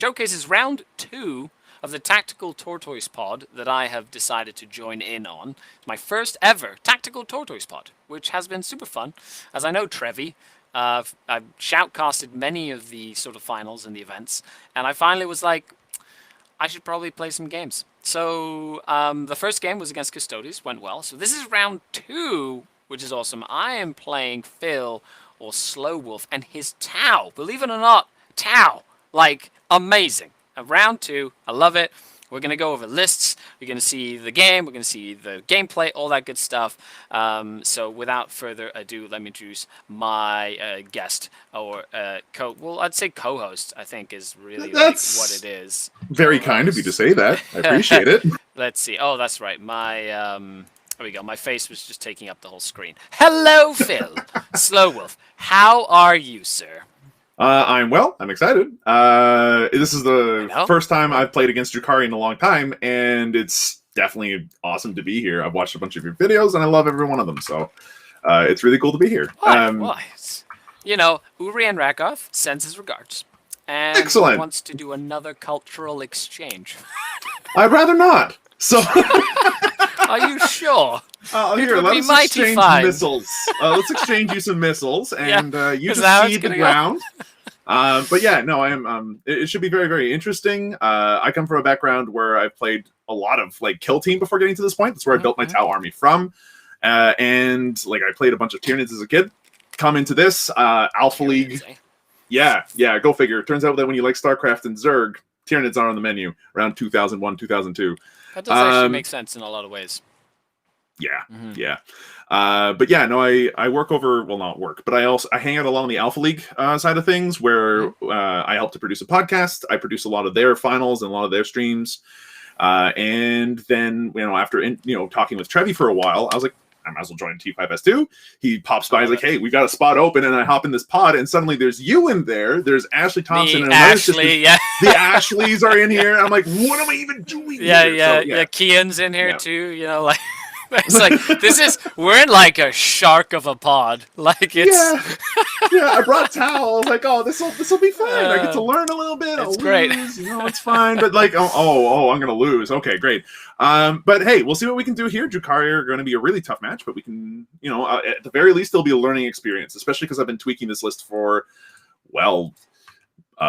showcases round 2 of the Tactical Tortoise pod that I have decided to join in on. It's my first ever Tactical Tortoise pod, which has been super fun. As I know Trevi, I've shoutcasted many of the sort of finals and the events, and I finally was like, I should probably play some games. So the first game was against Custodes, went well. So this is round 2, which is awesome. I am playing Phil, or Slow Wolf, and his Tau. Believe it or not, Tau. Like, amazing. Round 2, I love it. We're going to go over lists. We're going to see the game. We're going to see the gameplay, all that good stuff. So without further ado, let me introduce my guest, or well, I'd say co-host, I think, is really like what it is. Very kind of you to say that. I appreciate it. Let's see. Oh, that's right. My there we go. My face was just taking up the whole screen. Hello, Phil. Slow Wolf. How are you, sir? I'm well. I'm excited. This is the first time I've played against Drukhari in a long time, and it's definitely awesome to be here. I've watched a bunch of your videos, and I love every one of them, so it's really cool to be here. You know, Urian Rakov sends his regards. And excellent. Wants to do another cultural exchange. I'd rather not. So, are you sure? Here, let's exchange missiles. Let's exchange you some missiles, and you just seed the ground. But yeah, no, I am. It should be very, very interesting. I come from a background where I've played a lot of like kill team before getting to this point. That's where I built my Tau army from, and like I played a bunch of Tyranids as a kid. Come into this Alpha League. Yeah, go figure. Turns out that when you like StarCraft and Zerg, Tyranids are on the menu around 2001, 2002. That does actually make sense in a lot of ways. Yeah, yeah. But yeah, no, I work over, well, not work, but I hang out along the Alpha League side of things, where I help to produce a podcast. I produce a lot of their finals and a lot of their streams. And then, after talking with Trevi for a while, I was like, I might as well join T5S2. He pops by, he's like, hey, we got a spot open, and I hop in this pod, and suddenly there's you in there. There's Ashley Thompson. And Ashley, the Ashleys are in here. I'm like, what am I even doing here? Yeah, Kian's in here too, like... It's like, we're in like a shark of a pod. Like it's... Yeah, I brought Tau. I was like, oh, this'll be fun. I get to learn a little bit. It's great. It's fine. But like, oh, I'm going to lose. Okay, great. But hey, we'll see what we can do here. Drukhari are going to be a really tough match, but we can, at the very least, there'll be a learning experience, especially because I've been tweaking this list for,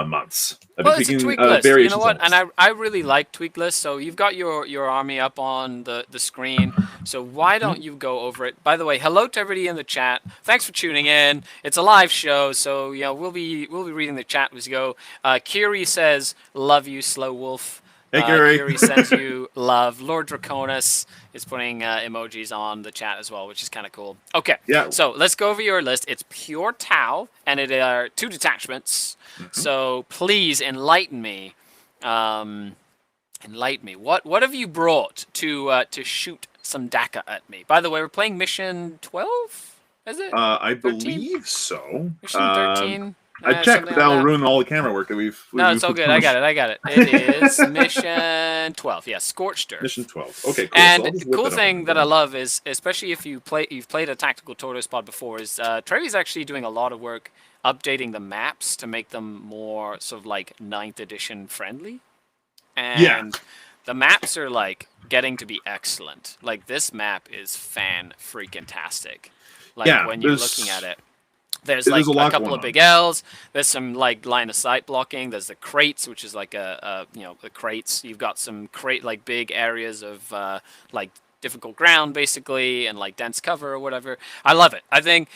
months. It's a tweak list. You know what? And I really like tweak lists. So you've got your army up on the screen. So why don't you go over it? By the way, hello to everybody in the chat. Thanks for tuning in. It's a live show, so we'll be reading the chat as we go. Kiri says, "Love you, Slow Wolf." Hey, Kiri. Kiri sends you love. Lord Draconis is putting emojis on the chat as well, which is kind of cool. Okay, so let's go over your list. It's pure Tau, and it are 2 detachments. So please enlighten me. What have you brought to shoot some Daka at me? By the way, we're playing mission 12. Is it? I believe so. Mission 13. I checked, but that'll ruin all the camera work that we've... No, it's all good. I got it. It is mission 12. Yeah, Scorched Earth. Mission 12. Okay, cool. And the cool thing that I love is, especially if you've played a Tactical Tortoise pod before, is Trevi's actually doing a lot of work updating the maps to make them more sort of like 9th edition friendly. And the maps are like getting to be excellent. Like this map is fan-freaking-tastic. Like when you're looking at it. There's like a couple of big L's. There's some like line of sight blocking. There's the crates, which is like the crates. You've got some like big areas of like difficult ground basically, and like dense cover or whatever. I love it. I think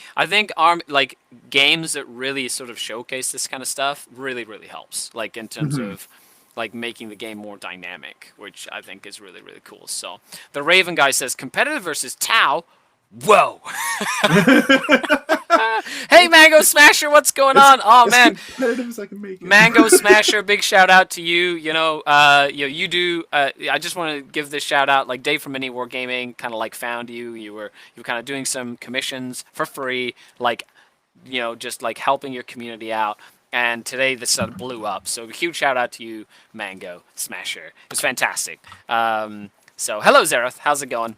like games that really sort of showcase this kind of stuff really helps. Like in terms of like making the game more dynamic, which I think is really cool. So the Raven guy says competitive versus Tau. Whoa. Hey, Mango Smasher, what's going on? Oh, man. Competitive as I can make it. Mango Smasher, big shout out to you. You do. I just want to give this shout out. Like Dave from Mini War Gaming kind of like found you. You were kind of doing some commissions for free, like, just like helping your community out. And today this sort of blew up. So a huge shout out to you, Mango Smasher. It was fantastic. So hello, Zereth. How's it going?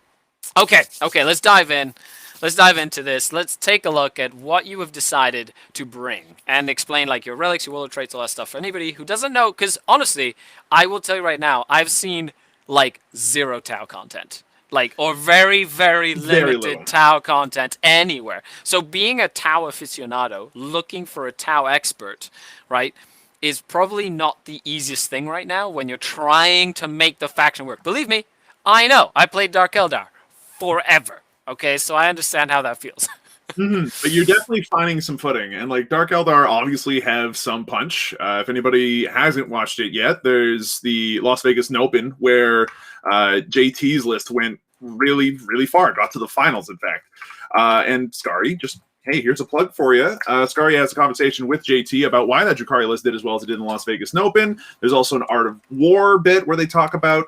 Okay, let's dive in. let's dive into this. Let's take a look at what you have decided to bring and explain like your relics, your warlord traits, all that stuff for anybody who doesn't know. Because honestly, I will tell you right now, I've seen like 0 Tau content. Like, or very, very limited Tau content anywhere. So being a Tau aficionado, looking for a Tau expert, right, is probably not the easiest thing right now when you're trying to make the faction work. Believe me, I know. I played Dark Eldar forever. Okay, so I understand how that feels. But you're definitely finding some footing, and like Dark Eldar obviously have some punch. If anybody hasn't watched it yet, there's the Las Vegas Open where JT's list went really, really far, got to the finals, in fact. And Skari, just hey, here's a plug for you. Skari has a conversation with JT about why that Drukhari list did as well as it did in the Las Vegas Open. There's also an Art of War bit where they talk about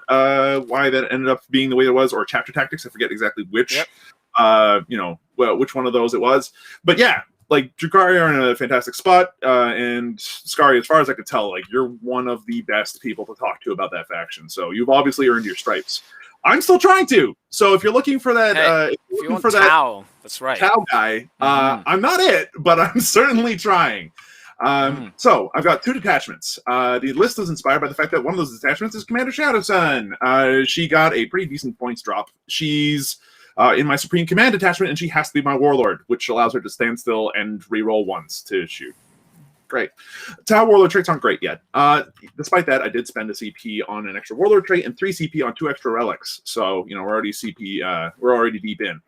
why that ended up being the way it was, or chapter tactics. I forget exactly which. Yep. Which one of those it was. But yeah, like Drukhari are in a fantastic spot, and Skari, as far as I could tell, like you're one of the best people to talk to about that faction. So you've obviously earned your stripes. I'm still trying to. So if you're looking for that, if you want Tau, that's right. Tau guy, I'm not it, but I'm certainly trying. So I've got 2 detachments. The list is inspired by the fact that one of those detachments is Commander Shadowsun. She got a pretty decent points drop. She's in my Supreme Command detachment, and she has to be my Warlord, which allows her to stand still and reroll once to shoot. Great. Tau Warlord traits aren't great yet. Despite that, I did spend a CP on an extra Warlord trait and 3 CP on 2 extra relics. So, we're already we're already deep in.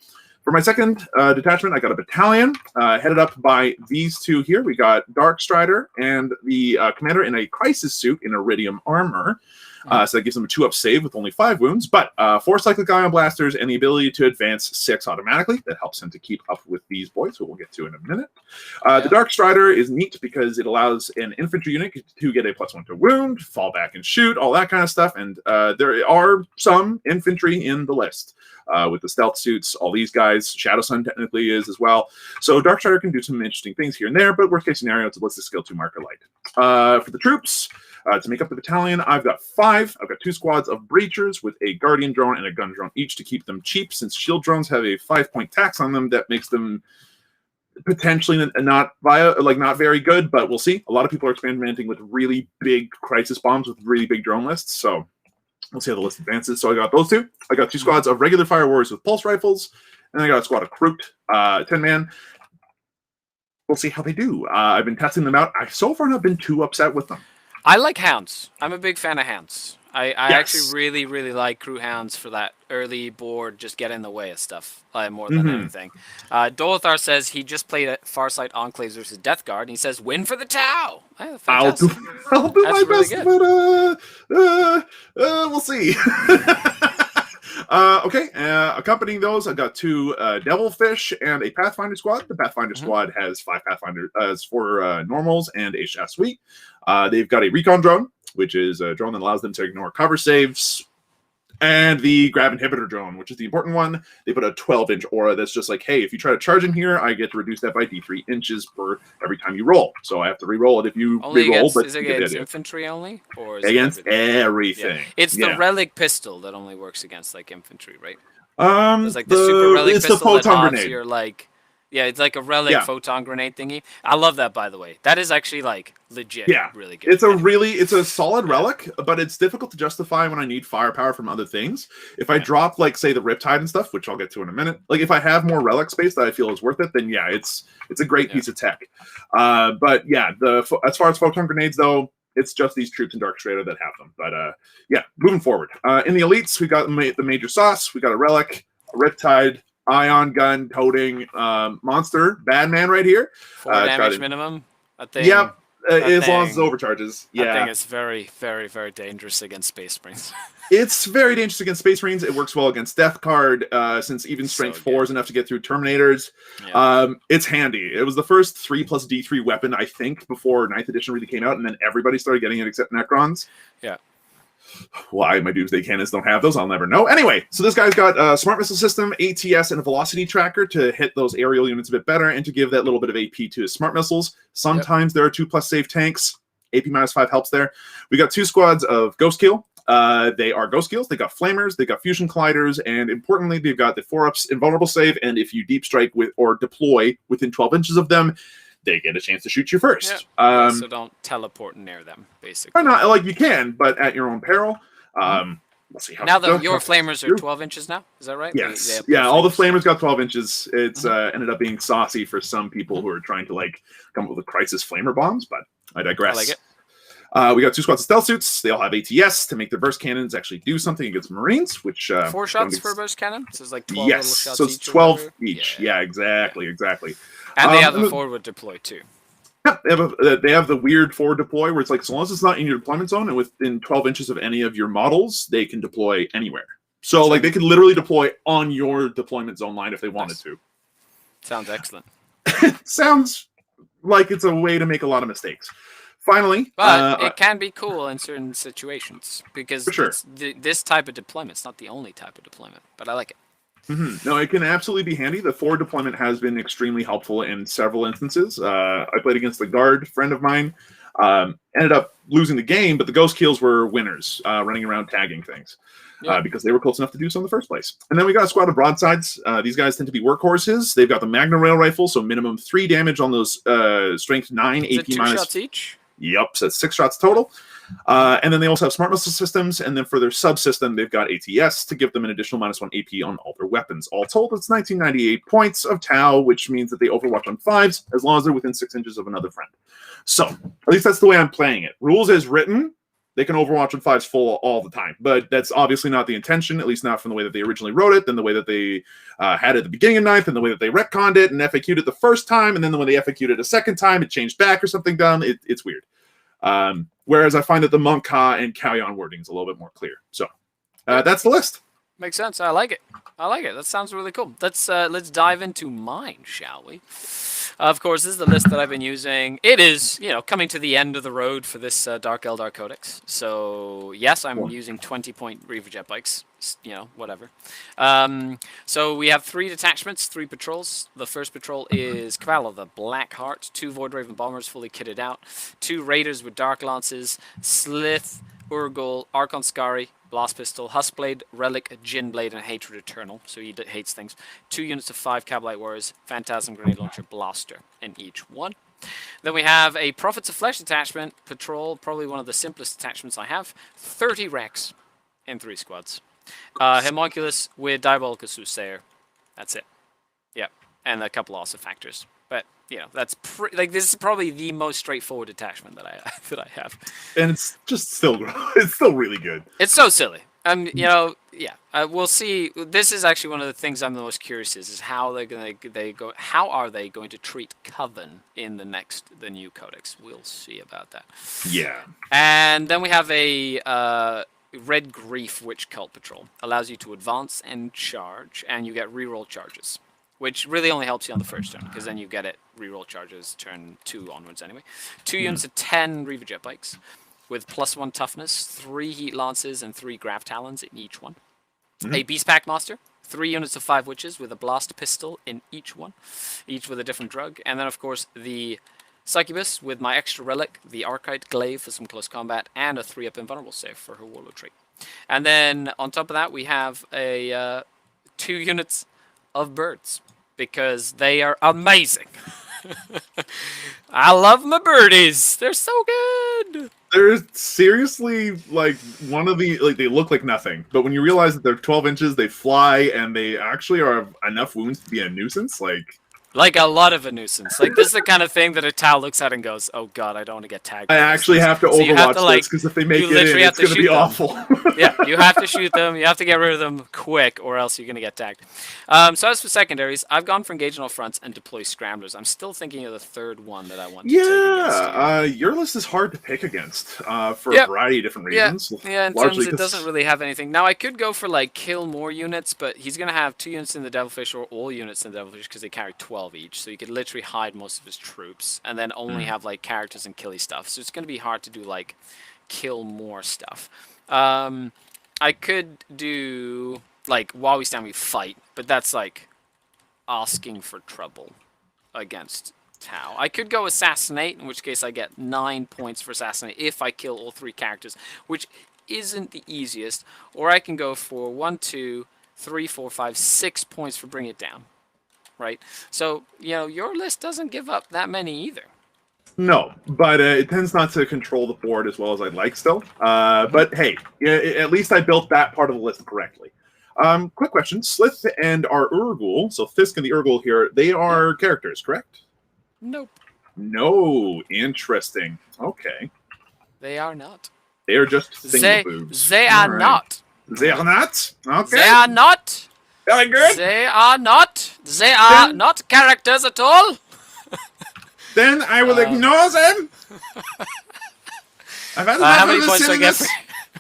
For my second detachment, I got a battalion headed up by these 2 here. We got Dark Strider and the commander in a crisis suit in iridium armor. So that gives them a 2-up save with only 5 wounds, but 4 cyclic ion blasters and the ability to advance 6 automatically. That helps him to keep up with these boys, who we'll get to in a minute. The Dark Strider is neat because it allows an infantry unit to get a +1 to wound, fall back and shoot, all that kind of stuff. And there are some infantry in the list. With the stealth suits, all these guys. Shadowsun technically is as well. So Dark Strider can do some interesting things here and there, but worst case scenario, it's a list of skill 2 marker light. For the troops, to make up the battalion, I've got 5. I've got 2 squads of breachers with a guardian drone and a gun drone each to keep them cheap, since shield drones have a 5-point tax on them that makes them potentially not very good, but we'll see. A lot of people are experimenting with really big crisis bombs with really big drone lists, so we'll see how the list advances. So I got those 2. I got 2 squads of regular fire warriors with pulse rifles, and I got a squad of Kroot, 10-man. We'll see how they do. I've been testing them out. I so far not been too upset with them. I like hounds. I'm a big fan of hounds. I actually really, really like crew hounds for that early board, just get in the way of stuff more than anything. Dolothar says he just played at Farsight Enclaves versus Death Guard, and he says, win for the Tau. I'll do my best, but we'll see. Okay, accompanying those, I've got 2 Devilfish and a Pathfinder squad. The Pathfinder squad has 4 normals and a Chassuit. They've got a recon drone, which is a drone that allows them to ignore cover saves, and the grab inhibitor drone, which is the important one. They put a 12-inch aura that's just like, hey, if you try to charge in here, I get to reduce that by D3 inches per every time you roll. So I have to re-roll it if you re-roll. But is it against infantry only? Or is against everything? Yeah. It's the relic pistol that only works against like infantry, right? It's like the super relic pistol the photon grenade. Your, like, yeah, it's like a relic photon grenade thingy. I love that, by the way. That is actually like legit. Yeah, really good. It's a solid relic, but it's difficult to justify when I need firepower from other things. If I drop, like, say, the Riptide and stuff, which I'll get to in a minute, like if I have more relic space that I feel is worth it, then yeah, it's a great piece of tech. But yeah, as far as photon grenades though, it's just these troops in Dark Strider that have them. But yeah, moving forward. In the elites, we got the Major Sauce, we got a relic, a Riptide, ion gun toting monster bad man right here. 4 damage minimum. I think. Yep. As long as it's overcharges. Yeah. I think it's very, very, very dangerous against Space Marines. It's very dangerous against Space Marines. It works well against Death Guard, since even Strength 4 is enough to get through Terminators. Yeah. It's handy. It was the first 3+D3 weapon, I think, before 9th edition really came out, and then everybody started getting it except Necrons. Yeah. Why my Doomsday Cannons don't have those, I'll never know. Anyway, so this guy's got a smart missile system, ATS, and a velocity tracker to hit those aerial units a bit better and to give that little bit of AP to his smart missiles. Sometimes there are 2+ save tanks. AP -5 helps there. We got 2 squads of Ghost Kill. They are ghost skills, they got flamers, they got fusion colliders, and importantly, they've got the 4-ups invulnerable save, and if you deep strike with or deploy within 12 inches of them, they get a chance to shoot you first. So don't teleport near them, basically. Or not, like you can, but at your own peril. Let's see how now your flamers are 12 inches now, is that right? Yes. All the flamers got 12 inches. It's ended up being saucy for some people who are trying to like come up with crisis flamer bombs, but I digress. I like it. We got 2 squads of stealth suits. They all have ATS to make their burst cannons actually do something against Marines, which 4 shots per burst cannon. So it's like 12 little shots. So it's 12 each. Yeah, exactly. And they have the forward deploy too. Yeah, they have the weird forward deploy where it's like as long as it's not in your deployment zone and within 12 inches of any of your models, they can deploy anywhere. So like they could literally deploy on your deployment zone line if they wanted to. Sounds excellent. Sounds like it's a way to make a lot of mistakes. Finally, but it can be cool in certain situations because this type of deployment is not the only type of deployment, but I like it. No, it can absolutely be handy. The forward deployment has been extremely helpful in several instances. I played against a guard friend of mine, ended up losing the game, but the ghost kills were winners, running around tagging things. Because they were close enough to do so in the first place. And then we got a squad of broadsides. These guys tend to be workhorses. They've got the Magna Rail rifle, so minimum 3 damage on those strength 9 Is AP it 2 shots each? Yep, so that's 6 shots total. And then they also have smart missile systems, and then for their subsystem, they've got ATS to give them an additional -1 AP on all their weapons. All told, it's 1998 points of Tau, which means that they overwatch on 5s as long as they're within 6 inches of another friend. So, at least that's the way I'm playing it. Rules as written, they can overwatch on 5s full all the time, but that's obviously not the intention, at least not from the way that they originally wrote it, then the way that they had it at the beginning of 9th, and the way that they retconned it and FAQ'd it the first time, and then when they FAQ'd it a second time, it changed back or something dumb. It's weird. Whereas I find that the Monk Ka and Kalyan wording is a little bit more clear. So that's the list. Makes sense. I like it. That sounds really cool. Let's dive into mine, shall we? Of course, this is the list that I've been using. It is, coming to the end of the road for this Dark Eldar Codex. So, yes, I'm using 20-point Reaver jet bikes. Whatever. So we have 3 detachments, 3 patrols. The first patrol is Cabal of the Black Heart, 2 Void Raven bombers fully kitted out, 2 raiders with dark lances, Slith, Urgol, Archon Skari, Blast Pistol, Huskblade, Relic, Jinblade, and Hatred Eternal. So he hates things. 2 units of 5 Cabalite Warriors, Phantasm Grenade Launcher, Blaster in each one. Then we have a Prophets of Flesh detachment, patrol, probably one of the simplest detachments I have. 30 Rex in 3 squads. Homunculus with Diabolical Soothsayer. That's it. Yeah, and a couple awesome factors. But that's this is probably the most straightforward detachment that I have. And it's still really good. It's so silly. We'll see. This is actually one of the things I'm the most curious is how how are they going to treat Coven in the new codex? We'll see about that. Yeah. And then we have a Red Grief Witch Cult Patrol. Allows you to advance and charge, and you get reroll charges, which really only helps you on the first turn, because then you get it reroll charges turn 2 onwards anyway. 2 units of 10 Reaver jet bikes with +1 toughness, 3 heat lances, and 3 grav talons in each one. A Beast Pack Master, 3 units of 5 witches with a blast pistol in each one, each with a different drug. And then, of course, the Succubus with my extra relic, the Archite Glaive for some close combat, and a 3-up invulnerable save for her Warlord trait. And then on top of that, we have a 2 units of birds, because they are amazing. I love my birdies. They're so good. They're seriously like one of the they look like nothing, but when you realize that they're 12 inches, they fly, and they actually are enough wounds to be a nuisance. Like a lot of a nuisance. Like this is the kind of thing that a Tau looks at and goes, "Oh God, I don't want to get tagged." I actually have to overwatch this because if they make it in, it's going to be awful. Yeah, you have to shoot them. You have to get rid of them quick, or else you're going to get tagged. So as for secondaries, I've gone for engage on all fronts and deploy scramblers. I'm still thinking of the third one that I want to take against. Your list is hard to pick against for a variety of different reasons. Yeah, in terms it doesn't really have anything. Now I could go for like kill more units, but he's going to have 2 units in the Devilfish or all units in the Devilfish because they carry 12 each, so you could literally hide most of his troops and then only have like characters and killy stuff. So it's going to be hard to do like kill more stuff. I could do like while we stand we fight, but that's like asking for trouble against Tau. I could go Assassinate, in which case I get 9 points for Assassinate if I kill all 3 characters, which isn't the easiest. Or I can go for 1, 2, 3, 4, 5, 6 points for Bring It Down. Right? So, your list doesn't give up that many either. No, but it tends not to control the board as well as I'd like still. But hey, at least I built that part of the list correctly. Quick question. Slith and our Urgul, so Fisk and the Urgul here, they are characters, correct? Nope. No. Interesting. Okay. They are not. They are just thingamabobs. They are not. They are not? Okay. They are not. Very good. They are not. They are not characters at all. Then I will ignore them. I've had how many points do I get for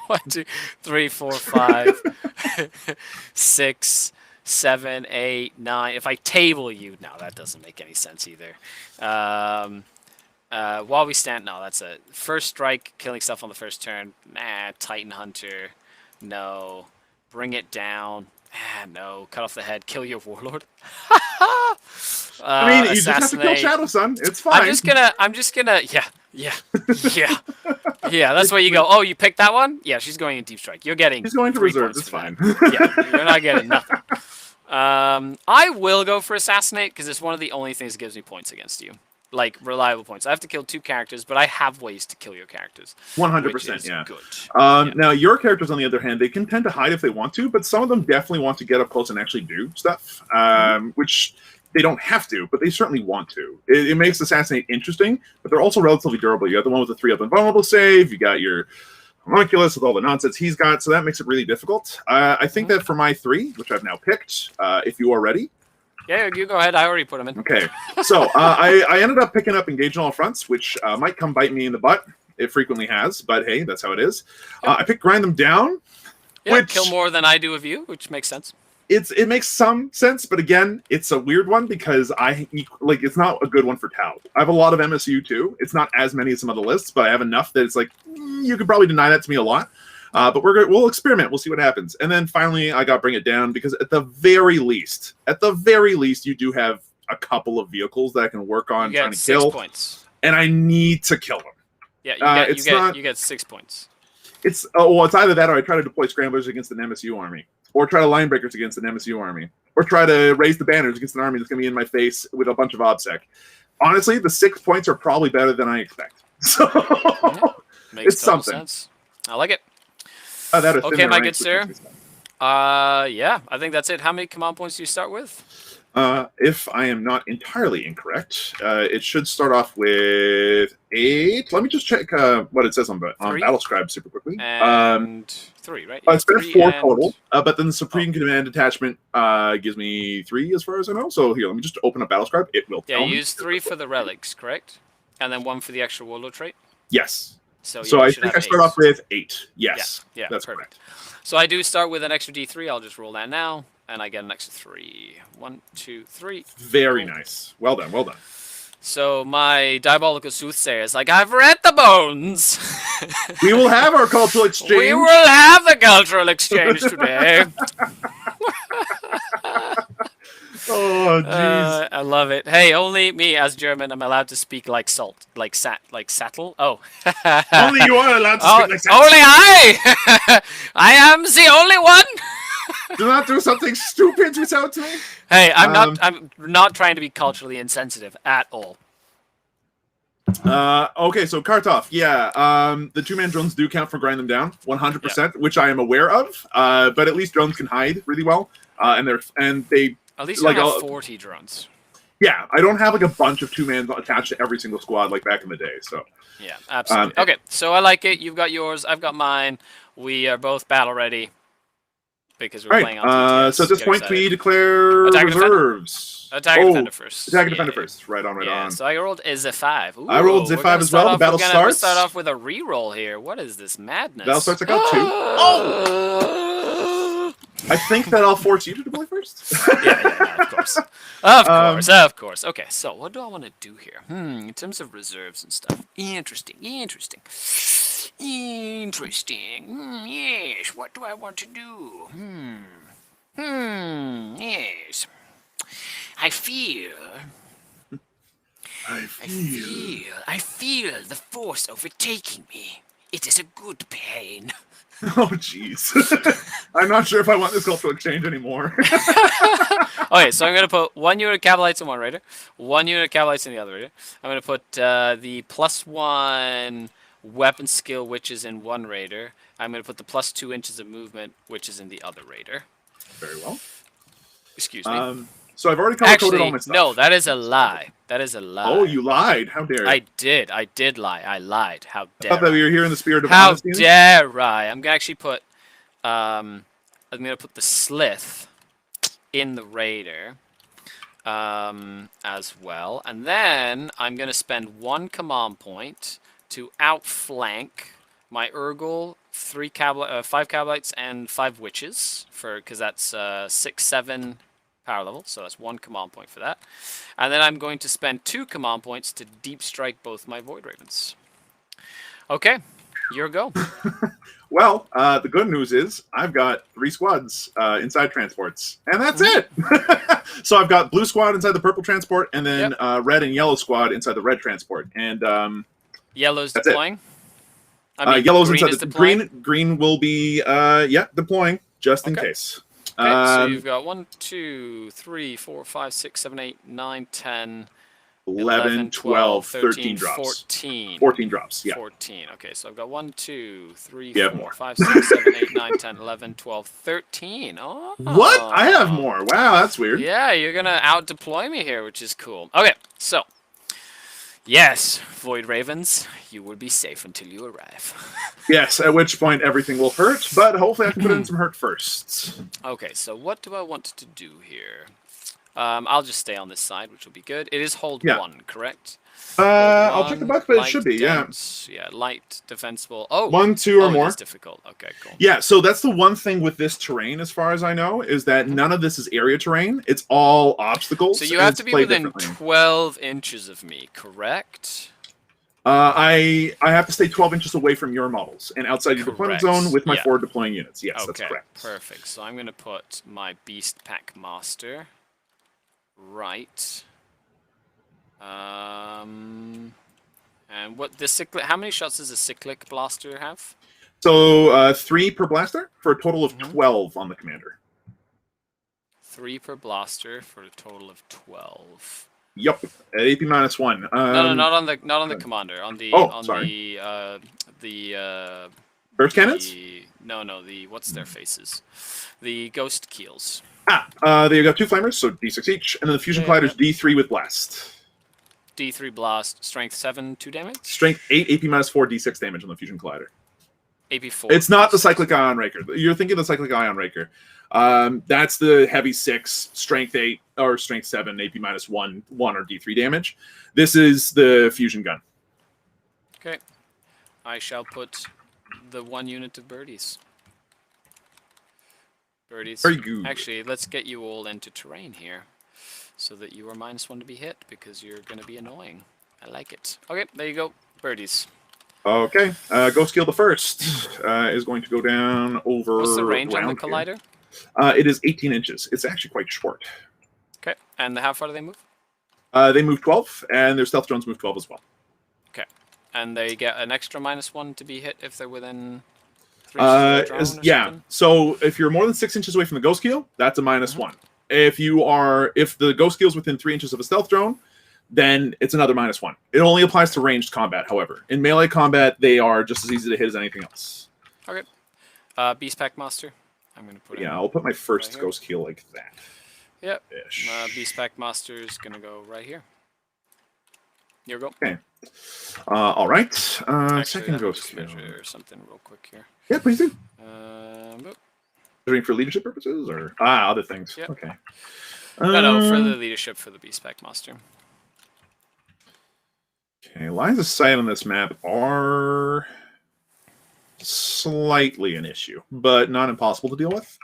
1, 2, 3, 4, 5, 6, 7, 8, 9. If I table you, no, that doesn't make any sense either. While we stand, no, that's a first strike, killing stuff on the first turn. Nah, Titan Hunter, no. Bring it down. No. Cut off the head. Kill your warlord. I mean, you just have to kill Shadow Sun. It's fine. I'm just gonna. Yeah. That's where you go. Oh, you picked that one? Yeah, she's going in deep strike. You're getting. She's going to reserve. It's fine. Yeah, you're not getting nothing. I will go for Assassinate because it's one of the only things that gives me points against you. Like, reliable points. I have to kill 2 characters, but I have ways to kill your characters. 100%, yeah. Good. Now, your characters, on the other hand, they can tend to hide if they want to, but some of them definitely want to get up close and actually do stuff, which they don't have to, but they certainly want to. It makes Assassinate interesting, but they're also relatively durable. You got the one with the 3-up invulnerable save, you got your Homunculus with all the nonsense he's got, so that makes it really difficult. I think that for my 3, which I've now picked, if you are ready, yeah, you go ahead. I already put them in. Okay. So I ended up picking up Engage on all fronts, which might come bite me in the butt. It frequently has, but hey, that's how it is. I picked Grind Them Down. Yeah, kill more than I do of you, which makes sense. It makes some sense, but again, it's a weird one because it's not a good one for Tau. I have a lot of MSU too. It's not as many as some other lists, but I have enough that it's like you could probably deny that to me a lot. But we'll experiment. We'll see what happens. And then finally, I got Bring It Down because at the very least, you do have a couple of vehicles that I can work on trying to kill. 6 points. And I need to kill them. Yeah, you get 6 points. It's either that or I try to deploy scramblers against an MSU army, or try to line breakers against an MSU army, or try to raise the banners against an army that's going to be in my face with a bunch of OBSEC. Honestly, the 6 points are probably better than I expect. So makes it's something. Sense. I like it. Okay, my good sir. Yeah, I think that's it. How many command points do you start with? If I am not entirely incorrect, it should start off with 8. Let me just check what it says on Battlescribe super quickly. And 3, right? It's been 4 total, but then the Supreme Command Attachment gives me 3 as far as I know. So here, let me just open up Battlescribe. It will tell me. Use 3 for the relics, correct? And then 1 for the extra warlord trait? Yes. So I think I start off with 8. Yes. Yeah, that's perfect. Correct. So I do start with an extra D3. I'll just roll that now, and I get an extra 3. 1, 2, 3. Very nice. Well done. Well done. So my diabolical soothsayer is like, I've read the bones. We will have our cultural exchange. We will have the cultural exchange today. Oh, jeez. I love it. Hey, only me as German am allowed to speak like salt, like sattel. Oh. Only you are allowed to speak like sattel. Only I. I am the only one. Do not do something stupid without me. Hey, I'm not trying to be culturally insensitive at all. Okay, so Kartov, yeah. The 2-man drones do count for Grind Them Down, 100%, which I am aware of. But at least drones can hide really well, and they. At least you have 40 drones. Yeah, I don't have like a bunch of 2-mans attached to every single squad like back in the day. So. Yeah, absolutely. Okay, so I like it. You've got yours. I've got mine. We are both battle ready. Because we're playing on TTS. So at this point, we declare reserves. Attack and defender first. Attack and defender first. Right on. So I rolled a 5. Ooh, I rolled a 5 as well. The battle starts. We're start off with a reroll here. What is this madness? Battle starts. I got 2. Oh! I think that I'll force you to deploy first. Yeah, of course. Of course. Okay, so what do I want to do here? In terms of reserves and stuff. Interesting. Yes, what do I want to do? Yes. I feel I feel the force overtaking me. It is a good pain. Oh, jeez. I'm not sure if I want this cultural exchange anymore. Okay, so I'm going to put 1 unit of Cavalites in one raider, 1 unit of Cavalites in the other raider. I'm going to put the +1 weapon skill witches in one raider. I'm going to put the +2 inches of movement witches in the other raider. Very well. Excuse me. So I've already color-coded all my stuff. No, that is a lie. That is a lie. Oh, you lied. How dare you? I did lie. I lied. How dare I? I thought that we were here in the spirit of How honesty. How dare I? I'm going to actually put... I'm going to put the Slith in the raider as well. And then I'm going to spend 1 command point to outflank my Urgle, 5 Cavalites, and 5 Witches, because that's 6, 7 power level, so that's 1 command point for that. And then I'm going to spend 2 command points to deep strike both my Void Ravens. Okay, your go. Well, the good news is I've got 3 squads inside transports, and that's it. So I've got blue squad inside the purple transport, and then red and yellow squad inside the red transport. And yellow's deploying. I mean, yellow's inside the green. Green will be deploying just in case. Okay, so you've got 1, 2, 3, 4, 5, 6, 7, 8, 9, 10, 11, 12, 13 drops. 14. 14 drops, yeah. 14. Okay, so I've got 1, 2, 3, You 4, 5, 6, 7, 8, 9, 10, 11, 12, 13. Oh. What? I have more. Wow, that's weird. Yeah, you're going to out-deploy me here, which is cool. Okay, so. Yes, Void Ravens, you will be safe until you arrive. Yes, at which point everything will hurt, but hopefully I can put in some hurt first. Okay, so what do I want to do here? I'll just stay on this side, which will be good. It is hold 1, correct? I'll check the box, but it should be, dense, yeah. Light, defensible. Oh, 1, 2, or more. It's difficult. Okay, cool. Yeah, so that's the one thing with this terrain, as far as I know, is that none of this is area terrain. It's all obstacles. So you have to be within 12 inches of me, correct? I have to stay 12 inches away from your models and outside your deployment zone with my 4 deploying units. Yes, that's correct. Perfect. So I'm going to put my Beast Pack Master right. And what the cyclic? How many shots does a cyclic blaster have? So 3 per blaster for a total of 12 on the commander. 3 per blaster for a total of 12. Yep, at AP -1. No, not on the commander. On the the burst cannons. No, the what's their faces? The ghost keels. They got 2 flamers, so D6 each, and then the fusion collider's D3 with blast. D3 blast, strength 7, 2 damage. Strength 8, AP -4, D6 damage on the fusion collider. AP 4. It's not the cyclic ion raker. You're thinking the cyclic ion raker. That's the heavy 6, strength 8 or strength 7, AP -1, 1 or D3 damage. This is the fusion gun. Okay, I shall put the 1 unit of birdies. Birdies. Very good. Actually, let's get you all into terrain here, so that you are -1 to be hit because you're going to be annoying. I like it. Okay, there you go, birdies. Okay, Ghost Kill the first is going to go down over. What's the range on the collider? It is 18 inches. It's actually quite short. Okay, and how far do they move? They move 12, and their stealth drones move 12 as well. Okay, and they get an extra -1 to be hit if they're within 3 inches of the drone something? So if you're more than 6 inches away from the Ghost Kill, that's a -1. If the Ghost Kill is within 3 inches of a stealth drone, then it's another -1. It only applies to ranged combat, however. In melee combat, they are just as easy to hit as anything else. Okay. Beast Pack Master. I'm going to put I'll put my first Ghost Kill like that. Yep. Beast Pack Master is going to go right here. Here we go. Okay. All right. Actually, second Ghost Kill. Measure something real quick here. Yeah, please do. Boop. Measuring for leadership purposes or other things? Yep. Okay. No, for the leadership for the Beast Pack Master. Okay, lines of sight on this map are slightly an issue, but not impossible to deal with.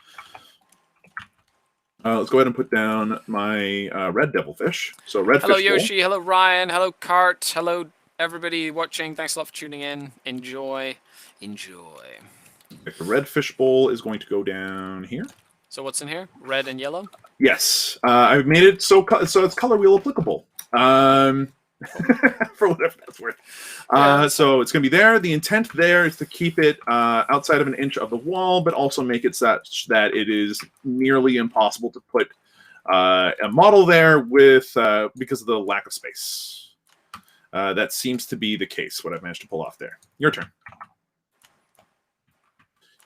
Let's go ahead and put down my red devilfish. So red. Hello Yoshi. Hello Ryan. Hello Cart. Hello everybody watching. Thanks a lot for tuning in. Enjoy. The red fish bowl is going to go down here. So what's in here? Red and yellow? Yes. I've made it so it's color wheel applicable. for whatever that's worth. Yeah, so it's going to be there. The intent there is to keep it outside of an inch of the wall, but also make it such that it is nearly impossible to put a model there with because of the lack of space. That seems to be the case, what I've managed to pull off there. Your turn.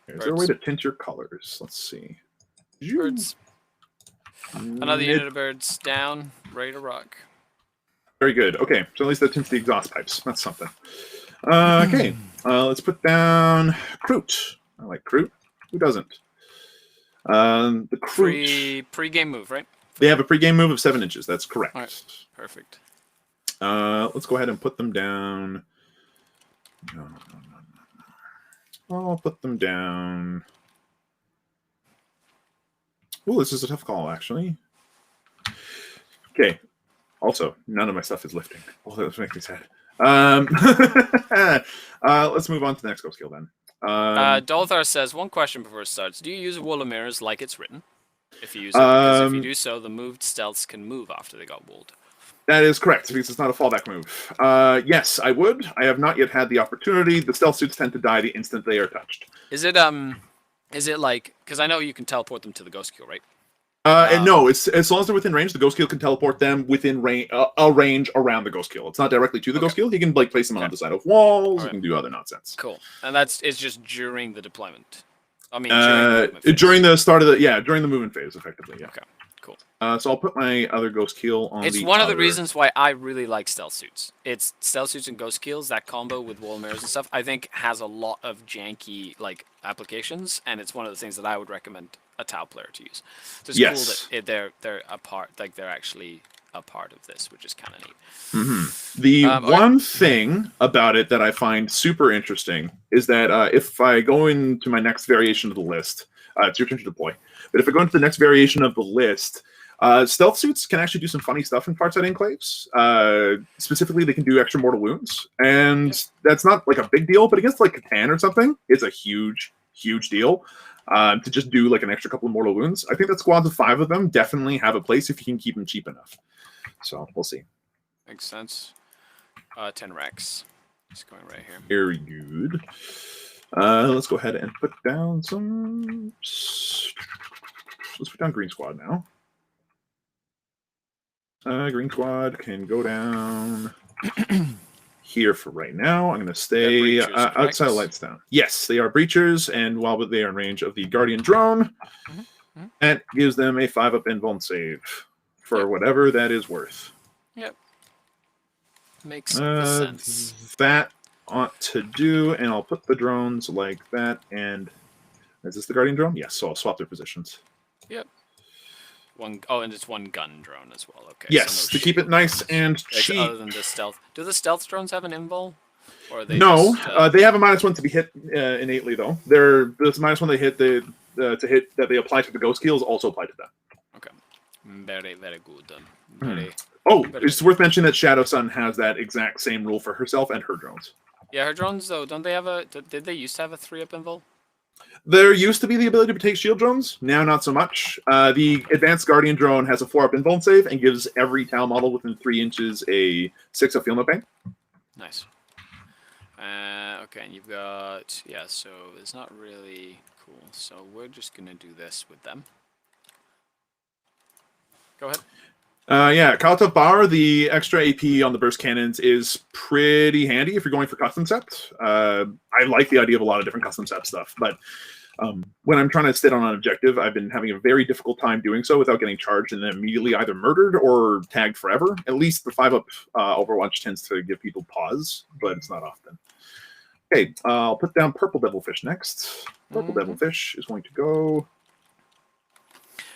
Is there a way to tint your colors? Let's see. Birds. Another unit of birds down, ready to rock. Very good. Okay, so at least that tints the exhaust pipes. That's something. Okay, let's put down Kroot. I like Kroot. Who doesn't? The Kroot. Pre-game move, right? They have a pre-game move of 7 inches. That's correct. All right. Perfect. Let's go ahead and put them down. No. I'll put them down. Oh, this is a tough call, actually. Okay. Also, none of my stuff is lifting. Oh, that makes me sad. Let's move on to the next go skill then. Dolthar says, one question before it starts. Do you use Wool of Mirrors like it's written? If you use it, because if you do so, the moved stealths can move after they got wooled. That is correct, because it's not a fallback move. Yes, I would. I have not yet had the opportunity. The stealth suits tend to die the instant they are touched. Is it like, because I know you can teleport them to the ghost kill, right? And no, it's as long as they're within range, the ghost kill can teleport them within range, a range around the ghost kill. It's not directly to the ghost kill. He can like place them on the side of walls. He can do other nonsense. Cool, and it's just during the deployment. I mean, during the start of during the movement phase, effectively. Yeah. Okay. Cool. So I'll put my other ghost kill on. It's one of the reasons why I really like stealth suits. It's stealth suits and ghost kills. That combo with wall mirrors and stuff, I think, has a lot of janky like applications, and it's one of the things that I would recommend a Tau player to use. So it's cool that they're a part, like they're actually a part of this, which is kind of neat. The one thing about it that I find super interesting is that if I go into my next variation of the list, it's your turn to deploy. But if I go into the next variation of the list, stealth suits can actually do some funny stuff in Farsight Enclaves. Specifically, they can do extra mortal wounds. And that's not like a big deal, but against like Catan or something, it's a huge, huge deal to just do like an extra couple of mortal wounds. I think that squads of 5 of them definitely have a place if you can keep them cheap enough. So we'll see. Makes sense. 10 Rex. Just going right here. Very good. Let's go ahead and put down some... Let's put down Green Squad now. Green Squad can go down here for right now. I'm going to stay outside of lights down. Yes, they are breachers, and while they are in range of the Guardian drone, that gives them a 5-up invuln save for whatever that is worth. Yep. Makes sense. That ought to do, and I'll put the drones like that. And is this the Guardian drone? Yes, so I'll swap their positions. Yep. And it's one gun drone as well. Okay. Yes, so to keep it nice and cheap. Other than the stealth, do the stealth drones have an invul? Or are they no, just, they have a -1 to be hit innately though. This -1 they hit to hit that they apply to the ghost kills also apply to them. Okay. Very, very good. It's worth mentioning that Shadow Sun has that exact same rule for herself and her drones. Yeah, her drones though, don't they have did they used to have a 3-up invul? There used to be the ability to take shield drones. Now, not so much. The Advanced Guardian drone has a 4-up invuln save and gives every Tau model within 3 inches a 6-up feel no pain. Nice. Okay, and you've got... Yeah, so it's not really cool. So we're just going to do this with them. Go ahead. Yeah, Kaltov Bar, the extra AP on the burst cannons is pretty handy if you're going for custom sept. I like the idea of a lot of different custom sept stuff, but when I'm trying to sit on an objective, I've been having a very difficult time doing so without getting charged and then immediately either murdered or tagged forever. At least the 5-up Overwatch tends to give people pause, but it's not often. Okay, I'll put down Purple Devilfish next. Purple Devilfish is going to go...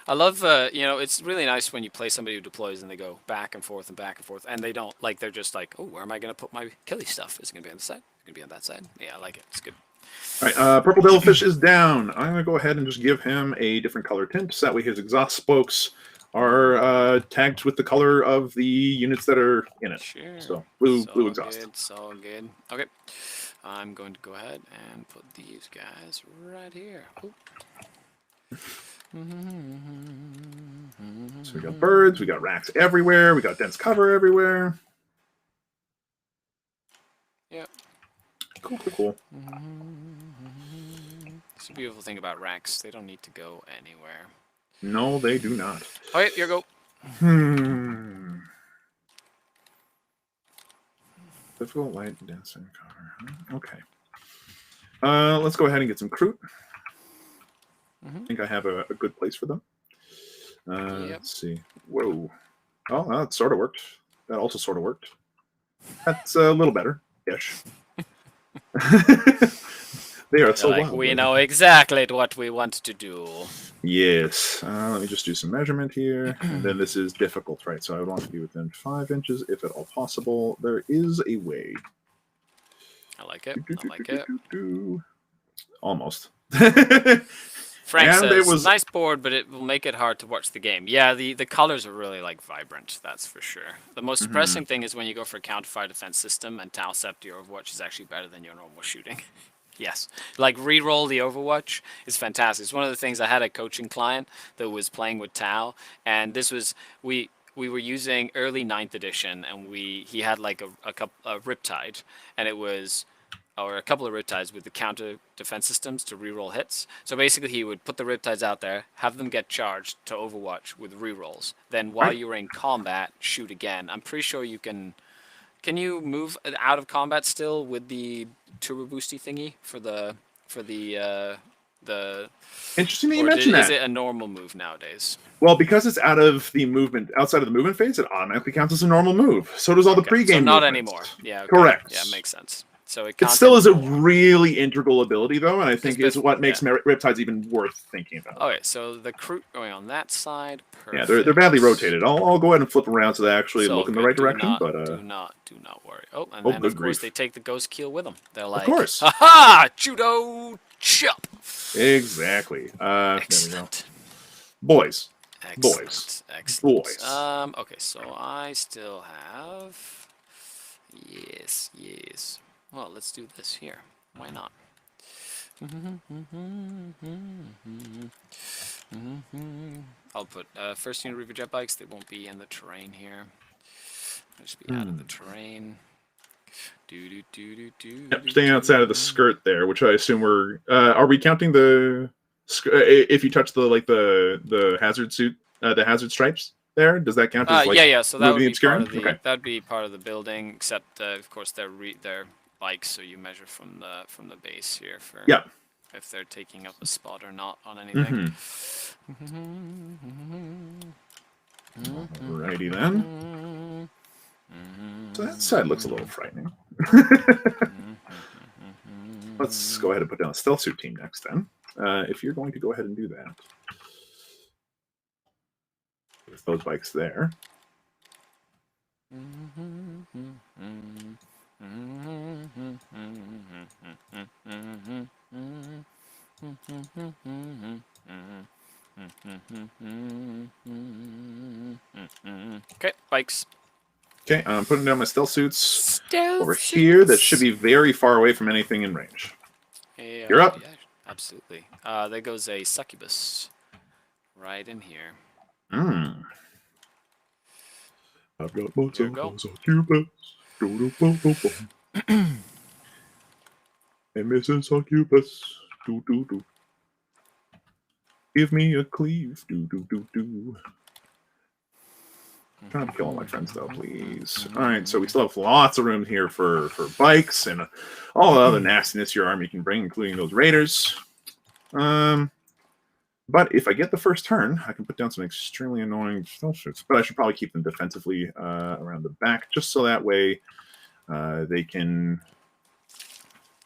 I love, it's really nice when you play somebody who deploys and they go back and forth, and they don't, like, they're just like, oh, where am I going to put my killy stuff? Is it going to be on the side? Is it going to be on that side? Yeah, I like it. It's good. All right, Purple Devilfish is down. I'm going to go ahead and just give him a different color tint, so that way his exhaust spokes are tagged with the color of the units that are in it. Sure. So, blue exhaust. Good, so good. Okay. I'm going to go ahead and put these guys right here. Oh. So we got birds, we got racks everywhere, we got dense cover everywhere. Cool. It's the beautiful thing about racks. They don't need to go anywhere. No, they do not. All right, here you go. Difficult, light, dense, and cover. Okay. Let's go ahead and get some Kroot. I think I have a good place for them. Let's see. Whoa. Oh, that sort of worked. That also sort of worked. That's a little better-ish. They are so wild. We know exactly what we want to do. Yes. Let me just do some measurement here. And then this is difficult, right? So I would want to be within 5 inches, if at all possible. There is a way. I like it. I like it. Almost. Frank says, nice board, but it will make it hard to watch the game. Yeah, the colors are really like vibrant, that's for sure. The most depressing thing is when you go for a counter-fire defense system and Tau Sept your Overwatch is actually better than your normal shooting. Yes. Like, re-roll the Overwatch is fantastic. It's one of the things. I had a coaching client that was playing with Tau, and this was, we were using early 9th edition, and he had like a Riptide, and it was, or a couple of Riptides with the counter defense systems to re-roll hits. So basically he would put the Riptides out there, have them get charged to Overwatch with re-rolls. Then while you were in combat, shoot again. I'm pretty sure you can you move out of combat still with the turbo boosty thingy for the Interesting that you mentioned that. Is it a normal move nowadays? Well, because it's outside of the movement phase, it automatically counts as a normal move. So does all the pregame. So not movements. Anymore. Yeah. Okay. Correct. Yeah, makes sense. So it still is a really integral ability, though, and I think is what makes Riptides even worth thinking about. Okay, so the Kroot going on that side. Perfect. Yeah, they're badly rotated. I'll go ahead and flip around so they actually look in the right direction. Do not worry. Oh, and then of course they take the Ghost Keel with them. They're like, of course, aha, judo chop. Exactly. Excellent. There we go. Boys. Excellent. Boys. Okay, so I still have. Yes. Well, let's do this here. Why not? I'll put first unit Reaver jet bikes. They won't be in the terrain here. They'll just be out of the terrain. Yep, staying outside of the skirt there, which I assume we're. Are we counting the? If you touch the hazard suit, the hazard stripes there, does that count as yeah. So that would be obscuring? Part of the. That would be part of the building, except of course they're bikes, so you measure from the base here for if they're taking up a spot or not on anything. Alrighty then. So that side looks a little frightening. Let's go ahead and put down a stealth suit team next then. If you're going to go ahead and do that. With those bikes there. Okay, bikes. Okay, I'm putting down my stealth suits over here. That should be very far away from anything in range. Yeah, you're up. Yeah, absolutely. There goes a succubus right in here. I've got lots of succubus. And Mrs. Succubus. Do. Give me a cleave. Do. Trying to kill all my friends, though, please. All right, so we still have lots of room here for bikes and all the other nastiness your army can bring, including those raiders. But if I get the first turn, I can put down some extremely annoying stealth suits. But I should probably keep them defensively around the back, just so that way they can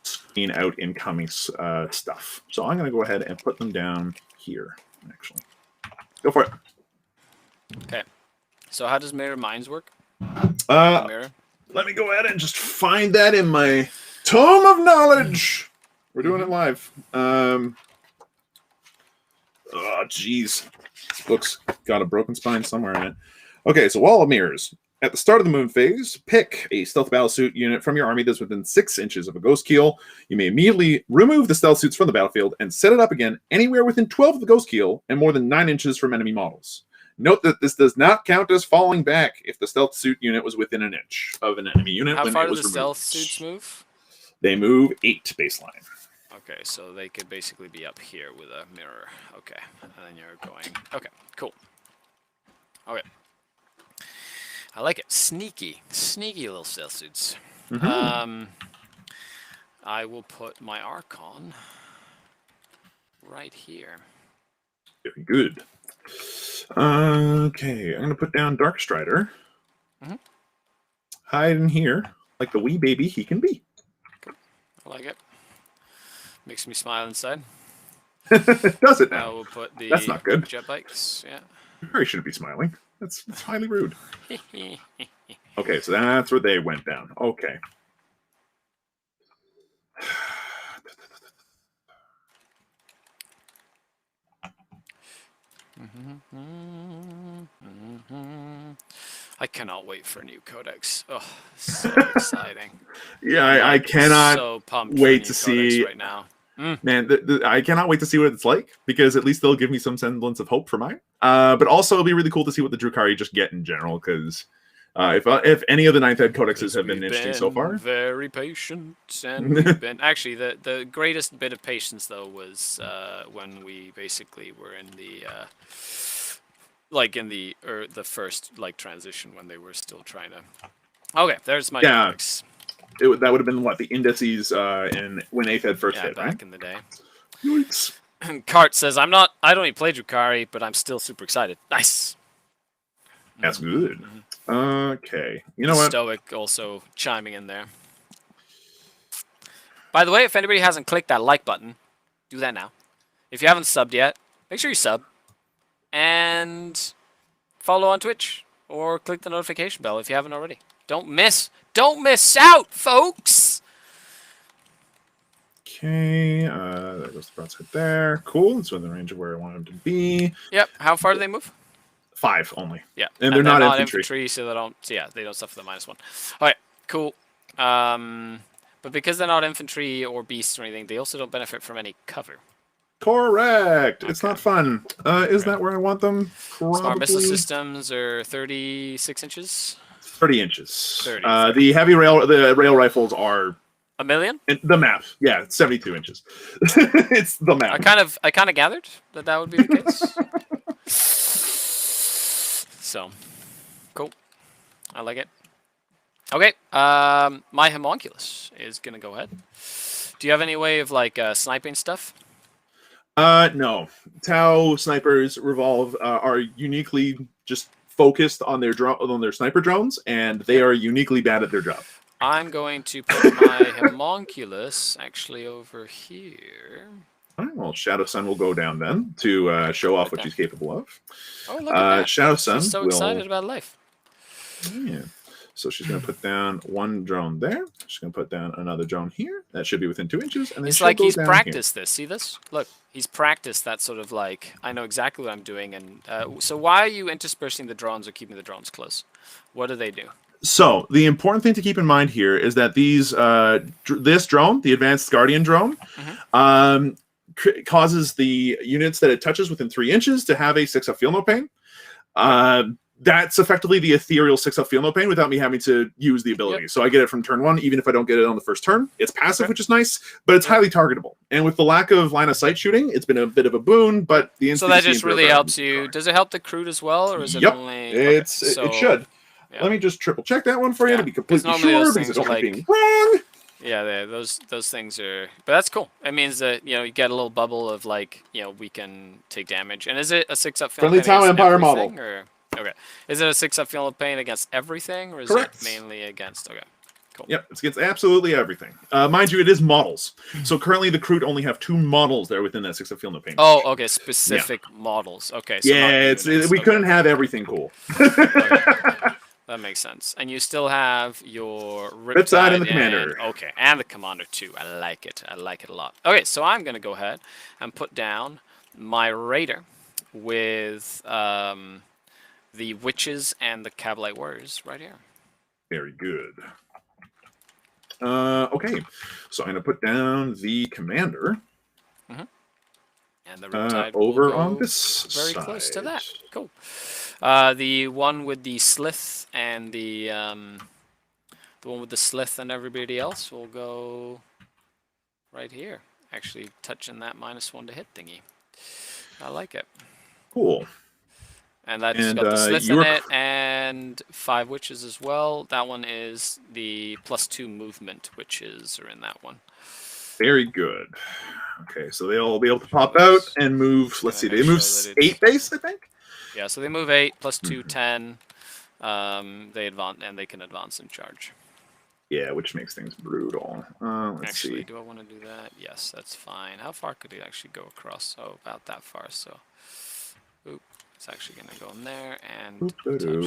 screen out incoming stuff. So I'm going to go ahead and put them down here, actually. Go for it. Okay. So how does Mirror Minds work? Let me go ahead and just find that in my Tome of Knowledge. We're doing it live. Oh, jeez. This book's got a broken spine somewhere in it. Okay, so Wall of Mirrors. At the start of the moon phase, pick a stealth battlesuit unit from your army that's within 6 inches of a ghost keel. You may immediately remove the stealth suits from the battlefield and set it up again anywhere within 12 of the ghost keel and more than 9 inches from enemy models. Note that this does not count as falling back if the stealth suit unit was within an inch of an enemy unit. How when far it do was the removed. stealth suits move? They move 8 baseline. Okay, so they could basically be up here with a mirror. Okay, and then you're going. Okay, cool. Okay. I like it. Sneaky little stealth suits. I will put my Archon right here. Very good. Okay, I'm gonna put down Dark Strider. Hide in here like the wee baby he can be. Cool. I like it. Makes me smile inside. Does it now? Now we'll put the That's not good. jet bikes. Yeah. You probably shouldn't be smiling. That's highly rude. Okay, so that's where they went down. Okay. I cannot wait for a new codex. Oh, so exciting. Yeah, I cannot so pumped wait to see right now. Man, I cannot wait to see what it's like, because at least they'll give me some semblance of hope for mine. But also, it'll be really cool to see what the Drukhari just get in general, because if any of the 9th Ed codexes have been interesting so far. Very patient, and we've been actually the greatest bit of patience though was when we basically were in the the first transition when they were still trying to. Okay, there's my codex. That would have been what the indices in when 8th Ed first hit, back in the day. Yikes. Cart says I don't even play Drukhari, but I'm still super excited. Nice. That's good. Okay. You know what? Stoic also chiming in there. By the way, if anybody hasn't clicked that like button, do that now. If you haven't subbed yet, make sure you sub. And follow on Twitch. Or click the notification bell if you haven't already. Don't miss out, folks! Okay, there goes the broadside there. Cool, it's within the range of where I want him to be. Yep, how far do they move? 5 only. Yeah, and they're not infantry. So they don't suffer the -1. Alright, cool. But because they're not infantry or beasts or anything, they also don't benefit from any cover. Correct. Okay. It's not fun. Is that where I want them? Probably. Smart missile systems are 36 inches. 30 inches. 30. The rail rifles are a million. The map, yeah, it's 72 inches. It's the map. I kind of gathered that would be the case. So, cool. I like it. Okay, my homunculus is gonna go ahead. Do you have any way of sniping stuff? No. Tau snipers are uniquely just focused on their sniper drones, and they are uniquely bad at their job. I'm going to put my homunculus actually over here. All right, well, Shadow Sun will go down then to show off what she's capable of. Oh, look at that. Shadow Sun she's so excited about life. Yeah. So she's going to put down one drone there. She's going to put down another drone here. That should be within 2 inches. And then it's like he's practiced this. See this? Look, he's practiced that sort of I know exactly what I'm doing. And so why are you interspersing the drones or keeping the drones close? What do they do? So the important thing to keep in mind here is that this drone, the Advanced Guardian drone, causes the units that it touches within 3 inches to have a 6-up feel no pain. That's effectively the ethereal 6-up feel no pain without me having to use the ability. Yep. So I get it from turn 1, even if I don't get it on the first turn. It's passive, which is nice, but it's highly targetable. And with the lack of line of sight shooting, it's been a bit of a boon. But so that just really helps you. Does it help the Crude as well, or is it only? It should. Yeah. Let me just triple check that one for you to be completely sure, because it's being wrong. Yeah, those things are, but that's cool. It means that you get a little bubble of we can take damage. And is it a 6-up friendly Tau Empire model? Or? Okay, is it a 6-up feel of pain against everything, or is it mainly against? Okay, cool. Yep, it's against absolutely everything. Mind you, it is models. So currently the Crude only have 2 models there within that 6-up feel no pain. Oh, okay, specific models. Okay, so we couldn't have everything cool. Okay. That makes sense. And you still have your Riptide and the Commander. Okay, and the Commander too. I like it. I like it a lot. Okay, so I'm going to go ahead and put down my Raider with the Witches and the Cavalite Warriors right here. Very good. Okay, so I'm going to put down the Commander. And the Riptide over on this very side. Close to that. Cool. The one with the Slith and the one with the Slith and everybody else will go right here. Actually touching that -1 to hit thingy. I like it. Cool. And that's got the Slith in it and 5 witches as well. That one is the +2 movement witches are in that one. Very good. Okay, so they'll be able to pop out and move. Let's see, they move 8 base, I think. Yeah, so they move 8 +2, 10. They advance and they can advance and charge. Yeah, which makes things brutal. Let's see. Do I want to do that? Yes, that's fine. How far could it actually go across? Oh, about that far. So, oop, it's actually going to go in there and touch that there.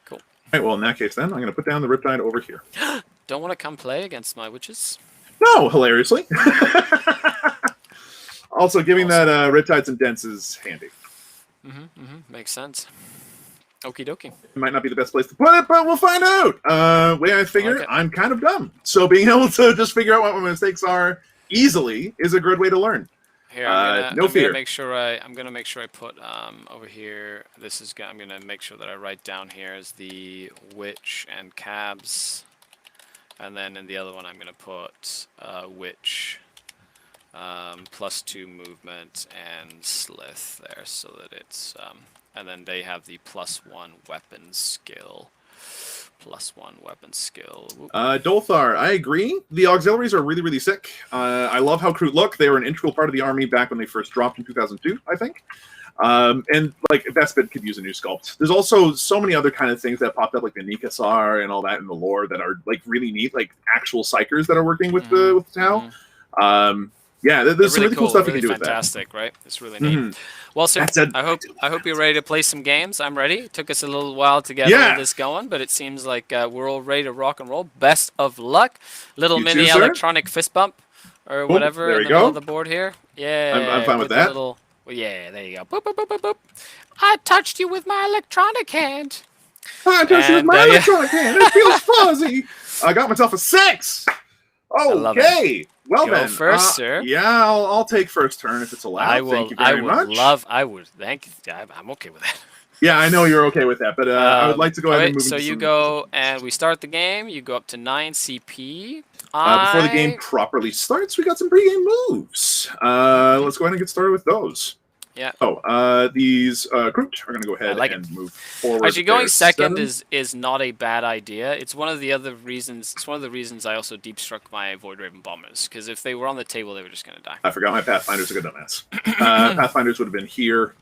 Cool. All right, well, in that case, then I'm going to put down the Riptide over here. Don't want to come play against my witches? No, hilariously. Also, giving that Riptide some dents is handy. Makes sense. Okie dokie. It might not be the best place to put it, but we'll find out. Way I figure, I'm kind of dumb. So being able to just figure out what my mistakes are easily is a good way to learn. Here, I'm gonna make sure I put over here. I'm gonna make sure that I write down here is the witch and cabs, and then in the other one I'm gonna put witch. +2 movement and slith there, so that it's and then they have the +1 weapon skill. +1 weapon skill. Dolthar, I agree. The auxiliaries are really, really sick. I love how Kroot look. They were an integral part of the army back when they first dropped in 2002, I think. And like Vespid could use a new sculpt. There's also so many other kind of things that popped up, like the Nikasar and all that in the lore that are like really neat, like actual psychers that are working with the Tau. Yeah, there's some really cool stuff you can do with that. Fantastic, right? It's really neat. Well, sir, I hope you're ready to play some games. I'm ready. It took us a little while to get all this going, but it seems like we're all ready to rock and roll. Best of luck. Little mini electronic fist bump or whatever in the middle of the board here. Yeah, I'm fine with that. Yeah, there you go. Boop, boop, boop, boop, boop. I touched you with my electronic hand. I touched you with my electronic hand. It feels fuzzy. I got myself a 6. Okay. Well Go then, first, sir. Yeah, I'll take first turn if it's allowed. Thank you very much. Thank you. I'm okay with that. Yeah, I know you're okay with that, but I would like to go ahead and move. So you go and we start the game. You go up to 9 CP. Before the game properly starts, we got some pregame moves. Let's go ahead and get started with those. Yeah. These Kroot are going to go ahead and move forward. Actually, going second is not a bad idea. It's one of the other reasons. It's one of the reasons I also deep struck my Void Raven bombers, because if they were on the table, they were just going to die. I forgot my Pathfinder's a good dumbass. Pathfinders would have been here.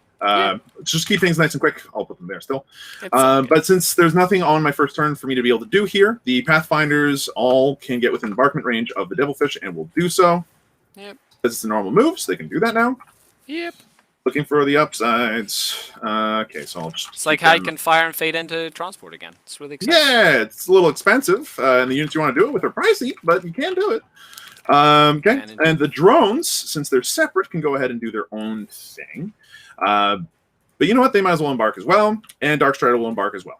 Just keep things nice and quick. I'll put them there still. But since there's nothing on my first turn for me to be able to do here, the Pathfinders all can get within embarkment range of the Devilfish and will do so. Yep. Because it's a normal move, so they can do that now. Yep. Looking for the upsides. Okay, so I'll just... It's like how you can fire and fade into transport again. It's really exciting. Yeah, it's a little expensive, and the units you want to do it with are pricey, but you can do it. Okay, and the drones, since they're separate, can go ahead and do their own thing. But you know what? They might as well embark as well, and Darkstrider will embark as well.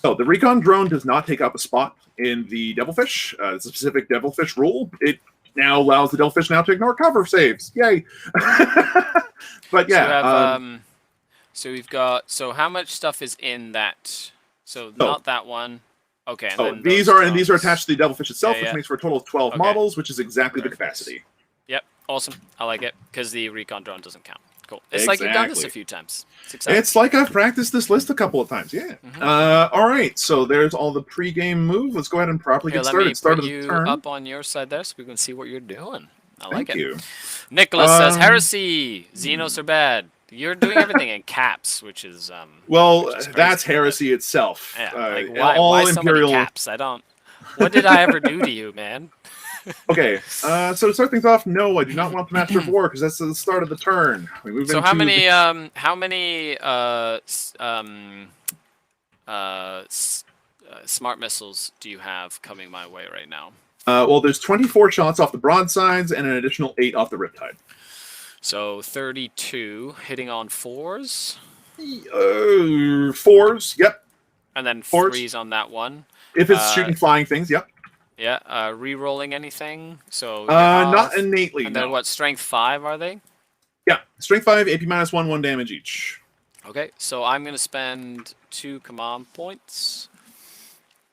So the Recon drone does not take up a spot in the Devilfish. It's a specific Devilfish rule. It now allows the Devilfish now to ignore cover saves. Yay! But yeah. So we've got. So how much stuff is in that? So not that one. Okay. And then these are attached to the Devilfish itself, which makes for a total of 12 models, which is exactly the capacity. Yep. Awesome. I like it because the Recon drone doesn't count. Cool. It's like you've done this a few times. It's exciting. It's like I've practiced this list a couple of times. Yeah. All right. So there's all the pre-game move. Let's go ahead and properly get started. Start of the turn. Up on your side there, so we can see what you're doing. I like it. Thank you. Nicholas says heresy. Xenos are bad. You're doing everything in caps, which is that's heresy itself. Yeah, like why so many caps? I don't. What did I ever do to you, man? Okay, so to start things off, no, I do not want the Master of War because that's the start of the turn. We move so how many smart missiles do you have coming my way right now? Well, there's 24 shots off the broadsides and an additional 8 off the Riptide. So 32 hitting on 4s. 4s, yep. And then 3s on that one. If it's shooting flying things, yep. Yeah, re-rolling anything? So not innately. And then what? Strength 5 are they? Yeah, Strength 5, AP -1, 1 damage each. Okay, so I'm gonna spend 2 command points.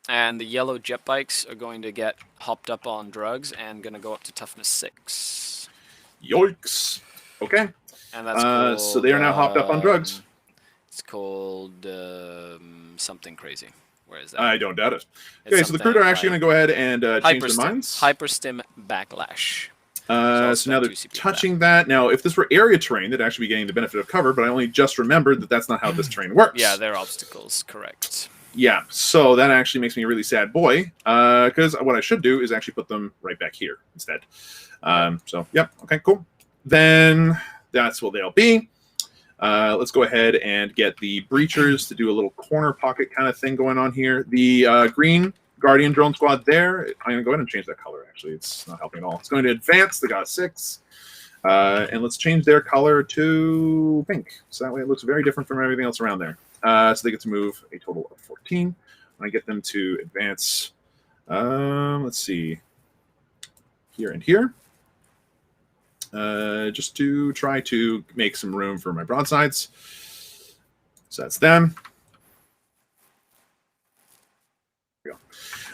And the yellow jet bikes are going to get hopped up on drugs and going to go up to toughness 6. Yoinks. Okay. And that's called, so they are now hopped up on drugs. It's called something crazy. Where is that? I don't doubt it. Okay, so the crew are actually going to go ahead and change their minds. Hyperstim Backlash. So now they're touching that. Now, if this were area terrain, they'd actually be getting the benefit of cover, but I only just remembered that that's not how this terrain works. Yeah, they're obstacles, correct. Yeah, so that actually makes me a really sad boy, because what I should do is actually put them right back here instead. So, yep, okay, cool. Then that's what they'll be. Let's go ahead and get the breachers to do a little corner pocket kind of thing going on here. The green Guardian drone squad there, I'm going to go ahead and change that color, actually. It's not helping at all. It's going to advance. They got 6. And let's change their color to pink. So that way it looks very different from everything else around there. So they get to move a total of 14. I get them to advance, let's see, here and here. Just to try to make some room for my broadsides. So that's them. There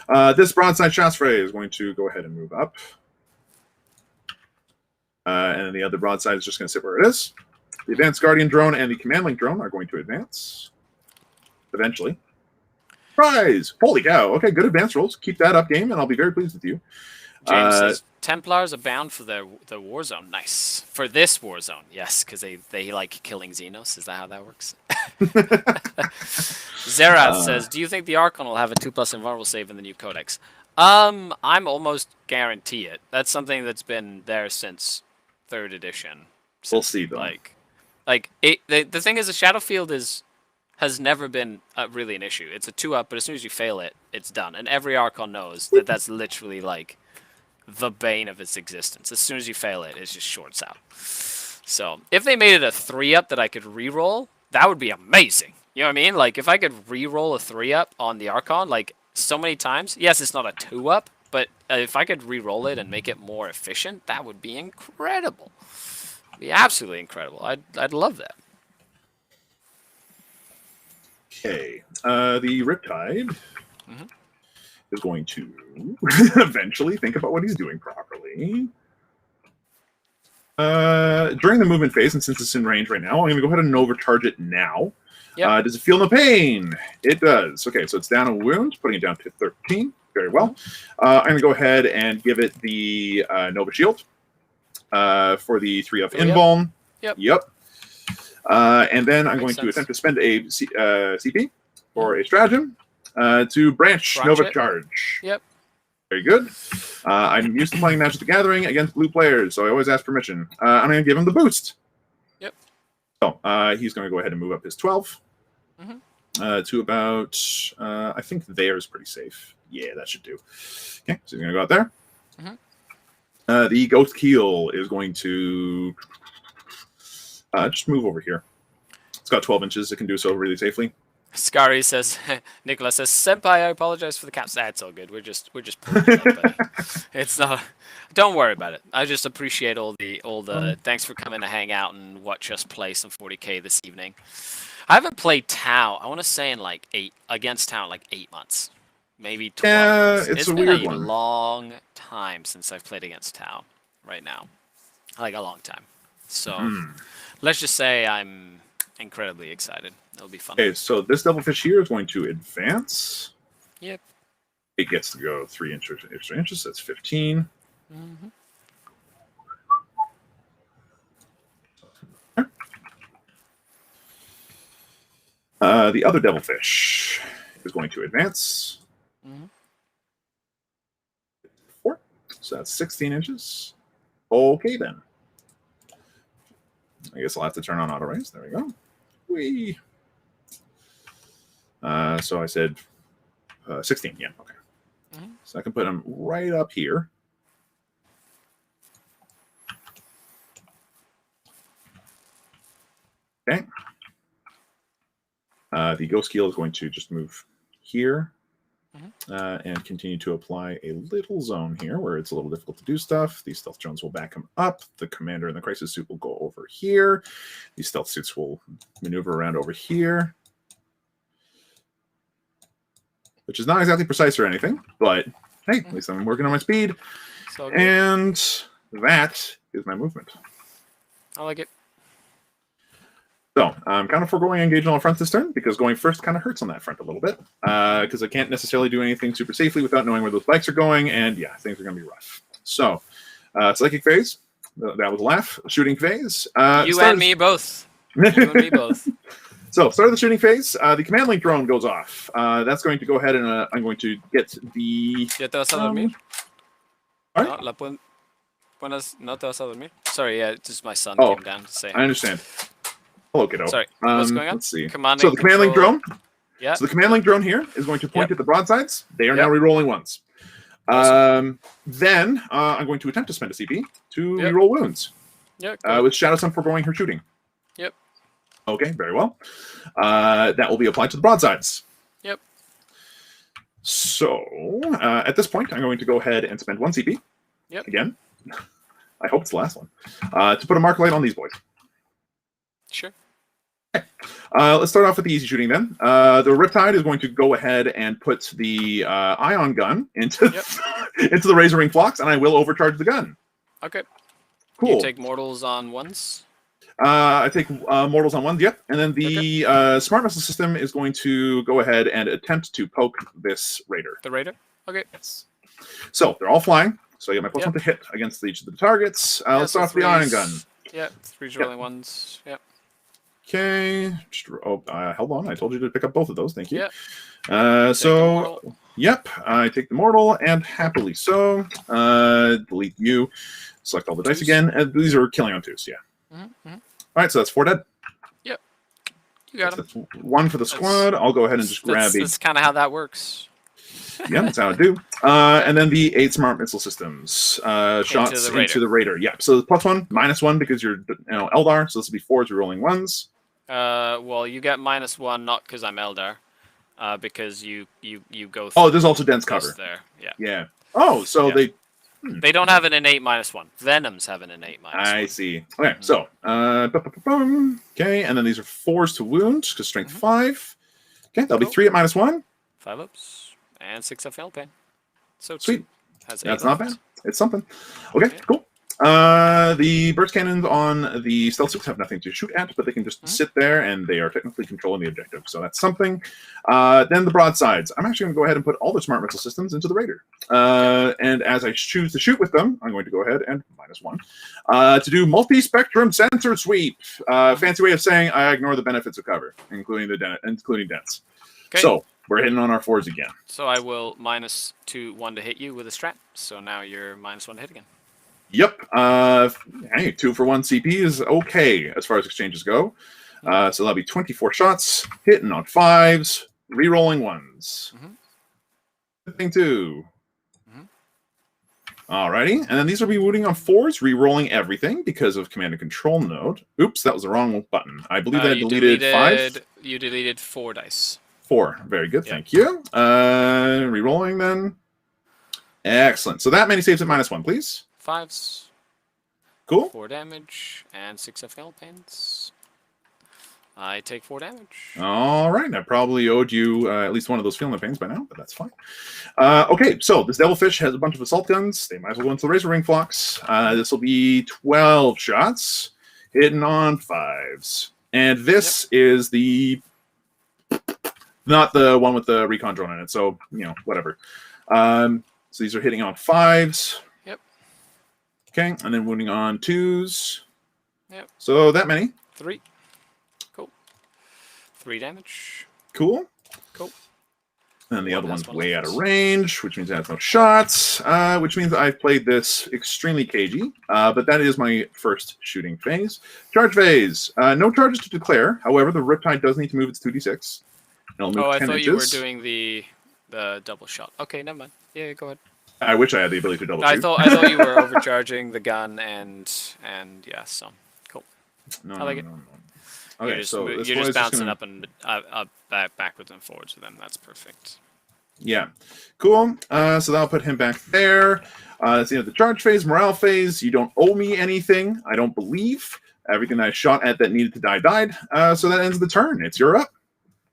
we go. This broadside Chasfray is going to go ahead and move up. And then the other broadside is just going to sit where it is. The Advanced Guardian drone and the Command Link drone are going to advance. Eventually. Prize! Holy cow. Okay, good advance rolls. Keep that up, game, and I'll be very pleased with you. James says, Templars are bound for the war zone. Nice. For this war zone, yes, because they like killing Xenos. Is that how that works? Zerat says, do you think the Archon will have a 2+ invulnerable save in the new codex? I'm almost guarantee it. That's something that's been there since 3rd edition. We'll see, though. The thing is, the Shadowfield has never been really an issue. It's a 2-up, but as soon as you fail it, it's done. And every Archon knows that that's literally like the bane of its existence. As soon as you fail it, it just shorts out. So if they made it a 3-up that I could re-roll, that would be amazing. You know what I mean? Like if I could re-roll a 3-up on the Archon, like so many times. Yes, it's not a 2-up, but if I could re-roll it and make it more efficient, that would be incredible. It'd be absolutely incredible. I'd love that. Okay, the Riptide is going to eventually think about what he's doing properly. During the movement phase, and since it's in range right now, I'm going to go ahead and overcharge it now. Yep. Does it feel no pain? It does. Okay, so it's down a wound, putting it down to 13. Very well. I'm going to go ahead and give it the Nova Shield for the 3-up invuln. Yep. And then I'm going to attempt to spend a CP or a stratagem to branch Nova Charge. Yep. Very good. I'm used to playing Magic the Gathering against blue players, so I always ask permission. I'm going to give him the boost. Yep. So he's going to go ahead and move up his 12 to about, I think theirs pretty safe. Yeah, that should do. Okay, so he's going to go out there. The Ghost Keel is going to just move over here. It's got 12 inches. It can do so really safely. Skari says, Nicholas says, Senpai, I apologize for the caps. That's all good. We're just pulling it up, buddy. It's not. Don't worry about it. I just appreciate all the. Thanks for coming to hang out and watch us play some 40K this evening. I haven't played Tau. I want to say in like 8 months, maybe 12 months. It's a weird been one. A long time since I've played against Tau. Right now, like a long time. So let's just say I'm incredibly excited. It'll be fun. Okay, so this Devilfish here is going to advance. Yep. It gets to go 3 extra inches. That's 15. The other Devilfish is going to advance. 4. So that's 16 inches. Okay, then. I guess I'll have to turn on auto raise. There we go. Whee. So I said 16. Yeah, okay. So I can put them right up here. Okay. The Ghost Keel is going to just move here and continue to apply a little zone here where it's a little difficult to do stuff. These stealth drones will back him up. The commander and the crisis suit will go over here. These stealth suits will maneuver around over here. which is not exactly precise or anything, but hey, at least I'm working on my speed. So and that is my movement. I like it. So I'm kind of foregoing engaging on the front this turn because going first kind of hurts on that front a little bit because I can't necessarily do anything super safely without knowing where those bikes are going, and yeah, things are going to be rough. So psychic phase, that was a laugh. Shooting phase. You and me both. You and me both. So start of the shooting phase. The command link drone goes off. That's going to go ahead and I'm going to get the. ¿Ya te vas a dormir? Right? No te vas a dormir? Sorry, yeah, just my son came down to say. I understand. Hello, kiddo. Sorry, what's going on? Let's see. So the command link drone. Yeah. So the command link drone here is going to point at the broadsides. They are now re-rolling ones. Awesome. Then I'm going to attempt to spend a CP to re-roll wounds. Yeah. With Shadow Sun foregoing her shooting. Yep. Okay, very well. That will be applied to the broadsides. Yep. So at this point, I'm going to go ahead and spend 1 CP. Yep. Again. I hope it's the last one. To put a mark light on these boys. Sure. Let's start off with the easy shooting then. The Riptide is going to go ahead and put the ion gun into into the Razor Wing Flocks, and I will overcharge the gun. Okay. Cool. You take mortals on ones? I take mortals on ones, yep. And then the Smart Missile System is going to go ahead and attempt to poke this Raider. The Raider? Okay. Yes. So they're all flying. So I get my +1 to hit against each of the targets. Let's start off the ion gun. Yeah, 3 rolling ones. Yep. Okay. Hold on. I told you to pick up both of those. Thank you. Yep. Yep. I take the mortal, and happily so. Delete you. Select all the dice again. And these are killing on 2s, yeah. All right, so that's 4 dead. Yep. You got them. That's 1 for the squad. I'll go ahead and just grab it. That's kind of how that works. Yeah, that's how I do. And then the 8 Smart Missile Systems. Shots into the Raider. Yeah, so +1, -1 because you're Eldar, so this will be 4s rolling 1s. Well, you get -1 not because I'm Eldar, because you go. Oh, there's also dense cover there. Yeah. Yeah. Oh, so they don't have an innate -1. Venoms have an innate -1. I see. Okay, so okay, and then these are 4s to wound because strength 5. Okay, that'll be 3 at -1. 5 ups and 6 FL pain. So sweet. That's not bad. It's something. Okay, cool. The burst cannons on the stealth suits have nothing to shoot at, but they can just sit there, and they are technically controlling the objective. So that's something. Then the broadsides. I'm actually going to go ahead and put all the Smart Missile Systems into the Raider. And as I choose to shoot with them, I'm going to go ahead and -1 to do multi-spectrum sensor sweep. Fancy way of saying I ignore the benefits of cover, including dents. Okay. So we're hitting on our 4s again. So I will -2/1 to hit you with a strat. So now you're -1 to hit again. Yep. Hey, 2 for 1 CP is okay as far as exchanges go. So that'll be 24 shots, hitting on 5s, re-rolling 1s. Thing 2. Alrighty, and then these will be wounding on 4s, re-rolling everything because of command and control node. Oops, that was the wrong button. I believe I deleted 5. You deleted 4 dice. 4. Very good, thank you. Re-rolling then. Excellent. So that many saves at -1, please. 5s. Cool. 4 damage and 6 FL pains. I take 4 damage. All right. I probably owed you at least one of those feeling pains by now, but that's fine. Okay, so this Devilfish has a bunch of assault guns. They might as well go into the Razor Wing Flocks. This will be 12 shots, hitting on 5s. And this is the... not the one with the recon drone in it, so, whatever. So these are hitting on 5s. Yep. Okay, and then wounding on 2s. Yep. So that many. 3. Cool. 3 damage. Cool. Cool. And the other one's way out of range, which means it has no shots, which means I've played this extremely cagey, but that is my first shooting phase. Charge phase. No charges to declare. However, the Riptide does need to move its 2d6. It'll move 10 I thought inches. you were doing the double shot. Okay, never mind. Yeah, go ahead. I wish I had the ability to double shoot. I thought you were overcharging the gun and yeah, so cool. No, I like it. No. Okay, you're just bouncing up and backwards and forwards with them. That's perfect. Yeah, cool. So that'll put him back there. That's the end of the charge phase. Morale phase. You don't owe me anything. I don't believe. Everything I shot at that needed to die died. So that ends the turn. It's your up.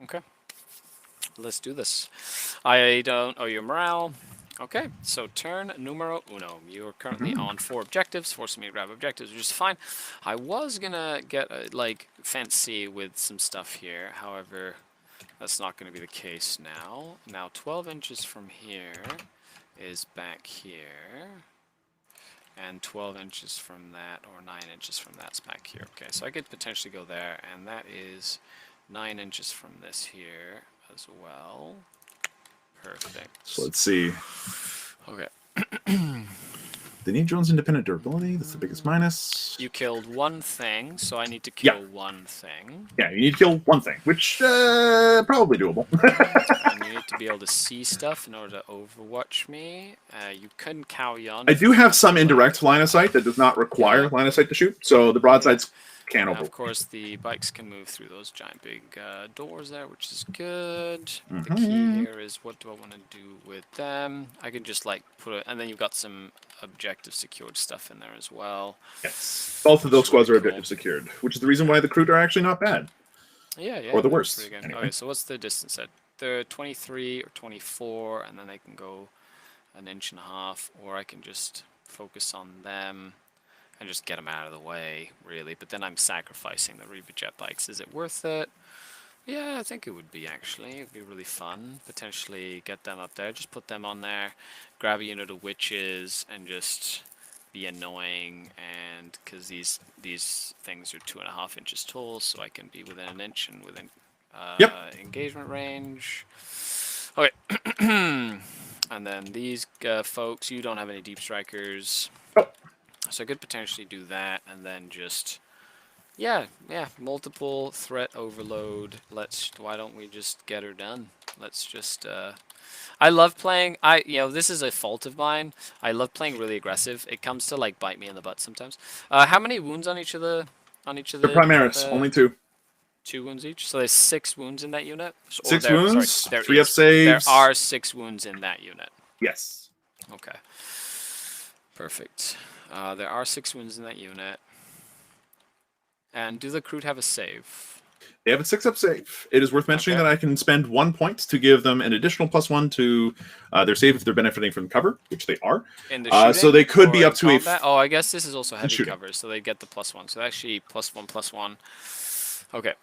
Okay. Let's do this. I don't owe you morale. Okay, so turn numero uno. You're currently on 4 objectives, forcing me to grab objectives, which is fine. I was gonna get like fancy with some stuff here, however, that's not gonna be the case now. Now 12 inches from here is back here, and 12 inches from that, or 9 inches from that's back here. Okay, so I could potentially go there, and that is 9 inches from this here as well. Perfect. So let's see. Okay. They need Jones' independent durability. That's the biggest minus. You killed one thing, so I need to kill one thing. Yeah, you need to kill one thing, which probably doable. And you need to be able to see stuff in order to overwatch me. You couldn't cow on. I do have some indirect line of sight that does not require line of sight to shoot, so the broadsides can over. Of course, the bikes can move through those giant big doors there, which is good. The key here is, what do I want to do with them? I can just like put it, and then you've got some objective secured stuff in there as well. Yes, both of those squads are objective secured, which is the reason why the Kroot are actually not bad. Yeah, yeah. Or the worst. Anyway. Okay, so what's the distance at? They're 23 or 24, and then they can go 1.5 inches, or I can just focus on them and just get them out of the way, really. But then I'm sacrificing the Reaver jet bikes. Is it worth it? Yeah, I think it would be, actually. It would be really fun. Potentially get them up there. Just put them on there, grab a unit of witches, and just be annoying. And because these things are 2.5 inches tall, so I can be within 1 inch and within engagement range. Okay. And then these folks, you don't have any deep strikers. Oh. So I could potentially do that, and then just, multiple threat overload. Why don't we just get her done? Let's just, I love playing, this is a fault of mine. I love playing really aggressive. It comes to, like, bite me in the butt sometimes. How many wounds on each of the, The Primaris, only 2. 2 wounds each? So there's 6 wounds in that unit? 6 wounds, sorry, 3 up saves. There are 6 wounds in that unit. Yes. Okay. Perfect. There are 6 wounds in that unit. And do the Kroot have a save? They have a 6-up save. It is worth mentioning that I can spend 1 point to give them an additional +1 to their save if they're benefiting from cover, which they are. In the shooting, so they could be up to combat? Oh, I guess this is also heavy cover, so they get the +1. So actually +1/+1. Okay,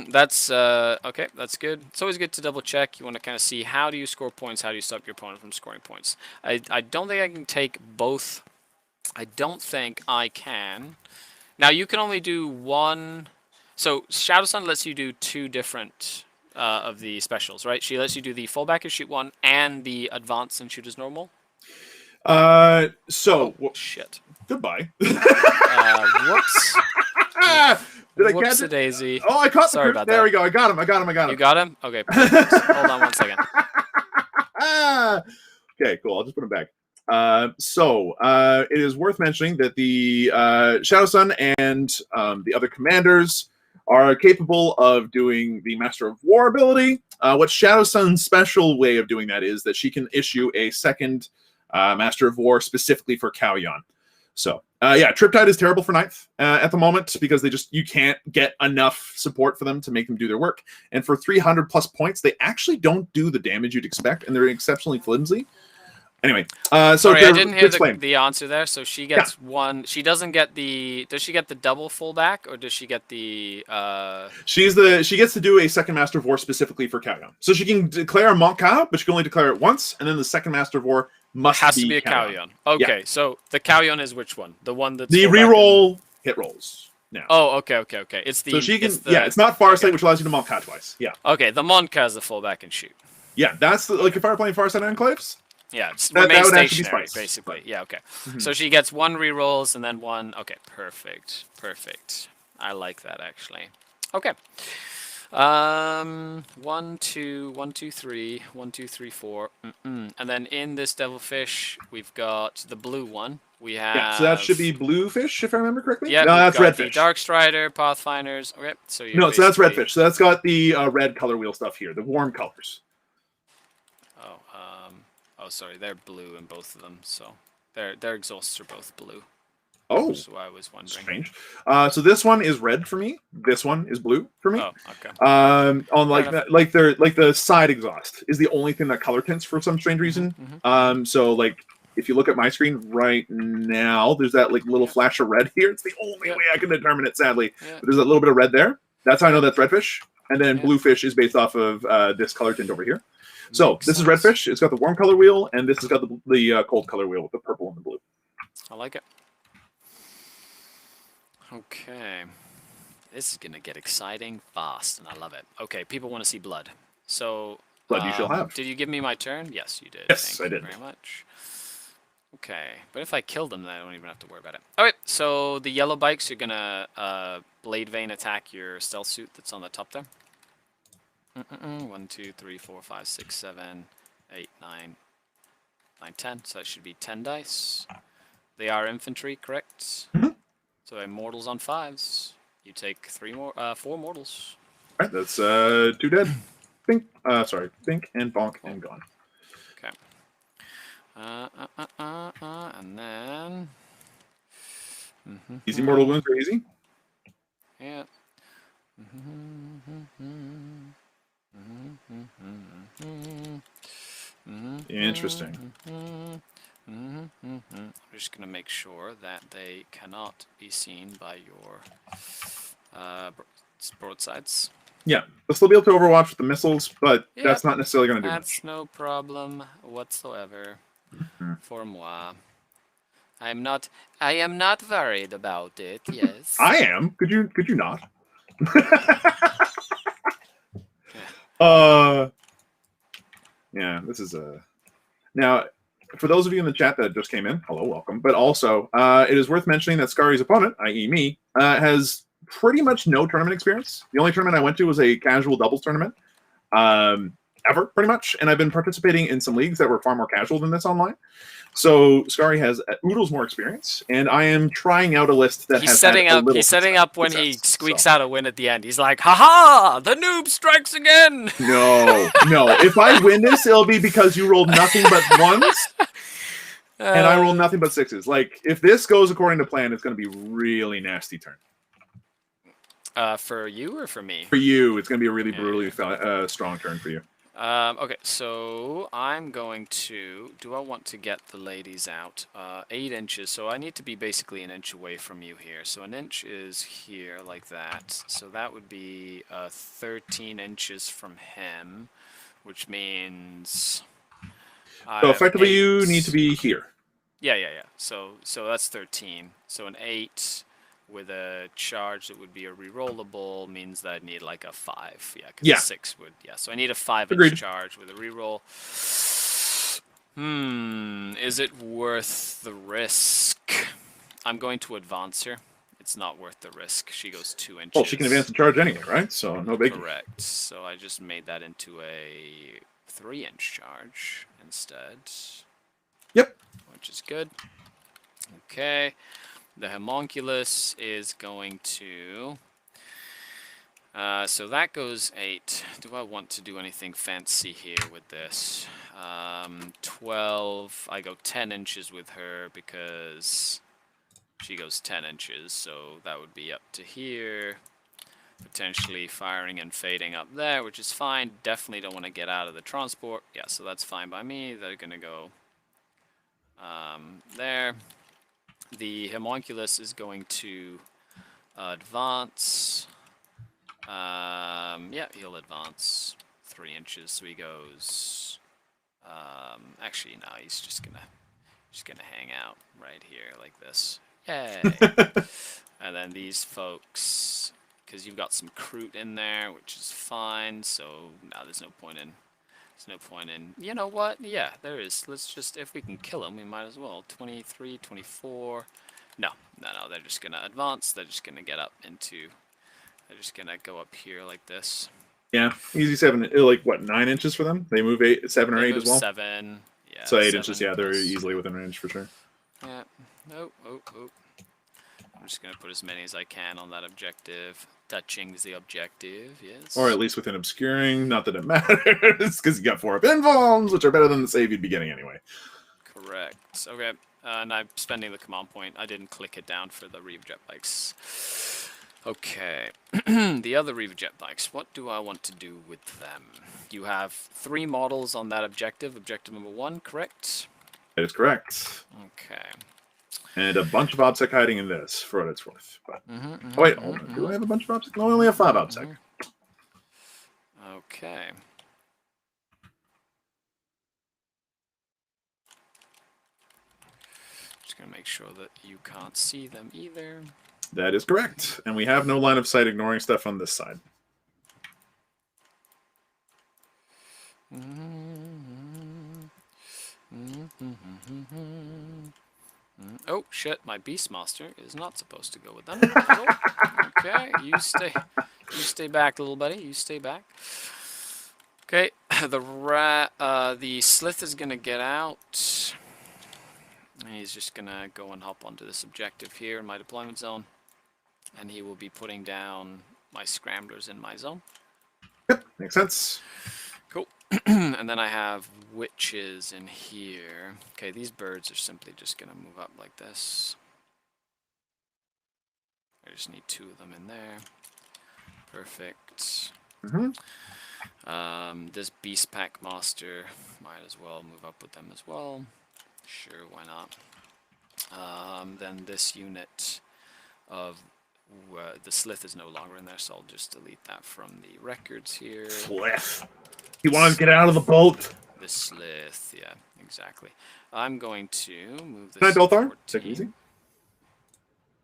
that's okay. That's good. It's always good to double check. You want to kind of see, how do you score points? How do you stop your opponent from scoring points? I don't think I can take both. I don't think I can. Now you can only do one. So Shadow Sun lets you do 2 different of the specials, right? She lets you do the fallback and shoot 1 and the advance and shoot as normal. Shit. Goodbye. Whoops. Did I Whoops catch it? Daisy. Oh, I caught Sorry the about There that. we go. I got him. You got him? Okay, perfect. Hold on 1 second. Okay, cool. I'll just put him back. It is worth mentioning that the Shadow Sun and the other commanders are capable of doing the Master of War ability. What Shadow Sun's special way of doing that is that she can issue a second Master of War specifically for Kauyon. So, Triptide is terrible for 9th at the moment because you can't get enough support for them to make them do their work. And for 300+ points, they actually don't do the damage you'd expect, and they're exceptionally flimsy. Anyway, sorry, I didn't hear the answer there. So she gets 1. She doesn't get the. Does she get the double fullback, or does she get the? She gets to do a second Master of War specifically for Kauyon. So she can declare a Monka, but she can only declare it once, and then the second Master of War has to be a Kauyon. Okay, so the Kauyon is which one? The one that's the reroll hit rolls. Now. Oh, okay. It's the. So she can. It's not Farsight, which allows you to Monka twice. Yeah. Okay, the Monka is the fullback and shoot. Yeah, that's like if I were playing Farsight Enclaves. Yeah, remain stationary, basically. Yeah, okay. So she gets 1 rerolls and then 1. Okay, perfect. I like that, actually. Okay. 1, 2, 1, 2, 3, 1, 2, 3, 4. And then in this Devilfish, we've got the blue one. We have. Yeah, so that should be Bluefish, if I remember correctly. Yeah, no, that's Redfish. Dark Strider, Pathfinders. Okay, so no, so that's Redfish. So that's got the red color wheel stuff here, the warm colors. Oh, sorry, they're blue in both of them, so their exhausts are both blue. Oh, that's what I was wondering. Strange. So this one is red for me. This one is blue for me. Oh, okay. On like the side exhaust is the only thing that color tints for some strange reason. So like if you look at my screen right now, there's that like little flash of red here. It's the only way I can determine it, sadly. But there's a little bit of red there. That's how I know that's redfish. And then bluefish is based off of this color tint over here. So this is redfish. It's got the warm color wheel, and this has got the cold color wheel with the purple and the blue. I like it. Okay. This is going to get exciting fast, and I love it. Okay, people want to see blood. So, blood you shall have. Did you give me my turn? Yes, you did. Yes, Thank I you did. very much. Okay, but if I kill them, then I don't even have to worry about it. Alright, so the yellow bikes, you're going to blade vein attack your stealth suit that's on the top there. 1, 2, 3, 4, 5, 6, 7, 8, 9, 10. So that should be 10 dice. They are infantry, correct? So immortals on 5s. You take 4 mortals. All right, that's 2 dead. Bink, bink and bonk and gone. Okay. And then Easy mortal wounds are easy. Yeah. Interesting. I'm just going to make sure that they cannot be seen by your broadsides. Yeah, they'll still be able to overwatch with the missiles, but that's not necessarily going to do That's no problem whatsoever for moi. I am not worried about it. Yes. I am. Could you not? Yeah, this is a now. For those of you in the chat that just came in, hello, welcome. But also, it is worth mentioning that Skari's opponent, i.e. me, has pretty much no tournament experience. The only tournament I went to was a casual doubles tournament, ever, pretty much. And I've been participating in some leagues that were far more casual than this online. So Skari has oodles more experience, and I am trying out a list that he's setting up when he squeaks out a win at the end. He's like, "Ha-ha! The noob strikes again!" No. If I win this, it'll be because you rolled nothing but ones, and I rolled nothing but 6s. Like, if this goes according to plan, it's going to be really nasty turn. For you or for me? For you, it's going to be a really brutally strong turn for you. Okay, so I'm going to... Do I want to get the ladies out? 8 inches, so I need to be basically an inch away from you here. So an inch is here, like that. So that would be 13 inches from him, which means... So effectively you need to be here. Yeah. So that's 13. So an 8... with a charge that would be a rerollable means that I'd need like a 5. Yeah, because a 6 would... Yeah, so I need a 5-inch charge with a reroll. Is it worth the risk? I'm going to advance her. It's not worth the risk. She goes 2 inches. Well, she can advance the charge anyway, right? So no big. Correct. So I just made that into a 3-inch charge instead. Yep. Which is good. Okay. The homunculus is going to... so that goes 8. Do I want to do anything fancy here with this? 12. I go 10 inches with her because she goes 10 inches. So that would be up to here. Potentially firing and fading up there, which is fine. Definitely don't want to get out of the transport. Yeah, so that's fine by me. They're going to go there. The homunculus is going to advance. Yeah, he'll advance 3 inches. So he goes. Actually, no, he's just gonna hang out right here like this. Yay! And then these folks, because you've got some Kroot in there, which is fine. So no, there's no point in. There's no point in, you know what? Yeah, there is. Let's just, if we can kill him, we might as well. 23, 24. No, they're just going to advance. They're just going to get up into, they're just going to go up here like this. Yeah, easy 7, like what, 9 inches for them? They move 7 or 8 as well? 7, yeah. So 8 inches, yeah, they're easily within range for sure. Yeah, oh. I'm just going to put as many as I can on that objective. Touching is the objective, yes. Or at least within obscuring, not that it matters, because you got 4 up involves, which are better than the save you'd be getting anyway. Correct. Okay, And I'm spending the command point. I didn't click it down for the Reaver jet bikes. Okay. The other Reaver jet bikes. What do I want to do with them? You have 3 models on that objective. Objective number 1, correct? That is correct. Okay. And a bunch of OBSEC hiding in this, for what it's worth. But... oh, wait, hold on. Do I have a bunch of OBSEC? No, I only have 5 OBSEC. Okay. Just gonna make sure that you can't see them either. That is correct. And we have no line of sight ignoring stuff on this side. Oh shit, my Beastmaster is not supposed to go with them. Oh, okay, you stay back, little buddy, you stay back. Okay, the Slith is gonna get out. And he's just gonna go and hop onto this objective here in my deployment zone. And he will be putting down my scramblers in my zone. Yep, makes sense. Cool. And then I have witches in here. Okay, these birds are simply just gonna move up like this. I just need 2 of them in there. Perfect. This Beast Pack Master might as well move up with them as well. Sure, why not? Then this unit of the Slith is no longer in there, so I'll just delete that from the records here. Slith. You want to get out of the boat? The Slith, yeah, exactly. I'm going to move this. Good night, Dolthar. Take it easy.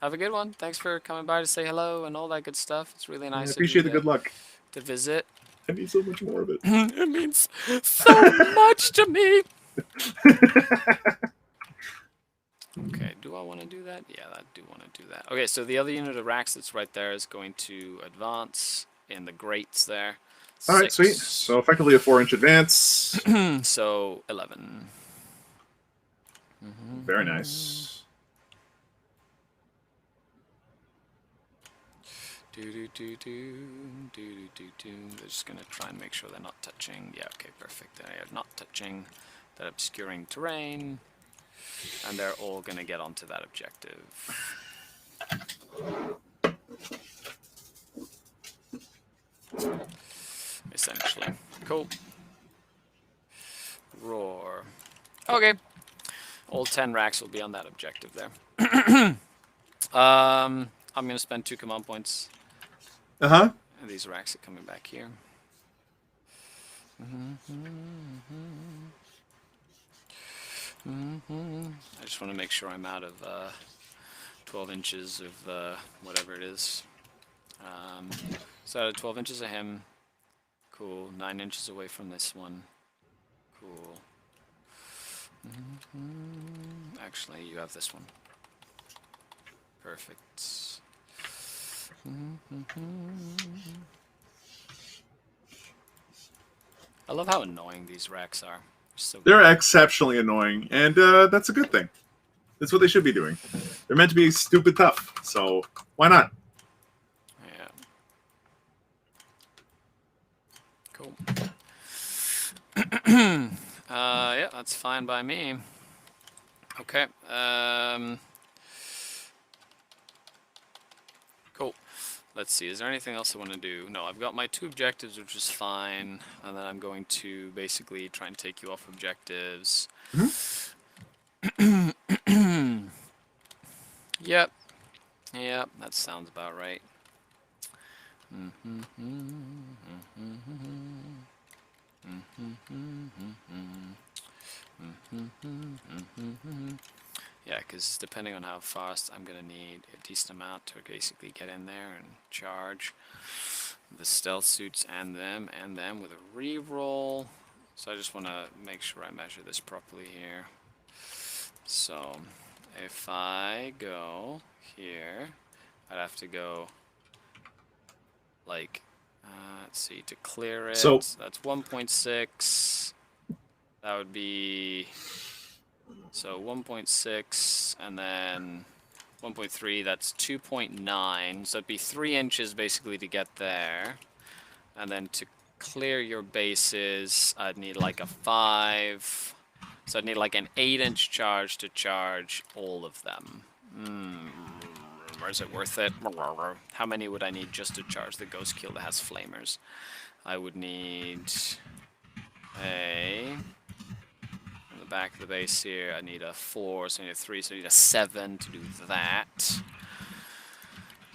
Have a good one. Thanks for coming by to say hello and all that good stuff. It's really nice. I appreciate the good luck. To visit. I need so much more of it. It means so much to me. Okay, do I want to do that? Yeah, I do want to do that. Okay, so the other unit of racks that's right there is going to advance in the grates there. Alright, sweet. So effectively a 4-inch advance. So 11. Very nice. They're just going to try and make sure they're not touching. Yeah, okay, perfect. They are not touching that obscuring terrain. And they're all going to get onto that objective. Essentially. Cool. Roar. Okay. All 10 racks will be on that objective there. I'm going to spend 2 command points. Uh-huh. And these racks are coming back here. I just want to make sure I'm out of 12 inches of whatever it is. So out of 12 inches of him. Cool. 9 inches away from this one. Cool. Actually, you have this one. Perfect. I love how annoying these racks are. So they're exceptionally annoying, and that's a good thing. That's what they should be doing. They're meant to be stupid tough, so why not? Yeah. Cool. Yeah, that's fine by me. Okay. Cool. Let's see, is there anything else I want to do? No, I've got my 2 objectives, which is fine. And then I'm going to basically try and take you off objectives. Yep. Yep, that sounds about right. Yeah, because depending on how fast, I'm going to need a decent amount to basically get in there and charge the stealth suits and them with a reroll. So I just want to make sure I measure this properly here. So if I go here, I'd have to go like, let's see, to clear it. So that's 1.6. That would be... So 1.6 and then 1.3, that's 2.9. So it'd be 3 inches basically to get there. And then to clear your bases, I'd need like a 5. So I'd need like an 8-inch charge to charge all of them. Is it worth it? How many would I need just to charge the Ghost Keel that has flamers? I would need on the back of the base here, I need a 4, so I need a 3, so I need a 7 to do that.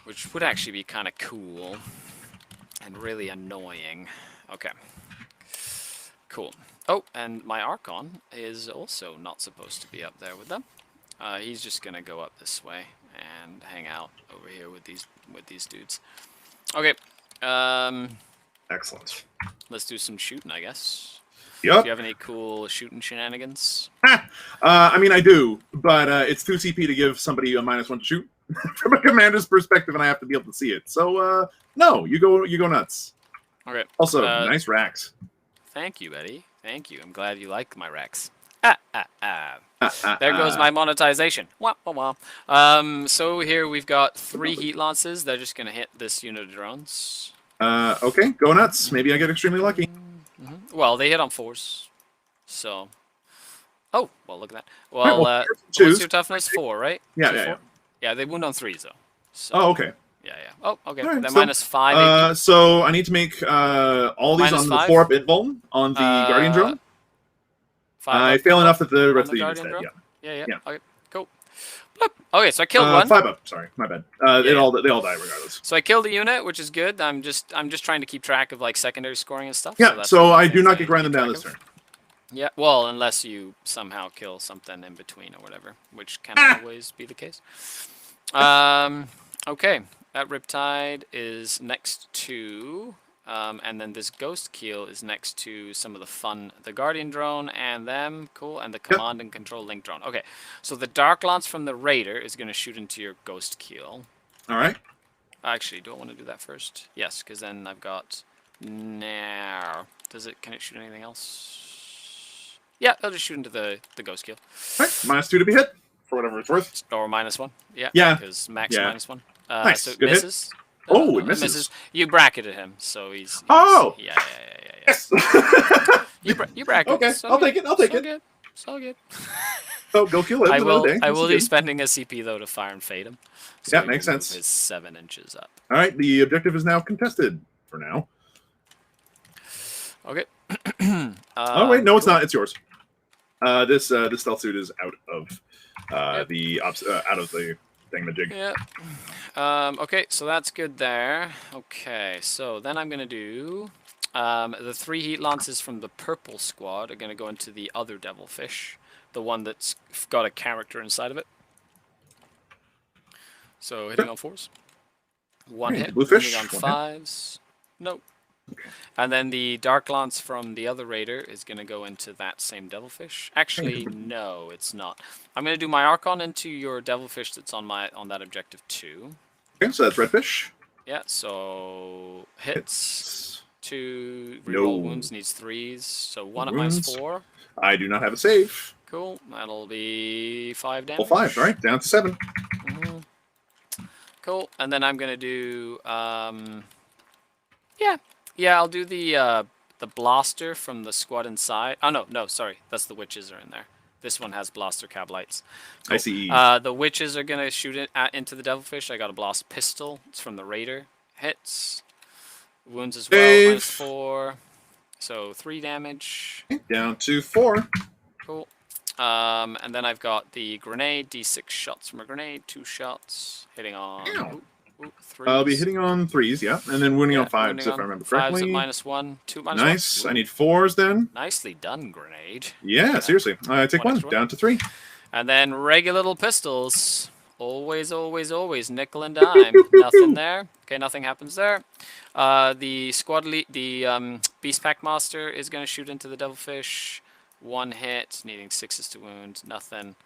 Which would actually be kind of cool. And really annoying. Okay. Cool. Oh, and my Archon is also not supposed to be up there with them. He's just gonna go up this way and hang out over here with these dudes. Okay. Excellent. Let's do some shooting, I guess. Yep. Do you have any cool shooting shenanigans? I mean, I do, but it's 2 CP to give somebody a -1 to shoot from a commander's perspective, and I have to be able to see it. So, no, you go nuts. Okay. Also, nice racks. Thank you, Eddie. Thank you. I'm glad you like my racks. There goes my monetization. Wah, wah, wah. So here we've got 3 heat lances. They're just gonna hit this unit of drones. Okay, go nuts. Maybe I get extremely lucky. Well, they hit on 4s. So. Oh, well, look at that. Well, what's your toughness? 4, right? Yeah. Yeah, they wound on 3s, though. So. Oh, okay. Yeah. Oh, okay. Right, They're so, -5 AP. So I need to make all these on the 4-up invuln on the Guardian drone. 5 I fail enough that the rest of the unit's dead. Yeah. Okay, cool. Bloop. Okay, so I killed one. 5-up. Sorry, my bad. They all die regardless. So I killed a unit, which is good. I'm just trying to keep track of like secondary scoring and stuff. Yeah. So I do not get grind them down this turn. Yeah. Well, unless you somehow kill something in between or whatever, which can always be the case. Okay. That Riptide is next to, and then this Ghost Keel is next to some of the Guardian drone and them, cool, and the Command and Control Link drone. Okay, so the Dark Lance from the Raider is going to shoot into your Ghost Keel. All right. Actually, do I want to do that first? Yes, because then I've got, can it shoot anything else? Yeah, it'll just shoot into the Ghost Keel. All right, -2 to be hit, for whatever it's worth. Or -1, yeah. Yeah. Because max -1. Nice. So it Good misses. Hit. Oh, it misses. You bracketed him, so he's oh! Yeah. Yes! you bracket. Okay, so I'll take it, Good. So good. So go kill him another day. I will be spending a CP, though, to fire and fade him. So yeah, makes sense. Is 7 inches up. All right, the objective is now contested for now. Okay. Oh, wait, no, it's not. It's yours. This stealth suit is out of out of the thingamajig. Yeah. Okay, so that's good there. Okay, so then I'm going to do... the 3 heat lances from the purple squad are going to go into the other devilfish. The one that's got a character inside of it. So hitting on 4s. 1 hit. Bluefish. Hitting on 5s. Nope. Okay. And then the Dark Lance from the other Raider is going to go into that same Devilfish. Actually, no, it's not. I'm going to do my Archon into your Devilfish that's on that objective too. Okay, so that's Redfish. Yeah, so hits. 2 reroll wounds, needs 3s. So 1 at -4. I do not have a save. Cool, that'll be 5 damage. Well, 5, all right, down to 7. Cool, and then I'm going to do... Yeah, I'll do the blaster from the squad inside. Oh, no, sorry. That's the witches are in there. This one has blaster cab lights. Cool. I see. The witches are going to shoot it into the devilfish. I got a blast pistol. It's from the raider. Hits. Wounds as well. -4. So 3 damage. Down to 4. Cool. And then I've got the grenade. D6 shots from a grenade. 2 shots. Hitting on... 3s. I'll be hitting on 3s, yeah, and then wounding on 5s if I remember correctly. 5s at -1, 2 -1. Nice. I need 4s then. Nicely done, grenade. Yeah, seriously. I take 1 down to 3. And then regular little pistols. Always, always, always nickel and dime. Nothing there. Okay, nothing happens there. The squad lead, the Beast Pack Master is going to shoot into the Devilfish. 1 hit, needing 6s to wound, nothing.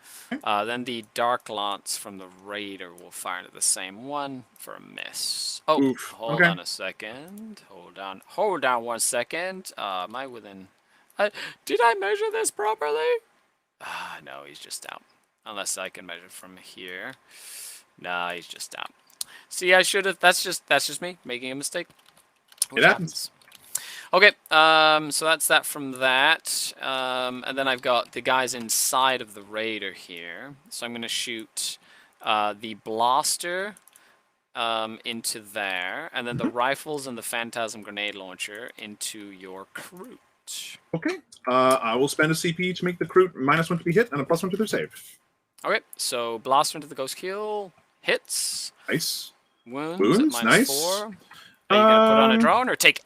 Then the Dark Lance from the Raider will fire into the same one for a miss. Oh, oof. Hold on a second. Hold on 1 second. Am I within... did I measure this properly? No, he's just out. Unless I can measure from here. Nah, he's just out. See, I should have... That's just me making a mistake. It happens. Okay, so that's that from that. And then I've got the guys inside of the raider here. So I'm going to shoot the blaster into there, and then the rifles and the phantasm grenade launcher into your Kroot. Okay. I will spend a CP to make the Kroot -1 to be hit and a +1 to their save. Okay, so blaster into the ghost kill. Hits. Nice. Wounds at nice. -4. Are you going to put on a drone or take it?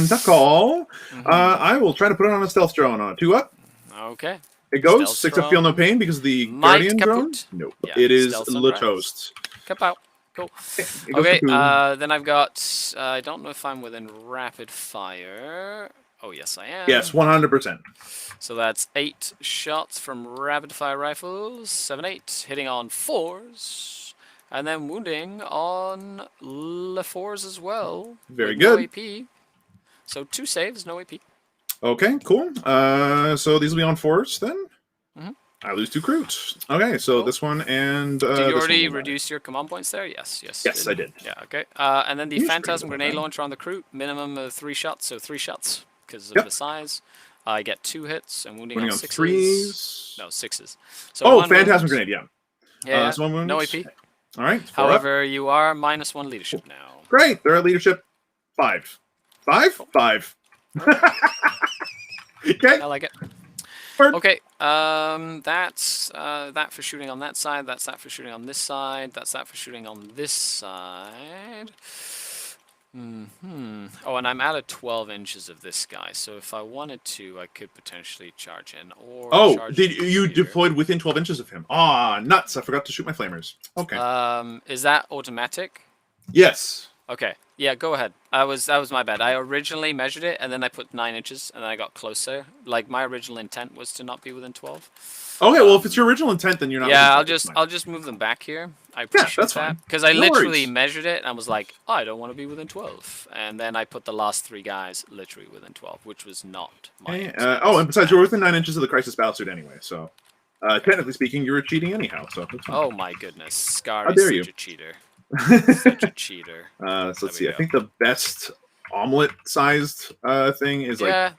Tough call. I will try to put it on a stealth drone on a 2-up. Okay. It goes. Stealth 6 up, feel no pain because the Might Guardian drone. kaput. Nope. Yeah, it is stealth Le sunrise. Toast. Kapow. Cool. It goes Okay, kaput. then I've got, I don't know if I'm within rapid fire. Oh, yes, I am. Yes, 100%. So that's 8 shots from rapid fire rifles, 7, 8, hitting on 4s, and then wounding on the 4s as well. Very with good. No AP. So 2 saves, no AP. Okay, cool. So these will be on 4s then? I lose 2 Kroots. Okay, so this one and did you already reduce your command points there? Yes, yes. Yes, I did. Yeah, okay. And then the phantasm grenade launcher on the Kroot, minimum of 3 shots, so 3 shots because of the size. I get 2 hits and wounding on 6s. 3s. No, 6s. So phantasm grenade, yeah. Yeah, so 1 wound. no AP. All right. However, you are -1 leadership now. Great, they're at leadership 5. 5? 5. Okay. I like it. Bird. Okay, that's that for shooting on that side. That's that for shooting on this side. That's that for shooting on this side. Oh, and I'm out of 12 inches of this guy, so if I wanted to, I could potentially charge in. Or charge did in you here. deployed within 12 inches of him? Ah, nuts! I forgot to shoot my flamers. Okay. Is that automatic? Yes. Okay. Yeah, go ahead. That was my bad. I originally measured it, and then I put 9 inches, and then I got closer. Like, my original intent was to not be within 12. Okay, well, if it's your original intent, then you're not. Yeah, I'll just move them back here. I appreciate that's that. fine. Because I No literally worries. measured it, and I was like, oh, I don't want to be within 12. And then I put the last 3 guys literally within 12, which was not my intent. And besides, you're within 9 inches of the crisis battlesuit anyway, so technically speaking, you were cheating anyhow. So. That's fine. Oh my goodness, Skari How is dare such you. a cheater. Such a cheater. So let's see. There I we think the best omelet-sized thing is like. Yeah,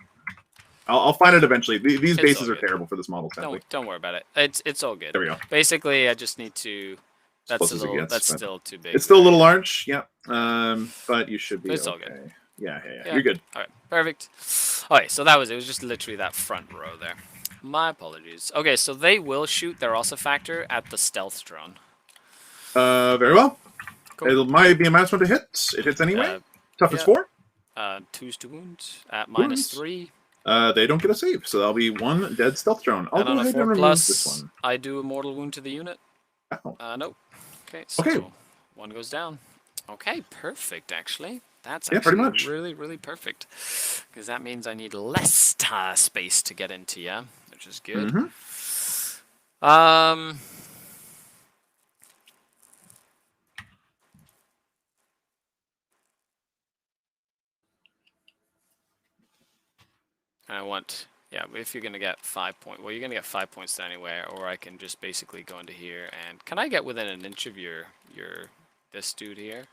I'll find it eventually. These It's bases all are good. terrible for this model. Sadly. don't worry about it. It's all good. There we go. Basically, I just need to. That's Close a as it little. gets, That's but still too big. It's still a little large, yeah. But you should be. It's all okay. good. Yeah. Yeah. You're good. All right, perfect. Okay, so that was it. Was just literally that front row there. My apologies. Okay, so they will shoot their also factor at the stealth drone. Very well. Cool. It might be a -1 to hit. It hits anyway. Toughness 4. 2s to wound at Wounds. -3. They don't get a save, so that'll be 1 dead stealth drone. I'll And go on a ahead 4 and remove plus, this one. I do a mortal wound to the unit. Ow. No. Okay, so Okay. 1 goes down. Okay, perfect, actually. That's Yeah, pretty actually much. really, really perfect. Because that means I need less space to get into, yeah? Which is good. I want, yeah, if you're going to get 5 points, well, you're going to get 5 points there anyway, or I can just basically go into here and, can I get within an inch of this dude here?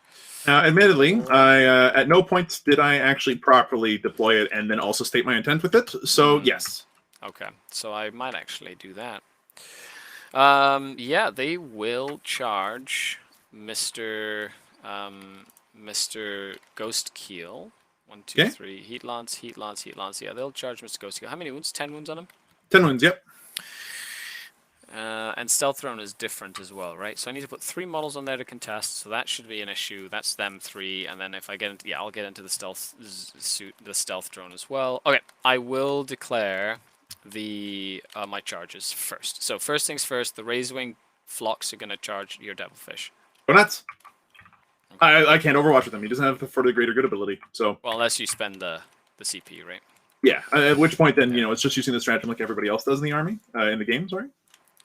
Now, admittedly, I at no point did I actually properly deploy it and then also state my intent with it. So yes. Okay, so I might actually do that. Yeah, they will charge Mr. Mr. Ghost Keel. 1, 2, Okay. 3. Heat lance. Yeah, they'll charge Mr. Ghost Keel. How many wounds? 10 wounds on him? 10 wounds, yep. And Stealth Throne is different as well, right? So I need to put 3 models on there to contest, so that should be an issue. That's them 3, and then if I get into, yeah, I'll get into the stealth suit, the Stealth Drone as well. Okay, I will declare the my charges first. So first things first, the Razorwing flocks are going to charge your Devilfish. Go nuts. I can't overwatch with him. He doesn't have the for the greater good ability. So Well, unless you spend the CP, right? yeah. At which point then it's just using the stratagem like everybody else does in the army in the game. Sorry.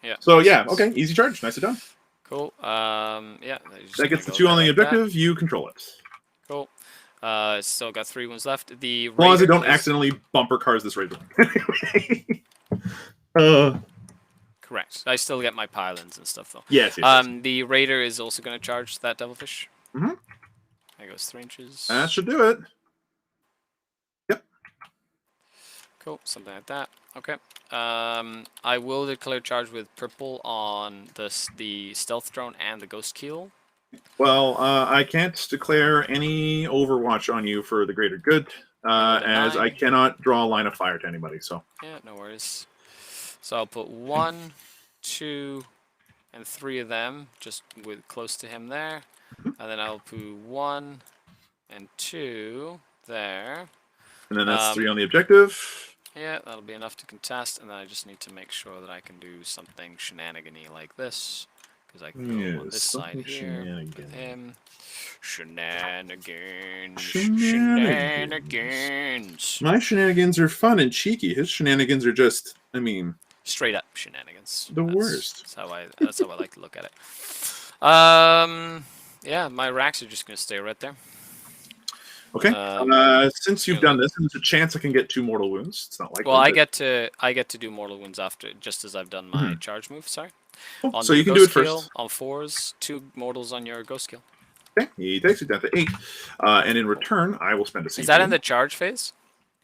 Yeah. So yeah. Okay. Easy charge. Nicely done. Cool. Yeah. That gets the 2 on the objective. You control it. Cool. Still got 3 wounds left. The As long as they Raider don't is- accidentally bumper cars this razor. Anyway. Correct. I still get my pylons and stuff though. Yes. Yes. The Raider is also going to charge that Devilfish. Mhm. There goes 3 inches. That should do it. Cool, something like that. Okay. I will declare charge with purple on the stealth drone and the ghost keel. Well, I can't declare any Overwatch on you for the greater good, as I cannot draw a line of fire to anybody. So yeah, no worries. So I'll put 1, 2, and 3 of them just with close to him there, and then I'll put 1 and 2 there. And then that's 3 on the objective. Yeah, that'll be enough to contest, and then I just need to make sure that I can do something shenanigan-y like this. Because I can go on this side here with him. Shenanigans. My shenanigans are fun and cheeky. His shenanigans are just, I mean... straight up shenanigans. The worst. That's how I like to look at it. Yeah, my racks are just going to stay right there. Okay. Since you've done this, there's a chance I can get 2 mortal wounds. It's not like. Well, I get to do mortal wounds after, just as I've done my charge move. Sorry. Oh, so you can do it first. On 4s, 2 mortals on your ghost kill. Okay. He takes it down to 8, and in return, I will spend a CP. Is that in the charge phase?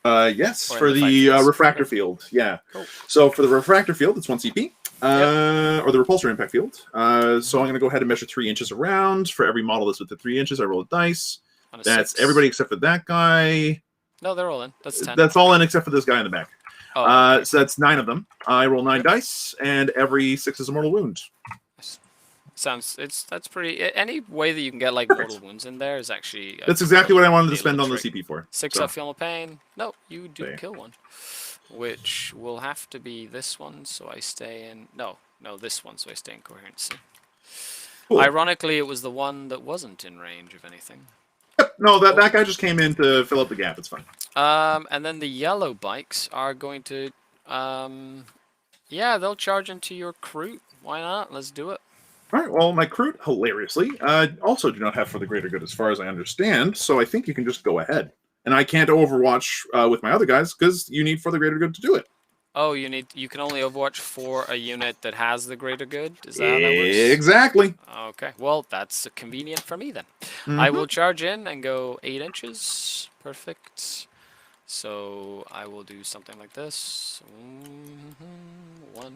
Yes, for the refractor field. Yeah. Cool. So for the refractor field, it's 1 CP. Or the repulsor impact field. So I'm going to go ahead and measure 3 inches around. For every model that's within 3 inches, I roll a dice. That's 6. Everybody except for that guy. No, they're all in. That's 10. That's all in except for this guy in the back. Oh. So that's 9 of them. I roll 9 dice, and every 6 is a mortal wound. That's pretty. Any way that you can get like mortal wounds in there is actually. That's exactly what I wanted to spend on the CP for. 6 up, feel no pain. No, you do kill one, which will have to be this one. So I stay in. No, this one. So I stay in coherency. Cool. Ironically, it was the one that wasn't in range of anything. Yep. No, that guy just came in to fill up the gap. It's fine. And then the yellow bikes are going to, yeah, they'll charge into your Kroot. Why not? Let's do it. All right. Well, my Kroot, hilariously, also do not have for the greater good, as far as I understand. So I think you can just go ahead. And I can't Overwatch with my other guys because you need for the greater good to do it. Oh, you can only Overwatch for a unit that has the greater good? Is that how that works? Exactly. Okay. Well, that's convenient for me then. I will charge in and go 8 inches. Perfect. So I will do something like this. 1,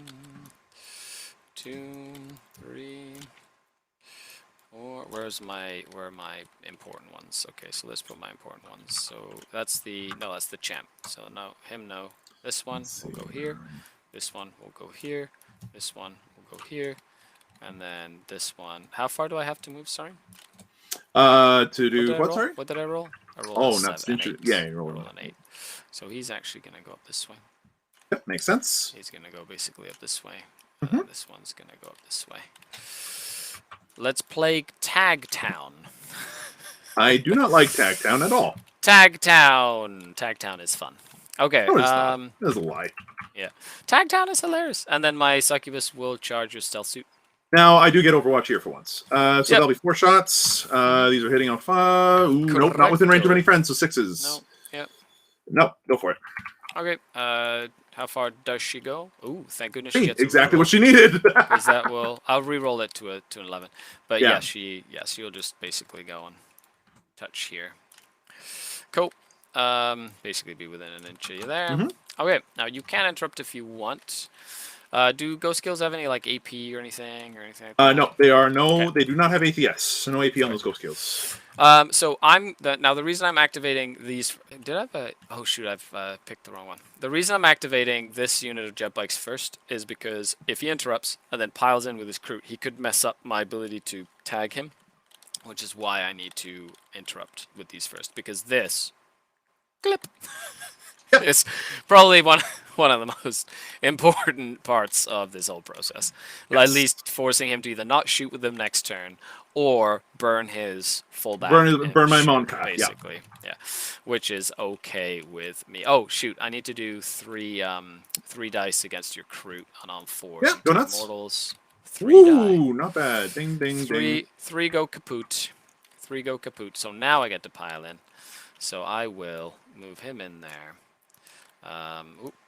2, 3, 4. Where are my important ones? Okay, so let's put my important ones. So that's the champ. So no, him no. This one will go here. This one will go here. This one will go here. And then this one. How far do I have to move, sorry? To do what, sorry? What did I roll? I rolled yeah, you rolled an 8. So he's actually going to go up this way. Yep, makes sense. He's going to go basically up this way. This one's going to go up this way. Let's play Tag Town. I do not like Tag Town at all. Tag Town. Tag Town is fun. Okay. No, it's not. That's a lie. Yeah. Tag Town is hilarious. And then my succubus will charge your stealth suit. Now, I do get Overwatch here for once. So that'll be 4 shots. These are hitting on 5. Ooh, nope, not within range of any friends, so 6s. No. Yep. Nope, go for it. Okay. How far does she go? Ooh, thank goodness she gets exactly what she needed. Because that will, I'll re-roll it to an 11. But yeah, she'll just basically go and touch here. Cool. Basically be within an inch of you there. Okay, now you can interrupt if you want. Do ghost skills have any like AP or anything like that? No, they do not have ATS, so no AP on those ghost skills. So now the reason I'm activating these, oh shoot, I've picked the wrong one. The reason I'm activating this unit of jet bikes first is because if he interrupts and then piles in with his crew, he could mess up my ability to tag him, which is why I need to interrupt with these first, because this clip is probably one of the most important parts of this whole process. Yes. At least forcing him to either not shoot with them next turn or burn his fullback. Burn my Monka, basically. Yeah. Which is okay with me. Oh shoot, I need to do 3 dice against your Kroot on 4. Yeah, go nuts. Mortals. 3 die. Ooh, not bad. Ding ding ding. 3 go kaput. 3 go kaput. So now I get to pile in. So I will move him in there.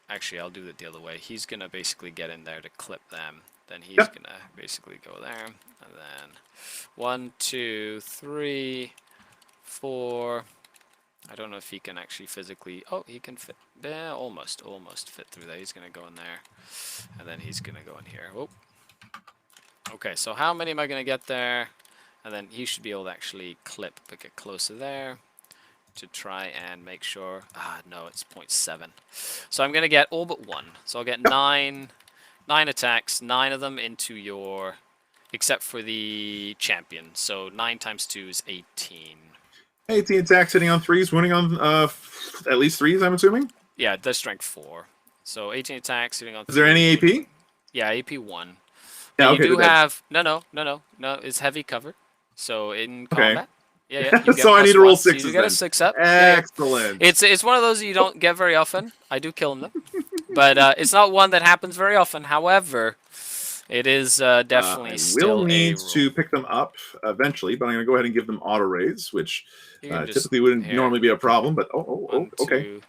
Actually, I'll do it the other way. He's going to basically get in there to clip them. Then he's going to basically go there. And then 1, 2, 3, 4, I don't know if he can actually physically... Oh, he can fit... almost fit through there. He's going to go in there. And then he's going to go in here. Oh. Okay, so how many am I going to get there? And then he should be able to actually clip, but get closer there to try and make sure... Ah, no, it's 0.7. So I'm going to get all but one. So I'll get 9 attacks, 9 of them into your... Except for the champion. So 9 times 2 is 18. 18 attacks hitting on 3s, winning on at least 3s, I'm assuming? Yeah, it does strength 4. So 18 attacks hitting on 3. Is there any AP? Yeah, AP 1. Yeah, okay, you do have... No, it's heavy cover. So in combat... Yeah. You get so I need to roll 6s so you get a 6 up. Excellent. Yeah. It's one of those you don't get very often. I do kill them, but it's not one that happens very often. However, it is definitely still I will need to pick them up eventually, but I'm going to go ahead and give them auto raise, which typically wouldn't normally be a problem. But okay. 2.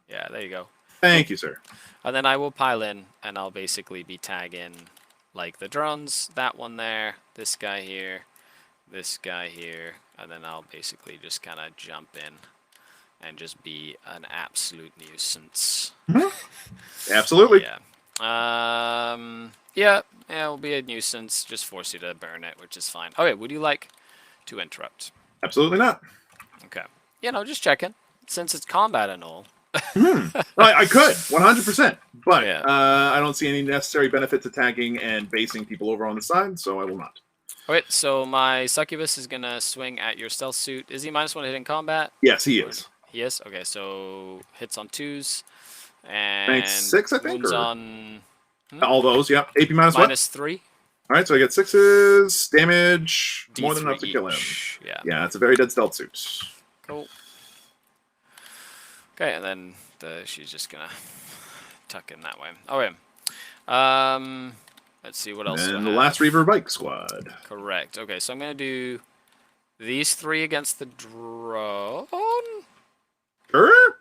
Yeah, there you go. Thank you, sir. And then I will pile in, and I'll basically be tagging like the drones. That one there, this guy here, this guy here. And then I'll basically just kind of jump in and just be an absolute nuisance. Absolutely. Yeah. Yeah, it'll be a nuisance. Just force you to burn it, which is fine. Okay, would you like to interrupt? Absolutely not. Okay. Just checking. Since it's combat and all. I could, 100%. But I don't see any necessary benefit to tagging and basing people over on the side, so I will not. Alright, so my succubus is gonna swing at your stealth suit. Is he -1 hit in combat? Yes, he is. He is? Okay, so hits on 2s. And Thanks 6, I think. Wounds on all those, yeah. AP minus what? -3. Alright, so I get 6s, damage, D3 more than enough to kill him. Yeah, it's a very dead stealth suit. Cool. Okay, and then she's just gonna tuck in that way. Okay. Let's see what else. And the last Reaver Bike Squad. Correct. Okay, so I'm gonna do these 3 against the drone. Sure.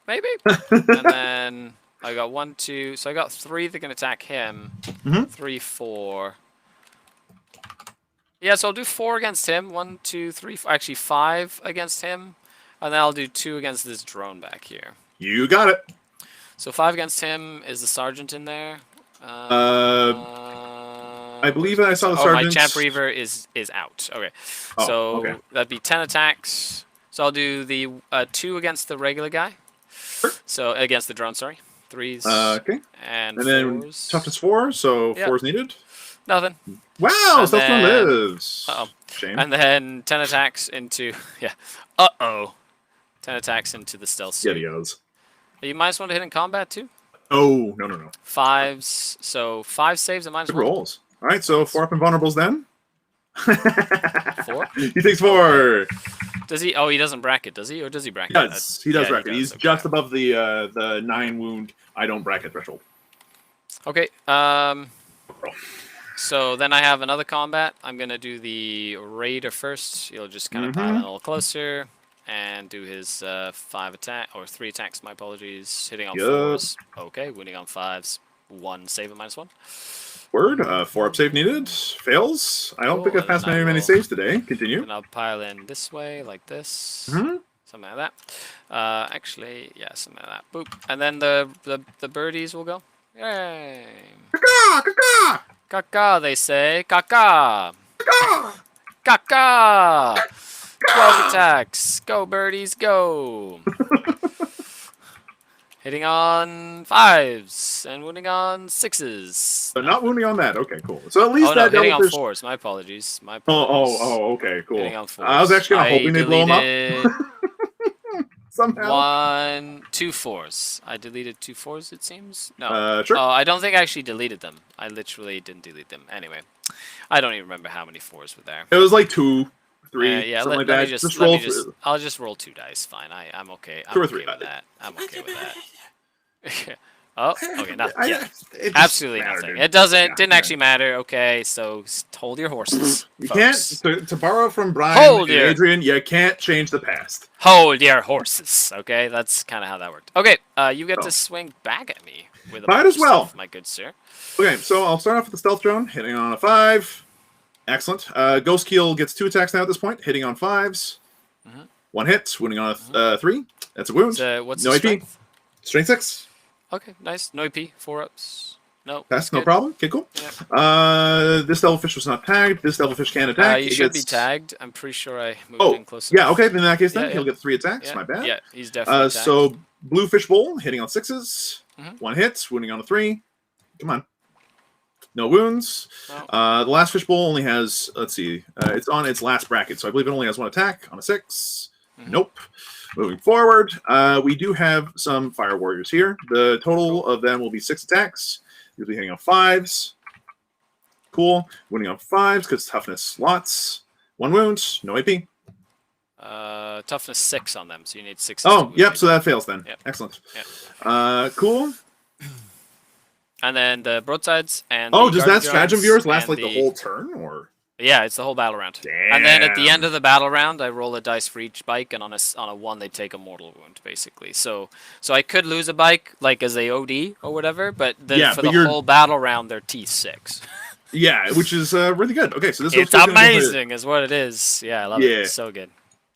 Maybe. And then I got 1, 2. So I got 3 that can attack him. 3, 4. Yeah, so I'll do 4 against him. 1, 2, 3, 4. Actually 5 against him. And then I'll do 2 against this drone back here. You got it. So 5 against him. Is the sergeant in there? I believe I saw the sergeant. My champ reaver is out. Okay, so that'd be 10 attacks. So I'll do the 2 against the regular guy. Sure. So against the drone, sorry. 3s. Okay. And then 4s. Toughness 4, so 4 is needed. Nothing. Wow, stealth one lives. Shame. And then 10 attacks into 10 attacks into the stealth suit. Yetios. Are you -1 to hit in combat too? Oh, no. 5s, so 5 saves and -1. Rolls. All right, so 4 up and vulnerables then. 4? He takes 4. Does he? Oh, he doesn't bracket, does he? Or does he bracket? He does bracket. He's just above the 9 wound. I don't bracket threshold. Okay. So then I have another combat. I'm gonna do the raider first. He'll just kind of pile in a little closer. And do his 5 attack, or 3 attacks, my apologies. Hitting on 4s. Okay, winning on 5s. 1 save at -1. Word, 4 up save needed. Fails. I don't think I've passed many saves today. Continue. And I'll pile in this way, like this. Something like that. Actually, yeah, something like that. Boop. And then the birdies will go. Yay! Caca! Caca! Caca, they say. Caca! Caca! Caca! 12 attacks. Go, birdies, go. Hitting on 5s and wounding on 6s. But not wounding on that. Okay, cool. So at least that hitting on 4s. My apologies. Oh, okay, cool. Hitting on 4s. I was actually hoping they'd blow them up. Somehow. 2 4s. I deleted 2 4s, it seems. No. Sure. Oh, I don't think I actually deleted them. I literally didn't delete them. Anyway, I don't even remember how many 4s were there. It was like 2, 3, yeah, something like that. I'll just roll 2 dice. Fine. I'm okay. 2 or 3 with that. I'm okay with that. Oh, okay, nothing. Yeah. Absolutely nothing. It didn't actually matter. Okay, so hold your horses. You can't, to borrow from Brian and Adrian, you can't change the past. Hold your horses. Okay, that's kind of how that worked. Okay, you get to swing back at me with a might as well, stuff, my good sir. Okay, so I'll start off with the stealth drone, hitting on a 5. Excellent. Ghost Keel gets 2 attacks now at this point, hitting on 5s. 1 hit, wounding on a 3. That's a wound. What's no the AP. strength? Strength 6. Okay, nice. No AP. 4-ups. No. That's no problem. Okay, cool. Yeah. This devilfish was not tagged. This devilfish can attack. He should be tagged. I'm pretty sure I moved in close enough. Yeah, okay. Then in that case, then he'll get 3 attacks. My bad. Yeah, he's definitely tagged. So blue fishbowl hitting on 6s. 1 hit, wounding on a 3. Come on. No wounds. No. The last fishbowl only has, let's see, it's on its last bracket, so I believe it only has 1 attack on a 6. Nope. Moving forward, we do have some fire warriors here. The total of them will be 6 attacks. You'll be hitting on 5s. Cool. Wounding on 5s because toughness lots. 1 wound. No AP. Toughness 6 on them, so you need 6. Oh, yep. So that fails then. Yep. Excellent. Yep. Cool. And then the broadsides and does that stratagem of yours last like the whole turn, or? Yeah, it's the whole battle round. Damn. And then at the end of the battle round, I roll a dice for each bike, and on a 1 they take a mortal wound, basically. So I could lose a bike like as a OD or whatever, but for the whole battle round, they're T6. Yeah, which is really good. Okay, so this it's amazing, is what it is. Yeah, I love it. It's so good.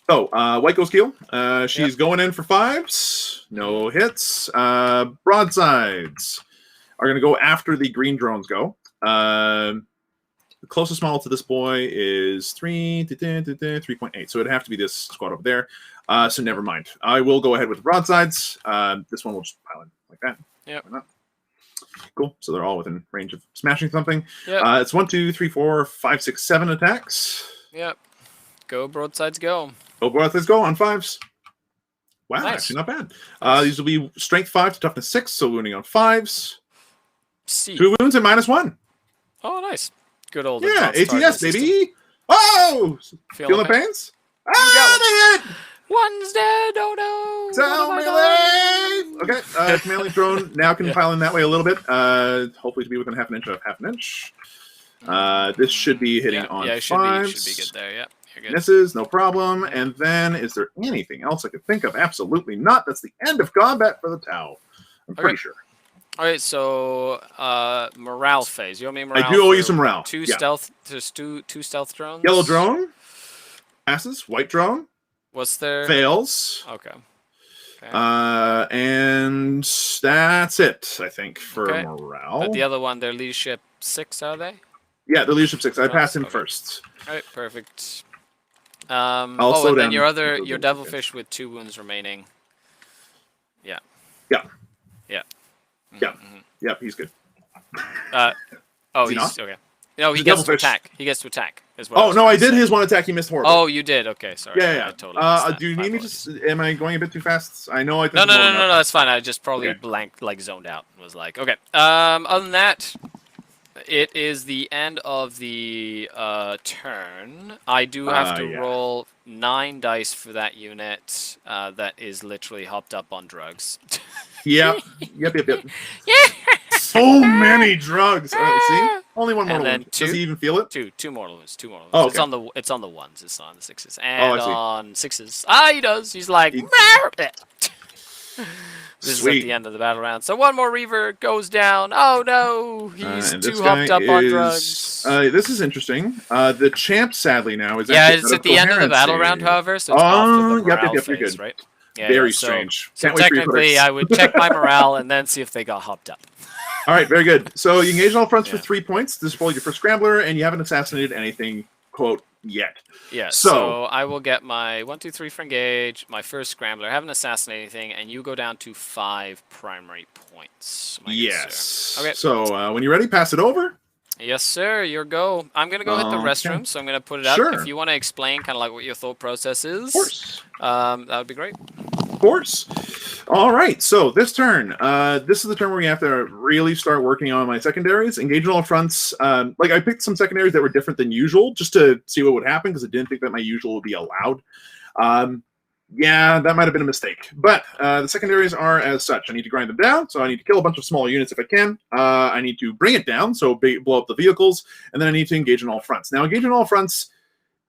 Oh, White Ghost Keel. She's going in for 5s. No hits. Broadsides are going to go after the green drones go. The closest model to this boy is 3.8. So it'd have to be this squad over there. So never mind. I will go ahead with the broadsides. This one will just pile in like that. Yeah. Cool. So they're all within range of smashing something. Yep. It's 1, 2, 3, 4, 5, 6, 7 attacks. Yep. Go broadsides go. Go broadsides go on 5s. Wow, nice. Actually not bad. These will be strength 5 to toughness 6, so wounding on 5s. C. 2 wounds and -1. Oh, nice. Good old ATS, baby. Oh! Feel the pains? They hit! One's dead. Oh, no. Tell me leave. Okay, command leaf drone now can pile in that way a little bit. Hopefully to be within half an inch of half an inch. This should be hitting on 5s. Should be good there, yeah. You're good. Misses, no problem. And then, is there anything else I could think of? Absolutely not. That's the end of combat for the Tau. I'm pretty sure. All right, so morale phase. You owe me morale. I do owe you some morale. 2 stealth, just two stealth drones. Yellow drone passes. White drone. What's there? Fails. Okay. And that's it, I think, for morale. But the other one, their leadership 6, are they? Yeah, the leadership 6. I passed him first. All right, perfect. I'll slow and down then your devilfish with 2 wounds remaining. Yeah. Yeah. Yeah. Yeah. Yep, he's good. He's okay. No, he gets to attack. He gets to attack as well. Oh no, I did his 1 attack. He missed horribly. Oh, you did. Okay, sorry. Yeah. I totally missed that. Do you need me to? Am I going a bit too fast? I know I. No, that's fine. I just probably blanked, like zoned out. Was like, okay. Other than that, it is the end of the turn. I do have to roll 9 dice for that unit that is literally hopped up on drugs. Yep. So many drugs. All right, see? Only 1 mortal wound. Does he even feel it? Two mortal wounds. 2 mortal wounds. Oh, okay. It's on the 1s. It's not on the 6s. And on 6s. He does. He's like. This is at the end of the battle round. So 1 more Reaver goes down. Oh no, he's too hopped up on drugs. This is interesting. The champ, sadly, now is it's at the end of the battle round, however. So it's after the morale phase, you're good. Right? Very strange. So technically, I would check my morale and then see if they got hopped up. All right, very good. So you engage all fronts for 3 points. This is probably your first scrambler, and you haven't assassinated anything, quote, yet. Yeah, so I will get my 1, 2, 3 for engage, my first scrambler. I haven't assassinated anything, and you go down to 5 primary points. Yes. Okay. So when you're ready, pass it over. Yes, sir. Your go. I'm going to go hit the restroom, so I'm going to put it up. Sure. If you want to explain kind of like what your thought process is, of course. That would be great. Of course. All right. So this turn, this is the turn where you have to really start working on my secondaries. Engage on all fronts. I picked some secondaries that were different than usual just to see what would happen because I didn't think that my usual would be allowed. Yeah, that might have been a mistake. But the secondaries are as such. I need to grind them down, so I need to kill a bunch of smaller units if I can. I need to bring it down, so blow up the vehicles, and then I need to engage on all fronts. Now, engage on all fronts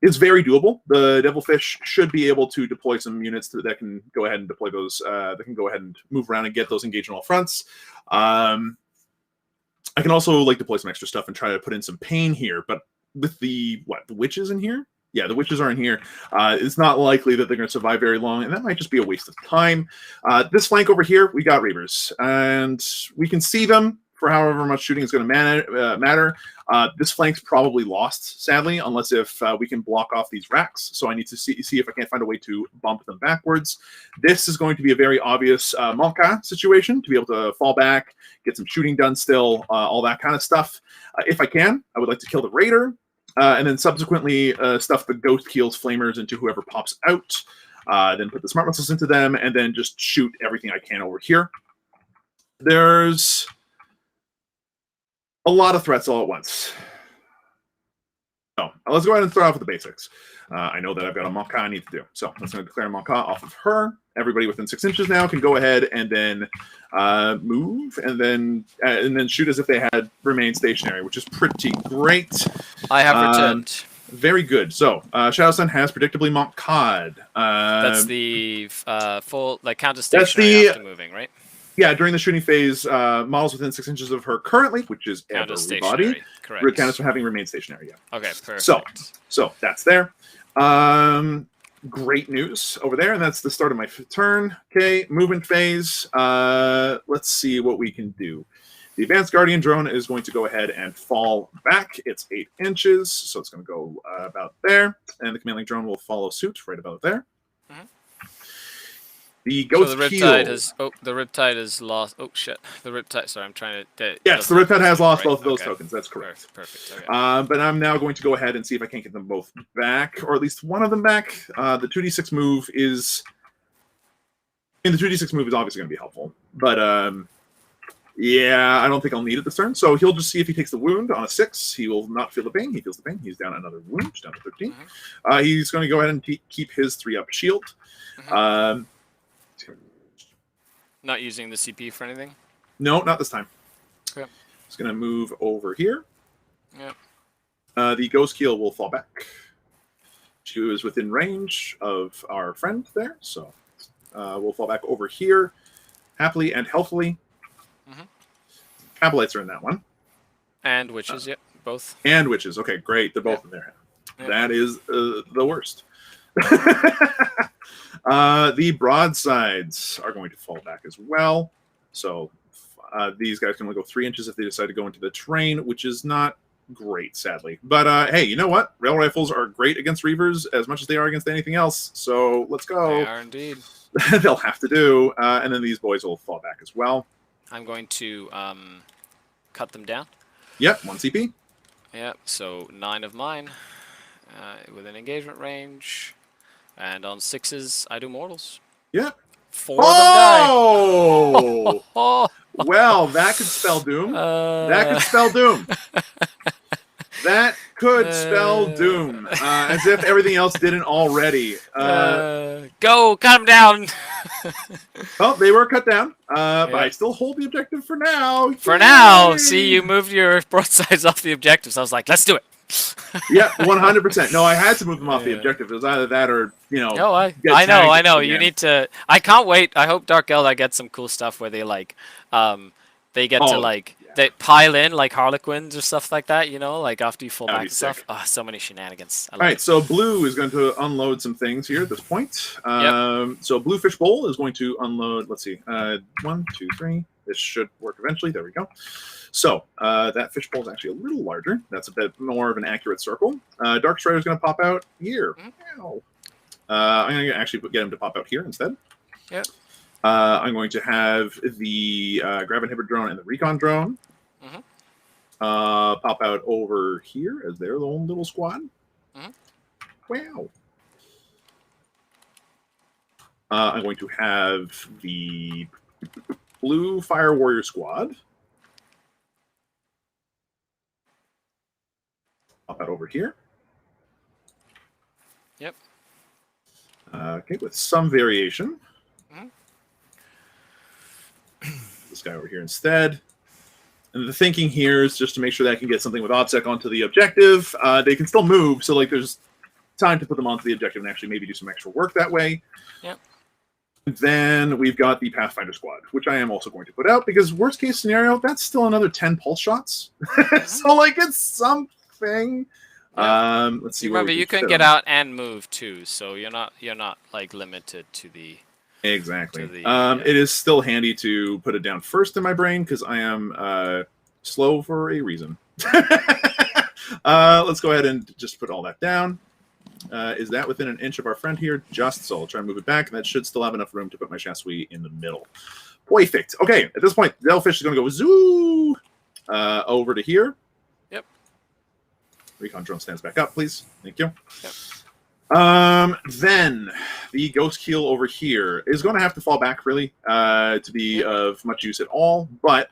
is very doable. The Devilfish should be able to deploy some units that can go ahead and deploy those, that can go ahead and move around and get those engaged on all fronts. I can also deploy some extra stuff and try to put in some pain here, but with the witches in here, Yeah, the witches are in here. It's not likely that they're going to survive very long, and that might just be a waste of time. This flank over here, we got Reavers, and we can see them for however much shooting is going to matter. This flank's probably lost, sadly, unless if we can block off these racks. So I need to see if I can't find a way to bump them backwards. This is going to be a very obvious Monka situation, to be able to fall back, get some shooting done still, all that kind of stuff. If I can, I would like to kill the Raider. And then subsequently stuff the Ghost Keels Flamers into whoever pops out. Then put the Smart Missiles into them, and then just shoot everything I can over here. There's a lot of threats all at once. So let's go ahead and start off with the basics. I know that I've got a Monka I need to do. So let's going to declare a Monka off of her. Everybody within 6 inches now can go ahead and then move and then shoot as if they had remained stationary, which is pretty great. I have returned. Very good. So Shadow Sun has predictably Monk'd. That's the full counter stationary after moving, right? Yeah, during the shooting phase, models within 6 inches of her currently, which is everybody, correct. counts for having remained stationary. Yeah. Okay, perfect. So that's there. Great news over there, and that's the start of my turn. Okay, movement phase. Let's see what we can do. The Advanced Guardian drone is going to go ahead and fall back. It's 8 inches, so it's going to go about there, and the Command Link drone will follow suit right about there. Mm-hmm. The Ghost so the Riptide has the Riptide has lost. Oh shit! The Riptide. Sorry, I'm trying to. Yes, the Riptide has lost both of those tokens. That's correct. Perfect. Okay. But I'm now going to go ahead and see if I can't get them both back, or at least one of them back. The 2d6 move is. I mean, the 2d6 move is obviously going to be helpful, but yeah, I don't think I'll need it this turn. So he'll just see if he takes the wound on a 6. He will not feel the pain. He feels the pain. He's down another wound, down to 13. Mm-hmm. He's going to go ahead and keep his 3-up shield. Mm-hmm. Not using the CP for anything? No, not this time. Okay. He's going to move over here. Yep. The Ghost Keel will fall back. She is within range of our friend there, so we'll fall back over here happily and healthily. Mm-hmm. Capelites are in that one. And witches, yep, both. And witches. Okay, great. They're both in there. Yep. That is the worst. The broadsides are going to fall back as well. So these guys can only go 3 inches if they decide to go into the terrain, which is not great, sadly. But hey, you know what? Rail rifles are great against Reavers as much as they are against anything else. So let's go. They are indeed. They'll have to do. And then these boys will fall back as well. I'm going to cut them down. Yep, 1 CP. Yep, so 9 of mine within engagement range. And on 6s, I do mortals. Yep. 4 of them die. Well, that could spell doom. That could spell doom. That could spell doom. As if everything else didn't already. Go, cut them down. Well, they were cut down. But I still hold the objective for now. For now. See, you moved your broadsides off the objectives. I was like, let's do it. Yeah, 100%. No, I had to move them off the objective. It was either that or, you know. No, I know. You need to. I can't wait. I hope Dark Eldar gets some cool stuff where they they get to they pile in like Harlequins or stuff like that. You know, like after you fall back and stuff. Oh, so many shenanigans. All right, so blue is going to unload some things here at this point. So blue fish bowl is going to unload. Let's see, 1, 2, 3. This should work eventually. There we go. So that fishbowl is actually a little larger. That's a bit more of an accurate circle. Dark Strider is going to pop out here. Mm-hmm. I'm going to actually get him to pop out here instead. Yep. I'm going to have the Grab Inhibitor drone and the Recon drone pop out over here as their own little squad. Mm-hmm. Wow. I'm going to have the blue Fire Warrior squad pop out over here. Yep. Okay, with some variation. Mm-hmm. This guy over here instead. And the thinking here is just to make sure that I can get something with OBSEC onto the objective. They can still move, so there's time to put them onto the objective and actually maybe do some extra work that way. Yep. Then we've got the Pathfinder squad, which I am also going to put out because worst case scenario, that's still another 10 pulse shots. So it's something. Let's see. Remember, you can get out and move too, so you're not like limited to the. Exactly. It is still handy to put it down first in my brain because I am slow for a reason. Let's go ahead and just put all that down. Is that within an inch of our friend here? Just so. I'll try and move it back, and that should still have enough room to put my Chasui in the middle. Perfect. Okay, at this point, the Devilfish is going to go zoo over to here. Yep. Recon drone stands back up, please. Thank you. Yep. Then the Ghost Keel over here is going to have to fall back, really, to be of much use at all, but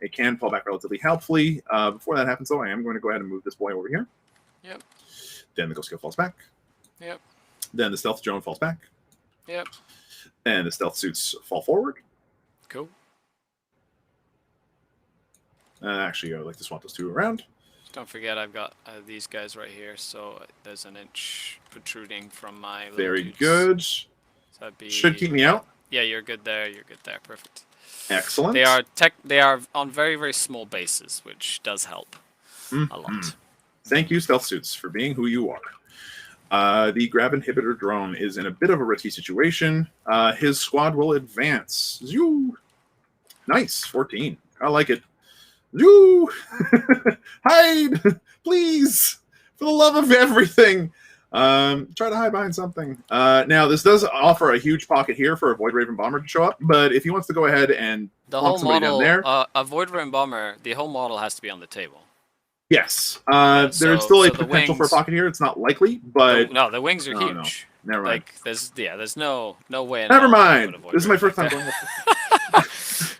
it can fall back relatively helpfully. Before that happens, though, I am going to go ahead and move this boy over here. Yep. Then the Ghost Keel falls back. Yep. Then the Stealth Drone falls back. Yep. And the Stealth Suits fall forward. Cool. Actually, I would like to swap those two around. Don't forget, I've got these guys right here, so there's an inch protruding from my. Very good. So that'd be, should keep me out. Yeah, you're good there. You're good there. Perfect. Excellent. They are on very, very small bases, which does help a lot. Thank you, Stealth Suits, for being who you are. The Grab Inhibitor drone is in a bit of a risky situation. His squad will advance. Zoo. Nice. 14. I like it. Zoo. Hide. Please. For the love of everything. Try to hide behind something. Now, this does offer a huge pocket here for a Void Raven Bomber to show up, but if he wants to go ahead and the whole model, down there, a Void Raven Bomber, the whole model has to be on the table. Yes. There's still a potential for a pocket here. It's not likely, but... No, the wings are huge. No. Never mind. Like, there's no way. Never mind. This is my first time going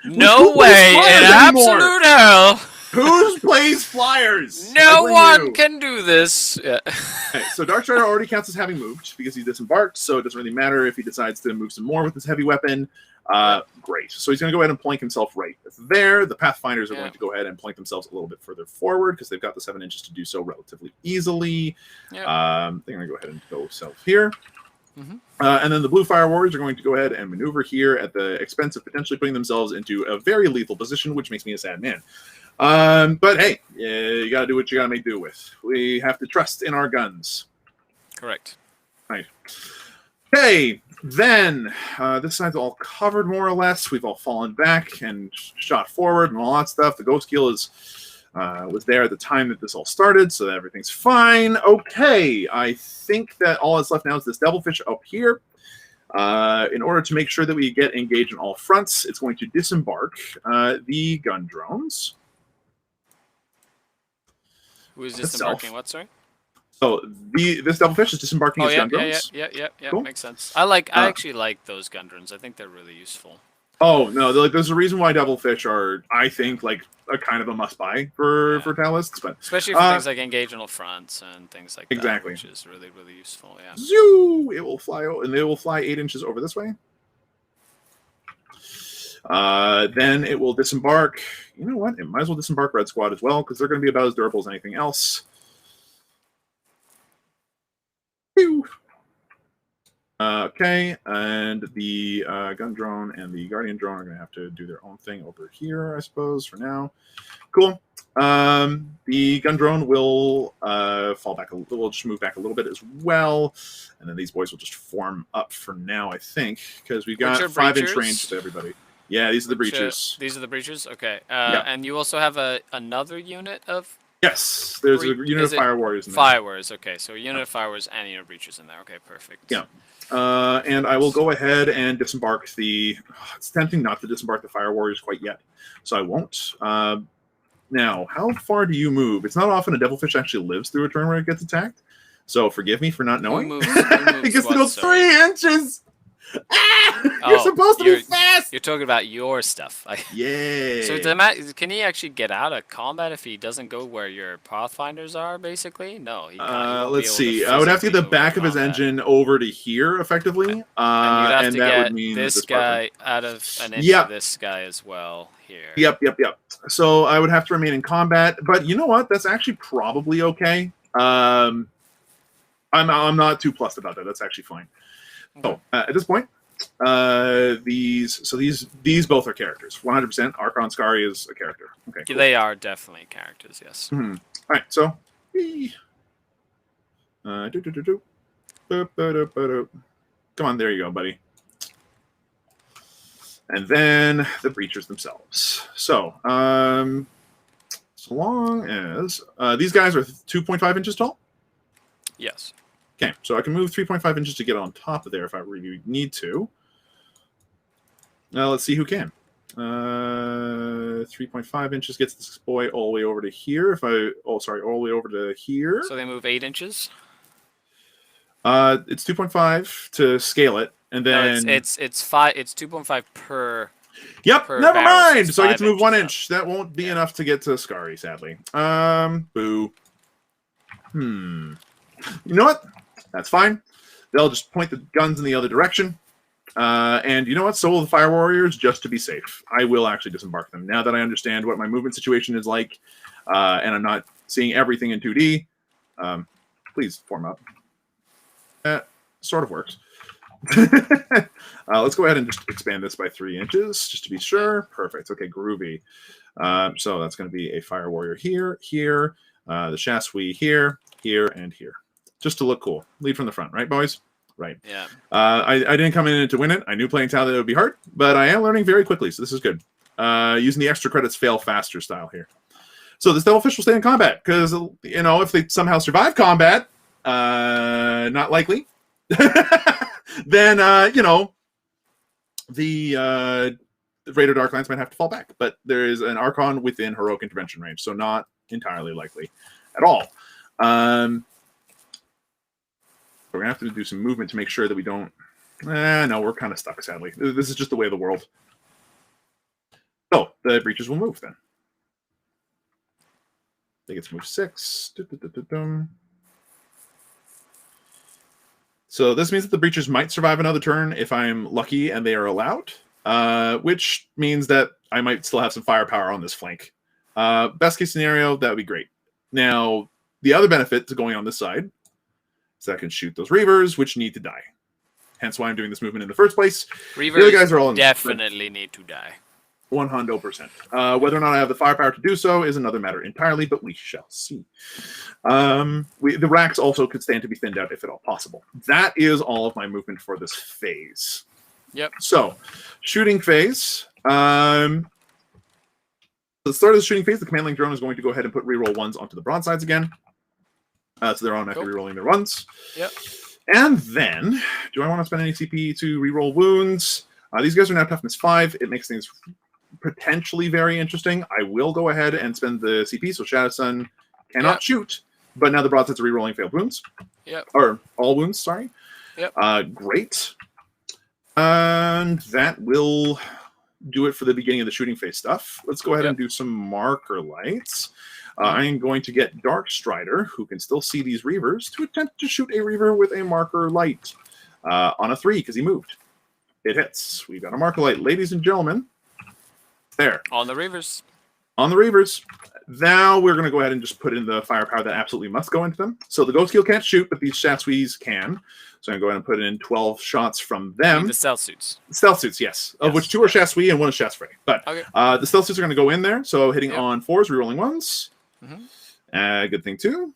No way in absolute hell. Who plays flyers? No one can do this. Yeah. Okay, so Darkstrider already counts as having moved because he disembarked, so it doesn't really matter if he decides to move some more with his heavy weapon. Great. So he's going to go ahead and plank himself right there. The Pathfinders are going to go ahead and plank themselves a little bit further forward because they've got the 7 inches to do so relatively easily. They're going to go ahead and go south here. And then the Blue Fire Warriors are going to go ahead and maneuver here at the expense of potentially putting themselves into a very lethal position, which makes me a sad man. But hey, you got to do what you got to make do with. We have to trust in our guns. Correct. Right. Okay, then this side's all covered more or less. We've all fallen back and shot forward and all that stuff. The Ghost Keel was there at the time that this all started, so everything's fine. Okay, I think that all that's left now is this Devilfish up here. In order to make sure that we get engaged on all fronts, it's going to disembark the gun drones. Who is disembarking? What, sorry? So this Devilfish is disembarking his gun drones. Yeah. Cool. Makes sense. I actually like those gun drones. I think they're really useful. Oh no, there's a reason why Devilfish are, I think, like a kind of a must-buy for Talists, but especially for things like engage on all fronts and things like that, which is really, really useful. Yeah. Zoo! It will fly, and they will fly 8 inches over this way. Then it will disembark. You know what? It might as well disembark Red Squad as well because they're going to be about as durable as anything else. Okay, and the gun drone and the Guardian drone are going to have to do their own thing over here, I suppose, for now. Cool. The gun drone will fall back a little, just move back a little bit as well, and then these boys will just form up for now, I think, because we've got 5-inch range to everybody. Yeah, these are the breachers. These are the breachers? Okay. And you also have another unit of... Yes, there's a unit of Fire Warriors in there. Fire Warriors, okay. So a unit of Fire Warriors and a unit of breachers in there. Okay, perfect. Yeah. And I will go ahead and disembark the... It's tempting not to disembark the Fire Warriors quite yet, so I won't. Now, how far do you move? It's not often a Devilfish actually lives through a turn where it gets attacked, so forgive me for not knowing. It gets to go 3 inches! You're supposed to be fast! You're talking about your stuff. Yeah. So can he actually get out of combat if he doesn't go where your Pathfinders are, basically? No, he can't. Let's see. I would have to get the back of his engine over to here, effectively. And you'd have to get this guy out of an inch of this guy as well here. Yep. So I would have to remain in combat, but you know what? That's actually probably okay. I'm not too plussed about that. That's actually fine. So at this point, these both are characters. 100%. Archon Skari is a character. Okay. Cool. They are definitely characters. Yes. All right. So Come on, there you go, buddy. And then the breachers themselves. So, so long as these guys are 2.5 inches tall. Yes. Okay, so I can move 3.5 inches to get on top of there if I really need to. Now let's see who can. 3.5 inches gets this boy all the way over to here. All the way over to here. So they move 8 inches. It's 2.5 to scale it, and then no, it's 2.5 per. Yep, per never barrel, mind. So I get to move 1 up. inch. That won't be enough to get to Skari, sadly. Boo. You know what? That's fine. They'll just point the guns in the other direction. And you know what? So will the Fire Warriors, just to be safe. I will actually disembark them. Now that I understand what my movement situation is like, and I'm not seeing everything in 2D, please form up. That sort of works. Let's go ahead and just expand this by 3 inches, just to be sure. Perfect. Okay, groovy. So that's going to be a Fire Warrior here, here, the Chassis here, here, and here. Just to look cool. Lead from the front, right, boys? Right. Yeah. I didn't come in to win it. I knew playing Tau that it would be hard, but I am learning very quickly, so this is good. Using the extra credits fail faster style here. So this Devilfish will stay in combat, because, you know, if they somehow survive combat, not likely, then, you know, the Raider Darklands might have to fall back. But there is an Archon within heroic intervention range, so not entirely likely at all. We're going to have to do some movement to make sure that we don't... no, we're kind of stuck, sadly. This is just the way of the world. So, the breaches will move, then. They get to move 6. So this means that the breaches might survive another turn if I'm lucky and they are allowed, which means that I might still have some firepower on this flank. Best case scenario, that would be great. Now, the other benefit to going on this side is that I can shoot those Reavers, which need to die. Hence why I'm doing this movement in the first place. Reavers the other guys are all definitely need to die. 100%. Whether or not I have the firepower to do so is another matter entirely, but we shall see. The racks also could stand to be thinned out if at all possible. That is all of my movement for this phase. Yep. So, shooting phase. At the start of the shooting phase, the command link drone is going to go ahead and put reroll 1s onto the broadsides again. So they're automatically rerolling their 1s. Yep. And then, do I want to spend any CP to reroll wounds? These guys are now toughness 5. It makes things potentially very interesting. I will go ahead and spend the CP, so Shadow Sun cannot shoot, but now the broadsides are rerolling failed wounds. Yep. Or all wounds, sorry. Yep. Great. And that will do it for the beginning of the shooting phase stuff. Let's go ahead and do some marker lights. I am going to get Dark Strider, who can still see these Reavers, to attempt to shoot a Reaver with a marker light on a 3, because he moved. It hits. We got a marker light. Ladies and gentlemen, there. On the Reavers. On the Reavers. Now we're going to go ahead and just put in the firepower that absolutely must go into them. So the Ghost Keel can't shoot, but these Chassis can. So I'm going to go ahead and put in 12 shots from them. The stealth suits. Stealth suits, yes. Of which 2 are Chassis and 1 is Chassis. But the stealth suits are going to go in there. So hitting on 4s, rerolling 1s. Good thing, too.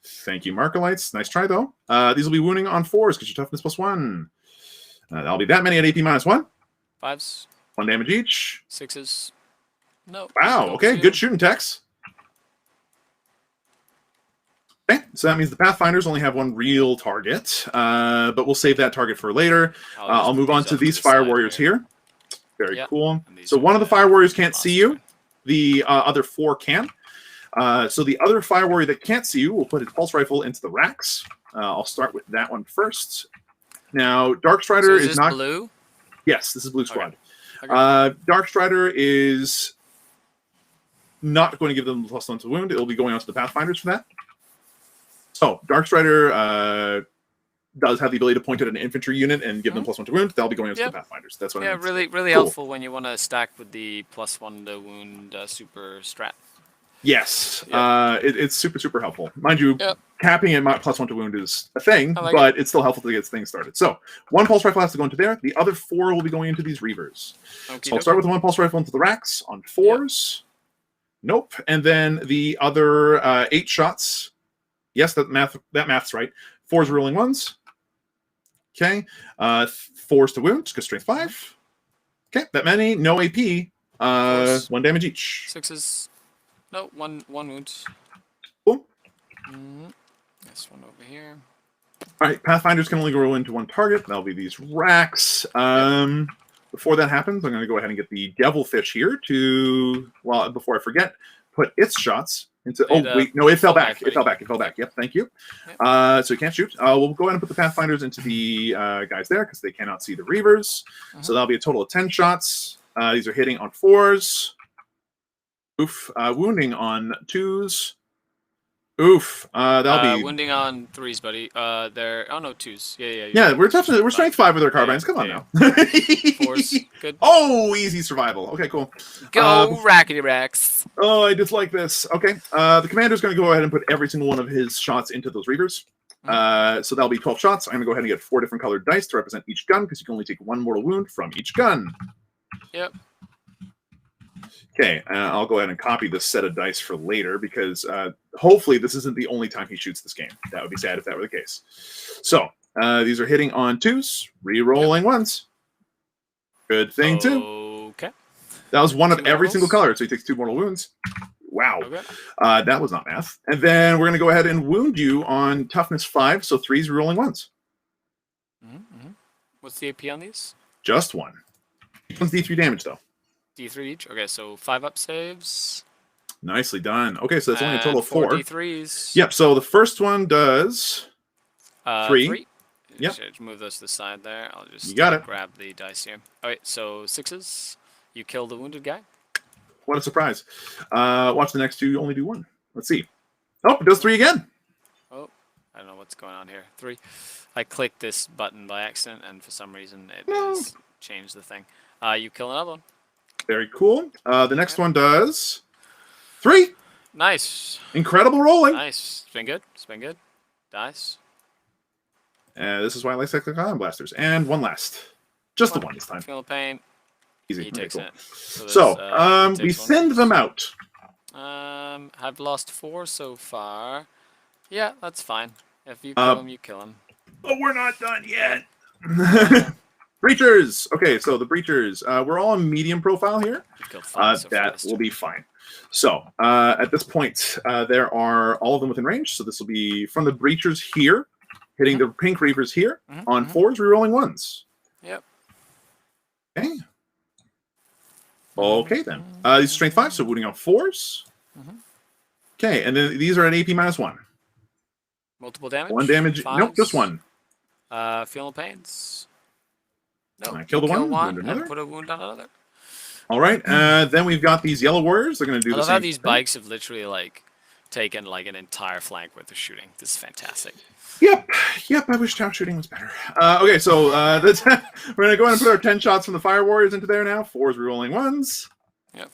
Thank you, marker lights. Nice try, though. These will be wounding on 4s because your toughness +1. That'll be that many at AP -1. 5s. 1 damage each. 6s. No. Wow, okay. Good shooting, Tex. Okay, so that means the Pathfinders only have 1 real target, but we'll save that target for later. I'll move on to these Fire Warriors here. Very cool. So one of the Fire Warriors can't see you. The other 4 can. So the other Fire Warrior that can't see you will put his Pulse Rifle into the racks. I'll start with that one first. Now, Dark Strider is not... blue? Yes, this is Blue Squad. Okay. Dark Strider is not going to give them +1 to wound. It will be going on to the Pathfinders for that. So, Dark Strider does have the ability to point at an infantry unit and give them +1 to wound. That'll be going on to the Pathfinders. That's what I mean. really helpful when you want to stack with the +1 to wound super strat. Yes, it's super helpful. Mind you, capping at +1 to wound is a thing, but it's still helpful to get things started. So, 1 Pulse Rifle has to go into there. The other 4 will be going into these Reavers. So I'll start with the 1 Pulse Rifle into the racks on 4s. Nope. And then the other 8 shots Yes, that math's right. 4s rolling 1s. Okay. 4s to wound. Just go strength 5. Okay, that many. No AP. 1 damage each. 6s. No, one wound. Cool. This one over here. All right, Pathfinders can only go into one target. That'll be these racks. Before that happens, I'm going to go ahead and get the Devilfish here to, well, before I forget, put its shots into. Oh wait, no, it fell back. It fell back. Yep, thank you. Yep. So you can't shoot. We'll go ahead and put the Pathfinders into the guys there because they cannot see the Reavers. So that'll be a total of 10 shots. These are hitting on 4s. Oof. Wounding on 2s. Oof. That'll be wounding on 3s, buddy. They're no 2s. Yeah. We're strength 5 with our carbines. Come on now. 4s. Good. Oh, easy survival. Okay, cool. Go rackety racks. Oh, I dislike this. Okay. The commander's going to go ahead and put every single one of his shots into those Reavers. So that'll be 12 shots. I'm going to go ahead and get 4 different colored dice to represent each gun because you can only take 1 mortal wound from each gun. Yep. Okay, I'll go ahead and copy this set of dice for later because hopefully this isn't the only time he shoots this game. That would be sad if that were the case. So these are hitting on 2s, re-rolling 1s. Good thing too. Okay. That was 1 of every single color, so he takes 2 mortal wounds. Wow. Okay. That was not math. And then we're going to go ahead and wound you on toughness 5, so 3s re-rolling 1s. What's the AP on these? Just 1. Each one's D3 damage though. D3 each? Okay, so 5 up saves. Nicely done. Okay, so that's only a total of 4. D3s. Yep, so the first one does 3. Yep. Should move those to the side there. I'll just grab the dice here. Alright, so 6s. You kill the wounded guy. What a surprise. Watch the next 2, you only do 1. Let's see. Oh, it does 3 again. Oh, I don't know what's going on here. 3. I clicked this button by accident, and for some reason it has changed the thing. You kill another one. Very cool. The next one does 3. Nice. Incredible rolling. Nice. It's been good. It's been good. Dice. This is why I like Tactical Tortoise blasters. And 1 last. Just the 1 this time. Feel the pain. Easy. He takes it. So we thinned them out. I've lost 4 so far. Yeah, that's fine. If you kill him, you kill him. But we're not done yet. Breachers. Okay, so the Breachers. We're all on medium profile here. That will be fine. So at this point, there are all of them within range. So this will be from the Breachers here, hitting the pink Reavers here on 4s, rerolling 1s. Yep. Okay. Okay then. These are strength 5, so wounding on 4s. Okay, and then these are at AP -1. Multiple damage? 1 damage. 5s. Nope, just 1. Feeling pains. No. I killed one and put a wound on another. All right. Then we've got these yellow warriors. They're going to do the same. I love how these bikes have literally taken an entire flank worth of shooting. This is fantastic. Yep. I wish town shooting was better. Okay, so we're going to go ahead and put our 10 shots from the fire warriors into there now. 4s rerolling 1s. Yep.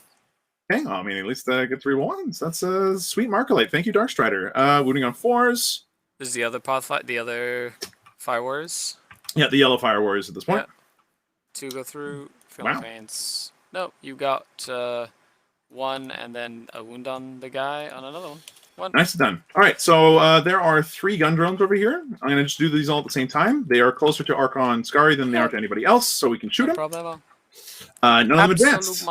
Okay. I mean, at least get 3 1s. That's a sweet Markalite. Thank you, Darkstrider. Wounding on 4s. This is the other the other fire warriors. Yeah, the yellow fire warriors at this point. Yeah. 2 go through. Feeling pains. No, you got 1 and then a wound on the guy on another one. 1. Nice done. All right, so there are 3 gun drones over here. I'm going to just do these all at the same time. They are closer to Archon Skari than they are to anybody else, so we can shoot them. None of them advanced.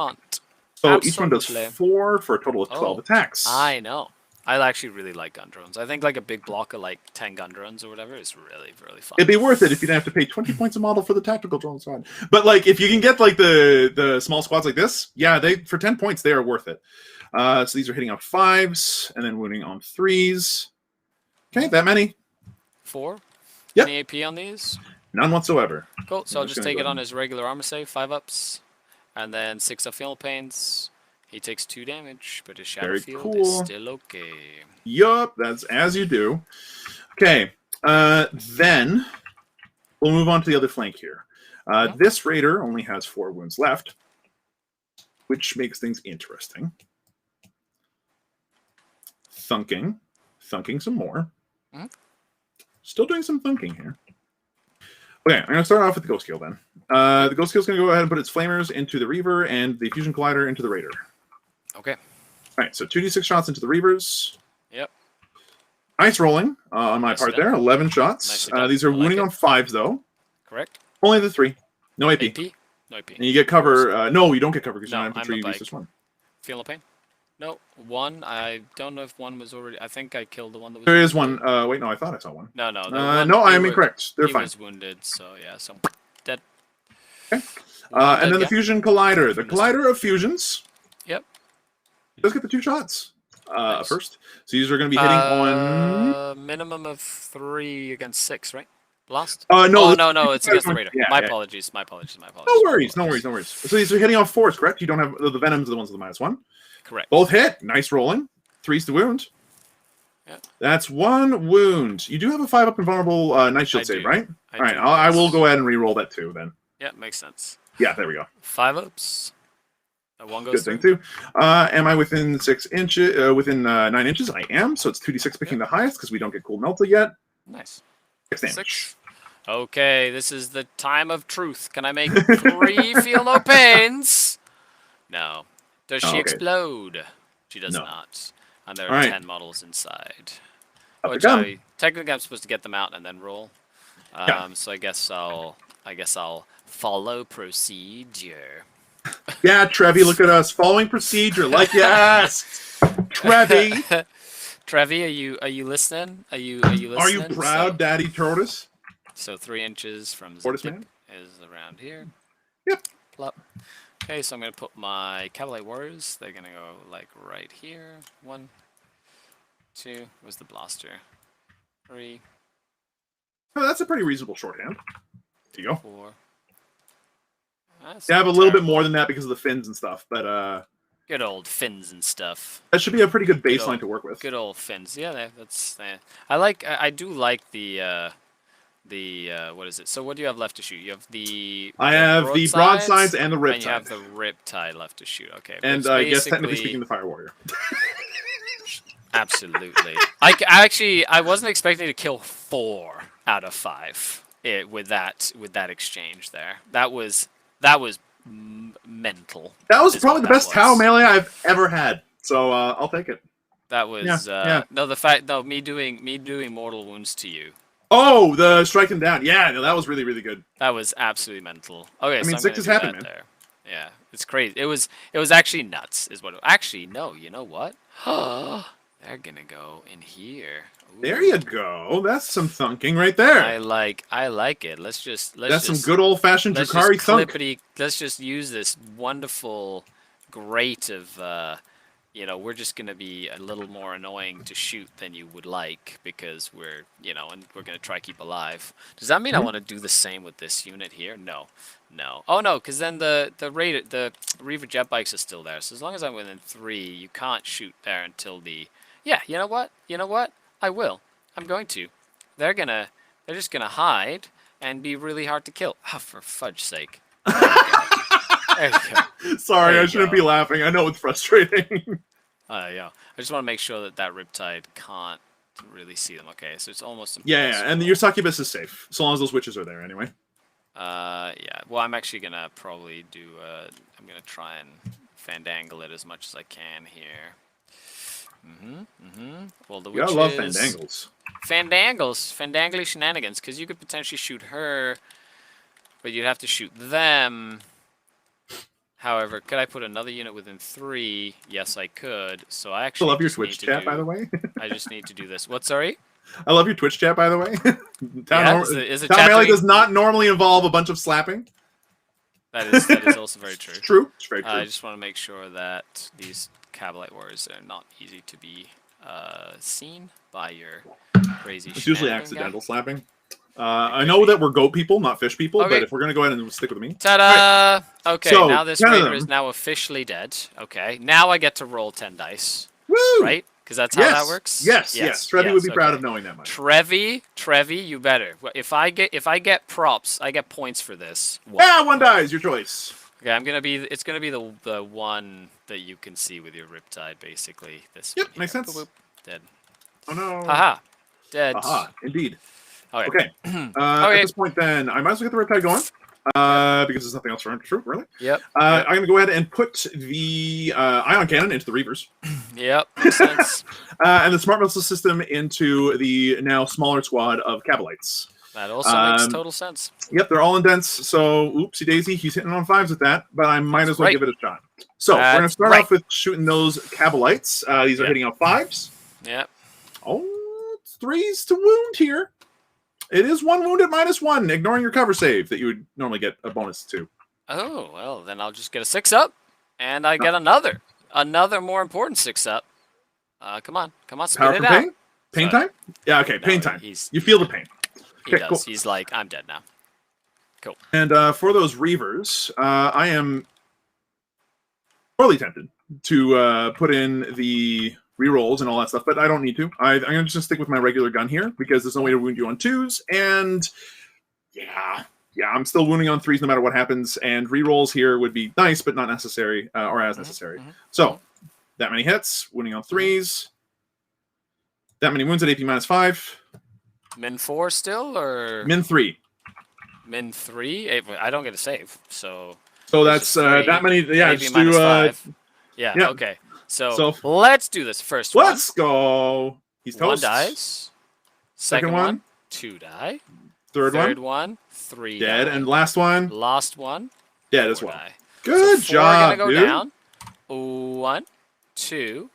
So each one does 4 for a total of 12 attacks. I know. I actually really like gun drones. I think a big block of 10 gun drones or whatever is really, really fun. It'd be worth it if you didn't have to pay 20 points a model for the tactical drone squad. But if you can get the small squads like this, yeah, for 10 points they are worth it. So these are hitting on 5s and then wounding on 3s. Okay, that many. 4. Yep. Any AP on these? None whatsoever. Cool. So I'll just take it on his regular armor save, 5 ups, and then 6 of Feel Pains. He takes 2 damage, but his shadow field is still okay. Yup, that's as you do. Okay, then we'll move on to the other flank here. This raider only has 4 wounds left, which makes things interesting. Thunking some more. Still doing some thunking here. Okay, I'm going to start off with the Ghost Kill then. The Ghost Kill is going to go ahead and put its flamers into the Reaver and the Fusion Collider into the Raider. Okay. All right, so 2d6 shots into the Reavers. Yep. Nice rolling on my part there. 11 shots. These are wounding on 5s, though. Correct. Only the 3. No AP. No AP. And you get cover. No, you don't get cover because you don't have to use this one. Feel no pain? No. 1. I don't know if 1 was already... I think I killed the one that was... There is one. Wait, no, I thought I saw one. No. No, I am incorrect. They're fine. He was wounded, so yeah, so... Dead. Okay. And then the Fusion Collider. The Collider of Fusions. Yep. Does get the 2 shots. First. So these are going to be hitting on... minimum of 3 against 6, right? Blast? No. No, it's against the Raider. Yeah, my apologies. No worries. So these are hitting on 4s, correct? You don't have... The Venoms are the ones with the -1. Correct. Both hit. Nice rolling. 3's to wound. Yeah. That's 1 wound. You do have a 5-up invulnerable Night Shield save, right? All right, I will go ahead and re-roll that too then. Yeah, makes sense. Yeah, there we go. 5-ups. One goes Good thing too. Am I within 6 inches? Within 9 inches? I am. So it's 2d6 picking the highest because we don't get cool melted yet. Nice. 6 damage. 6. Okay, this is the time of truth. Can I make 3 feel no pains? No. Does she explode? She does not. And there are 10 models inside. Which technically I'm supposed to get them out and then roll. So I guess I'll follow procedure. Yeah, Trevi, look at us following procedure, like you asked. Trevi, Trevi, are you listening? Are you listening? Are you proud, Daddy Tortoise? So 3 inches from Tortoise Zip man is around here. Yep. Plop. Okay, so I'm gonna put my Cavalry Warriors. They're gonna go like right here. 1, 2. Where's the blaster? 3. Oh, that's a pretty reasonable shorthand. There you go. 4. They have a little bit more than that because of the fins and stuff, but good old fins and stuff. That should be a pretty good baseline to work with. Good old fins. Yeah, that's. I do like the what is it? So what do you have left to shoot? You have the. I have the broadsides and the riptide. And you have the riptide left to shoot. Okay. And I guess technically speaking, the fire warrior. Absolutely. I wasn't expecting to kill 4 out of 5 with that exchange there. That was mental. That was probably the best Tau melee I've ever had. So I'll take it. That was me doing mortal wounds to you. Oh, the striking down. Yeah, no, that was really, really good. That was absolutely mental. Okay, I mean, 6 is happy, man. There. Yeah, it's crazy. It was actually nuts. Is what? Actually, no. You know what? They're gonna go in here. Ooh. There you go. That's some thunking right there. I like it. That's some good old fashioned Drukhari thunk. Let's just use this wonderful grate of we're just gonna be a little more annoying to shoot than you would like because we're and we're gonna try to keep alive. Does that mean I want to do the same with this unit here? No. Oh no, because then the Reaver jet bikes are still there. So as long as I'm within 3, you can't shoot there until the. Yeah, you know what? I will. I'm going to. They're just gonna hide and be really hard to kill. Oh, for fudge's sake. There you go. Sorry, I shouldn't be laughing. I know it's frustrating. Yeah. I just want to make sure that Riptide can't really see them. Okay, so it's almost impossible. Yeah, and your succubus is safe, so long as those witches are there anyway. Yeah. Well, I'm actually gonna probably do. I'm gonna try and fandangle it as much as I can here. Well, the witches. I love fandangles. Fandangly shenanigans, because you could potentially shoot her, but you'd have to shoot them. However, could I put another unit within 3? Yes, I could. So I actually love your Twitch chat, by the way. I just need to do this. What? Sorry. I love your Twitch chat, by the way. Town melee does not normally involve a bunch of slapping. That is also very true. True. It's very true. I just want to make sure that these Cavalite Warriors are not easy to be seen by your crazy. It's usually accidental slapping. I know that we're goat people, not fish people, but if we're gonna go ahead and stick with me. Ta-da! Right. Okay, so, now this Raider is now officially dead. Okay, now I get to roll 10 dice. Woo! Right? Because that's how that works. Yes. Trevi would be proud of knowing that much. Trevi, you better. If I get props, I get points for this. 1 dies. Your choice. Okay, it's gonna be the one that you can see with your Riptide, basically. This. Yep, makes sense. Boop, dead. Oh no. Haha. Dead. Aha, indeed. Okay. At this point, then, I might as well get the Riptide going. because there's nothing else for infantry, really. Yep. I'm going to go ahead and put the ion cannon into the Reavers. Yep, makes sense. And the smart missile system into the now smaller squad of Cabalites. That also makes total sense. Yep, they're all indents, so oopsie daisy, he's hitting on 5s with that, but I might as well give it a shot. So we're going to start off with shooting those Cabalites. These are hitting on 5s. Yep. Oh, 3s to wound here. It is 1 wound at -1, ignoring your cover save that you would normally get a bonus to. Oh, well, then I'll just get a 6-up, and I get another more important 6-up. Come on, spit it out. Pain? Pain time? Yeah, okay, pain time. You feel the pain. He does. Cool. He's like, I'm dead now. Cool. And for those Reavers, I am sorely tempted to put in the rerolls and all that stuff, but I don't need to. I'm going to just stick with my regular gun here because there's no way to wound you on 2s, and yeah, I'm still wounding on 3s no matter what happens, and rerolls here would be nice, but not necessary, or as necessary. So, that many hits, wounding on 3s, that many wounds at AP -5. Min 4 still, or? Min 3. Min 3? I don't get a save, so... So that's that many, yeah, just do... yeah, okay. So let's do this first one. Let's go! He's toast. 1 dies. Second one, 2 die. Third one, 3 dead. die. And last one? Last one, dead as well. Die. Good so 4 job, gonna go dude. down. 1, 2,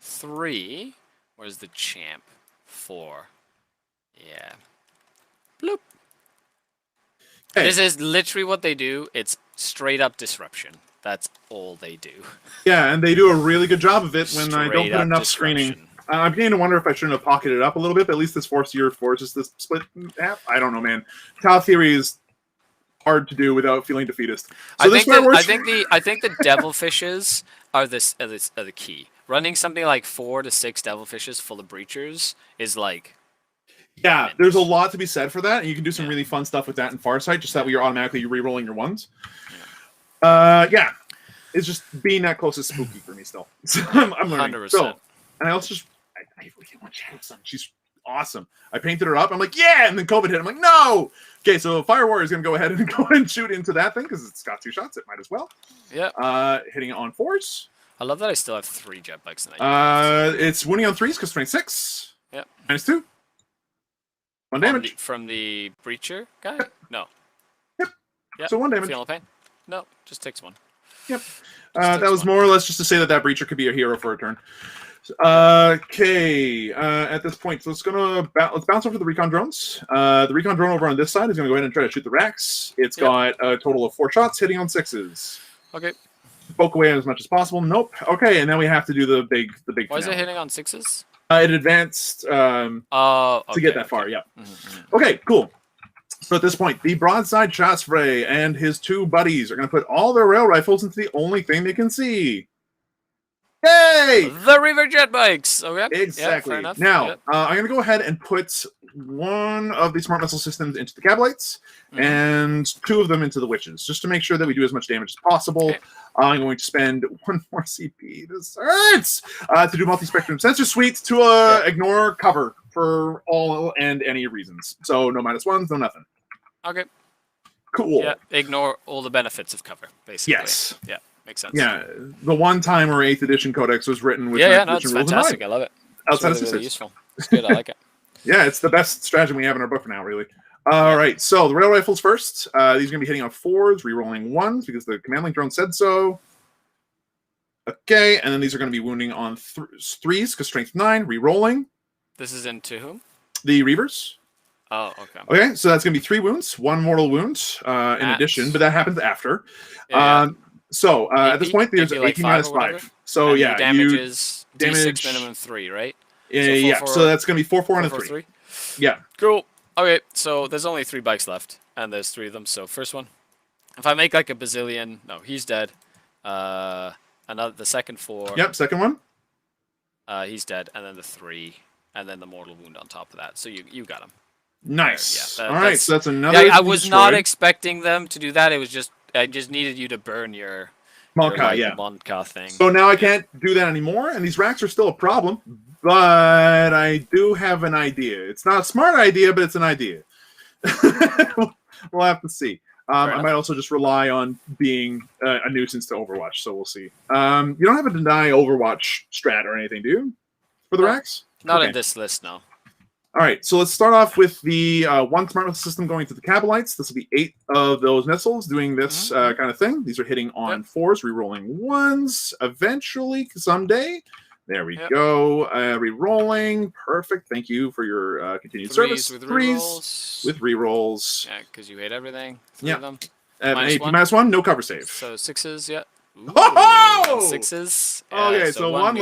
3. Where's the champ? 4. Yeah. Bloop. Hey. This is literally what they do. It's straight up disruption. That's all they do. Yeah, and they do a really good job of it when I don't put enough screening. I'm beginning to wonder if I shouldn't have pocketed it up a little bit, but at least this forces this split in half. I don't know, man. Tau theory is hard to do without feeling defeatist. So I think the devilfishes are the key. Running something like 4 to 6 devilfishes full of breachers is like... Yeah, there's a lot to be said for that, and you can do some really fun stuff with that in Farsight, just that way you're automatically re-rolling your 1s. Yeah, it's just being that close is spooky for me still. So I'm learning. 100%. So, and I also just, I really want Shadow Sun. She's awesome. I painted her up. I'm like, yeah, and then COVID hit. I'm like, no. Okay, so Fire Warrior is going to go ahead and shoot into that thing because it's got 2 shots. It might as well. Yeah. Hitting it on 4s. I love that I still have 3 jet bikes. It's wounding on 3s because strength 6. Yeah. -2. 1 damage. From the breacher guy? Yep. No. Yep. Yep. So 1 damage. Feeling pain? No, just takes 1. Yep. That was more or less just to say that breacher could be a hero for a turn. Okay. At this point, so let's bounce over to the recon drones. The recon drone over on this side is going to go ahead and try to shoot the racks. It's got a total of 4 shots, hitting on 6s. Okay. Poke away as much as possible. Nope. Okay, and then we have to do the big. Why is it hitting on 6s? It advanced to get that far. Yeah. Okay. Cool. So at this point, the broadside Chasfrey and his 2 buddies are going to put all their rail rifles into the only thing they can see. Yay! The Reaver jet bikes. Okay. Exactly. Yeah, fair enough. Now, I'm going to go ahead and put 1 of the smart missile systems into the Cabalites and 2 of them into the Witches, just to make sure that we do as much damage as possible. Okay. I'm going to spend 1 more CP. This hurts! To do multi-spectrum sensor suites to ignore cover for all and any reasons. So no -1s, no nothing. Okay. Cool. Yeah, ignore all the benefits of cover, basically. Yes. Yeah, makes sense. Yeah, the one time where 8th edition codex was written with no, it's fantastic. I love it. Outside it's of really useful. It's good. I like it. Yeah, it's the best stratagem we have in our book now, really. All right, so the rail rifles first. These are going to be hitting on 4s, re-rolling 1s because the command link drone said so. Okay, and then these are going to be wounding on 3s because strength 9, re-rolling. This is into whom? The Reavers. Oh, okay. Okay, so that's going to be 3 wounds, 1 mortal wound in addition, but that happens after. So at this point, there's like AP -5. So and yeah, damage is D6 minimum 3, right? Yeah, so that's going to be 4, 4, and a 3. Yeah. Cool. Okay, so there's only 3 bikes left, and there's 3 of them. So first one, if I make like a bazillion, no, he's dead. The second 4. Yep, second one. He's dead, and then the 3, and then the mortal wound on top of that. So you got him. Nice. Yeah, all right, so that's another. Yeah, I was not expecting them to do that. It was just I just needed you to burn your Monka thing. So now I can't do that anymore, and these racks are still a problem. But I do have an idea. It's not a smart idea, but it's an idea. We'll have to see. I might also just rely on being a nuisance to Overwatch, so we'll see. You don't have a deny Overwatch strat or anything, do you? For the racks? Not in this list, no. All right, so let's start off with the one smart missile system going to the Kabalites. This will be 8 of those missiles doing this kind of thing. These are hitting on 4s, re-rolling 1s, eventually, someday. There we go. Re-rolling. Perfect. Thank you for your continued service. With 3s with re-rolls. Yeah, because you hate everything. 3 of them. -1, no cover save. So 6s, yeah. Ooh, oh! 6s. Okay, so one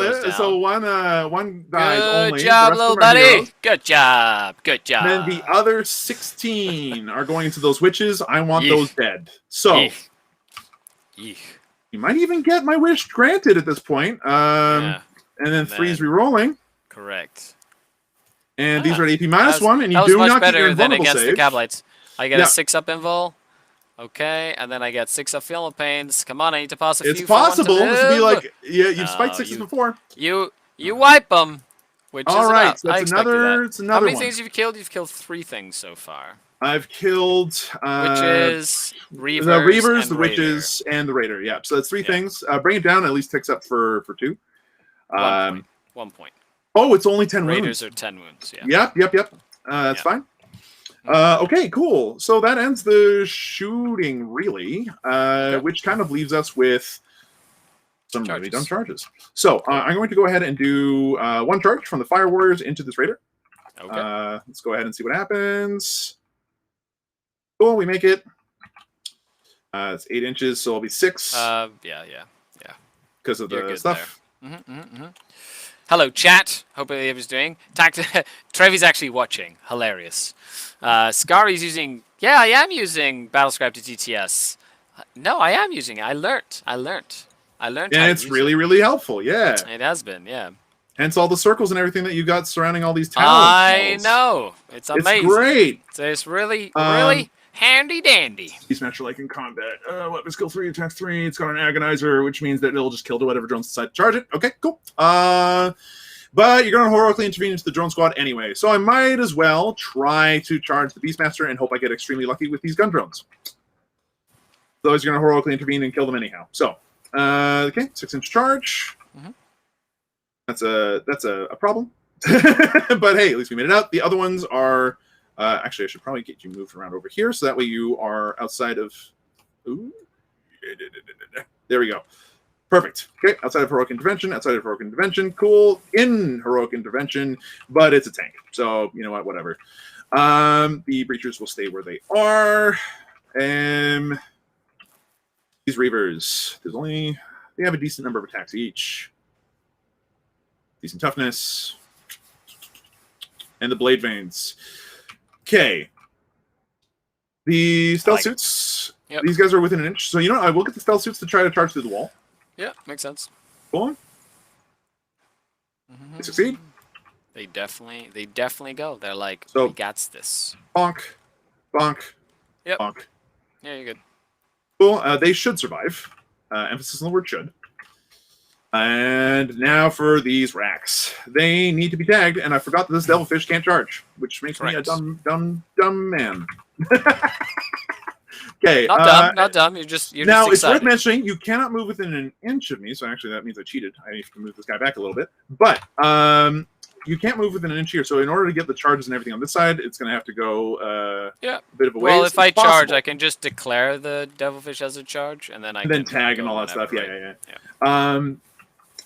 dies only. Good job, little buddy. Heroes. Good job. Good job. And then the other 16 are going into those witches. I want those dead. So you might even get my wish granted at this point. And then 3's re-rolling. Correct. And these are AP -1, and you do not get your invulnerable against save. The Kabalites. I get a 6-up invul. Okay, and then I get 6-up Film of Pains. Come on, I need to pass a few. It's possible. This would be like, you've spiked 6s before. You wipe them. Which all is right, so that's another. That. It's another. How many one. things have you killed? You've killed 3 things so far. I've killed witches, Reavers, the Reavers, and the witches, and the Raider. Yeah, so that's 3 things. Bring it down. At least ticks up for 2. 1 point. Oh, it's only 10 wounds. Raiders are 10 wounds. Yeah. Yep. That's fine. Okay, cool. So that ends the shooting, really, which kind of leaves us with some really dumb charges. So I'm going to go ahead and do 1 charge from the Fire Warriors into this Raider. Okay. Let's go ahead and see what happens. Cool, we make it. It's 8 inches, so it'll be 6. Yeah. Because of the stuff. Hello, chat. Hope everyone's doing. Trevi's actually watching. Hilarious. Skari's using... Yeah, I am using Battlescribe to TTS. No, I am using it. I learned. And it's really, really helpful, yeah. It has been, yeah. Hence all the circles and everything that you got surrounding all these towers. I know. It's amazing. It's great. So it's really, really handy dandy. These match are like in combat. Weapon skill 3, attack 3. It's got an agonizer, which means that it'll just kill to whatever drones decide to charge it. Okay, cool. But you're going to heroically intervene into the drone squad anyway, so I might as well try to charge the Beastmaster and hope I get extremely lucky with these gun drones. Otherwise, you're going to heroically intervene and kill them anyhow. So, okay, 6-inch charge. That's a problem. But hey, at least we made it out. The other ones are... actually, I should probably get you moved around over here, so that way you are outside of... Ooh. There we go. Perfect. Okay, outside of Heroic Intervention, cool. In Heroic Intervention, but it's a tank, so you know what, whatever. The Breachers will stay where they are. These Reavers, they have a decent number of attacks each. Decent toughness. And the Blade Veins. Okay. The stealth suits. Yep. These guys are within an inch. So you know what? I will get the stealth suits to try to charge through the wall. Yeah, makes sense. Cool. They succeed. They definitely go. They're like, so, we got this. Bonk. Bonk. Yep. Bonk. Yeah, you're good. Cool. They should survive. Emphasis on the word should. And now for these racks. They need to be tagged, and I forgot that this devilfish can't charge, which makes me a dumb man. Okay. Not dumb. You're just now, excited. It's worth mentioning, you cannot move within an inch of me, so actually that means I cheated. I have to move this guy back a little bit. But you can't move within an inch here, so in order to get the charges and everything on this side, it's going to have to go a bit of a ways. Well, if I charge, I can just declare the devilfish as a charge, and then I can tag and all that stuff. Yeah.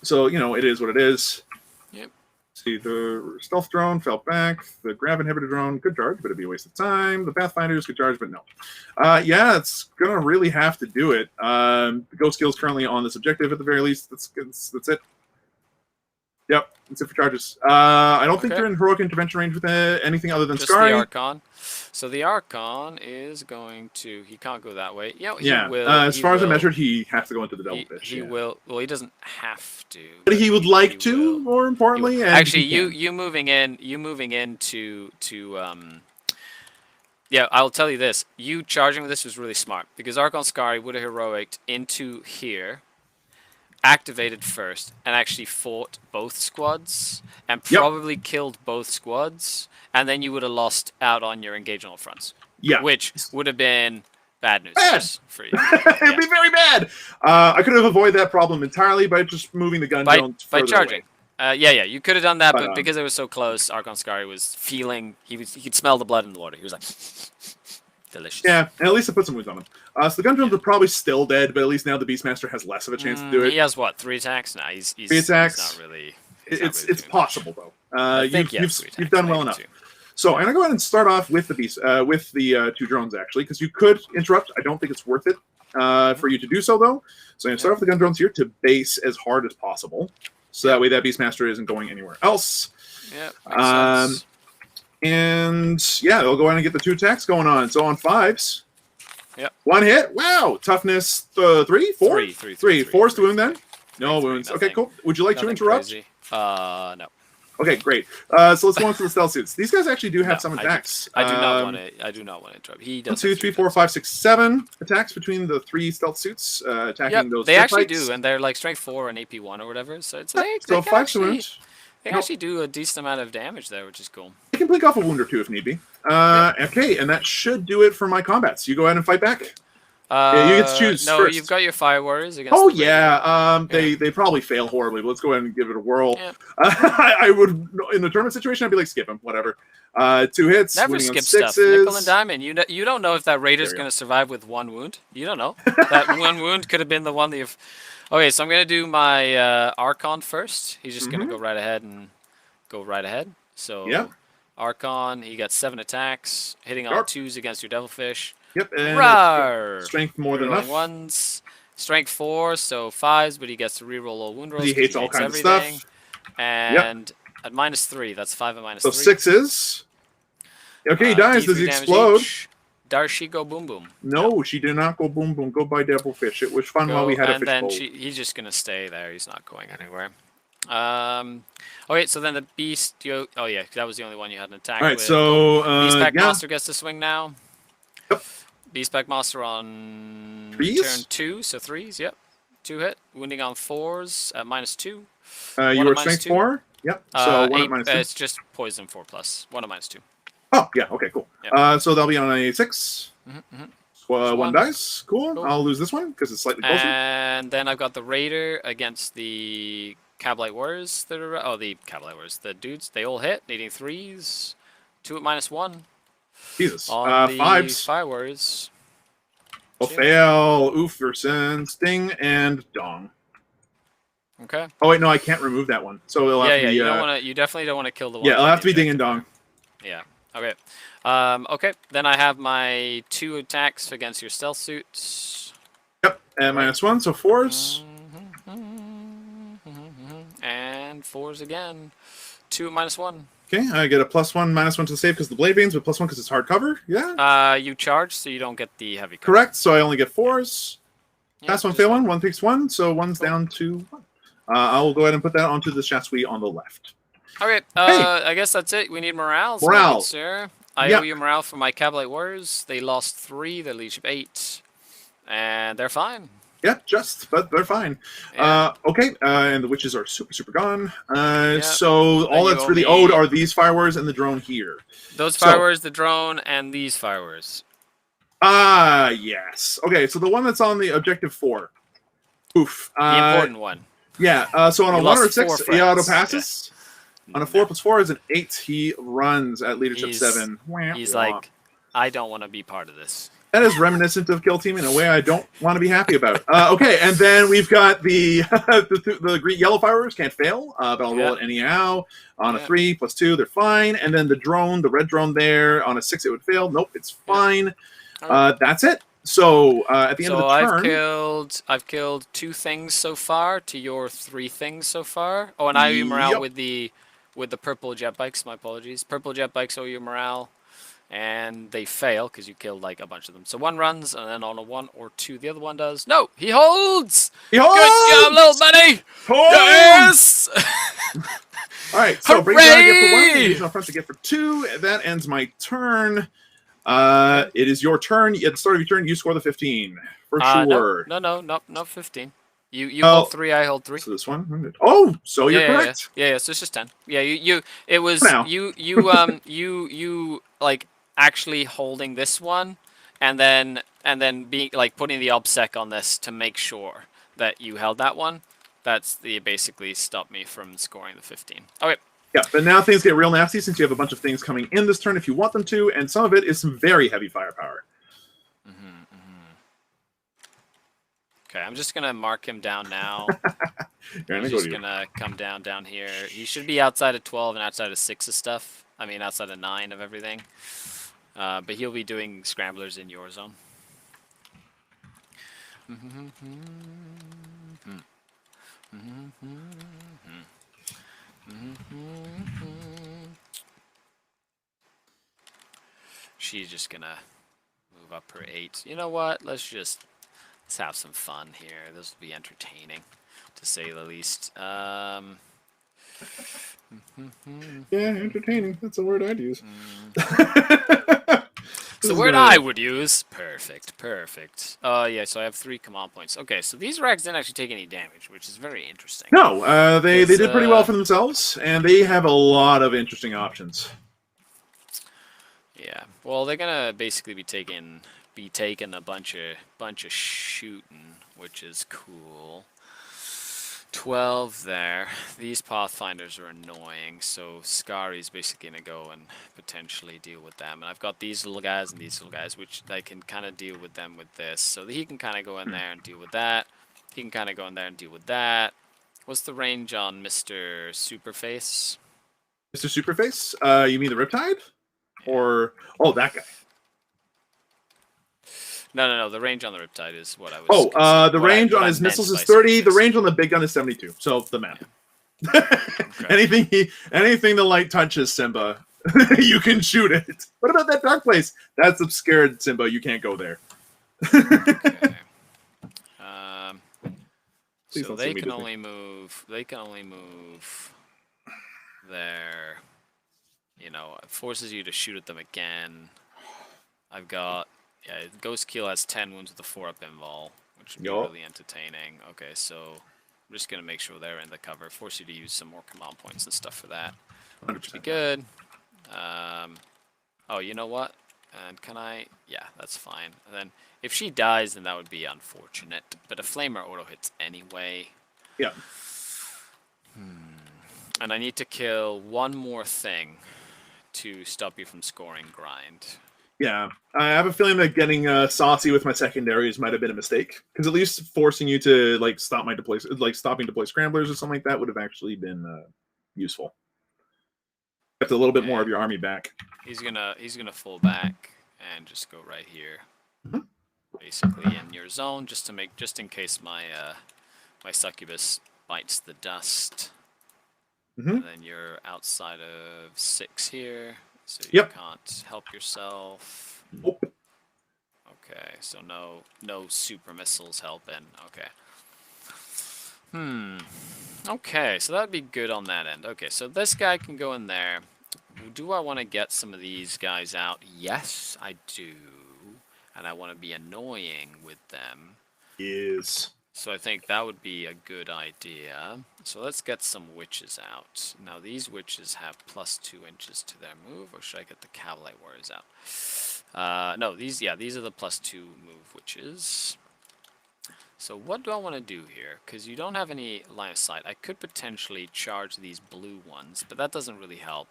So, you know, it is what it is. Yep. See, the stealth drone fell back. The grav inhibitor drone, good charge, but it'd be a waste of time. The Pathfinders, good charge, but no. Yeah, it's going to really have to do it. The ghost skill is currently on this objective at the very least. That's it. Yep, that's it for charges. I don't think they're in heroic intervention range with anything other than Skari. The Archon. So the Archon is going to... He can't go that way. He will. As far as I measured, he has to go into the devilfish. He will. Well, he doesn't have to. But he would like to, more importantly. And actually, you moving into yeah, I'll tell you this. You charging with this was really smart, because Archon Skari would have heroiced into here, activated first, and actually fought both squads, and probably killed both squads, and then you would have lost out on your engagement fronts. Yeah. Which would have been Bad news Bad. for you. It'd be very bad. I could have avoided that problem entirely by just moving the gun drones by further charging. away. Yeah, you could have done that, but But, because it was so close, Archon Skari was feeling he could smell the blood in the water. He was like, delicious. Yeah, and at least it put some wounds on him. So the gun drones are probably still dead, but at least now the Beastmaster has less of a chance to do it. He has what, 3 attacks? Nah, he's 3 attacks. He's not really. It's possible though. You've done well enough. 2. So I'm gonna go ahead and start off with the 2 drones actually, because you could interrupt. I don't think it's worth it for you to do so though. So I'm gonna start off the gun drones here to base as hard as possible, so that way that Beastmaster isn't going anywhere else. Yeah. Makes sense. And yeah, they'll go ahead and get the 2 attacks going on. So on 5s. Yep. 1 hit. Wow. Toughness 3, 4? 3. 4's to wound then. No wounds. Okay, cool. Would you like to interrupt? Crazy. No. Okay, great. So let's go on to the stealth suits. These guys actually do have some attacks. I do not want to interrupt. He does. 1, 2, 3, 4, 5, 6, 7 attacks between the 3 stealth suits attacking those. They actually fights. do, and they're like strength 4 and AP 1 or whatever. So it's like so 5 wounds. They actually do a decent amount of damage there, which is cool. You can blink off a wound or 2 if need be. Okay, and that should do it for my combats. You go ahead and fight back. Yeah, you get to choose no, first. You've got your fire warriors against. Oh yeah, they probably fail horribly. But let's go ahead and give it a whirl. Yeah. I would in the tournament situation. I'd be like, skip him, whatever. 2 hits. Never skip stuff. Nickel and diamond. You don't know if that raider's going to survive with 1 wound. You don't know. That 1 wound could have been the one that you've. Okay, so I'm going to do my Archon first. He's just going to go right ahead and go right ahead. So Archon, he got 7 attacks, hitting on 2s against your Devilfish. Yep, and Rawr! Strength more than enough. 1s, strength 4, so 5s, but he gets to reroll all wound rolls. He hates all kinds everything. of stuff. And at -3, that's 5 and -3. So 6s. Okay, he dies. Does he explode? Does she go boom boom? No, she did not go boom boom. Go by Devilfish. It was fun while we had a fish bowl. And then he's just gonna stay there. He's not going anywhere. Okay, so then the beast. Oh yeah, that was the only one you had an attack. All right, with. so Beastpack Monster gets to swing now. Yep. Beastpack Monster on 3s? turn 2, so 3s. Yep, 2 hit, wounding on 4s at -2. You were strength 4. Yep. So 1 at -2. It's just poison 4+. 1 at -2. Oh yeah. Okay. Cool. Yep. So they'll be on a 6. 1 dice. Cool. I'll lose this one because it's slightly closer. And then I've got the Raider against the Cabalite Warriors that are the Cabalite Warriors. The dudes, they all hit, needing 3s. 2 at -1. Jesus. On the 5s. Fire Warriors. Will fail. Ooferson, Sting, and Dong. Okay. Oh wait, no, I can't remove that one. So it'll have to be. You don't want to. You definitely don't want to kill the one. Yeah, it'll have to be Ding and Dong. Yeah. Okay. Okay. Then I have my 2 attacks against your stealth suits. Yep. And -1, so 4s. And 4s again. 2 at -1. Okay, I get a +1, -1 to the save because of the blade veins, but +1 because it's hard cover. Yeah. You charge, so you don't get the heavy cover. Correct. So I only get 4s. Yeah, Pass 1, fail 1. 1 takes 1, so 1's down to 1. I will go ahead and put that onto the Chassui on the left. Okay. I guess that's it. We need morale. Morale. Sir. I owe you morale for my Cabalite Warriors. They lost 3. They leech 8, and they're fine. Yeah, but they're fine. Yeah. Okay, and the witches are super gone. So all that's really owed are these fireworks and the drone here. Those fireworks, the drone, and these fireworks. Yes. Okay, so the one that's on the objective 4. Oof. The important one. Yeah, so on a 1 or 6, he auto passes. Yeah. On a 4+4 is an 8. He runs at leadership 7. He's like, I don't want to be part of this. That is reminiscent of Kill Team in a way I don't want to be happy about. Okay, and then we've got the the green yellow fireworks can't fail, but I'll roll it anyhow. On a 3 +2, they're fine. And then the drone, the red drone there, on a 6 it would fail. Nope, it's fine. That's it. So at the end of the turn, I've killed 2 things so far to your 3 things so far. Oh, and I owe you morale with the purple jet bikes. My apologies. Purple jet bikes owe you morale. And they fail because you killed like a bunch of them. So 1 runs, and then on a 1 or 2, the other one does. No, he holds. He holds. Good job, little buddy. Holds. Yes. All right, so bring down a gift for 1. Use my front to get for 2. That ends my turn. It is your turn. At the start of your turn, you score the 15 for sure. No, 15. You hold 3, I hold 3. So this one. Oh, so you're correct. Yeah. So it's just 10. Yeah, it was you like actually holding this one, and then and then being like putting the obsec on this to make sure that you held that one. That's the basically stopped me from scoring the 15. Okay. Yeah, but now things get real nasty since you have a bunch of things coming in this turn if you want them to, and some of it is some very heavy firepower. Okay, I'm just gonna mark him down now. He's just gonna come down here. He should be outside of 12 and outside of 6 of stuff. I mean, outside of 9 of everything. But he'll be doing scramblers in your zone. She's just gonna move up her 8. You know what? Let's have some fun here. This will be entertaining, to say the least. Yeah, entertaining. That's a word I'd use. It's the word I would use. Perfect, perfect. Yeah, so I have 3 command points. Okay, so these rags didn't actually take any damage, which is very interesting. No, they did pretty well for themselves, and they have a lot of interesting options. Yeah, well, they're gonna basically be taking a bunch of shooting, which is cool. 12 there. These pathfinders are annoying, so Skari's basically gonna go and potentially deal with them. And I've got these little guys and these little guys, which I can kind of deal with them with this. So he can kind of go in there and deal with that. He can kind of go in there and deal with that. What's the range on Mr. Superface? Mr. Superface? You mean the Riptide? Or that guy? No. The range on the Riptide is what I was. The range on his missiles is 30. The range on the big gun is 72. So the map. Yeah. Okay. Anything the light touches, Simba, you can shoot it. What about that dark place? That's obscured, Simba. You can't go there. Okay. So they can only move. They can only move there. You know, it forces you to shoot at them again. I've got. Yeah, Ghost Keel has 10 wounds with a 4-up invul, which would be really entertaining. Okay, so I'm just going to make sure they're in the cover. Force you to use some more command points and stuff for that. 100%. Which would be good. Oh, you know what? And can I? Yeah, that's fine. And then if she dies, then that would be unfortunate. But a Flamer auto hits anyway. Yeah. And I need to kill one more thing to stop you from scoring grind. Yeah, I have a feeling that getting saucy with my secondaries might have been a mistake, because at least forcing you to stopping deploy scramblers or something like that would have actually been useful. Get a little bit more of your army back. He's gonna full back and just go right here, basically in your zone, just in case my my succubus bites the dust. And then you're outside of 6 here. So you can't help yourself. Nope. Okay, so no super missiles helping. Okay. Okay, so that'd be good on that end. Okay, so this guy can go in there. Do I want to get some of these guys out? Yes, I do. And I want to be annoying with them. Yes. So I think that would be a good idea. So let's get some witches out. Now these witches have +2 inches to their move, or should I get the Cavalry Warriors out? No, these are the +2 move witches. So what do I want to do here? Because you don't have any line of sight. I could potentially charge these blue ones, but that doesn't really help.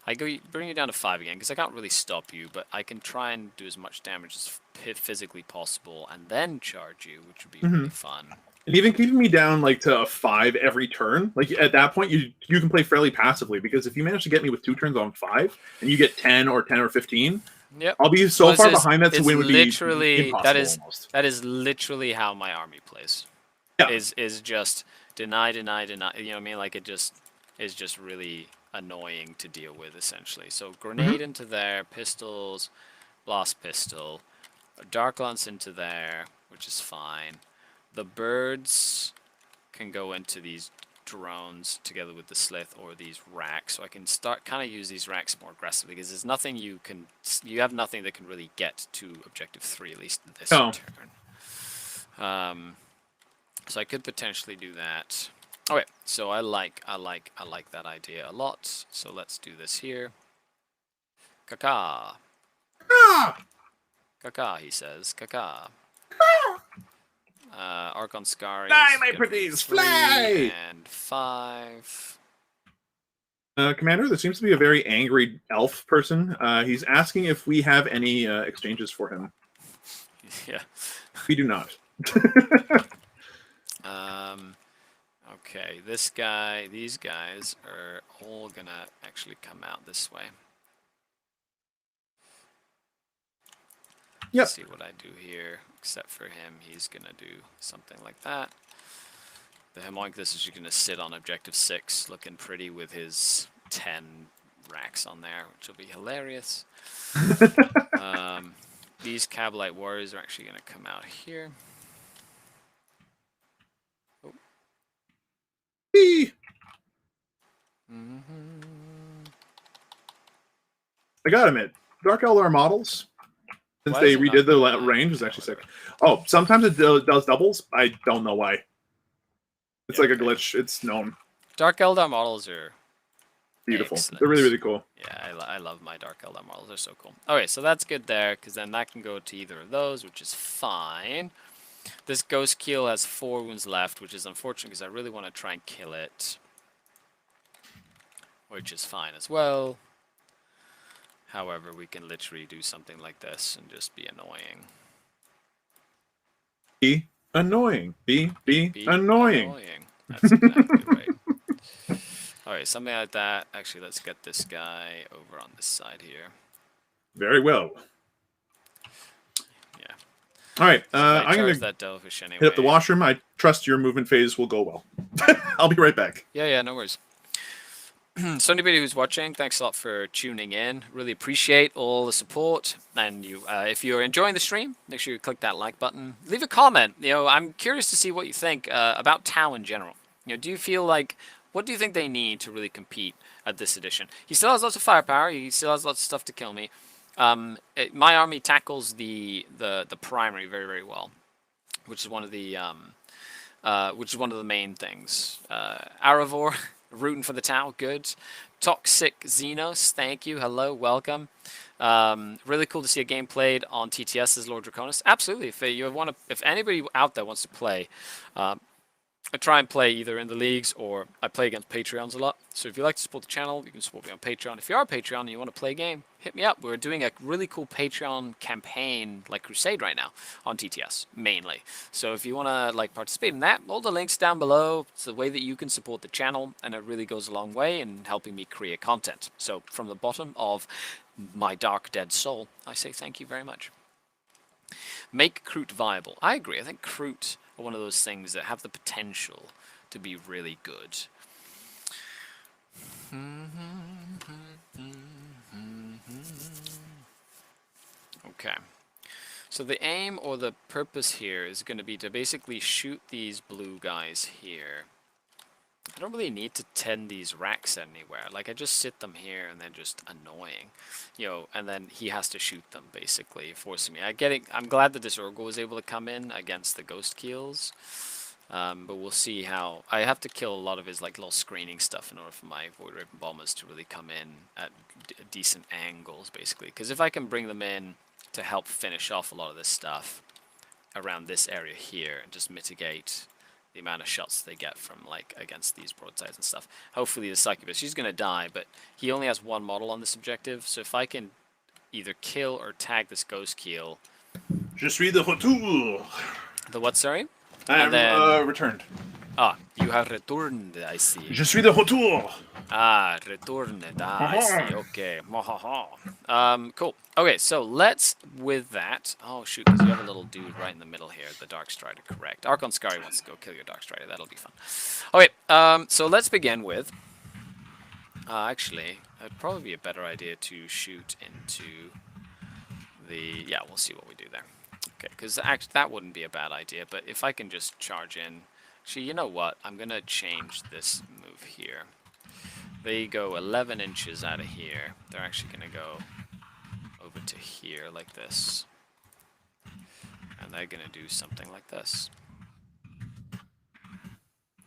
I bring you down to 5 again, because I can't really stop you, but I can try and do as much damage as physically possible, and then charge you, which would be really fun. And even keeping me down to a 5 every turn, at that point you can play fairly passively, because if you manage to get me with 2 turns on 5, and you get 10 or 15, I'll be so far behind that to win would be impossible. That is literally how my army plays. Yeah. Is just deny. You know what I mean? It just is just really annoying to deal with, essentially. So grenade into there, pistols, blast pistol, dark lance into there, which is fine. The birds can go into these drones together with the slith or these racks, so I can start kind of use these racks more aggressively, because there's nothing you have nothing that can really get to objective 3, at least this turn. So I could potentially do that. Okay, so I like that idea a lot. So let's do this here. Kaka. Kaka, he says. Kaka. Archon Skari. Fly, my pretties, 3 fly! and 5. Commander, there seems to be a very angry elf person. He's asking if we have any exchanges for him. Yeah. We do not. Okay, this guy, these guys are all gonna actually come out this way. Yep. See what I do here. Except for him, he's gonna do something like that. The Homunculus is gonna sit on objective 6, looking pretty with his 10 racks on there, which will be hilarious. These Cabalite warriors are actually gonna come out here. Oh. I gotta admit, Dark Eldar models, since they redid the range, is actually sick. Oh, sometimes it does doubles. I don't know why. It's like a glitch. It's known. Dark Eldar models are beautiful. Excellent. They're really, really cool. Yeah, I love my Dark Eldar models. They're so cool. Okay, so that's good there, because then that can go to either of those, which is fine. This Ghost Keel has 4 wounds left, which is unfortunate, because I really want to try and kill it. Which is fine as well. However, we can literally do something like this and just be annoying. Be annoying. Be annoying. That's exactly right. Alright, something like that. Actually, let's get this guy over on this side here. Very well. Yeah. Alright, so I'm going that Devilfish anyway. Hit up the washroom. I trust your movement phase will go well. I'll be right back. Yeah, no worries. So anybody who's watching, thanks a lot for tuning in. Really appreciate all the support. And you, if you're enjoying the stream, make sure you click that like button. Leave a comment. I'm curious to see what you think about Tau in general. Do you feel like, what do you think they need to really compete at this edition? He still has lots of firepower. He still has lots of stuff to kill me. My army tackles the primary very, very well, which is one of the main things. Aravor. Rooting for the Tau, good. Toxic Xenos, thank you. Hello, welcome. Really cool to see a game played on TTS as Lord Draconis. Absolutely. If anybody out there wants to play, I try and play either in the leagues or I play against Patreons a lot. So if you like to support the channel, you can support me on Patreon. If you are a Patreon and you want to play a game, hit me up. We're doing a really cool Patreon campaign like Crusade right now on TTS, mainly. So if you want to participate in that, all the links down below. It's the way that you can support the channel, and it really goes a long way in helping me create content. So from the bottom of my dark, dead soul, I say thank you very much. Make Kroot viable. I agree. I think Kroot are one of those things that have the potential to be really good. Okay. So the aim or the purpose here is going to be to basically shoot these blue guys here. I don't really need to tend these racks anywhere. I just sit them here and they're just annoying. And then he has to shoot them, basically, forcing me. I'm glad that this Urgo was able to come in against the Ghost Keels. But we'll see how... I have to kill a lot of his little screening stuff in order for my Void Raven Bombers to really come in at decent angles, basically. Because if I can bring them in to help finish off a lot of this stuff around this area here and just mitigate the amount of shots they get from against these broadsides and stuff. Hopefully the Succubus, she's going to die, but he only has 1 model on this objective, so if I can either kill or tag this Ghost Keel... Je suis de retour. The what, sorry? I am returned. Ah, you have returned, I see. Je suis de retour. Ah, returned. Ah, I see. Okay. Cool. Okay, so let's, with that... Oh, shoot, because you have a little dude right in the middle here, the Dark Strider, correct. Archon Skari wants to go kill your Dark Strider. That'll be fun. Okay, so let's begin with... actually, it'd probably be a better idea to shoot into the... Yeah, we'll see what we do there. Okay, because that wouldn't be a bad idea, but if I can just charge in... Actually, you know what? I'm going to change this move here. They go 11 inches out of here. They're actually going to go over to here like this. And they're going to do something like this.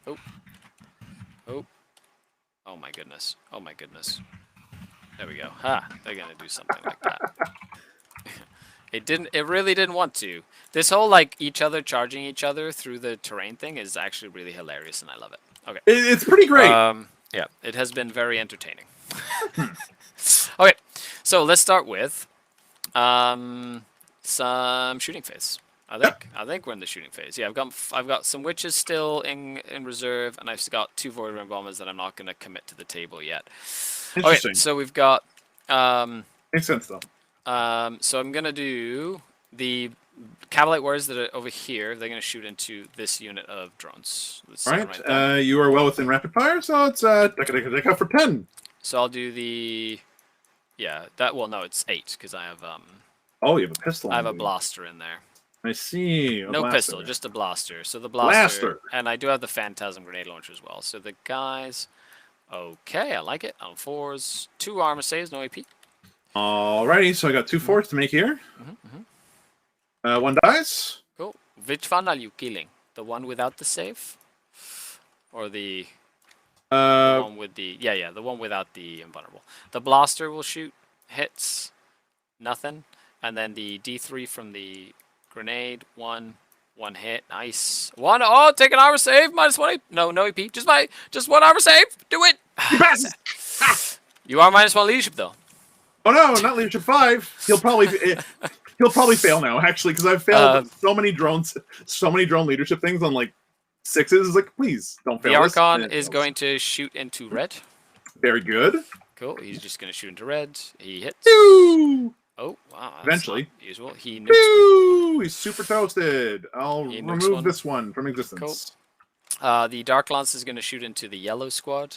Oh. Oh. Oh my goodness. Oh my goodness. There we go. Ha! They're going to do something like that. It really didn't want to. This whole like each other charging each other through the terrain thing is actually really hilarious, and I love it. Okay. It's pretty great. Yeah, it has been very entertaining. Okay, so let's start with some shooting phase. I think we're in the shooting phase. Yeah, I've got some witches still in reserve, and I've got 2 void ring bombers that I'm not going to commit to the table yet. Interesting. Okay, so we've got makes sense though. so I'm gonna do the Cavalite warriors that are over here. They're gonna shoot into this unit of drones. All right. You are well within rapid fire, so it's deca for 10. So I'll do the no, it's 8 because I have Oh, you have a pistol. I have a blaster in there. I see. No blaster. pistol, just a blaster. So the blaster, and I do have the phantasm grenade launcher as well. So the guys, okay, I like it. On 4s, 2 armor saves, no AP. Alrighty, so I got 2 forts to make here. 1 dice. Cool. Which one are you killing? The one without the save, or the one with the the one without the invulnerable? The blaster will shoot hits, nothing, and then the D3 from the grenade, one hit, nice. Oh, take an armor save, -1. No AP, just 1 armor save. Do it. You pass. You are -1 leadership though. Oh no, not leadership 5. He'll probably fail now, actually, because I've failed so many drone leadership things on like 6s. It's like, please don't fail. The Archon is going to shoot into red. Very good. Cool. He's just going to shoot into red. He hits. Ooh! Oh, wow. Eventually. Usual. He nukes me. He's super toasted. I'll remove this one from existence. Cool. The Dark Lance is going to shoot into the yellow squad.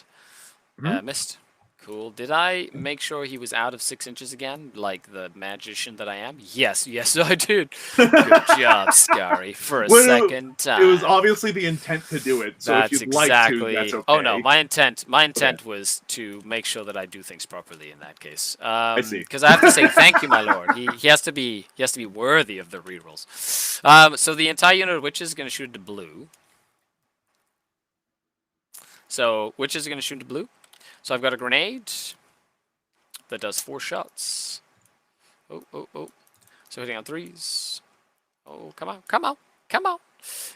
Missed. Cool. Did I make sure he was out of 6 inches again, like the magician that I am? Yes, I did. Good job, Skari, for a second time. It was obviously the intent to do it, so if you'd like to, that's okay. Oh no, my intent was to make sure that I do things properly in that case. I see. Because I have to say thank you, my lord. He has to be worthy of the rerolls. So the entire unit of witches is going to shoot into blue. So witches are going to shoot into blue. So I've got a grenade that does 4 shots. Oh. So hitting on 3s. Oh, come on.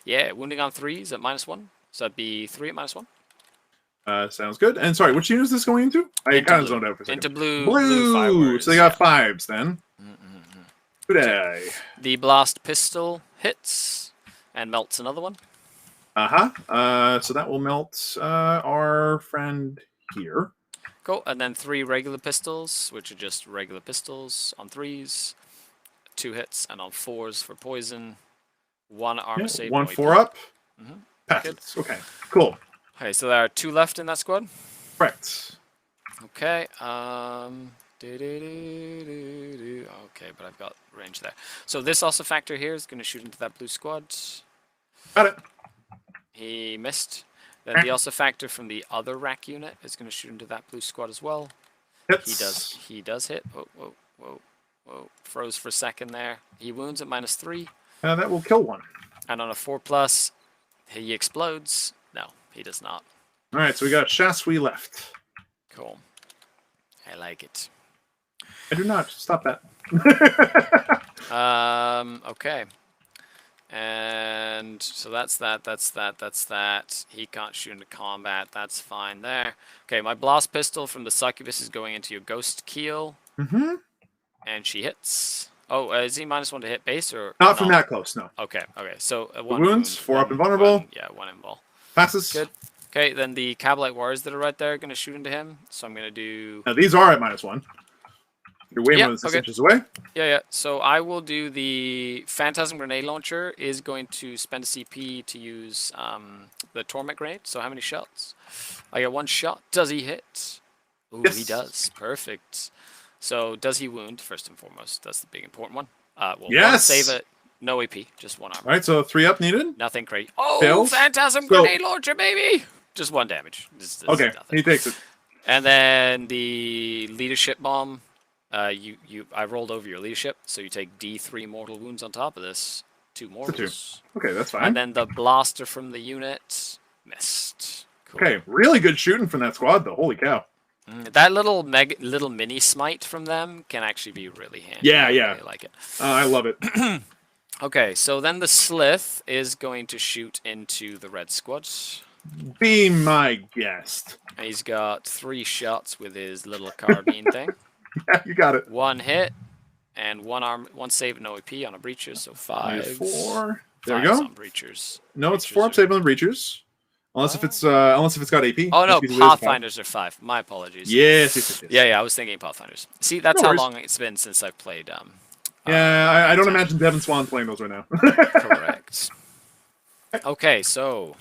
Yeah, wounding on 3s at -1. So that'd be 3 at -1. Sounds good. And sorry, which unit is this going into? I kind of zoned out for a second. Into blue. So they got 5s then. Good day. The blast pistol hits and melts another one. So that will melt our friend here. Cool. And then 3 regular pistols, which are just regular pistols on 3s, 2 hits, and on 4s for poison. 1 armor save. 1 4 up. Passes. Okay. Cool. Okay, so there are 2 left in that squad. Correct. Okay. Okay, but I've got range there. So this also factor here is going to shoot into that blue squad. Got it. He missed. Then the also factor from the other rack unit is going to shoot into that blue squad as well. Hits. He does hit. Whoa. Froze for a second there. He wounds at -3. That will kill 1. And on a 4+, he explodes. No, he does not. All right, so we got Shasui left. Cool. I like it. I do not. Stop that. Okay. And so that's that. He can't shoot into combat. That's fine there. Okay, my blast pistol from the succubus is going into your ghost keel. And she hits. Oh, is he -1 to hit base or not from that close? No. Okay. So 1 wounds, wound, 4 up invulnerable. 1 invul. Passes. Good. Okay, then the Cabalite warriors that are right there are going to shoot into him. So I'm going to do. Now these are at -1. You're way more than 6 inches away. Yeah. So I will do the Phantasm Grenade Launcher is going to spend a CP to use the Torment Grenade. So how many shots? I get 1 shot. Does he hit? Ooh, yes. He does. Perfect. So does he wound, first and foremost? That's the big important one. Yes. 1 save it. No AP. Just 1 armor. All right, so 3 up needed. Nothing crazy. Oh, fails. Phantasm Grenade Launcher, baby! Just 1 damage. This okay, he takes it. And then the Leadership Bomb. I rolled over your leadership, so you take D3 mortal wounds on top of this. 2 mortals. 2. Okay, that's fine. And then the blaster from the unit missed. Cool. Okay, really good shooting from that squad, though. Holy cow. That little mini smite from them can actually be really handy. Yeah, I yeah. really like it. I love it. Okay, so then the Slith is going to shoot into the red squad. Be my guest. He's got 3 shots with his little carbine thing. Yeah, you got it. 1 hit and 1 save no AP on a breacher, so 5. 4. There we go. On breachers. No, it's 4 save on the breachers. Unless if it's got AP. Oh no, Pathfinders are 5. My apologies. Yes. Yeah, I was thinking Pathfinders. See, that's how long it's been since I've played. Yeah, I don't imagine Devin Swan playing those right now. Correct. Okay, so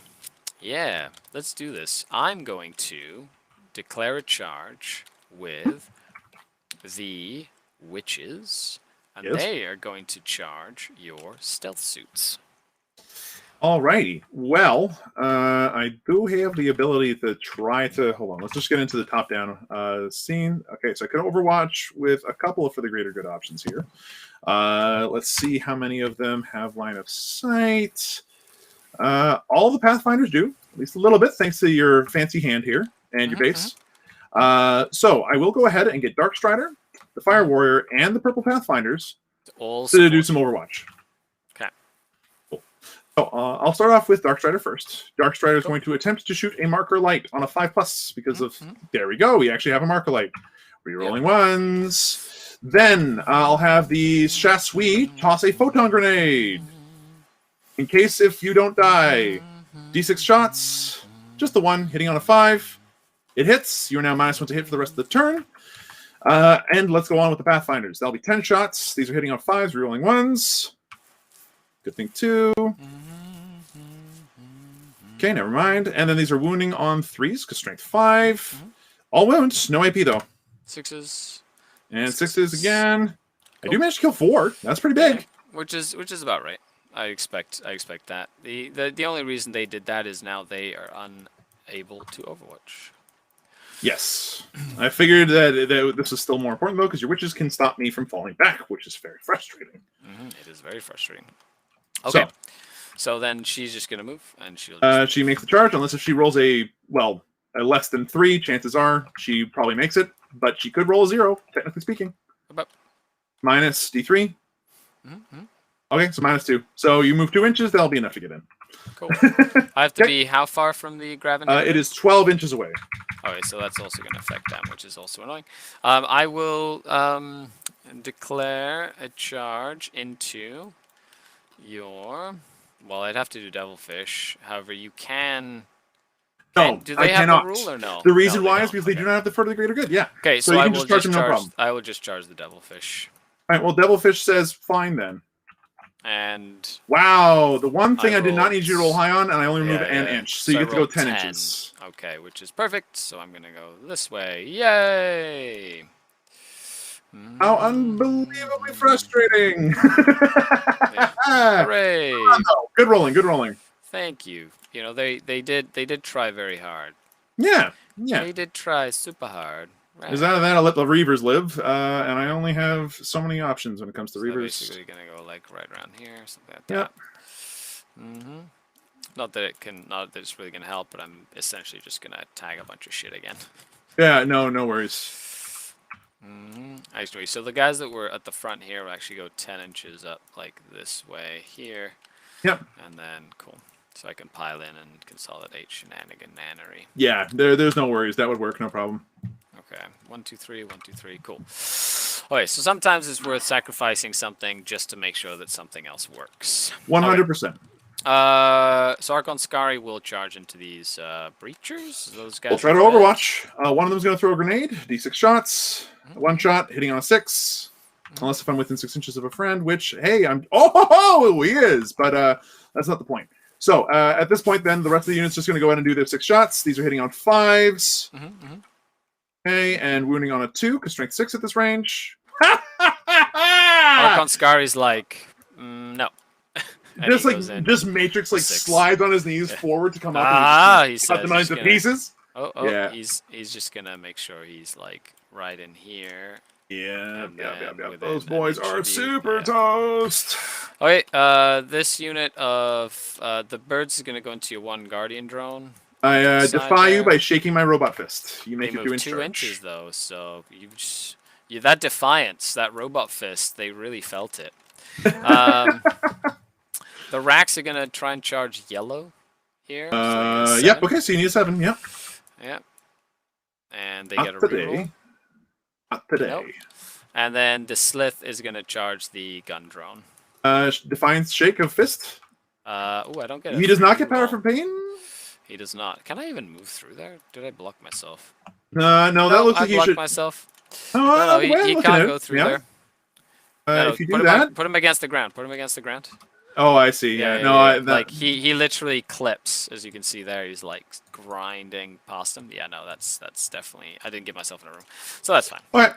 yeah, let's do this. I'm going to declare a charge with the witches, and they are going to charge your stealth suits. Alrighty. Well, I do have the ability to try to... Hold on, let's just get into the top-down scene. Okay, so I can Overwatch with a couple of for the greater good options here. Let's see how many of them have line of sight. All the Pathfinders do, at least a little bit, thanks to your fancy hand here and your base. So I will go ahead and get Dark Strider, the Fire Warrior, and the Purple Pathfinders to do some Overwatch. Okay. Cool. So I'll start off with Dark Strider first. Dark Strider is going to attempt to shoot a Marker Light on a 5+ because of... There we go. We actually have a Marker Light. Rerolling ones. Then I'll have the Chasui toss a Photon Grenade. In case if you don't die. D6 shots. Just the one, hitting on a 5. It hits. You are now -1 to hit for the rest of the turn. And let's go on with the Pathfinders. That'll be 10 shots. These are hitting on 5s, rerolling 1s. Good thing 2. Okay, never mind. And then these are wounding on 3s, because strength 5. All wounds, no AP though. 6s. And 6s again. I do manage to kill 4. That's pretty big. Which is about right. I expect that. The only reason they did that is now they are unable to Overwatch. Yes. I figured that this is still more important, though, because your witches can stop me from falling back, which is very frustrating. It is very frustrating. Okay. So then she's just going to move, and she makes the charge, unless if she rolls a less than 3, chances are she probably makes it, but she could roll a 0, technically speaking. About minus D3. Okay, so -2. So you move 2 inches, that'll be enough to get in. Cool. I have to be how far from the Graven? It is 12 inches away. Okay, so that's also going to affect them, which is also annoying. I will declare a charge into your... Well, I'd have to do Devilfish. However, you can... No, do they have a rule or no? The reason why is because they do not have the for the greater good, yeah. Okay, so you can just charge them, no problem. I will just charge the Devilfish. Alright, well, Devilfish says fine then. And... Wow, the one thing I did not need you to roll high on, and I only removed an inch. So you get to go 10 inches. Okay, which is perfect. So I'm going to go this way. Yay! How unbelievably frustrating! Hooray! Oh, no. Good rolling, good rolling. Thank you. You know, they did try very hard. Yeah. They did try super hard. Right. Is that I'll let the Reavers live, and I only have so many options when it comes to Reavers. Basically gonna go like right around here, something like that. Not that it's really gonna help, but I'm essentially just gonna tag a bunch of shit again. Yeah, no worries. Actually, so the guys that were at the front here will actually go 10 inches up like this way here. Yep. And then cool. So I can pile in and consolidate shenanigan-nannery. Yeah, there's no worries. That would work, no problem. Okay, 1, 2, 3, 1, 2, 3, cool. Okay, so sometimes it's worth sacrificing something just to make sure that something else works. 100%. Okay. So Archon Skari will charge into these breachers. Those guys. We'll try to Overwatch. One of them's going to throw a grenade. D6 shots. 1 shot, hitting on a 6. Unless if I'm within 6 inches of a friend, which, hey, I'm... Oh, he is! But that's not the point. So, at this point, then, the rest of the unit's just going to go ahead and do their 6 shots. These are hitting on 5s. Okay, and wounding on a 2, because strength 6 at this range. Archon Skari's like, no. just Matrix slides on his knees forward to come up. He cut the knives to pieces. Yeah. He's just gonna make sure he's like right in here. Yeah. Those boys are super toast. Okay, this unit of the birds is gonna go into your 1 Guardian drone. I defy you by shaking my robot fist. You make they it moved 2 inches though, so that defiance, that robot fist, they really felt it. The racks are gonna try and charge yellow here. Yep. Okay, so you need a 7. Yep. Yep. And they Not get a today. reroll. Not today. Nope. And then the Slith is gonna charge the gun drone. Defiance shake of fist. Oh, I don't get it. He does not get power from pain. He does not. Can I even move through there? Did I block myself? No, that looks like you should. Myself. Oh, no, he can't go through there. If you do that, put him against the ground. Put him against the ground. Oh, I see. Yeah. Like he literally clips, as you can see there. He's like grinding past him. Yeah, no, that's definitely. I didn't get myself in a room, so that's fine. All right.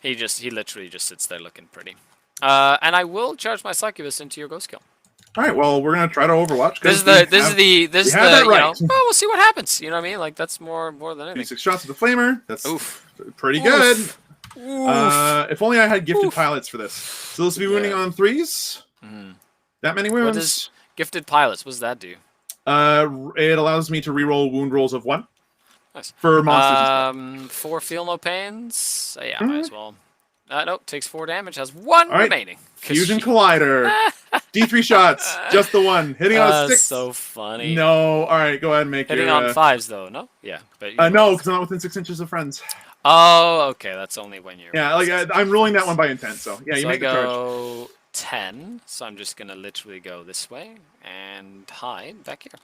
He literally just sits there looking pretty. And I will charge my succubus into your ghost kill. All right. Well, we're gonna try to Overwatch. This is the you know. Well, we'll see what happens. You know what I mean? Like that's more than anything. 6 shots with the flamer. That's pretty Oof. good. Oof. If only I had gifted pilots for this. So this will be wounding on 3s. That many wounds. What does gifted pilots? What does that do? It allows me to reroll wound rolls of 1. Nice. For monsters. 4 feel no pains. Yeah, might as well. Nope, takes 4 damage. Has 1 remaining. Fusion Collider. D3 shots. Just the one. Hitting on a 6. So funny. No. All right, go ahead and make Hitting on 5s though. No. Yeah. But no, because I'm not within 6 inches of friends. Oh, okay. That's only when you're. Yeah, like I'm ruling that one by intent. So yeah, you make the charge. Go 10. So I'm just gonna literally go this way and hide back here.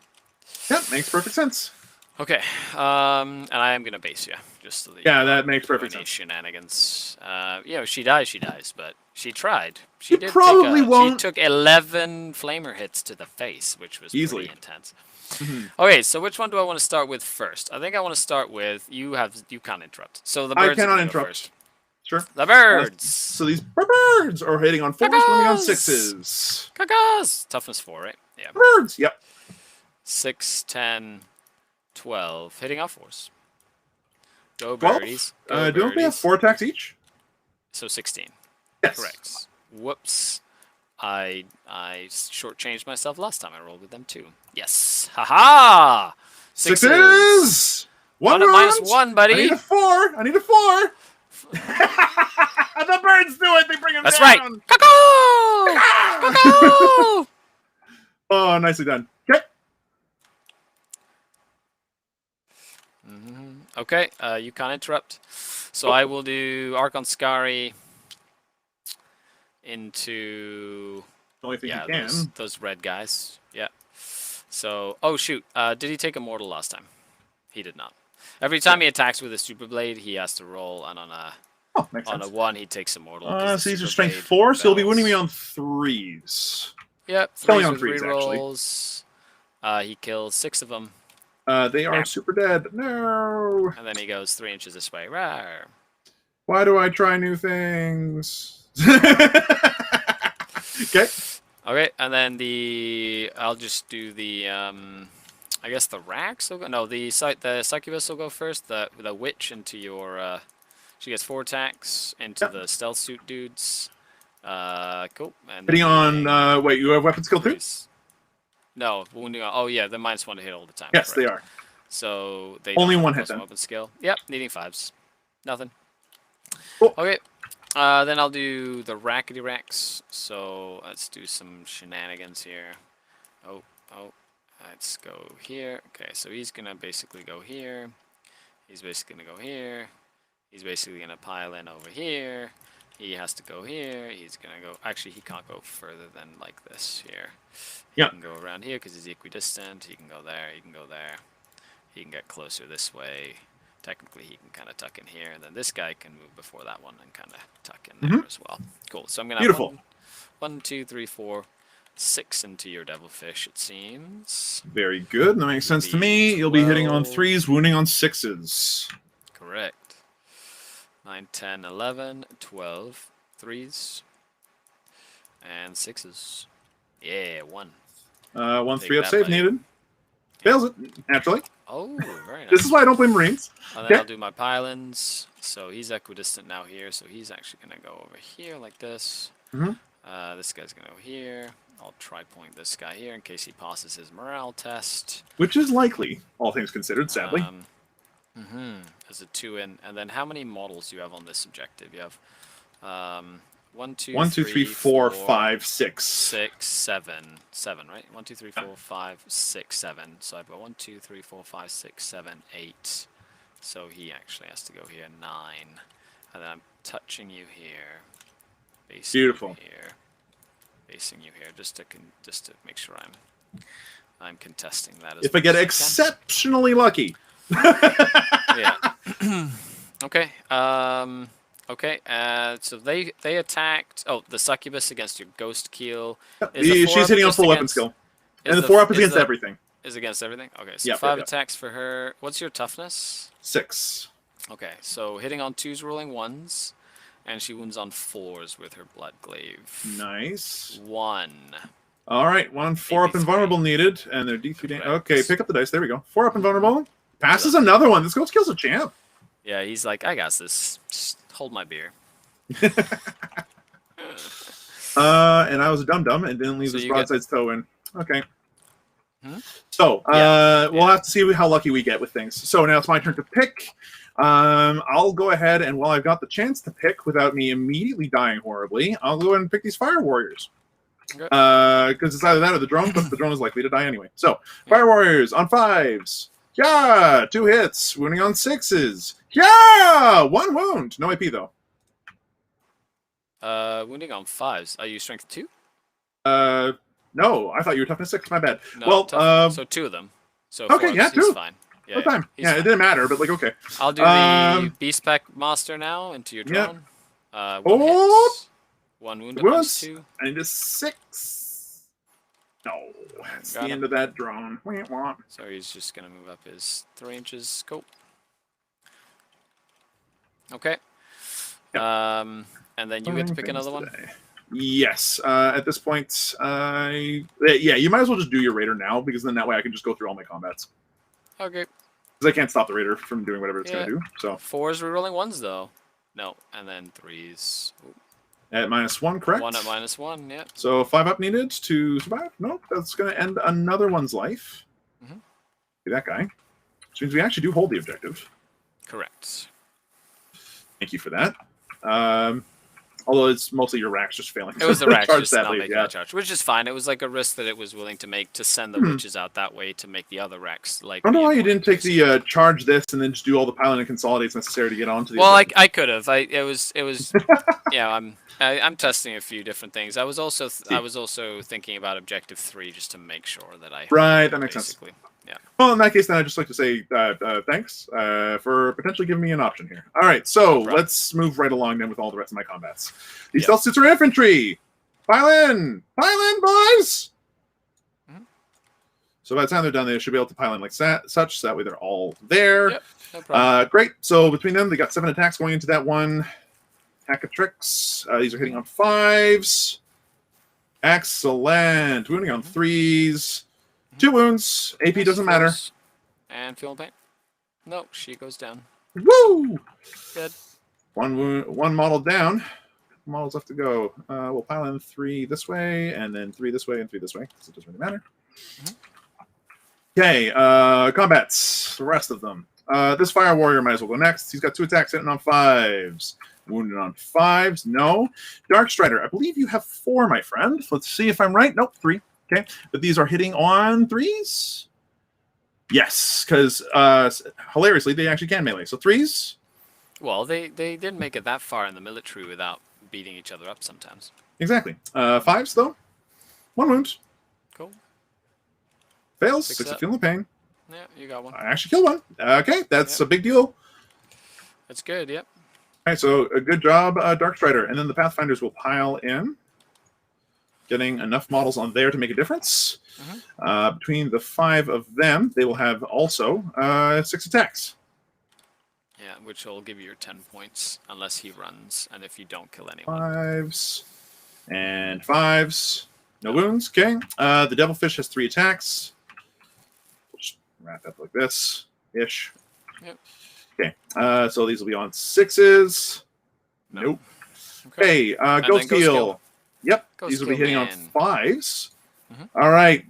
Yep, makes perfect sense. Okay, and I am gonna base you just so that that makes perfect sense. Shenanigans. You know, she dies, but she tried. She did probably won't. She took 11 flamer hits to the face, which was easily pretty intense. Okay, so which one do I want to start with first? I think I want to start with you can't interrupt. So the birds. I cannot interrupt. First. Sure. The birds. So these birds are hitting on 4s, winning on 6s. Gagas. Toughness 4, right? Yeah. Birds. Yep. 6, 10. 12. Hitting off 4s. Go 12? birdies. Don't we have 4 attacks each? So 16. Yes. Correct. Whoops. I shortchanged myself last time I rolled with them too. Yes. Haha! 6s! One minus 1, buddy. I need a 4. The birds do it. They bring him down. That's right. Cuckoo! Cuckoo! Oh, nicely done. Okay. Okay, you can't interrupt. So I will do Arc on Skari into the only thing you can. Those red guys. Yeah. So oh shoot, did he take a mortal last time? He did not. Every time he attacks with a super blade, he has to roll, and on a 1 he takes a mortal. So these are strength 4, so he'll be winning me on 3s. Yep. Only on 3s actually. He kills 6 of them. They are super dead. No. And then he goes 3 inches this way. Rawr. Why do I try new things? Okay. Okay, and then I'll just do the I guess the racks will go. No, the succubus will go first. The witch into your she gets 4 attacks into the stealth suit dudes. Cool. And hitting on wait, you have weapon skill 2? No, wounding on. Oh yeah, they're -1 to hit all the time. Yes, correct. They are. So they only 1 hit then. Weapon skill. Yep, needing 5s. Nothing. Cool. Okay. Then I'll do the rackety racks. So let's do some shenanigans here. Oh. Let's go here. Okay, so he's gonna basically go here. He's basically gonna go here. He's basically gonna pile in over here. He has to go here. He's gonna go. Actually, he can't go further than like this here. He can go around here because he's equidistant. He can go there. He can go there. He can get closer this way. Technically, he can kind of tuck in here. And then this guy can move before that one and kind of tuck in there as well. Cool. So I'm gonna have 1, 2, 3, 4, 6 into your devilfish. It seems. Very good. That makes sense to me. You'll be hitting on 3s, wounding on 6s. Correct. 9, 10, 11, 12, 3s, and 6s. Yeah, 1. 1 3-up save needed. Fails it, naturally. Oh, very nice. This is why I don't play Marines. And then I'll do my pylons. So he's equidistant now here, so he's actually going to go over here like this. This guy's going to go here. I'll try point this guy here in case he passes his morale test. Which is likely, all things considered, sadly. As a 2 in. And then how many models do you have on this objective? You have 1, 2, 3, 4, 5, 6. 6, 7. 7, right? 1, 2, 3, 4, 5, 6, 7. So I've got 1, 2, 3, 4, 5, 6, 7, 8. So he actually has to go here, 9. And then I'm touching you here. Basing Beautiful. You here. Basing you here, just to make sure I'm contesting that. As if I get exceptionally lucky. Yeah. Okay. Okay. So they attacked. Oh, the succubus against your ghost keel. She's hitting on full weapon skill, and the 4 up is against everything. Is against everything. Okay. So 5 attacks for her. What's your toughness? 6. Okay. So hitting on 2s, rolling 1s. And she wounds on 4s with her blood glaive. Nice. 1. All right, 1 4 up and vulnerable needed, and they're D3. Okay, pick up the dice. There we go. 4 up and vulnerable. Passes another one. This ghost kills a champ. Yeah, he's like, I got this. Just hold my beer. And I was a dum-dum and didn't leave this broadside's toe in. Okay. So, we'll have to see how lucky we get with things. So now it's my turn to pick. I'll go ahead, and while I've got the chance to pick without me immediately dying horribly, I'll go ahead and pick these fire warriors. Because it's either that or the drone, but the drone is likely to die anyway. So, fire warriors on 5s. Yeah! 2 hits. Wounding on 6s. Yeah! 1 wound. No AP, though. Wounding on 5s. Are you strength 2? No. I thought you were toughness 6. My bad. No, well, so 2 of them. So okay, yeah, 2. He's fine. Yeah, time. Yeah, it didn't matter, but like, okay. I'll do the Beast Pack Master now into your drone. Yep. 1 hit. 1 wound on 2. And a 6. No, that's the end of that drone. So he's just going to move up his 3 inches. Go. Okay. Yep. And then you get to pick another one? Yes. At this point, yeah, you might as well just do your Raider now, because then that way I can just go through all my combats. Okay. Because I can't stop the Raider from doing whatever it's going to do. So 4s rerolling 1s, though. No, and then 3s. Ooh. At -1, correct? 1 at -1, yeah. So 5 up needed to survive? Nope, that's going to end another one's life. That guy. Which means we actually do hold the objective. Correct. Thank you for that. Although it's mostly your racks just failing. It was the racks just not making a charge, which is fine. It was like a risk that it was willing to make to send the witches out that way to make the other racks like. I don't know why you didn't take the charge this and then just do all the piling and consolidates necessary to get onto the. Well, I could have. It was. Yeah, I'm testing a few different things. I was also thinking about objective 3 just to make sure that I. Right, that makes sense. Yeah. Well, in that case, then I'd just like to say thanks for potentially giving me an option here. All right, so let's move right along then with all the rest of my combats. These stealth suits are infantry. Pile in, boys. So by the time they're done, they should be able to pile in like such, so that way they're all there. Yep, no problem. Great. So between them, they got 7 attacks going into that one. Attack of tricks. These are hitting on 5s. Excellent. Wounding on 3s. 2 wounds. AP doesn't matter. And feeling pain. No, she goes down. Woo! Good. 1 wound, 1 model down. Models left to go. We'll pile in 3 this way, and then 3 this way, and 3 this way, because it doesn't really matter. Okay, combats. The rest of them. This fire warrior might as well go next. He's got 2 attacks hitting on 5s. Wounded on 5s. No. Dark Strider. I believe you have 4, my friend. Let's see if I'm right. Nope, 3. Okay, but these are hitting on 3s? Yes, because hilariously, they actually can melee. So 3s? Well, they didn't make it that far in the military without beating each other up sometimes. Exactly. 5s, though. 1 wound. Cool. Fails. 6 of feeling the pain. Yeah, you got 1. I actually killed 1. Okay, that's a big deal. That's good, yep. All right, so a good job, Dark Strider. And then the Pathfinders will pile in. Getting enough models on there to make a difference. Between the 5 of them, they will have also 6 attacks. Yeah, which will give you your 10 points unless he runs and if you don't kill anyone. 5s and 5s. No wounds. Okay. The Devilfish has 3 attacks. We'll just wrap up like this ish. Yep. Okay. So these will be on 6s. Nope. Okay. Ghost Heal. Yep, Go these will be hitting on Skillman. 5s. All right.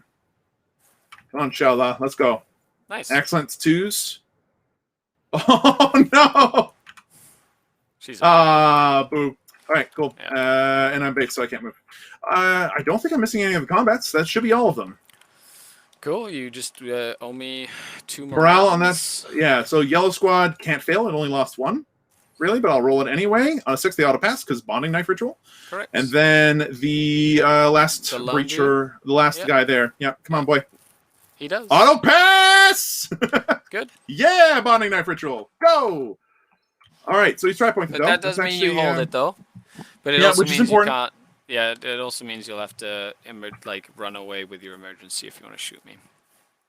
Come on, Shala. Let's go. Nice. Excellent 2s. Oh, no! She's boo. All right, cool. Yeah. And I'm big, so I can't move. I don't think I'm missing any of the combats. That should be all of them. Cool. You just owe me 2 Morale on morales. that. Yeah, so Yellow Squad can't fail. It only lost 1. Really, but I'll roll it anyway. 6, the auto pass, because bonding knife ritual. Correct. And then the last breacher, the last guy there. Yeah, come on, boy. He does. Auto pass! Good. Yeah, bonding knife ritual. Go! All right, so he's try pointing though. That does mean you hold it though. But it yeah, also which is means important. you can't. Yeah, it also means you'll have to run away with your emergency if you want to shoot me.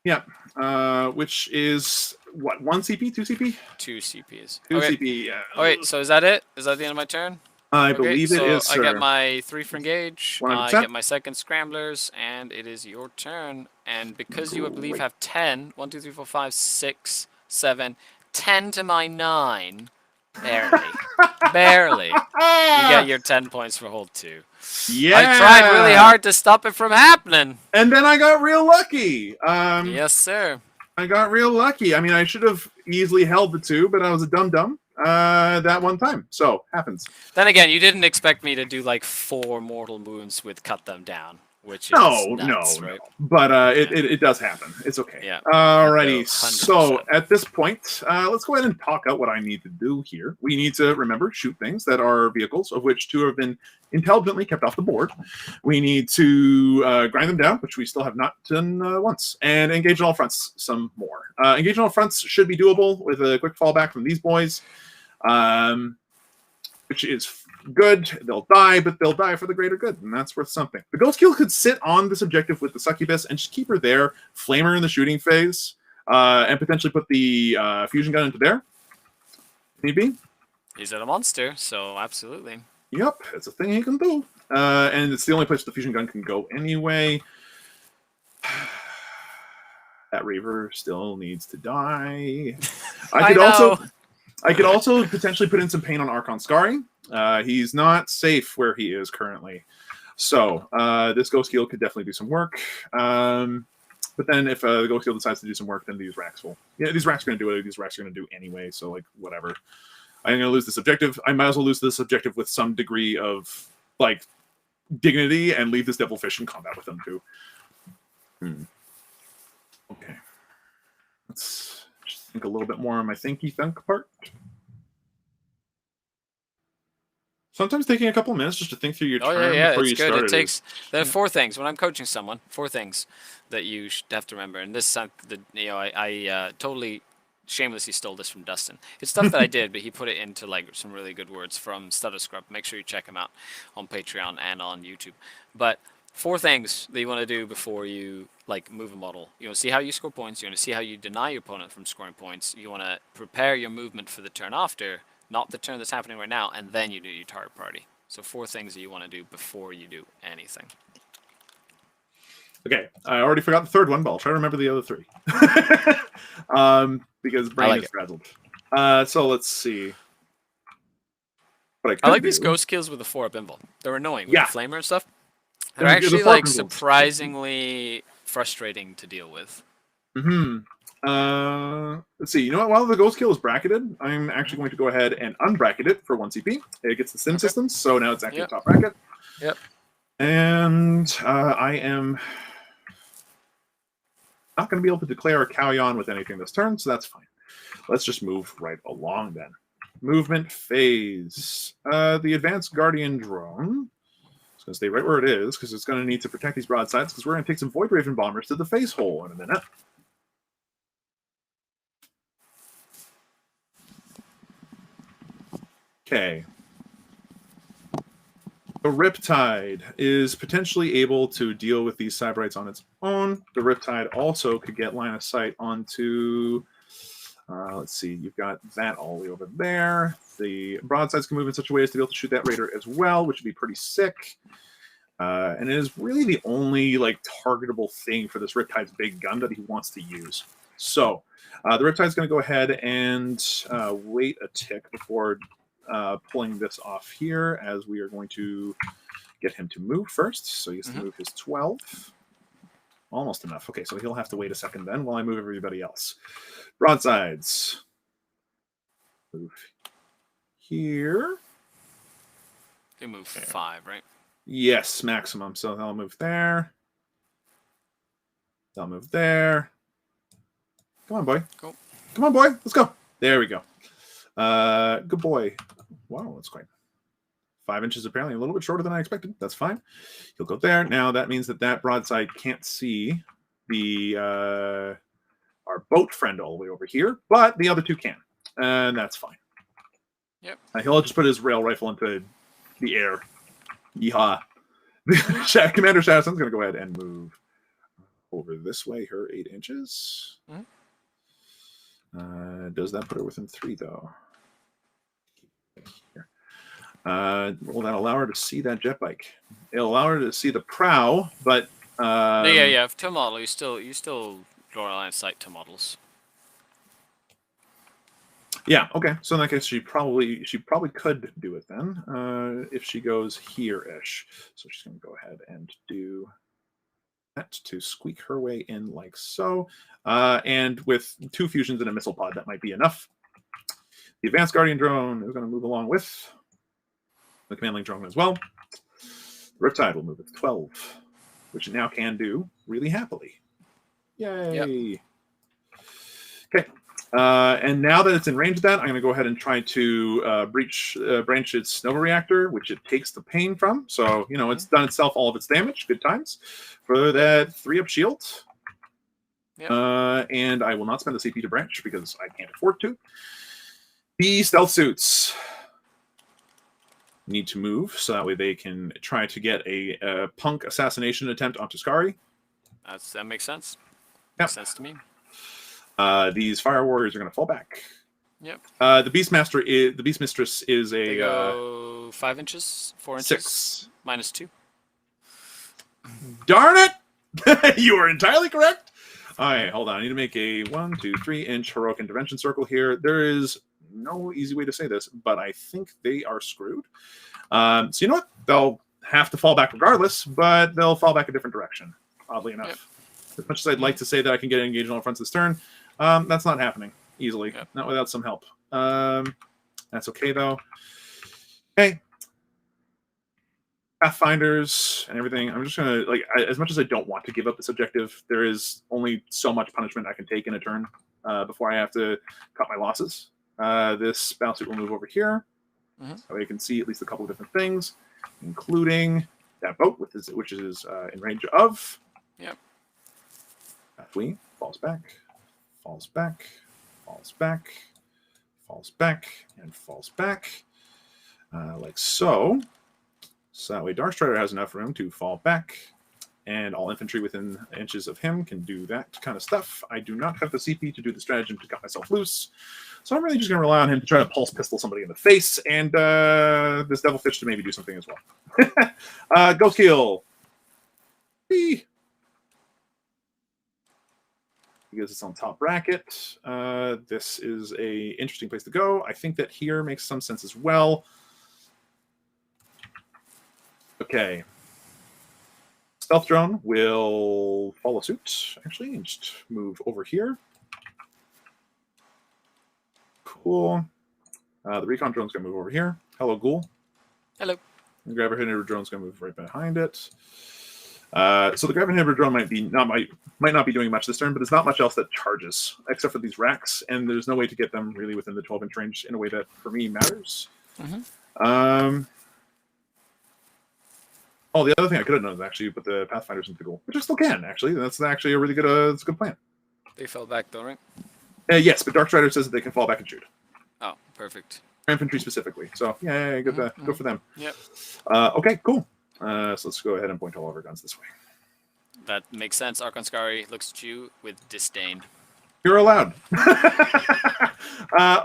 Yeah, which is what, 1 CP, 2 CP? 2 CPs. 2 okay. CP. Yeah. Okay, so is that it? Is that the end of my turn? I believe it is, sir. I get my 3 for engage. 100%. I get my second scramblers, and it is your turn. And because you, I believe, have 10, 1, 2, 3, 4, 5, 6, 7, 10 to my 9. Barely. Barely. You get your 10 points for hold 2. Yeah. I tried really hard to stop it from happening. And then I got real lucky. Yes, sir. I got real lucky. I mean, I should have easily held the 2, but I was a dum-dum that one time. So, happens. Then again, you didn't expect me to do like 4 mortal wounds with cut them down. Which is nuts, right? But it does happen. It's okay. Yeah. Alrighty. So at this point, let's go ahead and talk out what I need to do here. We need to remember shoot things that are vehicles, of which 2 have been intelligently kept off the board. We need to grind them down, which we still have not done once, and engage on all fronts some more. Engage on all fronts should be doable with a quick fallback from these boys, which is good. They'll die, but they'll die for the greater good, and that's worth something. The Ghost Kill could sit on this objective with the Succubus and just keep her there, flame her in the shooting phase, and potentially put the fusion gun into there. Need be. He's a monster, so absolutely. Yep, it's a thing he can do. And it's the only place the fusion gun can go anyway. That Reaver still needs to die. I could also potentially put in some pain on Archon Skari. He's not safe where he is currently. So this Ghost Heal could definitely do some work. But then if the Ghost Heal decides to do some work, then these racks will. Yeah, these racks are going to do what these racks are going to do anyway. So, like, whatever. I'm going to lose this objective. I might as well lose this objective with some degree of, like, dignity and leave this Devilfish in combat with them, too. Okay. Let's just think a little bit more on my thinky thunk part. Sometimes taking a couple of minutes just to think through your turn before you start. It takes there are 4 things when I'm coaching someone. 4 things that you should have to remember. And this, I totally shamelessly stole this from Dustin. It's stuff that I did, but he put it into like some really good words from Stutter Scrub. Make sure you check him out on Patreon and on YouTube. But 4 things that you want to do before you like move a model. You want to see how you score points. You want to see how you deny your opponent from scoring points. You want to prepare your movement for the turn after. Not the turn that's happening right now, and then you do your target party. So 4 things that you want to do before you do anything. Okay, I already forgot the 3rd one, but I'll try to remember the other 3. Because brain is frazzled. So let's see. I like these ghost kills with the 4-up invul. They're annoying with the flamer and stuff. They're actually like surprisingly frustrating to deal with. Let's see. You know what? While the Ghost Kill is bracketed, I'm actually going to go ahead and unbracket it for 1 CP. It gets the sim systems, so now it's actually top bracket. Yep. And I am not going to be able to declare a Kauyon with anything this turn, so that's fine. Let's just move right along then. Movement phase. The Advanced Guardian Drone. It's going to stay right where it is, because it's going to need to protect these broadsides, because we're going to take some Void Raven Bombers to the face hole in a minute. Okay. The Riptide is potentially able to deal with these Cyberites on its own. The Riptide also could get line of sight onto... let's see, you've got that all the way over there. The broadsides can move in such a way as to be able to shoot that Raider as well, which would be pretty sick. And it is really the only like targetable thing for this Riptide's big gun that he wants to use. So the Riptide's going to go ahead and wait a tick before pulling this off here, as we are going to get him to move first. So he gets to move his 12. Almost enough. Okay, so he'll have to wait a second then while I move everybody else. Broadsides. Move here. They move 5, right? Yes, maximum. So they'll move there. They'll move there. Come on, boy. Cool. Come on, boy. Let's go. There we go. Good boy. Wow, that's quite 5 inches, apparently a little bit shorter than I expected. That's fine. He'll go there. Now that means that broadside can't see the our boat friend all the way over here, but the other two can, and that's fine. Yep. He'll just put his rail rifle into the air. Yeehaw. Commander Shadowson's going to go ahead and move over this way, her 8 inches. Does that put her within 3, though? Here. Will that allow her to see that jet bike? It'll allow her to see the prow, but yeah. To model, you still draw a line of sight to models. Yeah. Okay. So in that case, she probably could do it then if she goes here-ish. So she's going to go ahead and do that to squeak her way in like so. And with 2 fusions and a missile pod, that might be enough. The advanced guardian drone is going to move along with the command link drone as well. The Riptide will move at 12, which it now can do really happily. Yay! Yep. Okay. And now that it's in range of that, I'm going to go ahead and try to branch its Nova Reactor, which it takes the pain from. So, it's done itself all of its damage. Good times. For that 3-up shield. Yep. And I will not spend the CP to branch because I can't afford to. The stealth suits need to move so that way they can try to get a punk assassination attempt onto Skari. That makes sense. Yep. Makes sense to me. These fire warriors are going to fall back. Yep. The Beastmistress is a they go 5 inches, 4 inches, 6 -2. Darn it! You are entirely correct. All right, hold on. I need to make a 1, 2, 3 inch heroic intervention circle here. There is no easy way to say this, but I think they are screwed. So you know what? They'll have to fall back regardless, but they'll fall back a different direction. Oddly enough. Yep. As much as I'd like to say that I can get engaged on the front this turn, that's not happening easily. Yep. Not without some help. That's okay, though. Okay. Pathfinders and everything. I'm just going to, as much as I don't want to give up this objective, there is only so much punishment I can take in a turn before I have to cut my losses. This battlesuit will move over here. So you can see at least a couple of different things, including that boat, which is in range of. Yep. Pathway falls back, falls back, falls back, falls back, and falls back, like so. So that way Darkstrider has enough room to fall back, and all infantry within inches of him can do that kind of stuff. I do not have the CP to do the stratagem to cut myself loose, so I'm really just going to rely on him to try to pulse pistol somebody in the face, and this Devilfish to maybe do something as well. Ghost Kill. Whee! Because it's on top bracket. This is a interesting place to go. I think that here makes some sense as well. Okay. Stealth drone will follow suit, actually, and just move over here. Cool. The recon drone's going to move over here. Hello, Ghoul. Hello. The grab inhibitor drone's going to move right behind it. So the grab inhibitor drone might not be doing much this turn, but there's not much else that charges except for these racks, and there's no way to get them really within the 12-inch range in a way that for me matters. Oh, the other thing I could have done is actually put the Pathfinders into the goal, which I still can actually. That's actually a really good, it's a good plan. They fell back though, right? Yes, but Darkstrider says that they can fall back and shoot. Oh, perfect. Infantry specifically. So yeah, go for them. Yep. Okay, cool. So let's go ahead and point all of our guns this way. That makes sense. Archon Skari looks at you with disdain. You're allowed.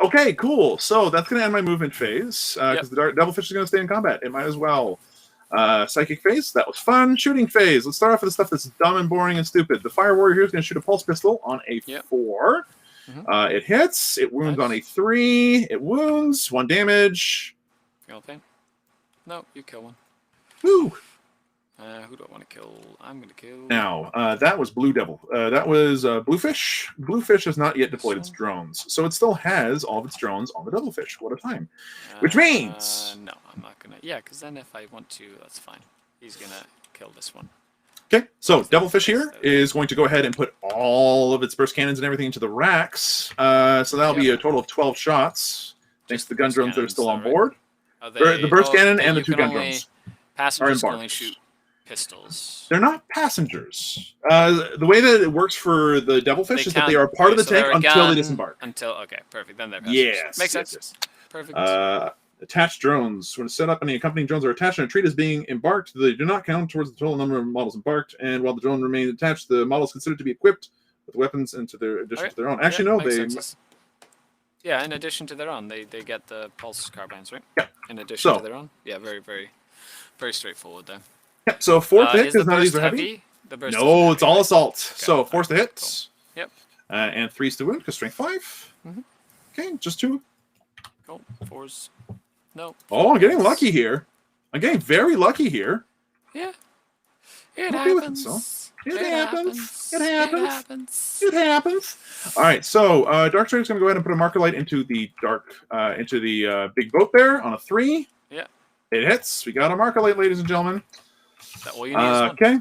Okay, cool. So that's going to end my movement phase because the Devilfish is going to stay in combat. It might as well. Psychic phase, that was fun. Shooting phase. Let's start off with the stuff that's dumb and boring and stupid. The Fire Warrior here is going to shoot a pulse pistol on a 4. It hits. It wounds on a 3. It wounds. 1 damage. Feel pain? No, you kill one. Woo! Who do I want to kill? I'm going to kill... Now, that was Blue Devil. That was Bluefish. Bluefish has not yet deployed its drones, so it still has all of its drones on the Devilfish. What a time. Which means... No, I'm not going to... Yeah, because then if I want to, that's fine. He's going to kill this one. Okay, so Devilfish here is going to go ahead and put all of its burst cannons and everything into the racks. So that'll be a total of 12 shots, thanks to the gun drones that are still on board. The burst cannon and the 2 gun drones. Passengers can only shoot pistols. They're not passengers. The way that it works for the Devilfish is that they are part of the tank until they disembark. Okay, perfect. Then they're passengers. Yes. Makes sense. Yes. Perfect. Attached drones. When set up, any accompanying drones are attached and a treat is being embarked. They do not count towards the total number of models embarked, and while the drone remains attached, the model is considered to be equipped with weapons into their addition to their own. Actually, no, they... Yeah, in addition to their own, they get the pulse carbines, right? Yeah. In addition to their own? Yeah, very, very, very straightforward there. Yep, so 4th hit, because none of these are heavy. No, it's all assault. Okay. So 4's to hit. Cool. Yep. And 3's to wound, because strength 5. Okay, just 2. Cool. 4's. No. Oh, I'm getting lucky here. I'm getting very lucky here. Yeah. It happens. It happens. It happens. It happens. All right, so Dark Trader's going to go ahead and put a marker light into the big boat there on a 3. Yeah. It hits. We got a marker light, ladies and gentlemen. Is that all you need? Okay.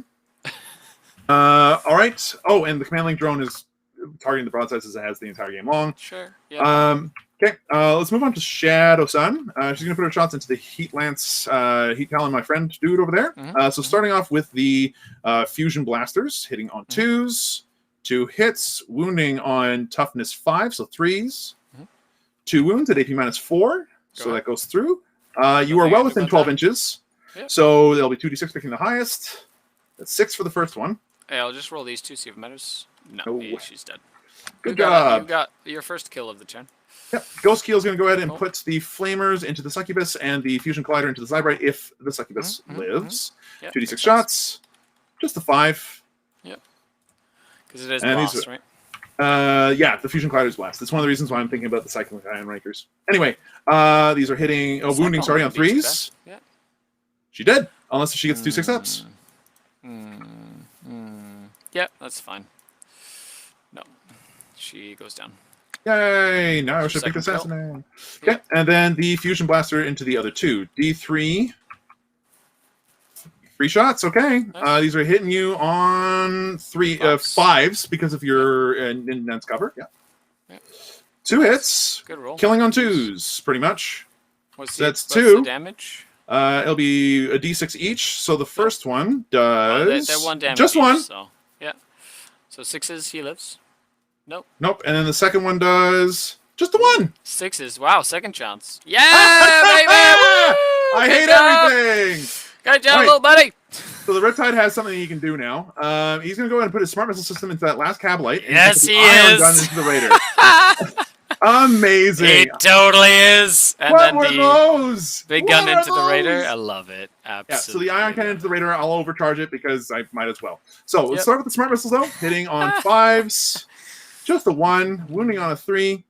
All right. Oh, and the command link drone is targeting the broadsides as it has the entire game long. Sure. Yeah. Okay. Let's move on to Shadow Sun. She's going to put her shots into the Heat Lance, Heat Talon, my friend dude over there. So starting off with the Fusion Blasters, hitting on 2s, 2 hits, wounding on toughness 5, so 3s, 2 wounds at AP -4, so that goes through. You are well within 12 inches, so there'll be 2d6 picking the highest. That's 6 for the first one. Hey, I'll just roll these 2, see if it matters. No, she's dead. Good job. You got your first kill of the turn. Yep. Ghost Keel is going to go ahead and put the Flamers into the Succubus and the Fusion Collider into the Zybrite if the Succubus lives. 2d6 shots. Just a 5. Yep. Because it is blast, right? Yeah, the Fusion Collider is blast. That's one of the reasons why I'm thinking about the Cycling Iron Rankers. Anyway, these are hitting, wounding, sorry, on 3s. Yeah. She did, unless she gets 2 6-ups. Yeah, that's fine. No. She goes down. Yay! Now I should pick Assassin. Okay, and then the Fusion Blaster into the other 2. D3. 3 shots, okay. These are hitting you on 5s because of your intense cover. Yeah. 2 hits. Good roll. Killing on 2s, pretty much. That's 2. What's the damage? It'll be a d6 each. So the first one does they're 1 damage. Just 1. So yeah. So 6s, he lives. Nope. Nope. And then the second one does just the 1. 6s. Wow, second chance. Yeah, baby! I hate everything. Good job, little buddy. So the Riptide has something he can do now. He's going to go ahead and put his smart missile system into that last cab light. Yes, he is. Gun into the Raider. Amazing. It totally is. And what then were those? Big gun into the Raider. I love it. Absolutely. Yeah, so the ion cannon into the Raider, I'll overcharge it because I might as well. So let's start with the smart missiles, though. Hitting on 5s. Just a 1. Wounding on a 3.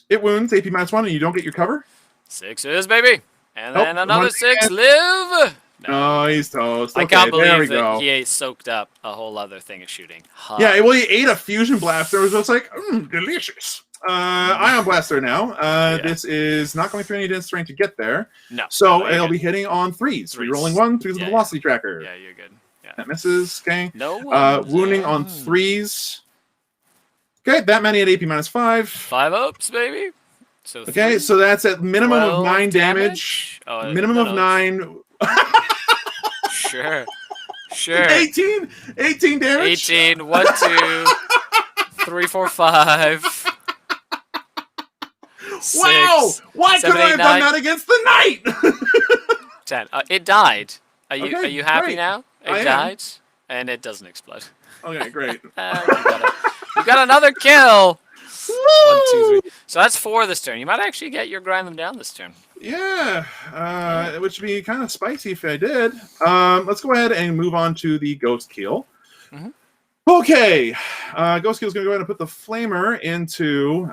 It wounds, AP -1, and you don't get your cover. 6s, baby. And then another 6. Live. No, he's toast. I can't believe that he soaked up a whole other thing of shooting. Yeah, well, he ate a Fusion Blaster. It was just like, delicious. Ion Blaster now. This is not going through any dense terrain to get there. No. So it'll be hitting on 3s. Rerolling 1 because of the velocity tracker. Yeah, you're good. Yeah. That misses. Okay. No. Wounding on 3s. Okay, that many at AP -5. 5 ups, baby. So okay, so that's at minimum of 9 damage. Minimum of 9. Sure. 18 damage. 18. 1, 2, 3, 4, 5. Wow! Why couldn't I have done that against the knight? 10. It died. Are you happy great. now? It died, and it doesn't explode. Okay, great. You got another kill. 1, 2, 3. So that's 4 this turn. You might actually get your grind them down this turn. Yeah, which would be kind of spicy if I did. Let's go ahead and move on to the Ghost Keel. Okay, Ghost Keel is going to go ahead and put the Flamer into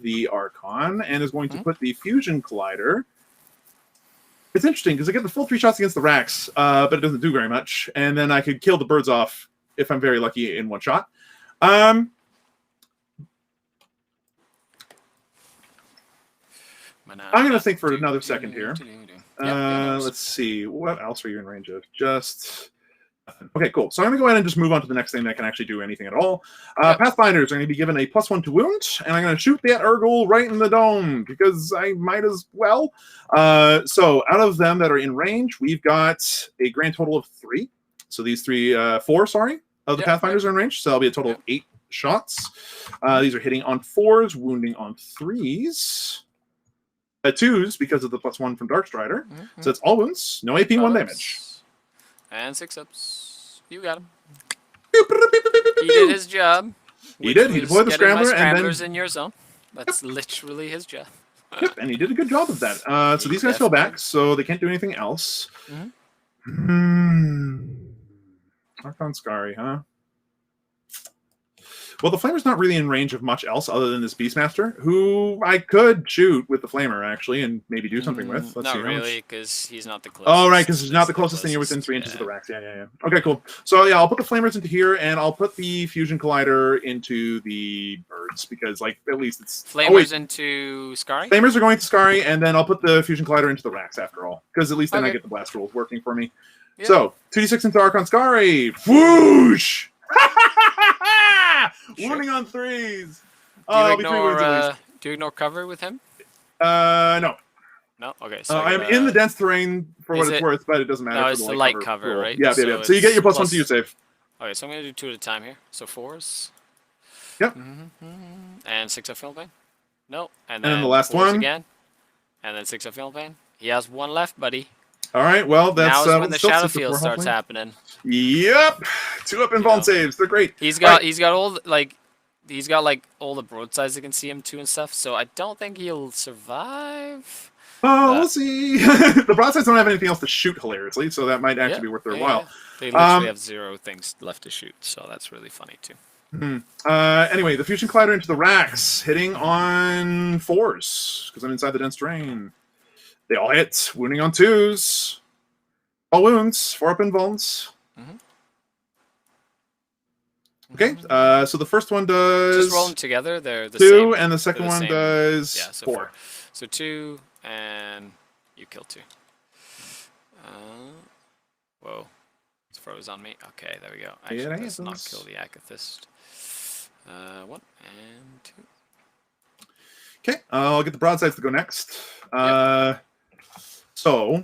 the Archon and is going to put the Fusion Collider It's interesting because I get the full 3 shots against the racks, but it doesn't do very much. And then I could kill the birds off if I'm very lucky in 1 shot. I'm going to think for another second here. Let's see. What else are you in range of? Just nothing. Okay, cool. So I'm going to go ahead and just move on to the next thing that can actually do anything at all. Pathfinders are going to be given a +1 to wound, and I'm going to shoot that Urgle right in the dome because I might as well. So out of them that are in range, we've got a grand total of 3. So these 4, sorry, of the Pathfinders are in range. So that'll be a total of 8 shots. These are hitting on 4s, wounding on 3s. 2s because of the +1 from Darkstrider. So it's all wounds, no AP, 1 damage. And 6 ups. You got him. He did his job. He did. He deployed the scrambler and then in your zone. That's literally his job. Yep, and he did a good job of that. So these guys fell back, so they can't do anything else. Archon Skari, huh? Well, the Flamer's not really in range of much else other than this Beastmaster, who I could shoot with the Flamer, actually, and maybe do something with. Let's see. Not really, because he's not the closest. Oh, right, because he's not the closest thing. You're within 3 inches of the racks. Yeah. Okay, cool. So, yeah, I'll put the Flamers into here, and I'll put the Fusion Collider into the birds, because, like, at least it's... Flamers into Skari? Flamers are going to Skari, and then I'll put the Fusion Collider into the racks, after all, because at least then I get the blast rolls working for me. Yep. So, 2d6 into Archon Skari. Whoosh! Sure. Wounding on 3s. Do you ignore cover with him? No. No? Okay. So I'm in the dense terrain for what it's worth, but it doesn't matter. No, it's the light cover, right? Yeah. So you get your +1 to your save. Okay, so I'm going to do 2 at a time here. So 4s. Yep. And 6 of Film Pain. No. And then the last one. Again. And then 6 of Film Pain. He has 1 left, buddy. All right, well, that's now is when the shadow field starts happening. Yep, 2 up invuln saves. They're great. He's got all the broadsides that can see him too and stuff. So I don't think he'll survive. Oh, we'll see. The broadsides don't have anything else to shoot hilariously, so that might actually be worth their while. They literally have 0 things left to shoot, so that's really funny too. Anyway, the Fusion Collider into the racks, hitting on 4s because I'm inside the dense terrain. They all hit, wounding on 2s. All wounds, 4 up invulns. Okay, so the first one does... Just roll them together, they're the 2, same. And the second one does 4. So 2, and you kill 2. Whoa, it's froze on me. Okay, there we go. Actually, let's not kill the Akathist. 1 and 2. Okay, I'll get the broadsides to go next. So,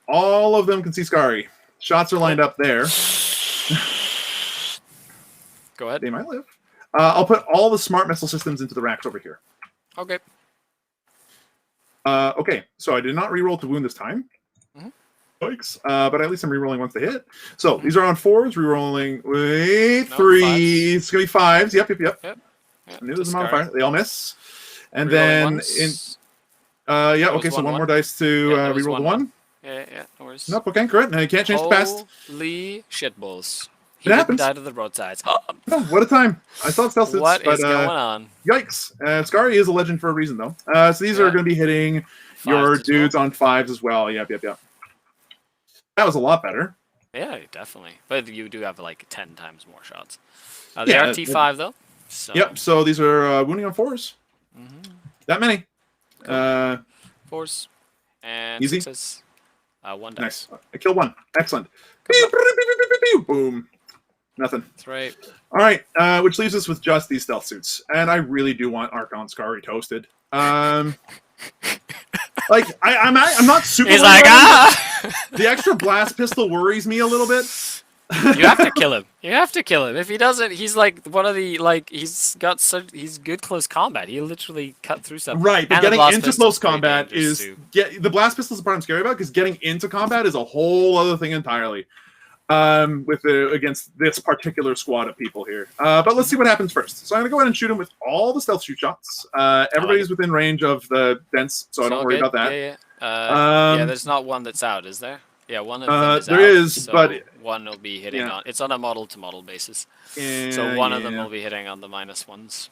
all of them can see Skari. Shots are lined up there. Go ahead. They might live. I'll put all the smart missile systems into the racks over here. Okay. Okay, so I did not reroll to wound this time. Yikes. But at least I'm rerolling once they hit. So, these are on 4s, rerolling with 3s. It's going to be 5s. Yep. I knew there's a modifier. They all miss. And then... okay, so 1 more dice to reroll the 1. Yeah, no worries. Nope, okay, correct. Now you can't change the past. Holy shitballs. It happens. Died of the broadsides. Oh, what a time. I thought stealth suits, What is going on? Yikes. Skari is a legend for a reason, though. So these are going to be hitting your dudes on 5s as well. Yep. That was a lot better. Yeah, definitely. But you do have like 10 times more shots. They are T5, though. So. Yep, so these are wounding on 4s. That many. Cool. 4s. And easy. 6s. 1 dice. Nice. I killed 1. Excellent. Boom. Nothing. That's right. All right, which leaves us with just these stealth suits. And I really do want Archon Skari toasted. Like, I'm not super... He's like, The extra blast pistol worries me a little bit. You have to kill him. You have to kill him. If he doesn't, he's like one of the he's good close combat. He literally cut through stuff. Right, but getting into close combat is the blast pistol is the part I'm scary about because getting into combat is a whole other thing entirely. Against this particular squad of people here. But let's see what happens first. So I'm gonna go ahead and shoot him with all the stealth shoot shots. Everybody's within range of the dense, so I don't worry about that. Yeah, there's not one that's out, is there? Yeah, one of them is there out, is, so but one will be hitting on. It's on a model-to-model basis, so one of them will be hitting on the -1s.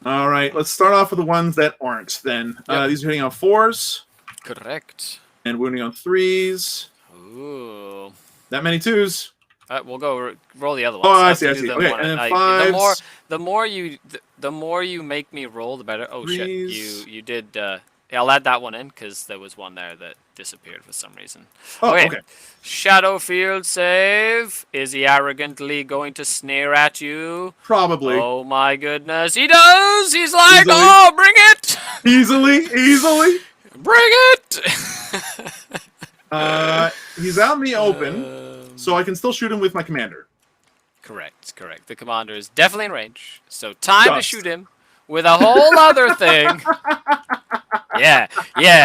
All right, let's start off with the ones that aren't. Then these are hitting on 4s. Correct. And wounding on 3s. Ooh. That many 2s. We'll go roll the other Oh, ones. I see. Okay, and then 5s. The more you make me roll, the better. Oh 3s. shit! You did. Yeah, I'll add that one in because there was one there that disappeared for some reason. Oh, okay. Shadowfield save. Is he arrogantly going to sneer at you? Probably. Oh my goodness, he does. He's like, Easily. oh, bring it. Easily. Bring it. He's out in the open, so I can still shoot him with my commander. Correct. The commander is definitely in range, so time to shoot him with a whole other thing. Yeah,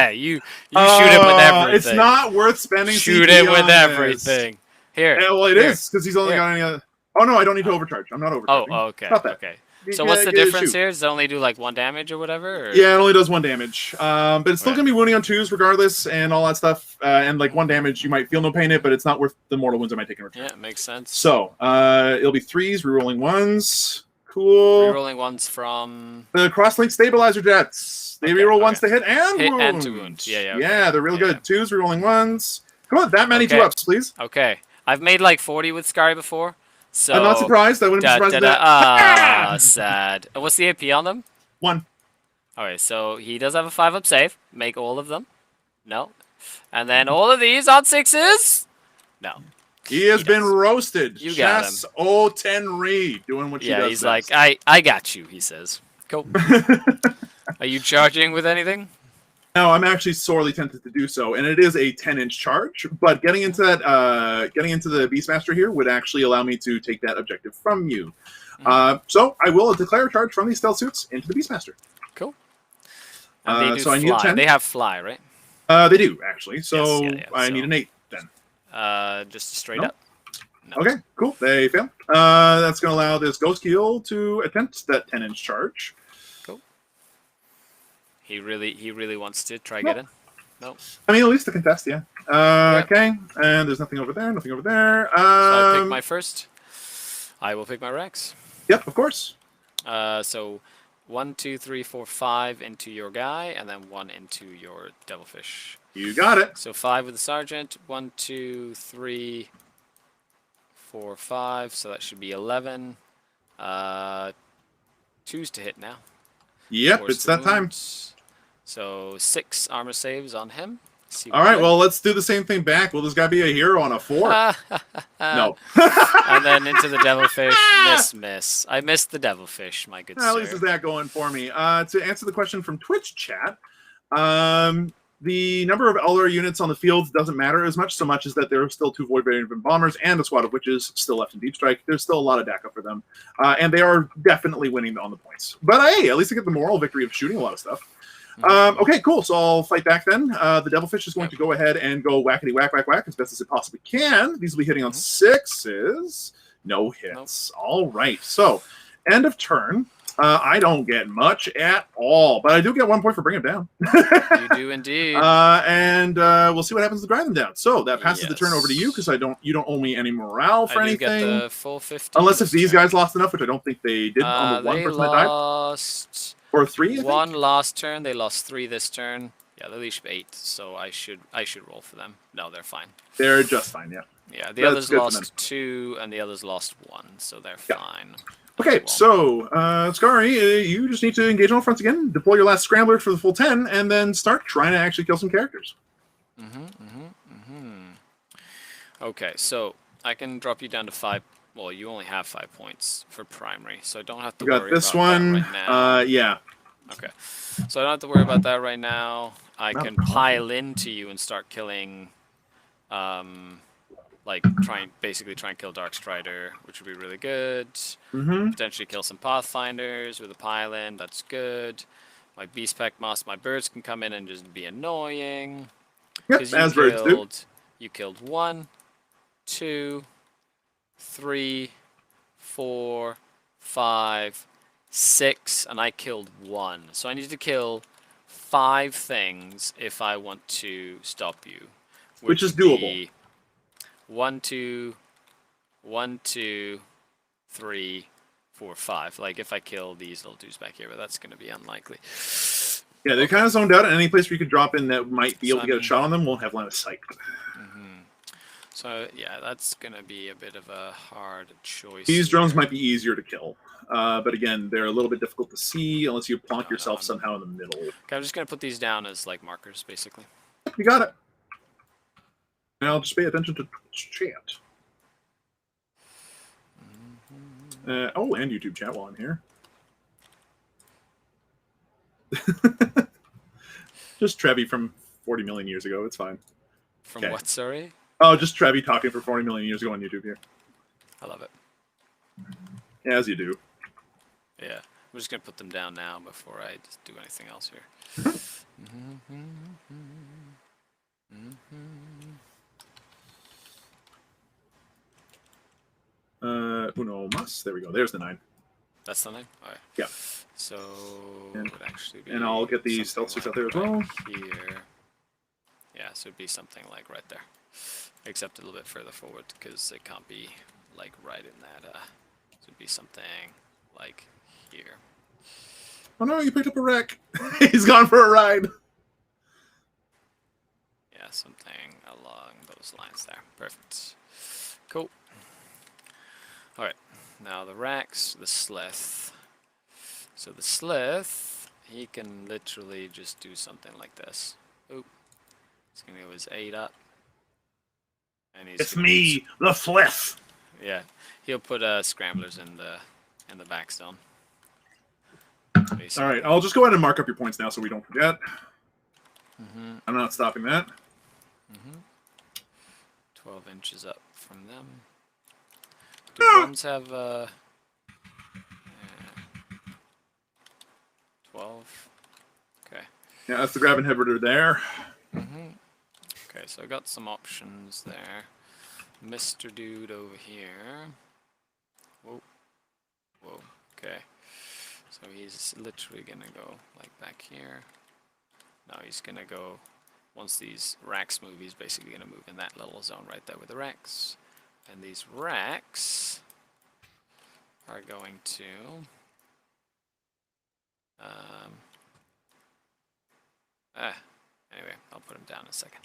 you shoot him with everything. It's not worth spending. Shoot him with everything. Here. Yeah, well, it is because he's only got any other. Oh no, I don't need to overcharge. I'm not overcharging. Oh, okay. Not that. Okay. So what's the difference here? Does it only do like 1 damage or whatever? Or? Yeah, it only does 1 damage. But it's still gonna be wounding on 2s regardless, and all that stuff. And like 1 damage, you might feel no pain in it, but it's not worth the mortal wounds I might take in return. Yeah, it makes sense. So it'll be 3s, rerolling 1s. Cool. Rerolling 1s from the cross-link stabilizer jets. They reroll 1s to hit and wound. And to wound. Yeah. Yeah, they're real good. 2s, rerolling 1s. Come on, that many 2-ups, please. Okay. I've made like 40 with Skari before. So I'm not surprised. I wouldn't be surprised at that. Sad. What's the AP on them? 1. Okay, so he does have a 5-up save. Make all of them. No. And then all of these on 6s. No. He has been roasted. You got him. O Tenri doing what she does. Yeah, he's best. like, I got you, he says. Cool. Are you charging with anything? No, I'm actually sorely tempted to do so, and it is a 10-inch charge. But getting into that, getting into the Beastmaster here would actually allow me to take that objective from you. So I will declare a charge from these stealth suits into the Beastmaster. Cool. And they do so fly. I need a 10. They have fly, right? They do actually. So I need an 8 then. Just straight up. No. Okay, cool. They fail. That's going to allow this Ghost Keel to attempt that 10-inch charge. He really wants to try get in. No. I mean, at least to contest, yeah. Okay, and there's nothing over there. Nothing over there. So I pick my first. I will pick my Rex. Yep, of course. So 1, 2, 3, 4, 5 into your guy, and then 1 into your Devilfish. You got it. So 5 with the Sergeant. 1, 2, 3, 4, 5. So that should be 11. 2s to hit now. Yep, it's that time. So 6 armor saves on him. All right, well, let's do the same thing back. Will this guy be a hero on a 4? No. And then into the Devilfish. Miss. I missed the Devilfish, my good sir. At least is that going for me. To answer the question from Twitch chat, the number of LR units on the field doesn't matter as much, so much as that there are still 2 Void Raven bombers and a squad of witches still left in Deep Strike. There's still a lot of backup for them, and they are definitely winning on the points. But hey, at least I get the moral victory of shooting a lot of stuff. Okay, cool. So I'll fight back then. The Devilfish is going to go ahead and go whackety whack as best as it possibly can. These will be hitting on 6s. No hits. All right. So end of turn. I don't get much at all, but I do get 1 point for bringing him down. You do indeed. And we'll see what happens to grind them down. So that passes the turn over to you because you don't owe me any morale for anything. I do get the full 50. Unless if these guys lost enough, which I don't think they did on the one person that died. Lost or 3. 1 last turn. They lost 3 this turn. Yeah, they least 8. So I should roll for them. No, they're fine. They're just fine. Yeah. Yeah. The others lost 2, and the others lost 1. So they're fine. Okay, so, Skari, you just need to engage on all fronts again, deploy your last Scrambler for the full 10, and then start trying to actually kill some characters. Okay, so I can drop you down to 5. Well, you only have 5 points for primary, so I don't have to worry about this one. That right now. Yeah. Okay, so I don't have to worry about that right now. I can pile into you and start killing, like basically try and kill Dark Strider, which would be really good. Potentially kill some Pathfinders with a pile in. That's good. My Beast Pack Moss, my birds can come in and just be annoying. Yep, as birds do. You killed 1, 2, 3, 4, 5, 6, and I killed 1. So I need to kill 5 things if I want to stop you. Which is doable. 1, 2, 1, 2, 3, 4, 5. Like if I kill these little dudes back here, but that's going to be unlikely. Yeah, they're kind of zoned out, and any place where you could drop in that might be able to get a shot on them won't have line of sight. So, yeah, that's going to be a bit of a hard choice. These drones might be easier to kill. But again, they're a little bit difficult to see unless you plonk yourself somehow in the middle. Okay, I'm just going to put these down as, like, markers, basically. You got it. Now just pay attention to chat. Oh, and YouTube chat while I'm here. Just Trevi from 40 million years ago. It's fine. From what, sorry? Oh, just Trevi talking for 40 million years ago on YouTube here. I love it. As you do. Yeah. I'm just going to put them down now before I just do anything else here. Uno mas. There we go. There's the 9. That's the 9? Alright. Yeah. So it would actually be. And I'll get the stealth suits out there as well. Here. Yeah, so it'd be something like right there. Except a little bit further forward because it can't be like right in that. So it'd be something like here. Oh no, you picked up a wreck. He's gone for a ride. Yeah, something along those lines there. Perfect. Cool. Alright, now the Rax, the Slith. So the Slith, he can literally just do something like this. Oop. He's going to go his 8 up. And he's it's me, the Slith. Yeah, he'll put scramblers in the back zone. All right, I'll just go ahead and mark up your points now so we don't forget. I'm not stopping that. 12 inches up from them. Do drones have 12? Okay. Yeah, that's the grab inhibitor there. Okay, so I got some options there. Mr. Dude over here. Whoa. Whoa. Okay. So he's literally gonna go like back here. Now he's gonna go, once these racks move, he's basically gonna move in that little zone right there with the racks. And these racks are going to anyway, I'll put them down in a second.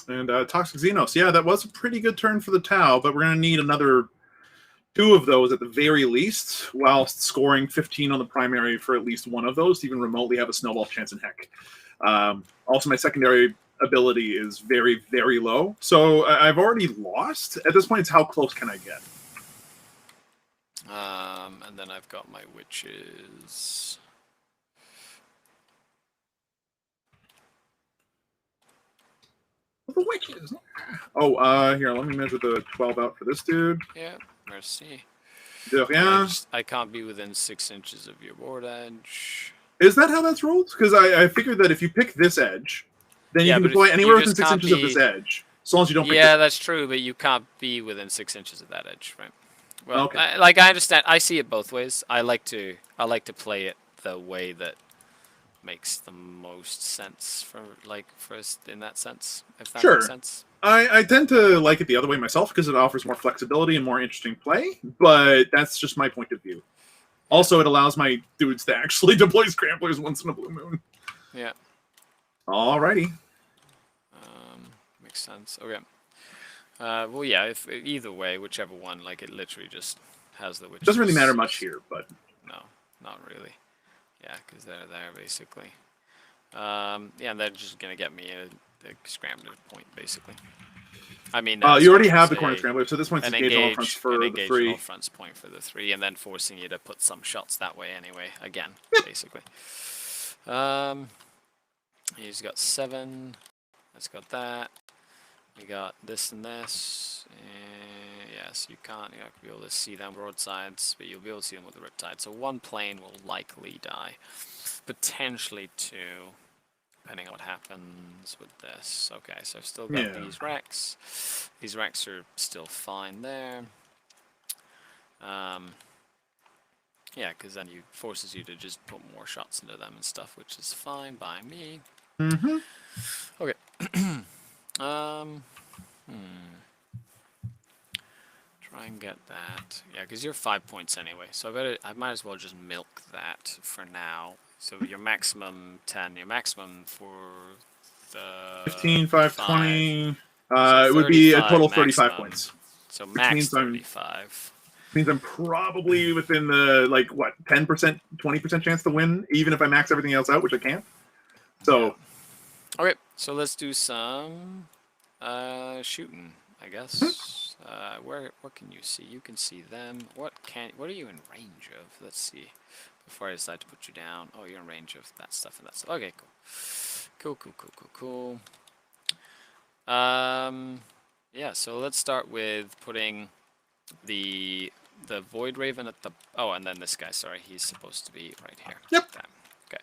And Toxic Xenos. Yeah, that was a pretty good turn for the Tau, but we're going to need another 2 of those at the very least, whilst scoring 15 on the primary for at least 1 of those to even remotely have a snowball chance in heck. Also, my secondary ability is very, very low. So I've already lost. At this point, it's how close can I get? And then I've got my witches. The witches. Oh, here, let me measure the 12 out for this dude. Yeah, merci. Yeah. I can't be within 6 inches of your board edge. Is that how that's rolled? Because I figured that if you pick this edge, then you can deploy anywhere within 6 inches of this edge. As long as you don't pick Yeah, that's true, but you can't be within 6 inches of that edge, right? Well, okay. I understand. I see it both ways. I like to play it the way that makes the most sense for us in that sense. If that makes sense. I tend to like it the other way myself because it offers more flexibility and more interesting play, but that's just my point of view. Also, it allows my dudes to actually deploy scramblers once in a blue moon. Yeah. Alrighty. Makes sense. Okay. Well, yeah. If either way, whichever one, like it literally just has the witches. Doesn't really matter much here, but no, not really. Yeah, because they're there basically. Yeah, and they're just gonna get me a scrambler point basically. I mean, you already have the corner scrambler, so this one's engage all fronts for the 3. All fronts point for the 3, and then forcing you to put some shots that way anyway. Again, basically. He's got 7. Let's got that. We got this and this. Yes, you can't. You're not gonna be able to see them broadsides, but you'll be able to see them with the riptide. So 1 plane will likely die, potentially 2. Depending on what happens with this. Okay, so I've still got these wrecks. These wrecks are still fine there. Yeah, because then it forces you to just put more shots into them and stuff, which is fine by me. Okay. Try and get that. Yeah, because you're 5 points anyway. So I might as well just milk that for now. So your maximum 10, your maximum for the 15, 5, 20. So It would be a 35 total of 35 maximum. points. So Which max means 35. Means I'm probably within the, like, what, 10%, 20% chance to win, even if I max everything else out, which I can't. So. Yeah. Okay, so let's do some shooting, I guess. What can you see? You can see them. What are you in range of? Let's see. Before I decide to put you down. Oh, you're in range of that stuff and that stuff. Okay, cool. Cool. Yeah, so let's start with putting the Void Raven at the... Oh, and then this guy, sorry. He's supposed to be right here. Yep. Damn. Okay.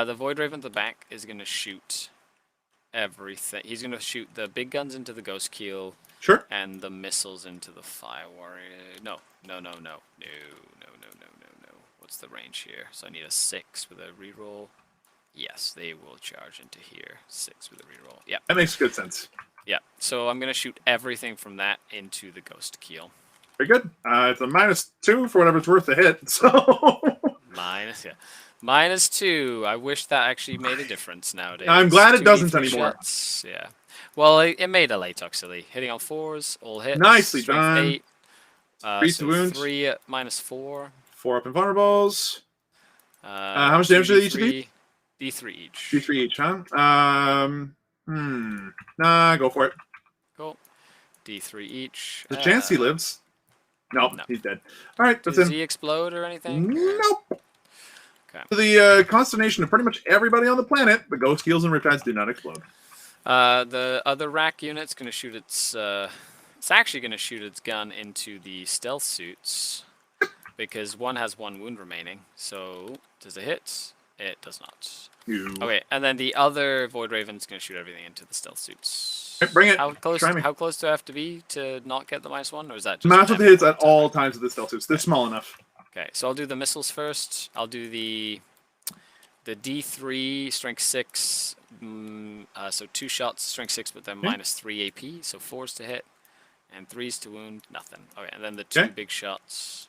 The Void Raven at the back is going to shoot everything. He's going to shoot the big guns into the Ghost Keel. Sure. And the missiles into the Fire Warrior. No. What's the range here? So I need a 6 with a reroll. Yes, they will charge into here. 6 with a reroll. Yeah. That makes good sense. Yeah. So I'm going to shoot everything from that into the Ghost Keel. Very good. It's a -2 for whatever it's worth to hit. So. -2. I wish that actually made a difference nowadays. I'm glad it doesn't anymore. Shots. Yeah. Well, it made a late actually. Hitting on 4s, all hits. Nicely done. 8. 3 so wounds. 3 at -4. 4 up invulnerables. How much damage do they each do? D3 each. D3 each, huh? Nah, go for it. Cool. D3 each. The chance he lives. Nope, no, he's dead. All right, that's Does him. he explode or anything? Nope. Okay. To the consternation of pretty much everybody on the planet, the Ghost Keels and Riptides do not explode. The other rack unit's going to shoot its... it's actually going to shoot its gun into the stealth suits. Because one has 1 wound remaining. So, does it hit? It does not. Okay, and then the other Void Raven's going to shoot everything into the stealth suits. Right, bring it. How close do I have to be to not get the -1? Or is that just... Massive hits at all times of the stealth suits. They're small enough. Okay, so I'll do the missiles first. I'll do the D3, strength 6. So 2 shots, strength 6, but then -3 AP. So 4s to hit. And 3s to wound. Nothing. Okay, and then the 2 big shots.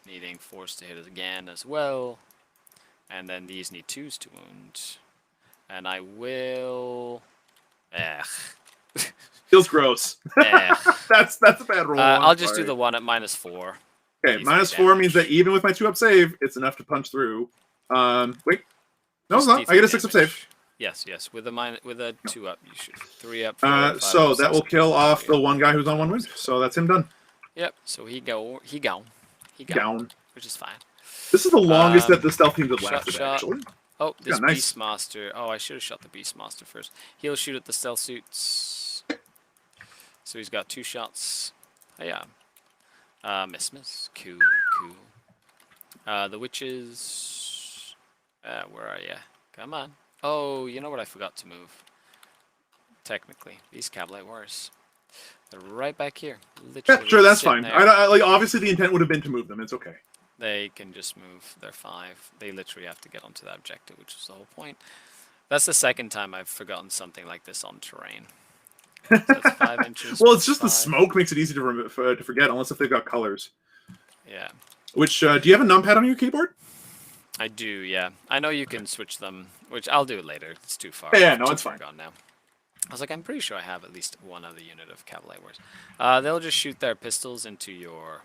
Needing 4s to hit again as well. And then these need 2s to wound. And I will... Feels gross. That's a bad roll. I'll just do the one at -4. Okay, -4 means that even with my 2-up save, it's enough to punch through. Wait. No, it's not. I get a 6-up save. Yes. With a 2-up, you should 3-up. So that will kill off the one guy who's on 1 wound. So that's him done. Yep. So he gone. Which is fine. This is the longest that the stealth teams have lasted, actually. Oh, this Beastmaster. Oh, I should have shot the Beastmaster first. He'll shoot at the stealth suits. So he's got 2 shots. Oh, yeah. Miss. Cool. The witches. Where are you? Come on. Oh, you know what? I forgot to move. Technically, these Cavalite Warriors. They're right back here. Literally yeah, sure, that's fine. Like, obviously, the intent would have been to move them. It's okay. They can just move. They're 5. They literally have to get onto that objective, which is the whole point. That's the second time I've forgotten something like this on terrain. So it's 5 inches. Well, it's just the smoke makes it easy to forget, unless if they've got colors. Yeah. Which, do you have a numpad on your keyboard? I do, yeah. I know you can switch them, which I'll do it later. It's too far. Yeah, no, it's fine. Gone now. I was like, I'm pretty sure I have at least one other unit of Cavalite Warriors. They'll just shoot their pistols into your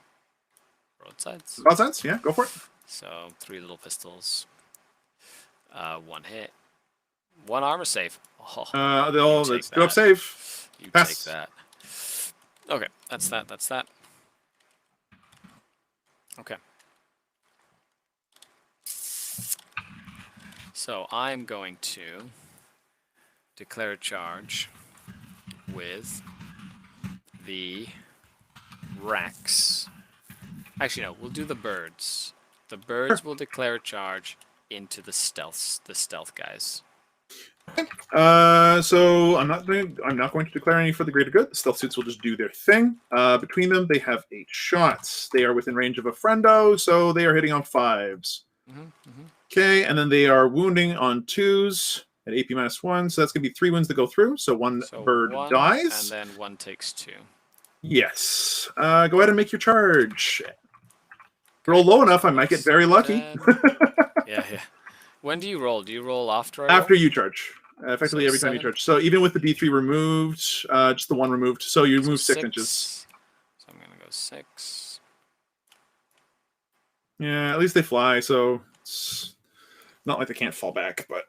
broadsides. Broadsides? Yeah, go for it. So 3 little pistols. 1 hit. 1 armor save. Oh, let's go up save. You Pass. take that. Okay, that's that. Okay. So I'm going to declare a charge with the racks. Actually, no, we'll do the birds. The birds will declare a charge into the stealth guys. So I'm not going to declare any for the greater good. The stealth suits will just do their thing. Between them, they have 8 shots. They are within range of a friendo, so they are hitting on 5s. Okay, and then they are wounding on 2s at AP -1, so that's going to be 3 wounds that go through. So one bird dies. And then 1 takes 2. Yes. Go ahead and make your charge. Roll low enough, I might get very lucky. Yeah. When do you roll? Do you roll after I roll? After you charge. Effectively, every time you charge. So even with the D3 removed, just the one removed, so you move 6 inches. So I'm going to go 6. Yeah, at least they fly, so it's not like they can't fall back, but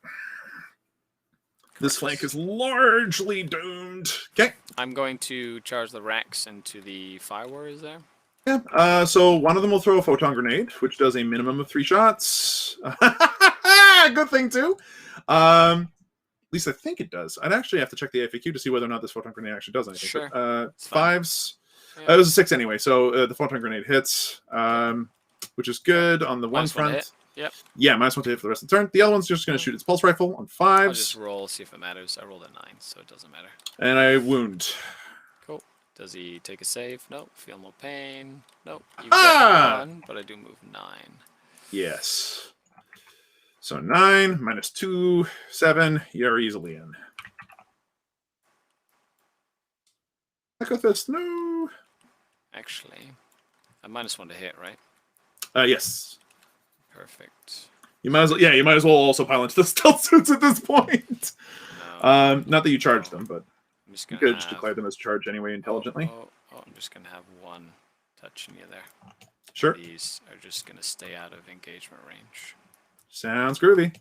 this flank is largely doomed. Okay. I'm going to charge the Rex into the Fire Warriors there. Yeah, so one of them will throw a photon grenade, which does a minimum of 3 shots. Good thing, too. At least I think it does. I'd actually have to check the FAQ to see whether or not this photon grenade actually does anything. Sure. But, 5s. Yeah. It was a 6 anyway, so the photon grenade hits, which is good on the one front. Yep. Yeah, -1 to hit for the rest of the turn. The other one's just going to shoot its pulse rifle on 5s. I'll just roll, see if it matters. I rolled a 9, so it doesn't matter. And I wound. Cool. Does he take a save? Nope. Feel no pain? Nope. You get 1, but I do move 9. Yes. So 9 -2, 7. You're easily in. Ecofist, no. Actually, a -1 to hit, right? Yes. Perfect. You might as well. Yeah, you might as well also pile into the stealth suits at this point. No. Not that you charge them, but I'm just you could just declare them as charge anyway intelligently. I'm just gonna have 1 touching you there. Sure. These are just gonna stay out of engagement range. Sounds groovy.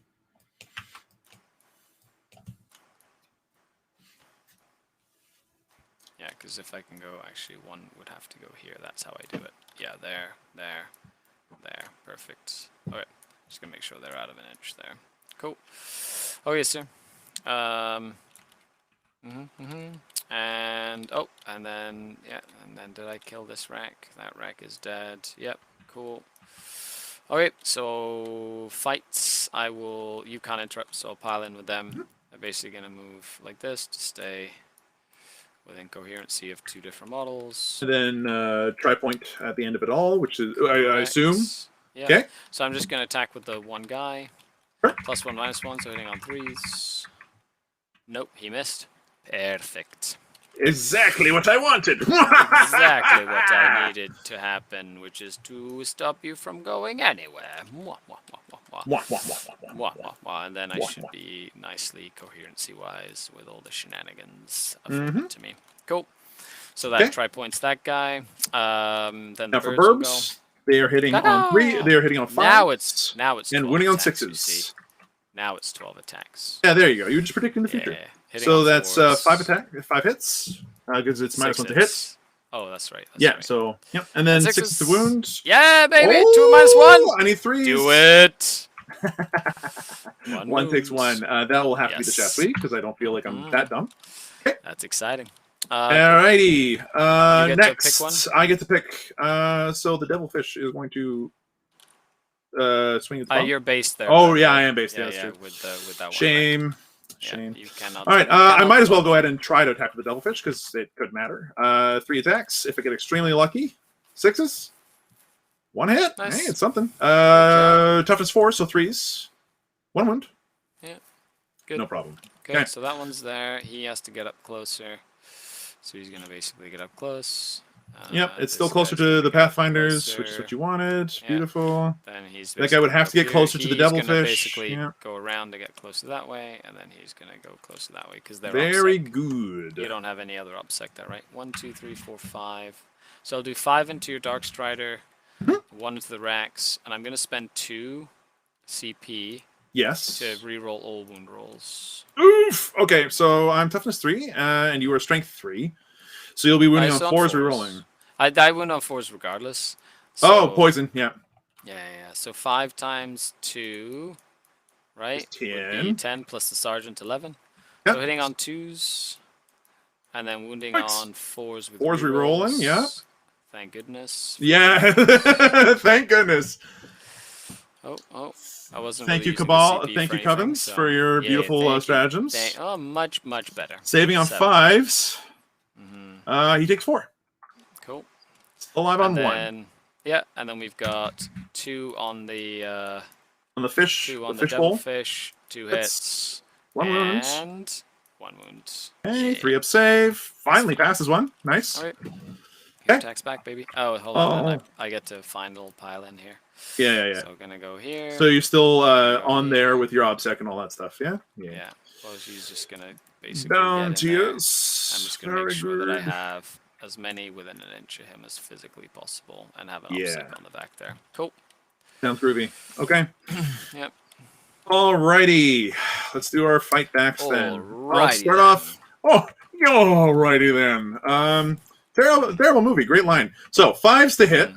Yeah, because if I can go, actually 1 would have to go here. That's how I do it. Yeah, there. Perfect. Okay, just gonna make sure they're out of an inch there. Cool. Okay, sir. And then did I kill this rack? That rack is dead. Yep. Cool. Okay, so fights. You can't interrupt, so I'll pile in with them. I'm basically gonna move like this to stay within coherency of 2 different models. And then tri-point at the end of it all, which is, I assume. Yeah. Okay. So I'm just going to attack with the 1 guy. Sure. +1, -1, so hitting on 3s. Nope, he missed. Perfect. Exactly what I wanted. Exactly what I needed to happen, which is to stop you from going anywhere. And then I should be nicely coherency-wise with all the shenanigans afforded to me. Cool. So that tri-points that guy. Then the now for birds will go. They are hitting on 3. They are hitting on 5. Now it's and winning on 6s. Now it's 12 attacks. Yeah, there you go. You're just predicting the future. So that's 5 hits. Because it's -1 to hit. Oh, that's right. So yep, and then 6 to wound. Yeah, baby. 2 -1. I need 3s. Do it. 1 takes 1. That will have to be the chassis because I don't feel like I'm that dumb. Okay. That's exciting. Alrighty. Next, to pick one? I get to pick. So the devilfish is going to swing its bomb. You're based there. Oh yeah, I am based there. Yeah, with that one. Shame. Yeah, you cannot. All right, I might as well go ahead and try to attack with the devilfish because it could matter. 3 attacks. If I get extremely lucky, 6s. 1 hit. Nice. Hey, it's something. Toughness 4, so 3s. 1 wound. Yeah. Good. No problem. Okay, so that one's there. He has to get up closer. So he's going to basically get up close. Yep, it's still closer to the Pathfinders, which is what you wanted. Yeah. Beautiful. Then he's that guy would have to get closer to the devilfish. Basically go around to get closer that way, and then he's going to go closer that way because they're very upsec. Good. You don't have any other upsec there, right? 1, 2, 3, 4, 5. So I'll do 5 into your Dark Strider, 1 into the Rex, and I'm going to spend 2 CP. Yes. To reroll all wound rolls. Oof. Okay, so I'm toughness 3, and you are strength 3. So you'll be wounding on 4s rerolling. I wound on 4s regardless. So, oh, poison, yeah. Yeah. So 5 times 2, right? 10. Would be 10 plus the sergeant 11. Yep. So hitting on 2s, and then wounding on 4s with 4s rerolling, yeah. Thank goodness. Yeah, thank goodness. Oh. I wasn't Thank really you, Cabal. Thank you, anything, Covens, for your beautiful stratagems. Much better. Saving on 5s. He takes 4. Cool. Still alive on 1. Yeah, and then we've got 2 on the fish. 2 on the devilfish, 2 hits. 1 wound. And 1 wound. Okay, 3 up save. Finally passes 1. Nice. All right. He attacks back, baby. Oh, hold on. Then I get to find a little pile in here. Yeah. So we're gonna go here. So you're still on there with your obsec and all that stuff, yeah? Yeah. Well, she's just gonna basically down get to in there. yes. I'm just gonna make sure that I have as many within an inch of him as physically possible, and have an obsec on the back there. Cool. Sounds groovy. Okay. Yep. Alrighty. Let's do our fight backs then. Alrighty I'll start off. Oh, alrighty then. Terrible movie. Great line. So 5s to hit.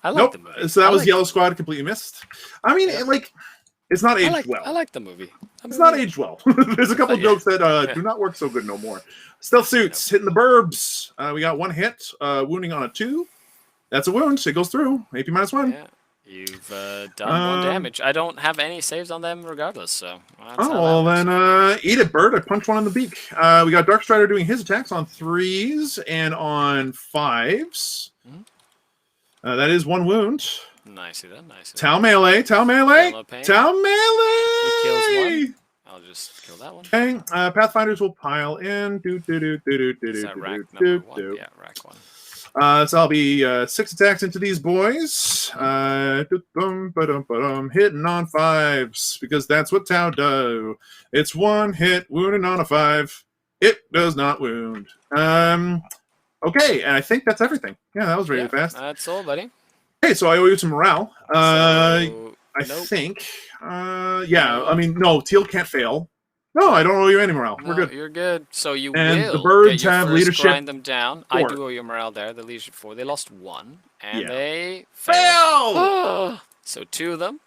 I like the movie. So that was Yellow Squad, completely missed. I mean, it's not aged well. I like the movie. It's not aged well. There's a couple jokes that do not work so good no more. Stealth suits hitting the burbs. We got 1 hit, wounding on a 2. That's a wound. It goes through. AP -1. Yeah. You've done 1 damage. I don't have any saves on them regardless, so... well then, eat it, bird. I punched 1 in the beak. We got Dark Strider doing his attacks on 3s and on 5s. That is 1 wound. Nicely done, Tau melee. Tau melee! He kills 1. I'll just kill that one. Okay, Pathfinders will pile in. Is that rack number 1? Yeah, rack 1. So I'll be 6 attacks into these boys. Hitting on 5s, because that's what Tau does. It's 1 hit, wounding on a 5. It does not wound. Okay, and I think that's everything. Yeah, that was really fast. That's all, buddy. Hey, so I owe you some morale. I nope. think. Yeah, I mean, no, Teal can't fail. No, I don't owe you any morale. No, we're good. You're good. So you and will the birds get your have first leadership. Grind them down. 4. I do owe you morale there. The leadership 4. They lost 1, and they fail. So 2 of them.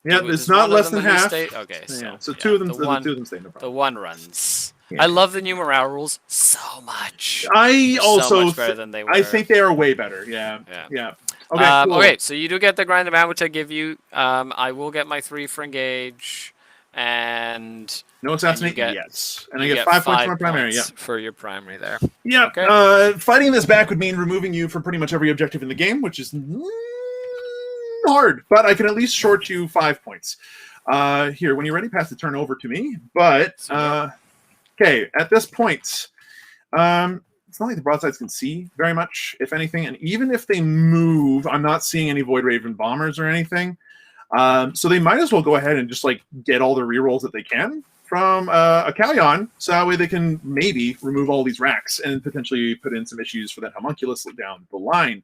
Yeah, it's not less than half. Okay, so 2 of them. The 2 of them stay. No problem. The 1 runs. Yeah. I love the new morale rules so much. I also so much better than they were. I think they are way better. Yeah. Okay, cool. Okay, so you do get the grind them out, which I give you. I will get my 3 for engage, and no assassinate yet. And I get 5 points for my primary. Yeah, for your primary there. Yeah. Okay. Fighting this back would mean removing you from pretty much every objective in the game, which is hard. But I can at least short you 5 points. Here, when you're ready, pass the turn over to me. But okay, at this point, it's not like the broadsides can see very much, if anything. And even if they move, I'm not seeing any Void Raven bombers or anything. So they might as well go ahead and just like get all the rerolls that they can from a Callion, so that way they can maybe remove all these racks and potentially put in some issues for that homunculus down the line.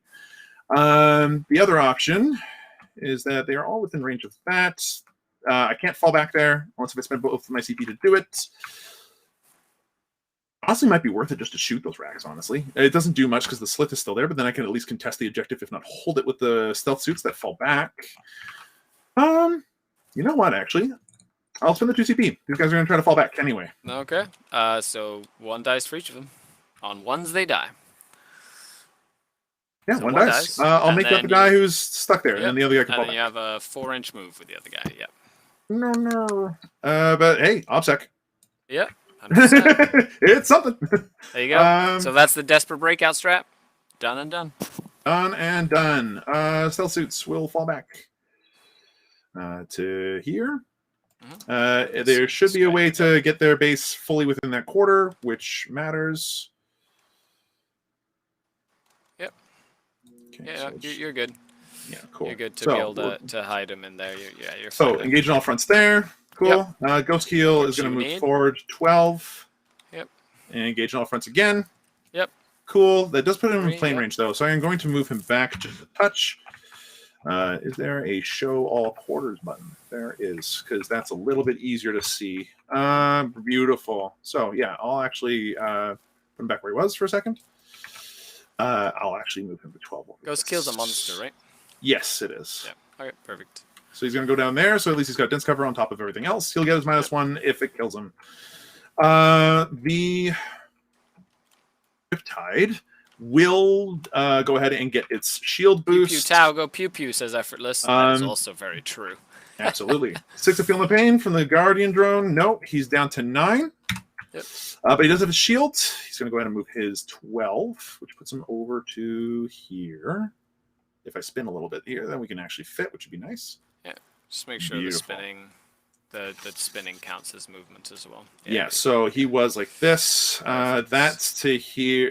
The other option is that they are all within range of that. I can't fall back there unless if I spend both of my CP to do it. Honestly, might be worth it just to shoot those racks, honestly. It doesn't do much because the slit is still there, but then I can at least contest the objective, if not hold it with the stealth suits that fall back. You know what, actually? I'll spend the 2 CP. These guys are going to try to fall back anyway. Okay. So 1 dice for each of them. On 1s, they die. Yeah, so 1 dice. I'll make up the guy who's stuck there, and then the other guy can fall back. And then you have a 4-inch move with the other guy, yep. No. But hey, OPSEC. Yep. 100%. It's something. There you go. So that's the desperate breakout strap. Done and done. Done and done. Stealth suits will fall back to here. There should be a way to get their base fully within that quarter, which matters. Yep. Okay, yeah, so you're good. Yeah, cool. You're good to be able to hide them in there. You're so fine. engage on all fronts there. Cool. Yep. Ghost Keel is going to move forward 12. Yep. And engage on all fronts again. Yep. Cool. That does put him in plane range, though. So I'm going to move him back just a touch. Is there a show all quarters button? There is, because that's a little bit easier to see. Beautiful. So, yeah, I'll actually put him back where he was for a second. I'll actually move him to 12. Ghost Keel's a monster, right? Yes, it is. Yeah. Okay, perfect. So he's going to go down there, so at least he's got dense cover on top of everything else. He'll get his -1 if it kills him. The Riptide will go ahead and get its shield boost. Pew pew Tau, go pew pew, says Effortless. That is also very true. Absolutely. 6 of Feeling the Pain from the Guardian drone. No, he's down to 9. Yep. But he does have a shield. He's going to go ahead and move his 12, which puts him over to here. If I spin a little bit here, then we can actually fit, which would be nice. Yeah, just make sure the spinning the spinning counts as movement as well. Yeah, so he was like this. That's to here.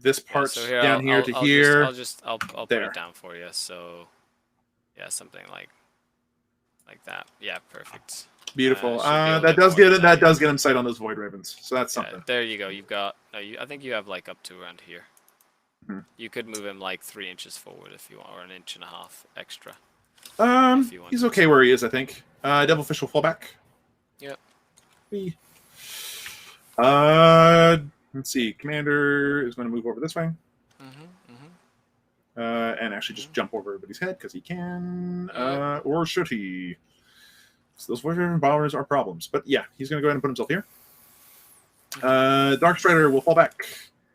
This part so here, down here to here. I'll put it down for you. So yeah, something like that. Yeah, perfect. Beautiful. That does get him sight on those Void Ravens. So that's something. There you go. You've got I think you have like up to around here. You could move him like 3 inches forward if you want, or 1.5 inches extra. He's okay where he is, I think. Devilfish will fall back. Yep. Let's see. Commander is going to move over this way. And actually just jump over everybody's head because he can. Or should he? So those Void Raven Bombers are problems. But yeah, he's going to go ahead and put himself here. Dark Strider will fall back.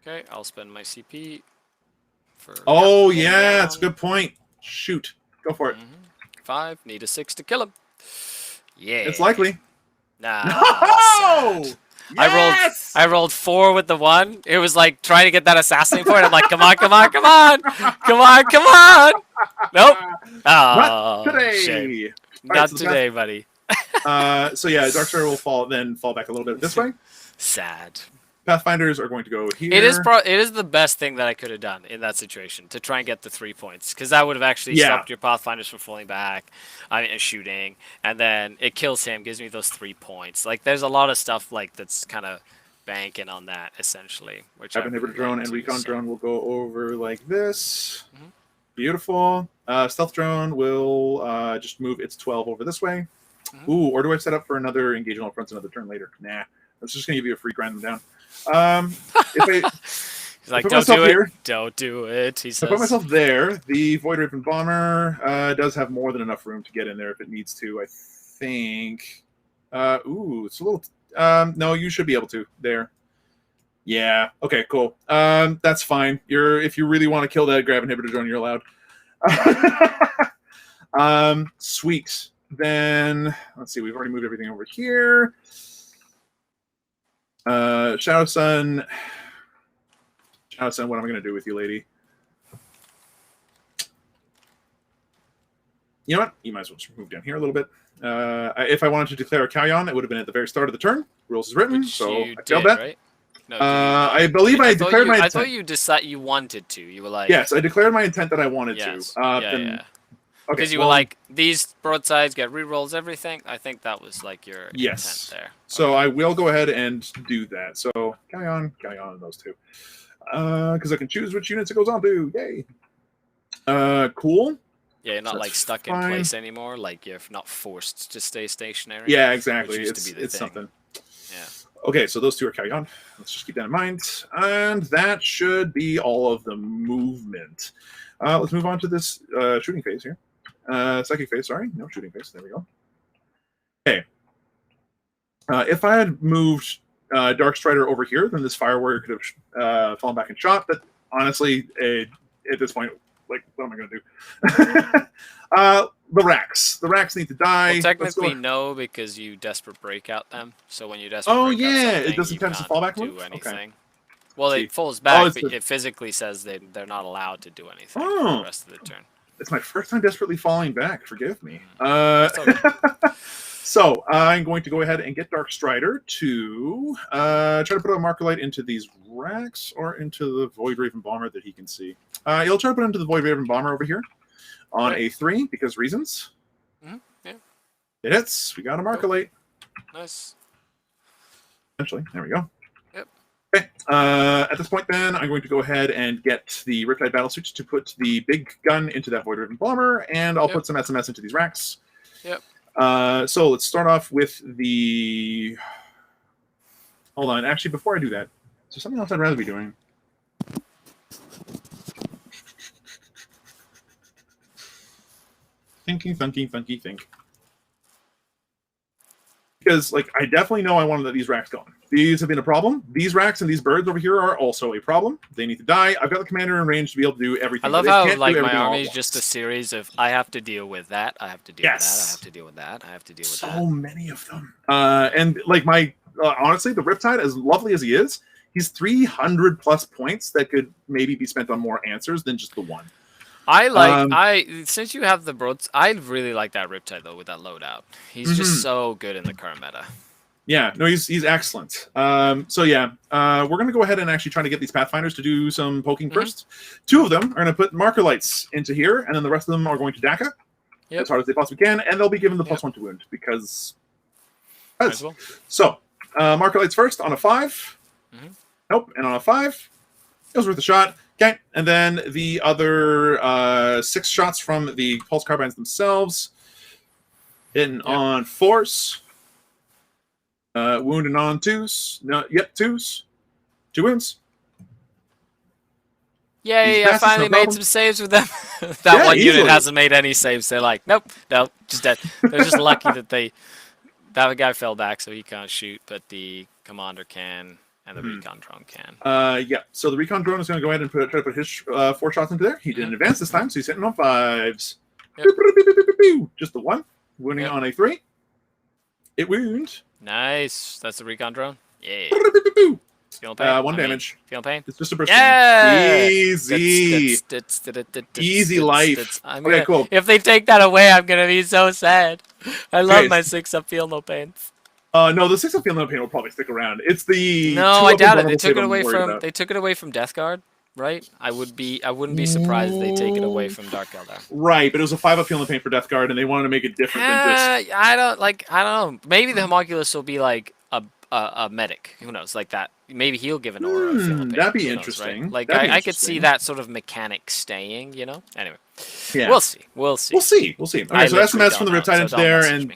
Okay, I'll spend my CP. Oh, yeah, that's a good point. Shoot. Go for it. 5. Need a 6 to kill him. Yeah. It's likely. Nah. No! Yes! I rolled 4 with the 1. It was like trying to get that assassinate point. I'm like, come on, come on, come on. Come on, come on. Nope. Oh, not today. Shame. Not today, buddy. So yeah, Dark Strider will fall back a little bit this way. Sad. Pathfinders are going to go here. It is the best thing that I could have done in that situation to try and get the 3 points, because that would have actually stopped your Pathfinders from falling back, shooting, and then it kills him, gives me those 3 points. Like there's a lot of stuff like that's kind of banking on that essentially. Which Inhibitor drone and recon drone will go over like this. Beautiful. Stealth drone will just move its 12 over this way. Ooh, or do I set up for another engagement on front another turn later? Nah, that's just gonna give you a free grind them down. He's like, don't do it. Don't do it. He says. I put myself there. The Void Raven Bomber does have more than enough room to get in there if it needs to. I think. Ooh, it's a little. No, you should be able to. There. Yeah. Okay. Cool. That's fine. If you really want to kill that grab inhibitor drone, you're allowed. Sweet. Then let's see. We've already moved everything over here. Shadow Sun, what am I going to do with you, lady? You know what? You might as well just move down here a little bit. If I wanted to declare a Kalyon, it would have been at the very start of the turn. Rules is written, so I failed that. Right? No, I believe I declared my intent. I thought you decided you wanted to. You were like... Yes, I declared my intent that I wanted to. Yeah. Because you were like, these broadsides get rerolls, everything. I think that was like your intent there. So I will go ahead and do that. So Kalyon, and those two. Because I can choose which units it goes on to. Yay. Cool. Yeah, you're not like stuck in place anymore. Like you're not forced to stay stationary. Yeah, exactly. It's something. Yeah. Okay, so those two are Kalyon. Let's just keep that in mind. And that should be all of the movement. Let's move on to this shooting phase here. Psychic phase, sorry. No shooting phase. There we go. Okay. If I had moved Dark Strider over here, then this Fire Warrior could have fallen back and shot. But honestly, at this point, like, what am I going to do? The racks. The racks need to die. Well, technically, no, because you desperate breakout them. So when you desperate it doesn't tend to fall back do anything. Okay. Well, it falls back, but it physically says they're not allowed to do anything for the rest of the turn. It's my first time desperately falling back. Forgive me. So I'm going to go ahead and get Dark Strider to try to put a marker light into these racks or into the Void Raven Bomber that he can see. He'll try to put it into the Void Raven Bomber over here on a 3 because reasons. Yeah. It hits. We got a marker light. Nice. Essentially, there we go. Yep. Okay. At this point, then, I'm going to go ahead and get the Riptide Battlesuit to put the big gun into that Void Raven Bomber, and I'll put some SMS into these racks. Yep. So let's start off with the... Hold on. Actually, before I do that, is there something else I'd rather be doing? Thinking. Because, like, I definitely know I want to let these racks go. These have been a problem. These racks and these birds over here are also a problem. They need to die. I've got the commander in range to be able to do everything. I love how, like, my army is just a series of, I have to deal with that, I have to deal with that, I have to deal with that, I have to deal with that. So many of them. And, like, honestly, the Riptide, as lovely as he is, he's 300 plus points that could maybe be spent on more answers than just the one. Since you have the broads, I really like that Riptide though with that loadout. He's just so good in the current meta. Yeah, no, he's excellent. So yeah, we're gonna go ahead and actually try to get these Pathfinders to do some poking first. 2 of them are gonna put marker lights into here, and then the rest of them are going to Daka as hard as they possibly can, and they'll be given the +1 to wound because. Well. So marker lights first on a 5. Nope, and on a 5, it was worth a shot. Okay, and then the other 6 shots from the pulse carbines themselves, hitting on force. Wounding on 2s. No, 2s. 2 wounds. Yay, I finally made some saves with them. That one unit hasn't made any saves. They're like, nope, just dead. They're just lucky that guy fell back, so he can't shoot, but the commander can, and the recon drone can. Yeah, so the recon drone is going to go ahead and try to put his 4 shots into there. He didn't advance this time, so he's hitting on 5s. Just the 1. Wounding on a 3. It wound. Nice. That's the recon drone. Yeah. Feeling pain? 1 damage. Feeling pain? It's just a burst. Yeah. Easy. Easy life. Okay, cool. If they take that away, I'm gonna be so sad. I love my 6-up feel no pain. No, the 6-up feel no pain will probably stick around. It's the no, I doubt it. They took it away from Death Guard, right? I wouldn't be surprised if they take it away from Dark Eldar. Right, but it was a 5-up feel no pain for Death Guard, and they wanted to make it different than just. I don't know. Maybe the Homunculus will be like a medic. Who knows? Like that. Maybe he'll give an aura of feel no pain. That'd be interesting. Right? Like I could see that sort of mechanic staying. You know. Anyway, yeah. We'll see. All right, so SMS from the Riptide into there, and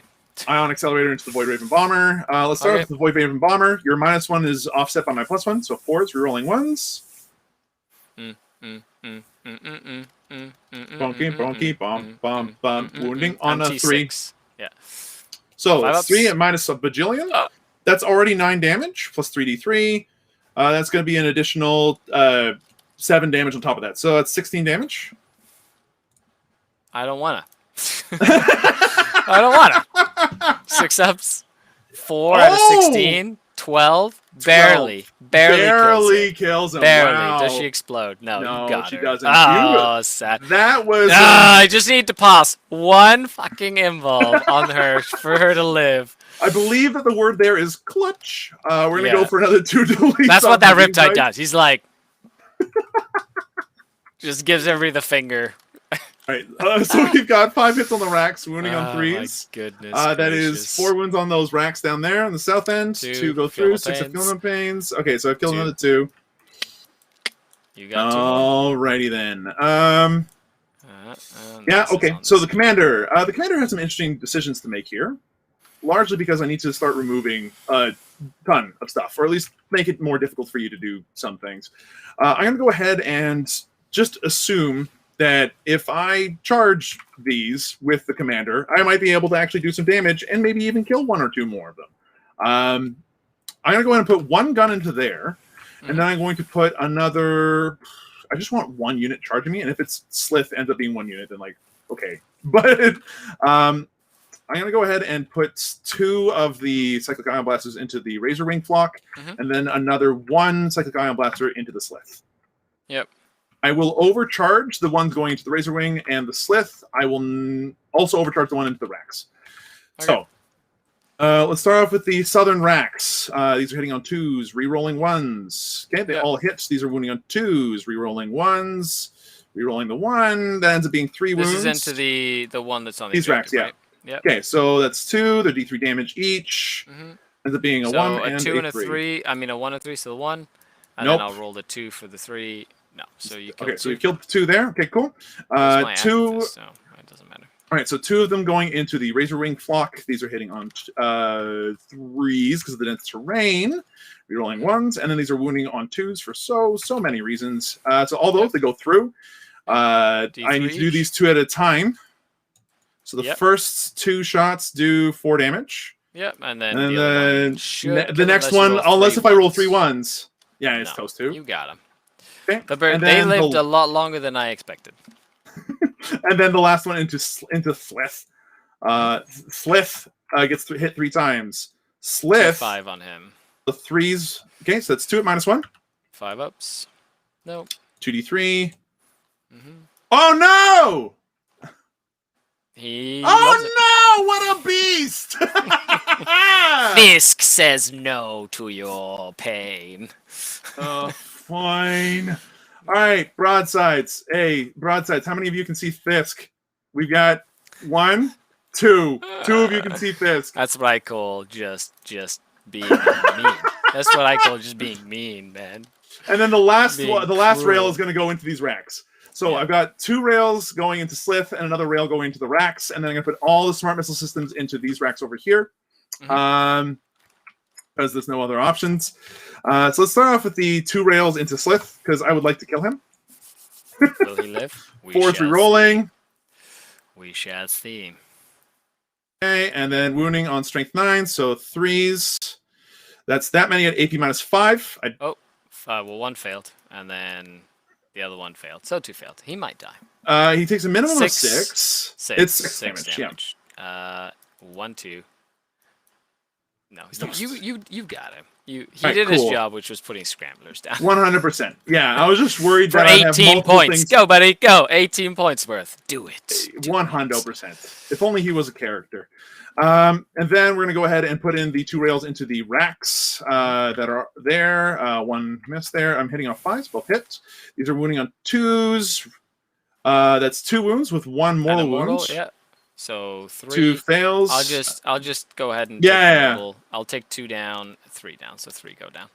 Ion Accelerator into the Void Raven Bomber. Let's start with the Void Raven Bomber. Your -1 is offset by my +1, so 4s, rerolling 1s. Bonky, bomb. Wounding on a 3. Yeah. So it's 3 at minus a bajillion. That's already 9 damage plus 3d3. That's going to be an additional 7 damage on top of that. So that's 16 damage. I don't wanna. I don't wanna. 6 ups. 4 out of 16. 12. Barely kills him. Barely. Wow. Does she explode? No, you got she her. doesn't. Oh, sad. That was. I just need to pass 1 fucking involve on her for her to live. I believe that the word there is clutch. We're gonna go for another 2 deletes. That's what that Riptide does. He's like, just gives everybody the finger. Right. So we've got 5 hits on the racks, wounding on 3s. My goodness. That is 4 wounds on those racks down there on the south end. 2 go through. 6 of Feel No Pains. Okay, so I've killed another 2. You got 2. Alrighty then. Yeah. Okay. So the commander has some interesting decisions to make here. Largely because I need to start removing a ton of stuff, or at least make it more difficult for you to do some things. I'm going to go ahead and just assume that if I charge these with the commander, I might be able to actually do some damage and maybe even kill 1 or 2 more of them. I'm going to go ahead and put 1 gun into there, and then I'm going to put another... I just want 1 unit charging me, and if it's Slith ends up being 1 unit, then like, okay. But I'm going to go ahead and put 2 of the Cyclic Ion Blasters into the Razor Wing flock, and then another 1 Cyclic Ion Blaster into the Slith. Yep. I will overcharge the ones going into the Razor Wing and the Slith. I will also overcharge the one into the racks. Okay. So, let's start off with the Southern racks. These are hitting on 2s, re-rolling 1s. Okay, they all hit. These are wounding on 2s, re-rolling 1s, re-rolling the 1. That ends up being 3 wounds. This is into the one that's on these racks, right? Yep. Okay, so that's 2. They're D3 damage each. Ends up being a 1 and a 2 and a 3. I mean, a 1 and 3, so the 1. And then I'll roll the 2 for the 3. No, so you killed 2. So you killed 2 there. Okay, cool. 2. So it doesn't matter. All right, so 2 of them going into the Razor Wing flock. These are hitting on 3s because of the dense terrain. Rerolling 1s, and then these are wounding on 2s for so many reasons. So although if they go through, I need to do these 2 at a time. So the first 2 shots do 4 damage. Yep, and then the next one, unless if I roll 3 1s. Yeah, it's toast 2. You got him. Okay. They lived a lot longer than I expected. And then the last one into Slith. Slith gets hit 3 times. Slith 5 on him. The 3s. Okay, so that's 2 at -1. 5 ups. Nope. 2d3. Oh no! He Oh no! What a beast! Fisk says no to your pain. Fine. All right, broadsides. Hey, broadsides. How many of you can see Fisk? We've got 1, 2. 2 of you can see Fisk. That's what I call just being mean. That's what I call just being mean, man. And then the last rail is going to go into these racks. So yeah. I've got 2 rails going into Slith and another rail going into the racks, and then I'm going to put all the smart missile systems into these racks over here. Because there's no other options. So let's start off with the 2 rails into Slith, because I would like to kill him. Will he live? 4's re-rolling. We shall see. Okay, and then wounding on strength 9, so 3s. That's that many at AP -5. Well, 1 failed, and then the other 1 failed. So 2 failed. He might die. He takes a minimum of 6. 6. It's 6 damage. Yeah. 1, 2. No, you got him. He right, did cool. his job, which was putting scramblers down. 100%. Yeah, I was just worried for that 18 points. Go, buddy, go. 18 points worth. Do it. 100%. If only he was a character. And then we're going to go ahead and put in the 2 rails into the racks that are there. 1 miss there. I'm hitting on 5s, both hits. These are wounding on 2s. That's 2 wounds with 1 mortal wound. Yeah. So 3. 2 fails. I'll just go ahead and take I'll take 2 down, 3 down. So 3 go down.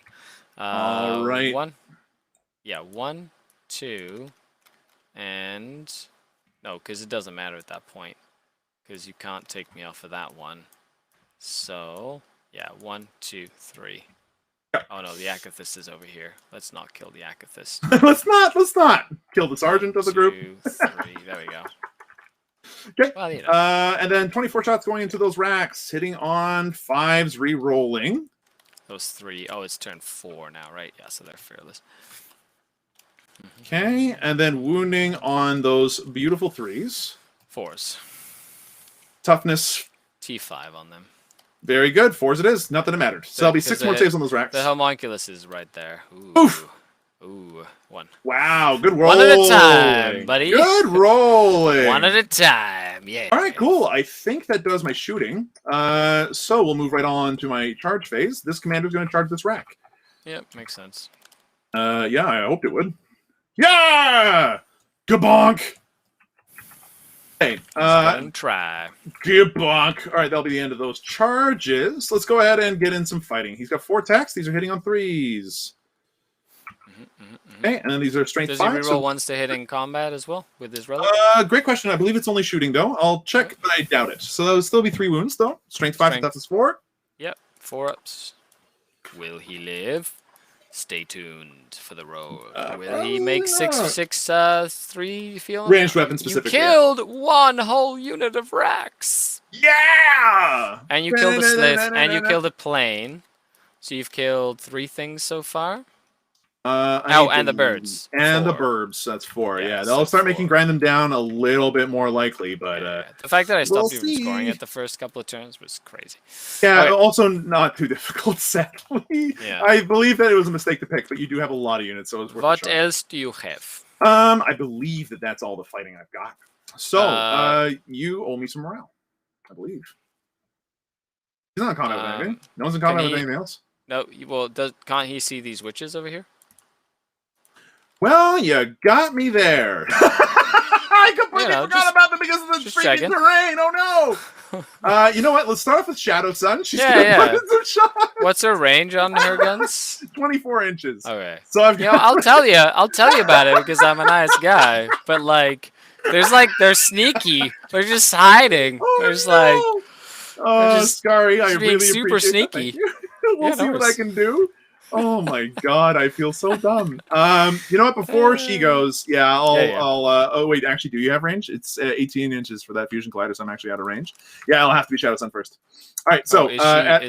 All right. 1. Yeah, 1, 2, and no, because it doesn't matter at that point. Because you can't take me off of that one. So, yeah, 1, 2, 3. Oh no, the Akathist is over here. Let's not kill the Akathist. let's not kill the sergeant of the group. 2, 3, there we go. Okay. Well, you know. And then 24 shots going into those racks, hitting on 5s, re-rolling. Those 3. Oh, it's turn 4 now, right? Yeah, so they're fearless. Okay, and then wounding on those beautiful 3s. 4s. Toughness. T5 on them. Very good. 4s it is. Not that it mattered. So there'll be 6 more saves on those racks. The homunculus is right there. Ooh. Oof. Ooh. 1. Wow. Good roll. 1 at a time, buddy. Good rolling. 1 at a time. Yeah. All right, cool. I think that does my shooting. So we'll move right on to my charge phase. This commander's going to charge this rack. Yep, makes sense. Yeah, I hoped it would. Yeah! Kabonk! Okay, try. Kabonk. All right, that'll be the end of those charges. Let's go ahead and get in some fighting. He's got 4 attacks. These are hitting on 3s. Okay, and then these are strength 5. Does he reroll ones to hit in combat as well with his relic? Great question. I believe it's only shooting, though. I'll check, but I doubt it. So that'll still be 3 wounds, though. Strength 5 and toughness 4. Yep, 4 ups. Will he live? Stay tuned for the roll. Will he make 3 feel? Ranged weapon specific. You killed 1 whole unit of racks. Yeah! And you killed the Slith, and you killed a plane. So you've killed 3 things so far? And the birds. And 4. The burbs. That's 4. Yeah, they'll start making grind them down a little bit more likely, but the fact that I stopped you from scoring it the first couple of turns was crazy. Yeah, right. Also not too difficult, sadly. Yeah. I believe that it was a mistake to pick, but you do have a lot of units, so it's worth What else do you have? I believe that that's all the fighting I've got. So, you owe me some morale, I believe. He's not in combat with anything. No one's in combat with anything else. No, well, can't he see these witches over here? Well, you got me there. I completely forgot about them because of the freaking terrain. Oh no! You know what? Let's start off with Shadow Sun. She's gonna put in some shots. What's her range on her guns? 24 inches. Okay. So I'll tell you about it because I'm a nice guy. But they're sneaky. They're just hiding. Skari, I really super appreciate sneaky. We'll see what I can do. Oh my god, I feel so dumb. You know what? Before she goes, oh wait, actually, do you have range? It's 18 inches for that fusion collider, so I'm actually out of range. Yeah, I'll have to be Shadow Sun first. All right, so is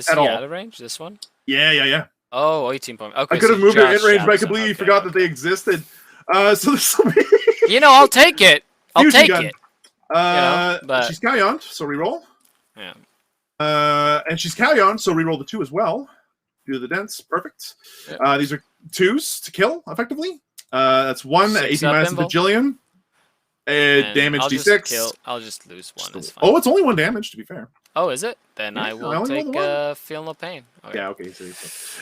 he out of range? This one? Yeah. Oh, 18 points. Okay, I could have moved her in range, but I completely forgot that they existed. So this will be. I'll take it. I'll take it. But she's Callion, so reroll. Yeah. And she's Callion, so reroll the 2 as well. Do the dents, perfect. Yep. These are 2s to kill, effectively. That's 1 at 18 minus Vigilion. Damage D6. I'll just lose one. It's fine. Oh, it's only 1 damage, to be fair. Oh, is it? Then Yeah, I will take Feel No Pain. Okay. Yeah, okay. So.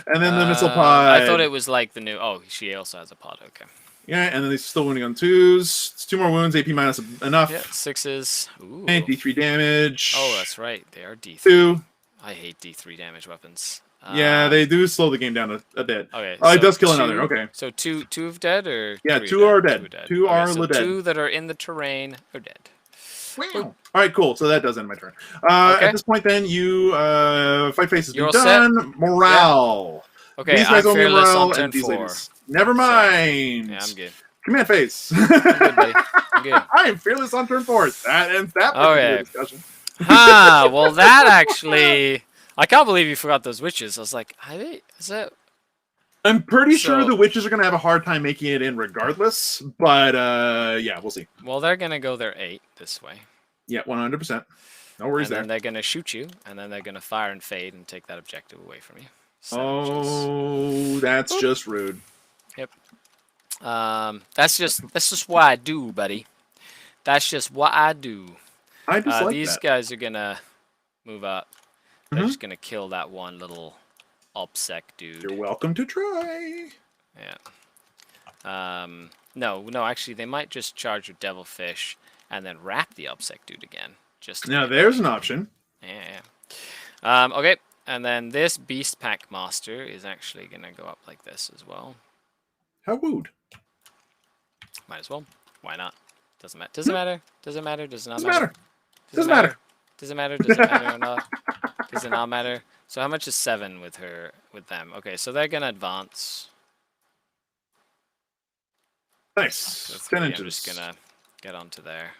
And then the missile pod. I thought it was like the new... Oh, she also has a pod. Okay. Yeah, and then they're still wounding on 2s. It's 2 more wounds. AP minus enough. Yeah, 6s. Ooh. And D3 damage. Oh, that's right. They are D3. 2. I hate D3 damage weapons. Yeah, they do slow the game down a bit. Okay. Oh, it does kill another. Okay. So two of dead or yeah, 2 are dead. 2 are dead. 2 that are in the terrain are dead. Wow. All right, cool. So that does end my turn. At this point, then you fight phase has been done. Set. Morale. Yeah. Okay, I'm fearless on turn 4. Ladies. Never mind. So, yeah, I'm good. Command phase. I'm good, buddy. I'm good. I am fearless on turn 4. That ends that discussion. Well, that actually... I can't believe you forgot those witches. I was like, is that... I'm pretty sure the witches are going to have a hard time making it in regardless, but yeah, we'll see. Well, they're going to go their 8 this way. Yeah, 100%. No worries there. And then they're going to shoot you, and then they're going to fire and fade and take that objective away from you. So that's just rude. Yep. That's just what I do, buddy. That's just what I do. I just like these guys are going to move up. They're just going to kill that one little OPSEC dude. You're welcome to try. Yeah. No, actually, they might just charge with Devilfish and then wrap the OPSEC dude again. Now, there's an option. Yeah. Okay, and then this Beast Pack Master is actually going to go up like this as well. How wooed. Might as well. Why not? Doesn't matter. Doesn't matter. Doesn't matter. Does not matter. matter. Doesn't matter. Does it matter? Does it matter or not? Does it not matter? So how much is 7 with them? Okay, so they're gonna advance. Nice. So 3, I'm just gonna get onto there.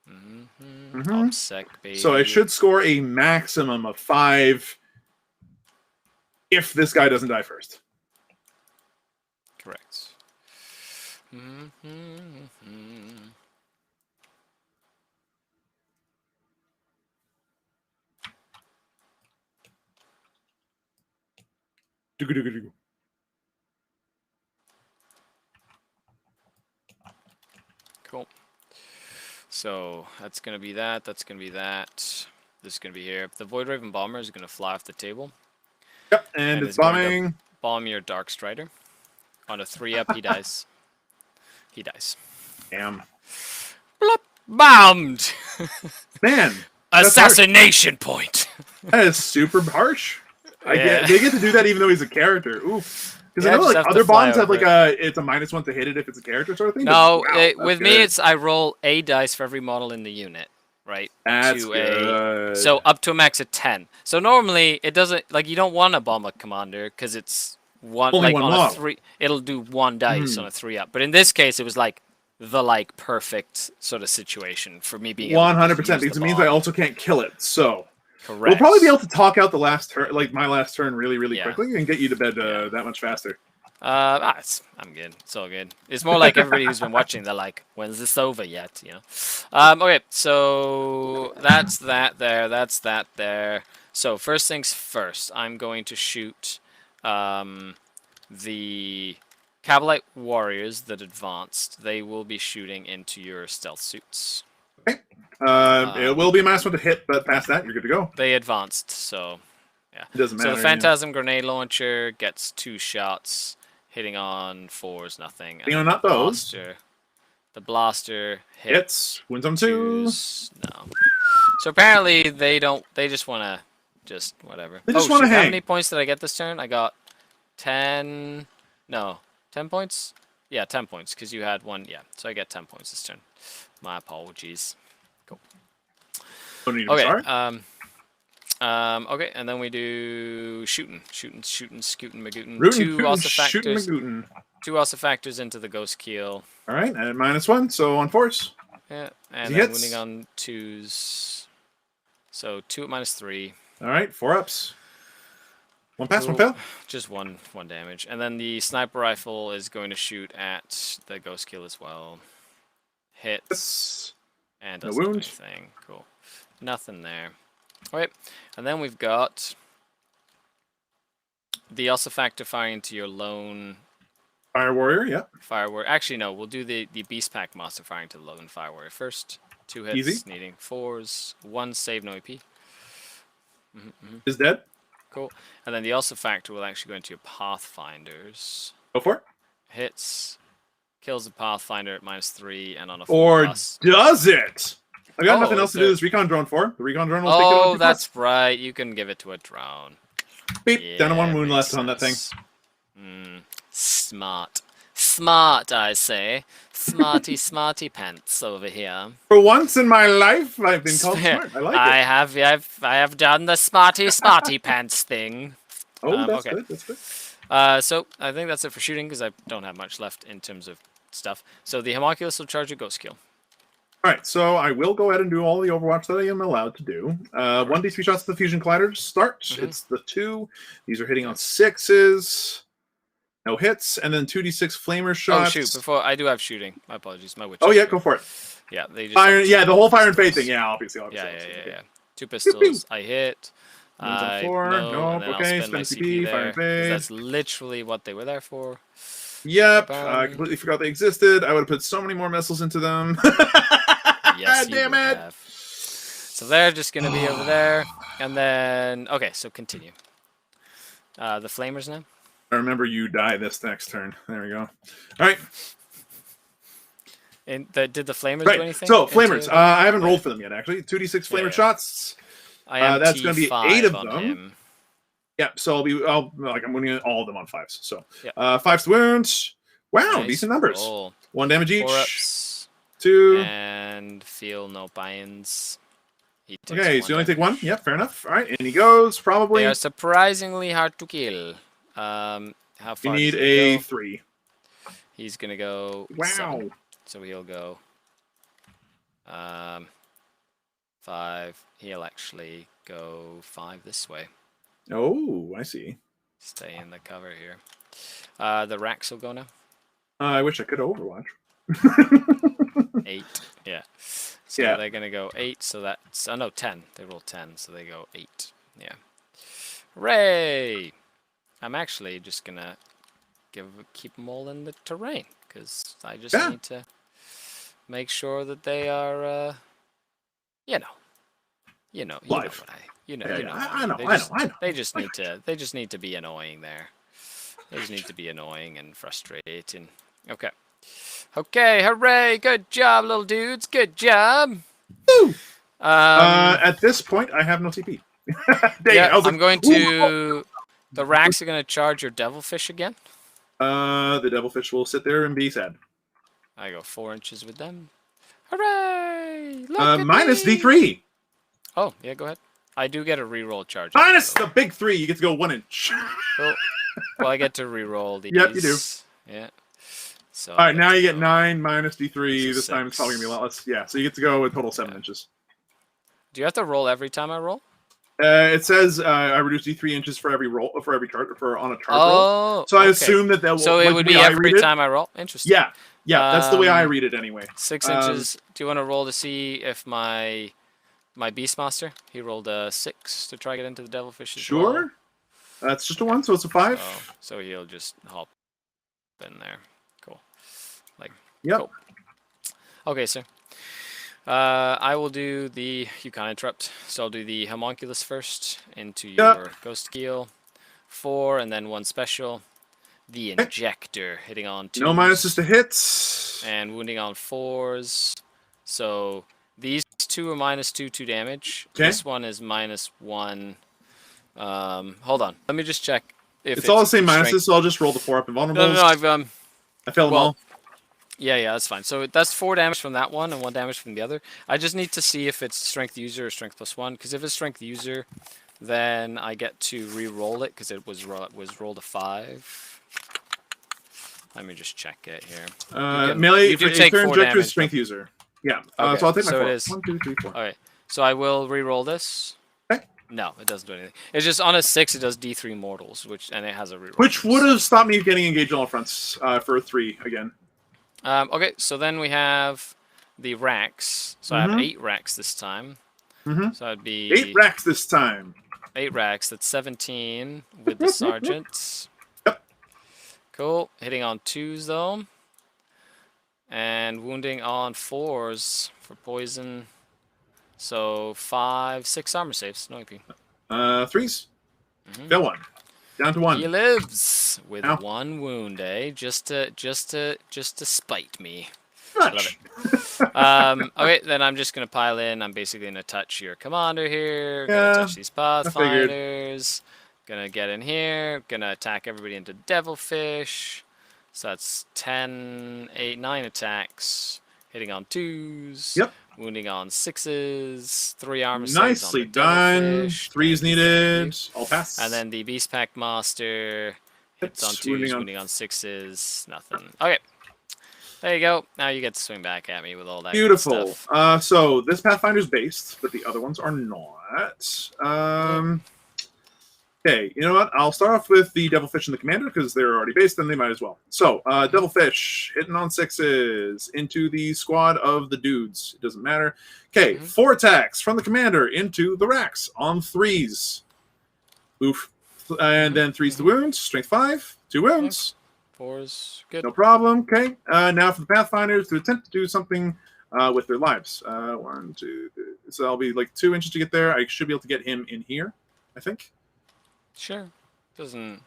OPSEC, baby. So I should score a maximum of 5 if this guy doesn't die first. Correct. Cool. So that's gonna be that. That's gonna be that. This is gonna be here. The Void Raven Bomber is gonna fly off the table. Yep, and it's bombing. Bomb your Dark Strider. On a 3-up, he dies. He dies. Damn. Blop, bombed. Man. Assassination point. That is super harsh. They get to do that even though he's a character. Oof. Because I know like other bombs have like it's a -1 to hit it if it's a character sort of thing. No, with me it's I roll a dice for every model in the unit, right? That's good. So up to a max of 10. So normally it doesn't like you don't want to bomb a commander because it's only one on model. a 3. It'll do 1 dice on a 3-up. But in this case, it was like the perfect sort of situation for me being 100% because it means I also can't kill it. So. Correct. We'll probably be able to talk out the last turn, like my last turn, really quickly, and get you to bed that much faster. I'm good. It's all good. It's more like everybody who's been watching, they're like, "When's this over yet?" You know. Okay, so that's that there. That's that there. So first things first, I'm going to shoot the Cabalite warriors that advanced. They will be shooting into your stealth suits. Okay. It will be a -1 to hit, but past that, you're good to go. They advanced, so yeah. It doesn't matter. So the Phantasm Grenade Launcher gets 2 shots, hitting on 4s, nothing. You know, not those. The Blaster hits. Wins on 2s. No. So apparently they don't. They just want to, whatever. They just want to hang. How many points did I get this turn? I got 10. No, 10 points. Yeah, 10 points because you had 1. Yeah, so I get 10 points this turn. My apologies. Cool. Okay. Okay, and then we do shooting, scooting, magooting. Rootin', 2 ossifactors. magootin'. 2 ossifactors into the ghost keel. All right, at -1, so on force. Yeah, and then winning on 2s. So 2 at -3. All right, 4-ups. 1 pass, 1 fail. Just one damage, and then the sniper rifle is going to shoot at the ghost keel as well. Hits and doesn't do anything. Cool. Nothing there. Alright, and then we've got the ossifactor firing into your lone Fire Warrior, yeah. Fire Warrior. Actually, no. We'll do the Beast Pack Monster firing to the Logan Fire Warrior first. 2 hits, Easy. needing 4s. 1 save, no AP. Is dead. Cool. And then the also factor will actually go into your Pathfinders. Go for it. Hits. Kills the Pathfinder at -3 and on a 4+. Or does it? I got nothing else to do this recon drone for. The recon drone will take it on. Oh, that's right. You can give it to a drone. Beep. Yeah, Down to 1 wound left on that thing. Smart. Smart, I say. Smarty pants over here. For once in my life, I've been called smart. I like it. I have done the smarty pants thing. Oh, that's good. That's good. So I think that's it for shooting because I don't have much left in terms of stuff. So the Homunculus will charge a Ghost Kill. All right, so I will go ahead and do all the Overwatch that I am allowed to do. 1d3 shots to the Fusion Collider to start. It's the 2. These are hitting on 6s. No hits, and then 2d6 Flamer shots. Oh shoot! Before I do have shooting. My apologies. My witch. Oh yeah, go for it. Yeah, they just fire. Yeah, the whole fire and faith thing. Yeah, obviously. Yeah. 2 pistols. I hit. I know, and then okay, I'll spend my CP fire there. and faith. That's literally what they were there for. Yep, I completely forgot they existed. I would have put so many more missiles into them. Yes, damn it. Have. So they're just going to be over there. And then, okay, so continue. The Flamers now. I remember you die this next turn. There we go. All right. And did the Flamers do anything? So, Flamers. I haven't rolled for them yet, actually. 2d6 Flamer shots. That's going to be 8 of them. Him. Yep, so I'm winning all of them on 5s. So, 5s to wound. Wow, nice. Decent numbers. Roll. 1 damage each. 4-ups. 2. And feel no buy-ins. Okay, so you only take 1? Yep, fair enough. All right, and he goes, probably. They are surprisingly hard to kill. How far you need a 3. He's going to go 7. So he'll go 5. He'll actually go 5 this way. Oh, I see. Stay in the cover here. The Rax will go now. I wish I could Overwatch. 8. Yeah. So they're going to go 8. So that's... Oh, no, 10. They roll 10. So they go 8. Yeah. Hooray! I'm actually just going to keep them all in the terrain. Because I just need to make sure that they are... You know what I know. They just need to be annoying there. They just need to be annoying and frustrating. Okay. Okay, hooray! Good job, little dudes. Good job. Woo! At this point, I have no TP. I'm going to... The Racks are going to charge your Devilfish again. The Devilfish will sit there and be sad. I go 4 inches with them. Hooray! Minus D3. Oh, yeah, go ahead. I do get a reroll charge. Minus the big 3. You get to go 1 inch. Cool. Well, I get to reroll these. Yep, you do. Yeah. So all right, now you get 9 minus D3. This time it's probably going to be a lot less. Yeah, so you get to go a total 7 inches. Do you have to roll every time I roll? It says I reduce D3 inches for every roll, for every chart, on a chart roll. So I assume that will. So it would be every time I roll? Interesting. Yeah, that's the way I read it anyway. 6 inches. Do you want to roll to see if my Beastmaster, he rolled a 6 to try to get into the Devilfish as well? Sure. That's just a 1, so it's a 5. So he'll just hop in there. Cool. Yep. Cool. Okay, sir. I will do the... You can't interrupt. So I'll do the Homunculus first into your Ghost Keel. 4, and then 1 special. The Injector, hitting on 2. No minuses to hits. And wounding on 4s. So these 2 are -2 damage. Okay. This one is -1. Hold on. Let me just check. If it's all the same minuses, so I'll just roll the 4 up invulnerables. No, I failed them all. Yeah, that's fine. So that's 4 damage from that one and 1 damage from the other. I just need to see if it's strength user or strength +1. Because if it's strength user, then I get to re-roll it because it was rolled a 5. Let me just check it here. Melee, if you take turn injector is strength user. Yeah. Okay. So I'll take my 4. It is 1, 2, 3, 4. All right. So I will re-roll this. Okay. No, it doesn't do anything. It's just on a 6, it does D3 mortals, and it has a re-roll. Which would have stopped me getting engaged on all fronts for a 3 again. Okay, so then we have the racks. So I have 8 racks this time. So it'd be 8 racks this time. 8 racks. That's 17 with the sergeant. Yep. Cool. Hitting on 2s though. And wounding on 4s for poison. So 5, 6 armor saves. No AP. 3s. Fail 1. Down to 1. He lives with Ow. 1 wound, eh? Just to spite me. Much. I love it. Okay, then I'm just gonna pile in. I'm basically gonna touch your commander here. Gonna touch these pathfinders. Gonna get in here. Gonna attack everybody into devilfish. So that's 10, 8, 9 attacks. Hitting on 2s. Yep. Wounding on 6s. 3 armor saves Nicely on the done. devilfish. 3s needed. All pass. And then the Beast Pack Master hits on 2s, wounding on 6s. Nothing. Okay. There you go. Now you get to swing back at me with all that Beautiful. good stuff. So this Pathfinder's based, but the other ones are not. Okay, you know what? I'll start off with the Devilfish and the Commander because they're already based, then they might as well. So, Devilfish hitting on 6s into the squad of the dudes. It doesn't matter. Okay, 4 attacks from the Commander into the Racks on 3s. Oof. And then 3's the wounds. Strength 5. 2 wounds. 4's good. No problem. Okay. Now for the Pathfinders to attempt to do something with their lives. 1, 2, 3. So that'll be like 2 inches to get there. I should be able to get him in here, I think. Sure. Doesn't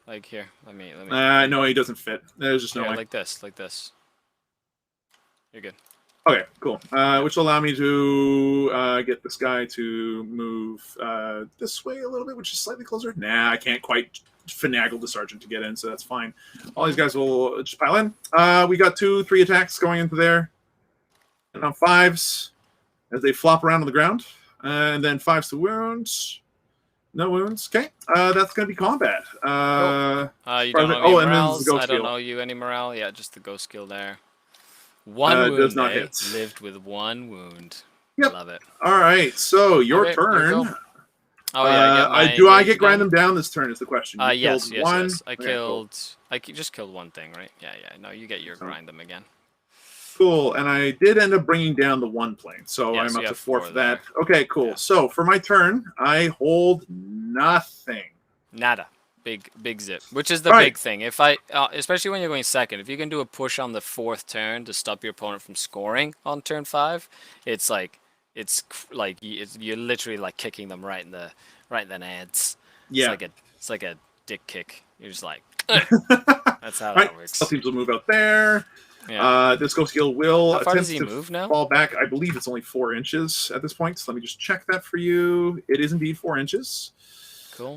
like here. Let me. No, he doesn't fit. There's just no way. Like this. You're good. Okay, cool. Which will allow me to get this guy to move this way a little bit, which is slightly closer. Nah, I can't quite finagle the sergeant to get in, so that's fine. All these guys will just pile in. We got 2, 3 attacks going into there. And on 5s as they flop around on the ground. And then 5s to wounds. No wounds. Okay. That's going to be combat. You don't know any morales? I don't know you any morale. Yeah, just the ghost skill there. 1 wound, does not hit. Lived with 1 wound. Yep. Love it. All right. So your turn. Oh yeah. I get grind them down this turn? Is the question. Yes. I just killed 1 thing, right? Yeah. No, you get your grind them again. Cool. And I did end up bringing down the 1 plane, so I'm up to 4 for that. Okay. Cool. Yeah. So for my turn, I hold nothing. Nada. Big zip, which is the big thing. If especially when you're going second, if you can do a push on the 4th turn to stop your opponent from scoring on turn 5, it's like you're literally like kicking them right in the nads. Yeah, it's like a dick kick. You're just like, that's how that works. Some teams will move out there. Yeah. This ghost skill will How far does he move now? Fall back. I believe it's only 4 inches at this point. So let me just check that for you. It is indeed 4 inches. Cool.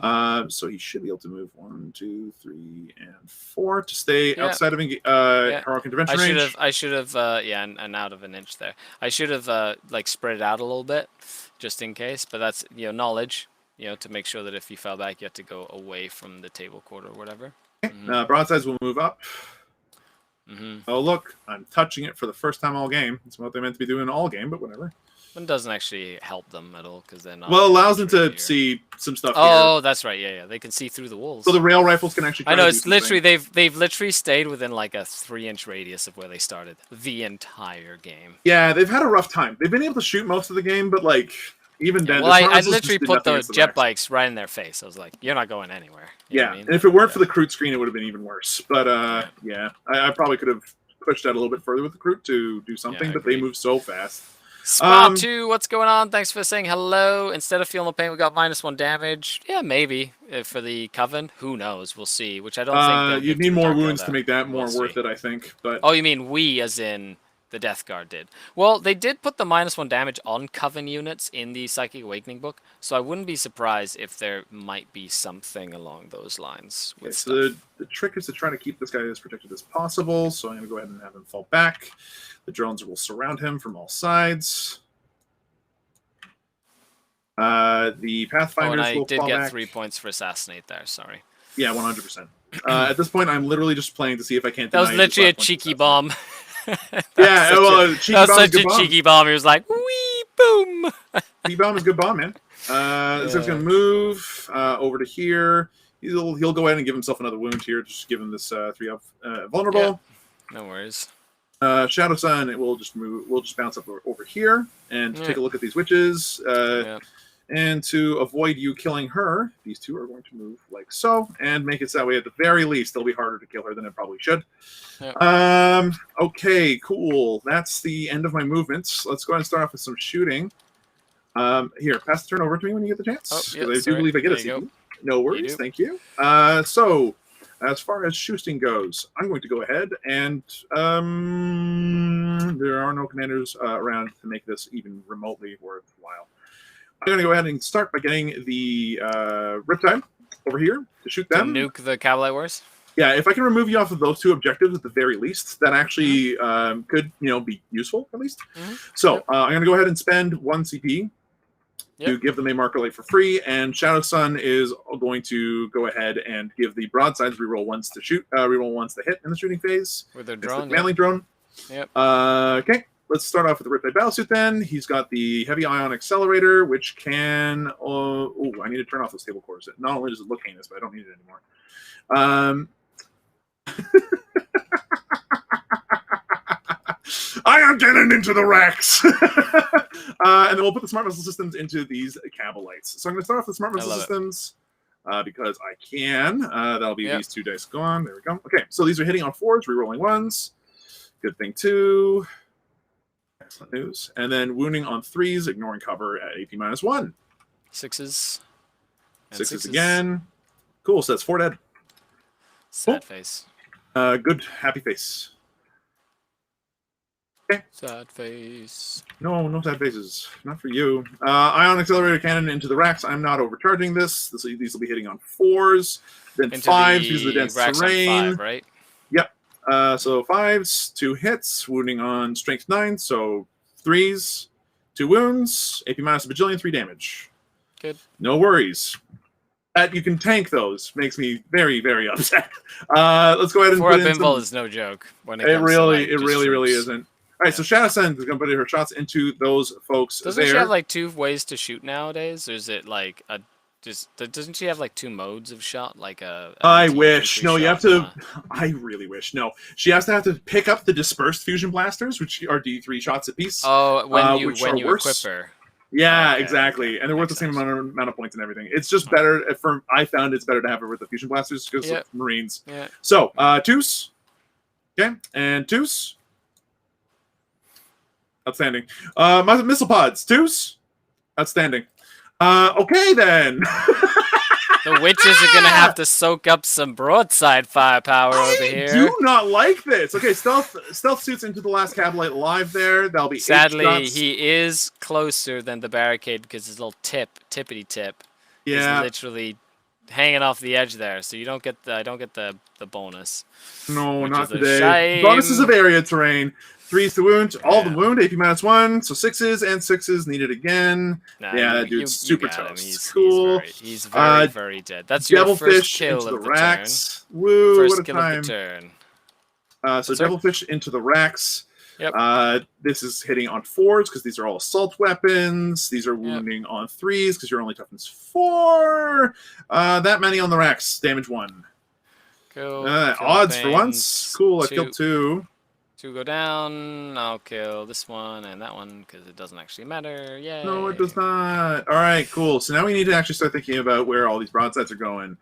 So he should be able to move 1, 2, 3, and 4 to stay outside of heroic intervention range. I should have and out of an inch there. I should have like spread it out a little bit, just in case. But that's knowledge, to make sure that if you fell back, you have to go away from the table quarter or whatever. Okay. Broadsides will move up. Oh look, I'm touching it for the first time all game. It's what they meant to be doing all game, but whatever. It doesn't actually help them at all because they're not. Well, it allows them to see some stuff. Oh, that's right. Yeah, they can see through the walls. So the rail rifles can actually. I know it's literally they've literally stayed within like a 3-inch radius of where they started the entire game. Yeah, they've had a rough time. They've been able to shoot most of the game, but like even then. Well, I literally put the jet bikes right in their face. I was like, "You're not going anywhere." You know what I mean? And if it weren't for the Kroot screen, it would have been even worse. But I probably could have pushed that a little bit further with the Kroot to do something, but they move so fast. Spot 2, what's going on? Thanks for saying hello. Instead of feeling the pain, we got -1 damage. Yeah, maybe for the Coven. Who knows? We'll see. Which I don't think you'd need more wounds to make that more worth it. I think. But oh, you mean we, as in the Death Guard did? Well, they did put the -1 damage on Coven units in the Psychic Awakening book, so I wouldn't be surprised if there might be something along those lines. With so the trick is to try to keep this guy as protected as possible. So I'm going to go ahead and have him fall back. The drones will surround him from all sides. The Pathfinders will fall back. I did get 3 points for assassinate there. Sorry. Yeah, 100%. At this point, I'm literally just playing to see if I can't. That was literally a cheeky bomb. That was such a cheeky bomb. He was like, "Wee boom." Cheeky bomb is a good bomb, man. So he's gonna move over to here. He'll go ahead and give himself another wound here. Just give him this 3 up vulnerable. Yeah. No worries. Shadow Sun, it will just move. We'll just bounce up over here and take a look at these witches. And to avoid you killing her, these two are going to move like so, and make it so that way at the very least it'll be harder to kill her than it probably should. Yep. Okay, cool. That's the end of my movements. Let's go ahead and start off with some shooting. Here, pass the turn over to me when you get the chance. Oh, yeah, I do believe I get a CP. No worries, thank you. So, as far as shooting goes, I'm going to go ahead and there are no commanders around to make this even remotely worthwhile. I'm going to go ahead and start by getting the Riptide over here to shoot them. To nuke the Cavalry Wars? Yeah, if I can remove you off of those two objectives at the very least, that actually could, be useful at least. So I'm going to go ahead and spend 1 CP to give them a marker light for free, and Shadow Sun is going to go ahead and give the broadsides reroll once to shoot, reroll once to hit in the shooting phase. With their drone. The manly drone. Yep. Okay. Let's start off with the Riptide Battlesuit then. He's got the Heavy Ion Accelerator, which can... I need to turn off the stable cores. Not only does it look heinous, but I don't need it anymore. I am getting into the racks! And then we'll put the Smart Missile Systems into these Cabalites. So I'm going to start off with Smart Missile Systems because I can. That'll be these 2 dice gone. There we go. Okay, so these are hitting on 4s, rerolling 1s. Good thing, too. Excellent news. And then wounding on 3s, ignoring cover at AP -1. 6s. 6s again. Cool, so that's 4 dead. Sad face. Good, happy face. Okay. Sad face. No sad faces. Not for you. Ion Accelerator Cannon into the racks. I'm not overcharging this. These will be hitting on 4s. Then into 5s, these are the dense terrain. 5, right? Yep. So 5s, 2 hits, wounding on strength 9, so 3s, 2 wounds, AP minus a bajillion, 3 damage. Good. No worries. That you can tank those makes me very, very upset. Let's go ahead and put in pinball is no joke. When it really isn't. All right, so Shadow Sun is going to put her shots into those folks. Doesn't she have like 2 ways to shoot nowadays, or is it like a doesn't she have like 2 modes of shot? Like I wish. No, you have to. I really wish. No, she have to pick up the dispersed fusion blasters, which are D3 shots apiece. Oh, when you equip her. Yeah, exactly, and they're worth the same amount of points and everything. It's just better. I found it's better to have her with the fusion blasters because of Marines. Yeah. So 2s, okay, and 2s. Outstanding. Missile pods, 2s. Outstanding. Okay then. The witches are gonna have to soak up some broadside firepower over here. I do not like this. Okay, stealth suits into the last Cabalite alive there. That'll be sadly he is closer than the barricade because his little tippity tip is literally hanging off the edge there. So you don't get I don't get the bonus. No, not today. Bonuses of area terrain. 3s to wound, all the wound, AP -1, so 6s and 6s needed again. Yeah, that dude's super toast. He's cool. He's very, very dead. That's your first kill of the racks. turn. Woo, first what a kill time. of the turn. So Devilfish into the racks. Yep. This is hitting on 4s because these are all assault weapons. These are wounding on 3s because you're only toughness 4. That many on the racks. Damage 1. Cool. Odds for once. Cool, I killed 2. 2 go down. I'll kill this one and that one because it doesn't actually matter. Yay. No, it does not. All right, cool. So now we need to actually start thinking about where all these broadsides are going.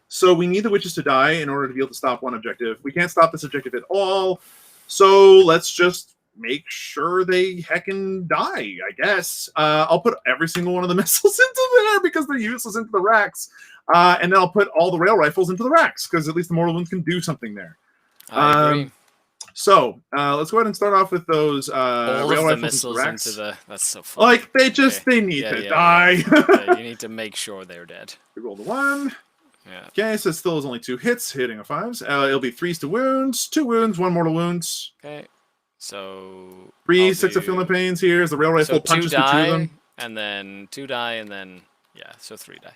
So we need the witches to die in order to be able to stop one objective. We can't stop this objective at all. So let's just make sure they heckin' die, I guess. I'll put every single one of the missiles into there because they're useless into the racks. And then I'll put all the rail rifles into the racks because at least the mortal wounds can do something there. I agree. So let's go ahead and start off with those all rail of the rifles missiles into the. That's so funny. Like they need to die. You need to make sure they're dead. We roll the 1. Yeah. Okay, so it still is only 2 hits, hitting a 5s. It'll be 3s to wounds, 2 wounds, 1 mortal wounds. Okay, so 3, 6 of feeling pains here as the rail rifle punches through 2 of them. And then 2 die, and then so 3 die.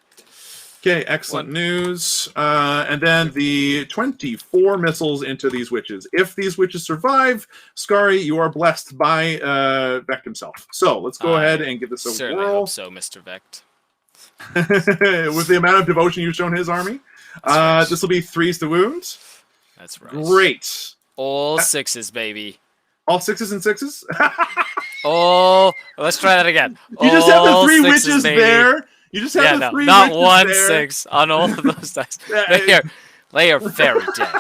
Okay, excellent news. And then the 24 missiles into these witches. If these witches survive, Skari, you are blessed by Vect himself. So let's go ahead and give this a certainly whirl. Hope so, Mr. Vect. With the amount of devotion you've shown his army, this will be 3s to wound. That's right. Great. All 6s, baby. All 6s and 6s? Oh, let's try that again. You just have the All 3 sixes, witches baby. there. You just have the 3 not witches one there. 6 on all of those dice. They are very dead.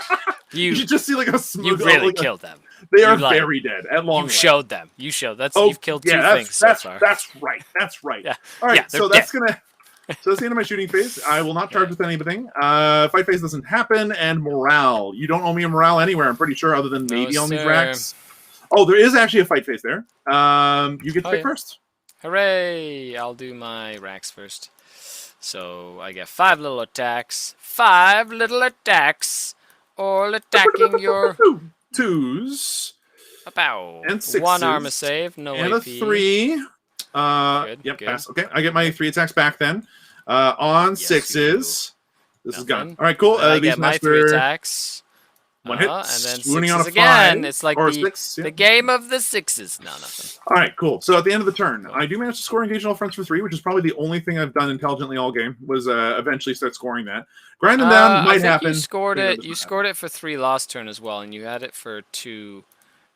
You should just see like a smooth. You really killed them. They are very dead at long. You showed them. You showed. You've killed 2 things so far. That's right. That's right. Yeah. All right. So that's dead. gonna. So that's the end of my shooting phase. I will not charge with anything. Fight phase doesn't happen, and morale. You don't owe me a morale anywhere. I'm pretty sure, other than maybe on these racks. Oh, there is actually a fight phase there. You get to pick first. Hooray! I'll do my racks first. So I get 5 little attacks. 5 little attacks. All attacking your 2s. About and 6s. 1 armor save. No and AP. a 3. Yep, good. Pass. Okay, I get my 3 attacks back then. On 6s. This is gone. All right, cool. I get my 3 attacks. 1 hit. And then swooning 6s on a 5. again. It's like the game of the 6s. No, nothing. All right, cool. So at the end of the turn, I do manage to score engage all fronts for 3, which is probably the only thing I've done intelligently all game, was eventually start scoring that. Grind them down might happen. You scored it for 3 last turn as well, and you had it for 2.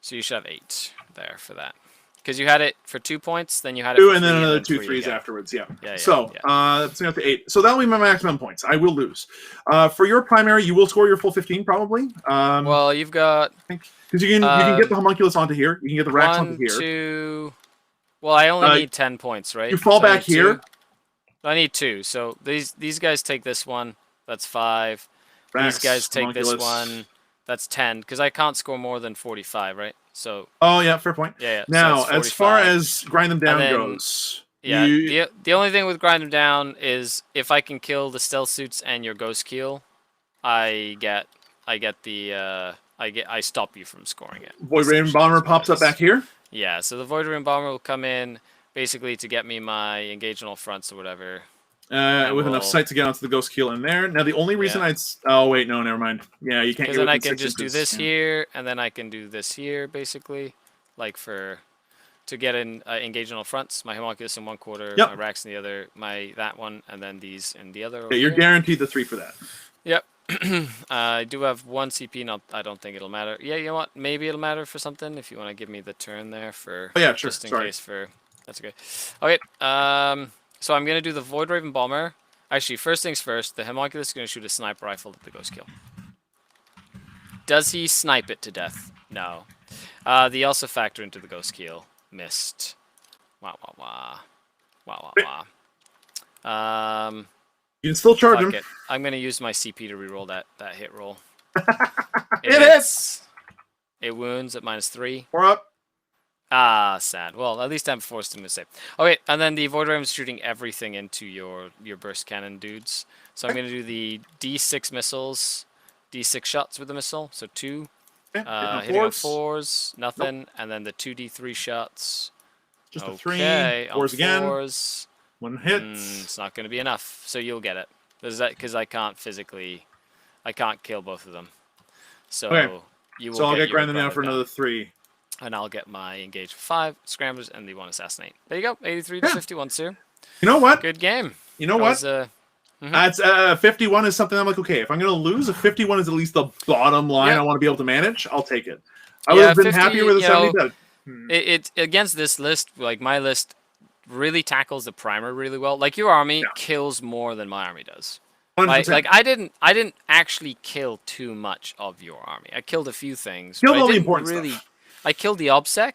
So you should have 8 there for that. Because you had it for 2 points, then you had it for 3, and then another 2 3s again. Afterwards. Yeah. So that's up to 8. So that'll be my maximum points. I will lose. For your primary, you will score your full 15 probably. Well, you've got because you can get the homunculus onto here. You can get the racks onto here. 2. Well, I only need 10 points, right? You fall back here. I need 2. So these guys take this one. That's 5. Racks, these guys take homunculus. this one. That's 10. Because I can't score more than 45, right? So. Oh yeah, fair point. Yeah. Now, as far as grind them down goes, yeah. The only thing with grind them down is if I can kill the stealth suits and your ghost keel, I stop you from scoring it. Void Raven Bomber pops up back here. Yeah, so the Void Raven Bomber will come in basically to get me my engage on all fronts or whatever. With enough sight to get onto the ghost keel in there. Now the only reason oh wait, no, never mind. Yeah, you can't. Because then I can just do this here, and then I can do this here, basically, like to get in engage on all fronts. My homunculus in 1 quarter, my racks in the other, that one, and then these in the other. Yeah, you're guaranteed the 3 for that. Yep. I do have 1 CP. I don't think it'll matter. Yeah, you know what? Maybe it'll matter for something if you want to give me the turn there for. Oh yeah, sure. Just in case for. That's okay. Okay. So I'm going to do the Void Raven Bomber. Actually, first things first, the homunculus is going to shoot a sniper rifle at the ghost kill. Does he snipe it to death? No. The also factor into the ghost kill. Missed. Wah, wah, wah. Wah, wah, wah. You can still charge him. I'm going to use my CP to reroll that hit roll. It hits! It wounds at -3. We're up. Ah, sad. Well, at least I'm forced him to save. Okay, and then the Void Raven's shooting everything into your burst cannon dudes. So I'm going to do the D6 missiles, D6 shots with the missile. So 2. Hitting on 4s, nothing. Nope. And then the 2D3 shots. Just a 3. 4s again. 4s. 1 hit. It's not going to be enough. So you'll get it. Because I can't kill both of them. So you will. So I'll get grinded down for another 3. And I'll get my engage 5 scramblers and the 1 assassinate. There you go, 83 to 51, sir. You know what? Good game. You know what? That's 51 is something I'm like, okay, if I'm going to lose, a 51 is at least the bottom line I want to be able to manage. I'll take it. I would have been happier with a 70. It against this list, like my list, really tackles the primer really well. Like your army kills more than my army does. Like I didn't actually kill too much of your army. I killed a few things. Killed all the important stuff. I killed the OBSEC,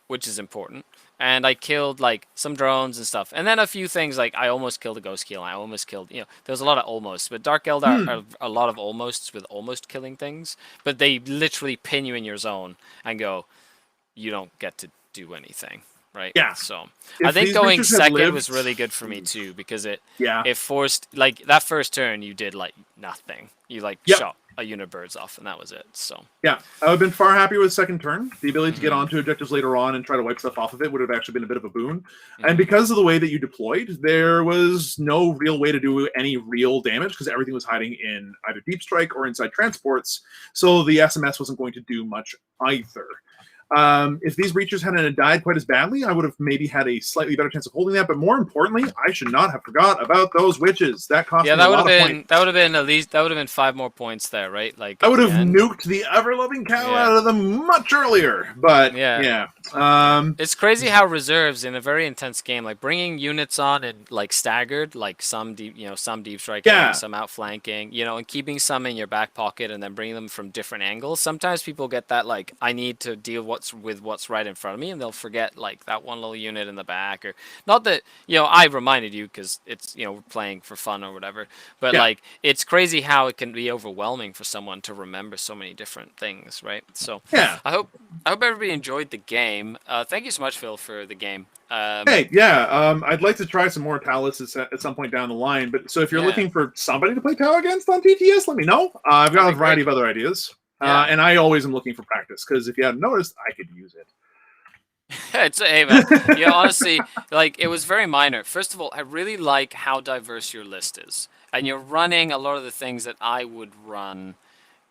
which is important, and I killed like some drones and stuff, and then a few things like I almost killed a ghost kill. I almost killed, there's a lot of almost, but Dark Eldar are a lot of almosts with almost killing things, but they literally pin you in your zone and go, you don't get to do anything. Right. Yeah. So I think going second was really good for me too, because it forced, like that first turn you did like nothing. You shot a unit of birds off and that was it. So yeah, I would have been far happier with second turn. The ability to get onto objectives later on and try to wipe stuff off of it would have actually been a bit of a boon. And because of the way that you deployed, there was no real way to do any real damage because everything was hiding in either deep strike or inside transports. So the SMS wasn't going to do much either. If these breachers hadn't died quite as badly, I would have maybe had a slightly better chance of holding that. But more importantly, I should not have forgot about those witches. That cost me a lot of points. That would have been at least 5 more points there, right? Like I would have nuked the ever-loving cow out of them much earlier. But yeah. It's crazy how reserves in a very intense game, like bringing units on and like staggered, like some deep, some deep striking, some outflanking, and keeping some in your back pocket and then bringing them from different angles. Sometimes people get that like I need to deal with what's right in front of me, and they'll forget like that one little unit in the back, or not that I reminded you because it's we're playing for fun or whatever. But like it's crazy how it can be overwhelming for someone to remember so many different things, right? So I hope everybody enjoyed the game. Thank you so much, Phil, for the game. I'd like to try some more Talus at some point down the line. But so if you're looking for somebody to play Tal against on TTS, let me know. I've got a variety of other ideas. And I always am looking for practice, because if you hadn't noticed, I could use it. Hey man, honestly, like it was very minor. First of all, I really like how diverse your list is, and you're running a lot of the things that I would run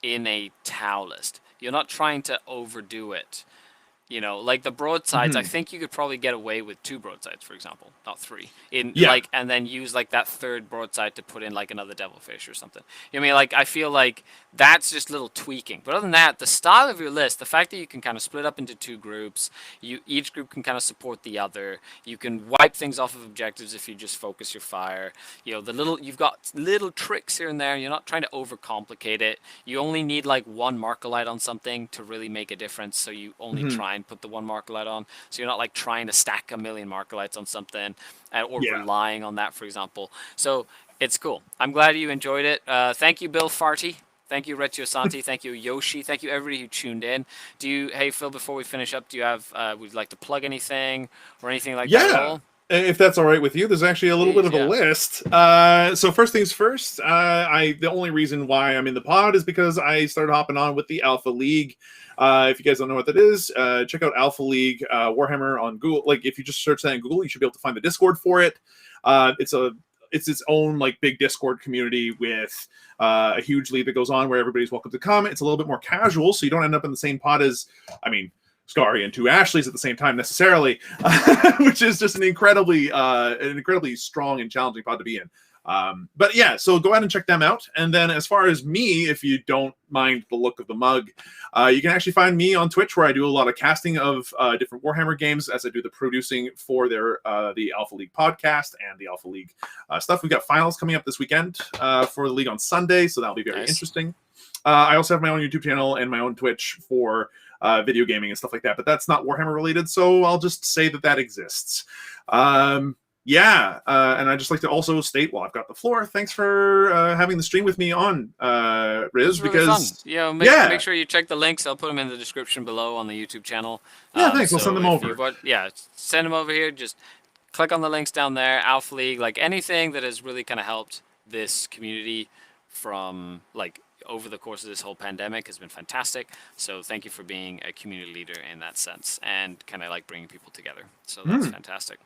in a Tau list. You're not trying to overdo it. Like the broadsides, I think you could probably get away with 2 broadsides, for example, not 3. And then use like that 3rd broadside to put in like another devilfish or something. Like I feel like that's just little tweaking. But other than that, the style of your list, the fact that you can kind of split up into 2 groups, each group can kind of support the other. You can wipe things off of objectives if you just focus your fire. You've got little tricks here and there. You're not trying to overcomplicate it. You only need like 1 marker light on something to really make a difference. So you only try and put the 1 marker light on, so you're not like trying to stack a million marker lights on something or relying on that, for example. So it's cool. I'm glad you enjoyed it. Thank you, Bill Farty. Thank you, Retio Santi. Thank you, Yoshi. Thank you, everybody who tuned in. Hey Phil, before we finish up, do you have would you like to plug anything or anything like that at all? If that's all right with you, there's actually a little bit of a list. So first things first, the only reason why I'm in the pod is because I started hopping on with the Alpha League. If you guys don't know what that is, check out Alpha League Warhammer on Google. Like if you just search that in Google, you should be able to find the Discord for it. It's its own like big Discord community with a huge league that goes on where everybody's welcome to come. It's a little bit more casual, so you don't end up in the same pod as, Skari and 2 Ashleys at the same time necessarily, which is just an incredibly strong and challenging pod to be in. But yeah, so go ahead and check them out. And then as far as me, if you don't mind the look of the mug, you can actually find me on Twitch, where I do a lot of casting of different Warhammer games as I do the producing for the Alpha League podcast and the Alpha League stuff. We've got finals coming up this weekend for the league on Sunday, so that'll be very interesting. I also have my own YouTube channel and my own Twitch for video gaming and stuff like that, but that's not Warhammer related, so I'll just say that exists. And I'd just like to also state, while I've got the floor, thanks for having the stream with me on Riz, really because fun. Make sure you check the links. I'll put them in the description below on the YouTube channel. Thanks. I'll send them over. Send them over here. Just click on the links down there. Alpha League, like anything that has really kind of helped this community from like over the course of this whole pandemic has been fantastic. So thank you for being a community leader in that sense and kind of like bringing people together. So that's fantastic.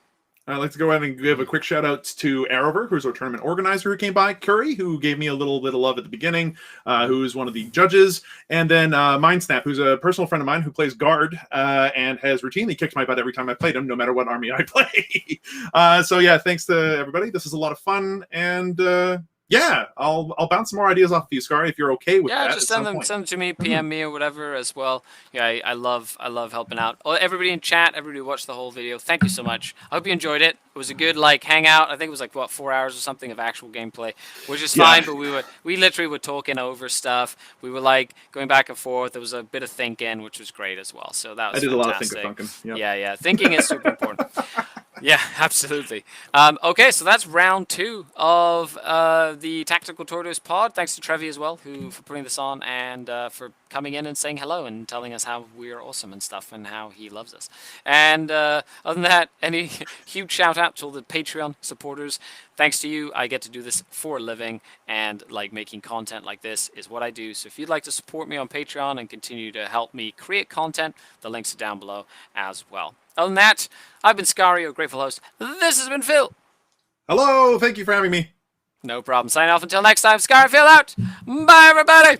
I'd like to go ahead and give a quick shout out to Arover, who's our tournament organizer who came by, Curry, who gave me a little bit of love at the beginning, who's one of the judges, and then Mindsnap, who's a personal friend of mine who plays guard and has routinely kicked my butt every time I played him, no matter what army I play. So yeah, thanks to everybody. This is a lot of fun, and I'll bounce some more ideas off of you, Skari, if you're okay with that. Yeah, just send them to me, PM me or whatever as well. Yeah, I love helping out. Everybody in chat, everybody who watched the whole video, thank you so much. I hope you enjoyed it. It was a good hangout. I think it was 4 hours or something of actual gameplay, which is fine. But we literally were talking over stuff. We were going back and forth. There was a bit of thinking, which was great as well. So that was fantastic. A lot of thinking. Yep. Yeah. Thinking is super important. Yeah, absolutely. Okay, so that's round 2 of the Tactical Tortoise pod. Thanks to Trevi as well, for putting this on and for coming in and saying hello and telling us how we're awesome and stuff and how he loves us. And other than that, any huge shout out to all the Patreon supporters. Thanks to you, I get to do this for a living, and making content like this is what I do. So if you'd like to support me on Patreon and continue to help me create content, the links are down below as well. Other than that, I've been Skari, your grateful host. This has been Phil. Hello, thank you for having me. No problem. Signing off until next time. Skari, Phil out. Bye, everybody.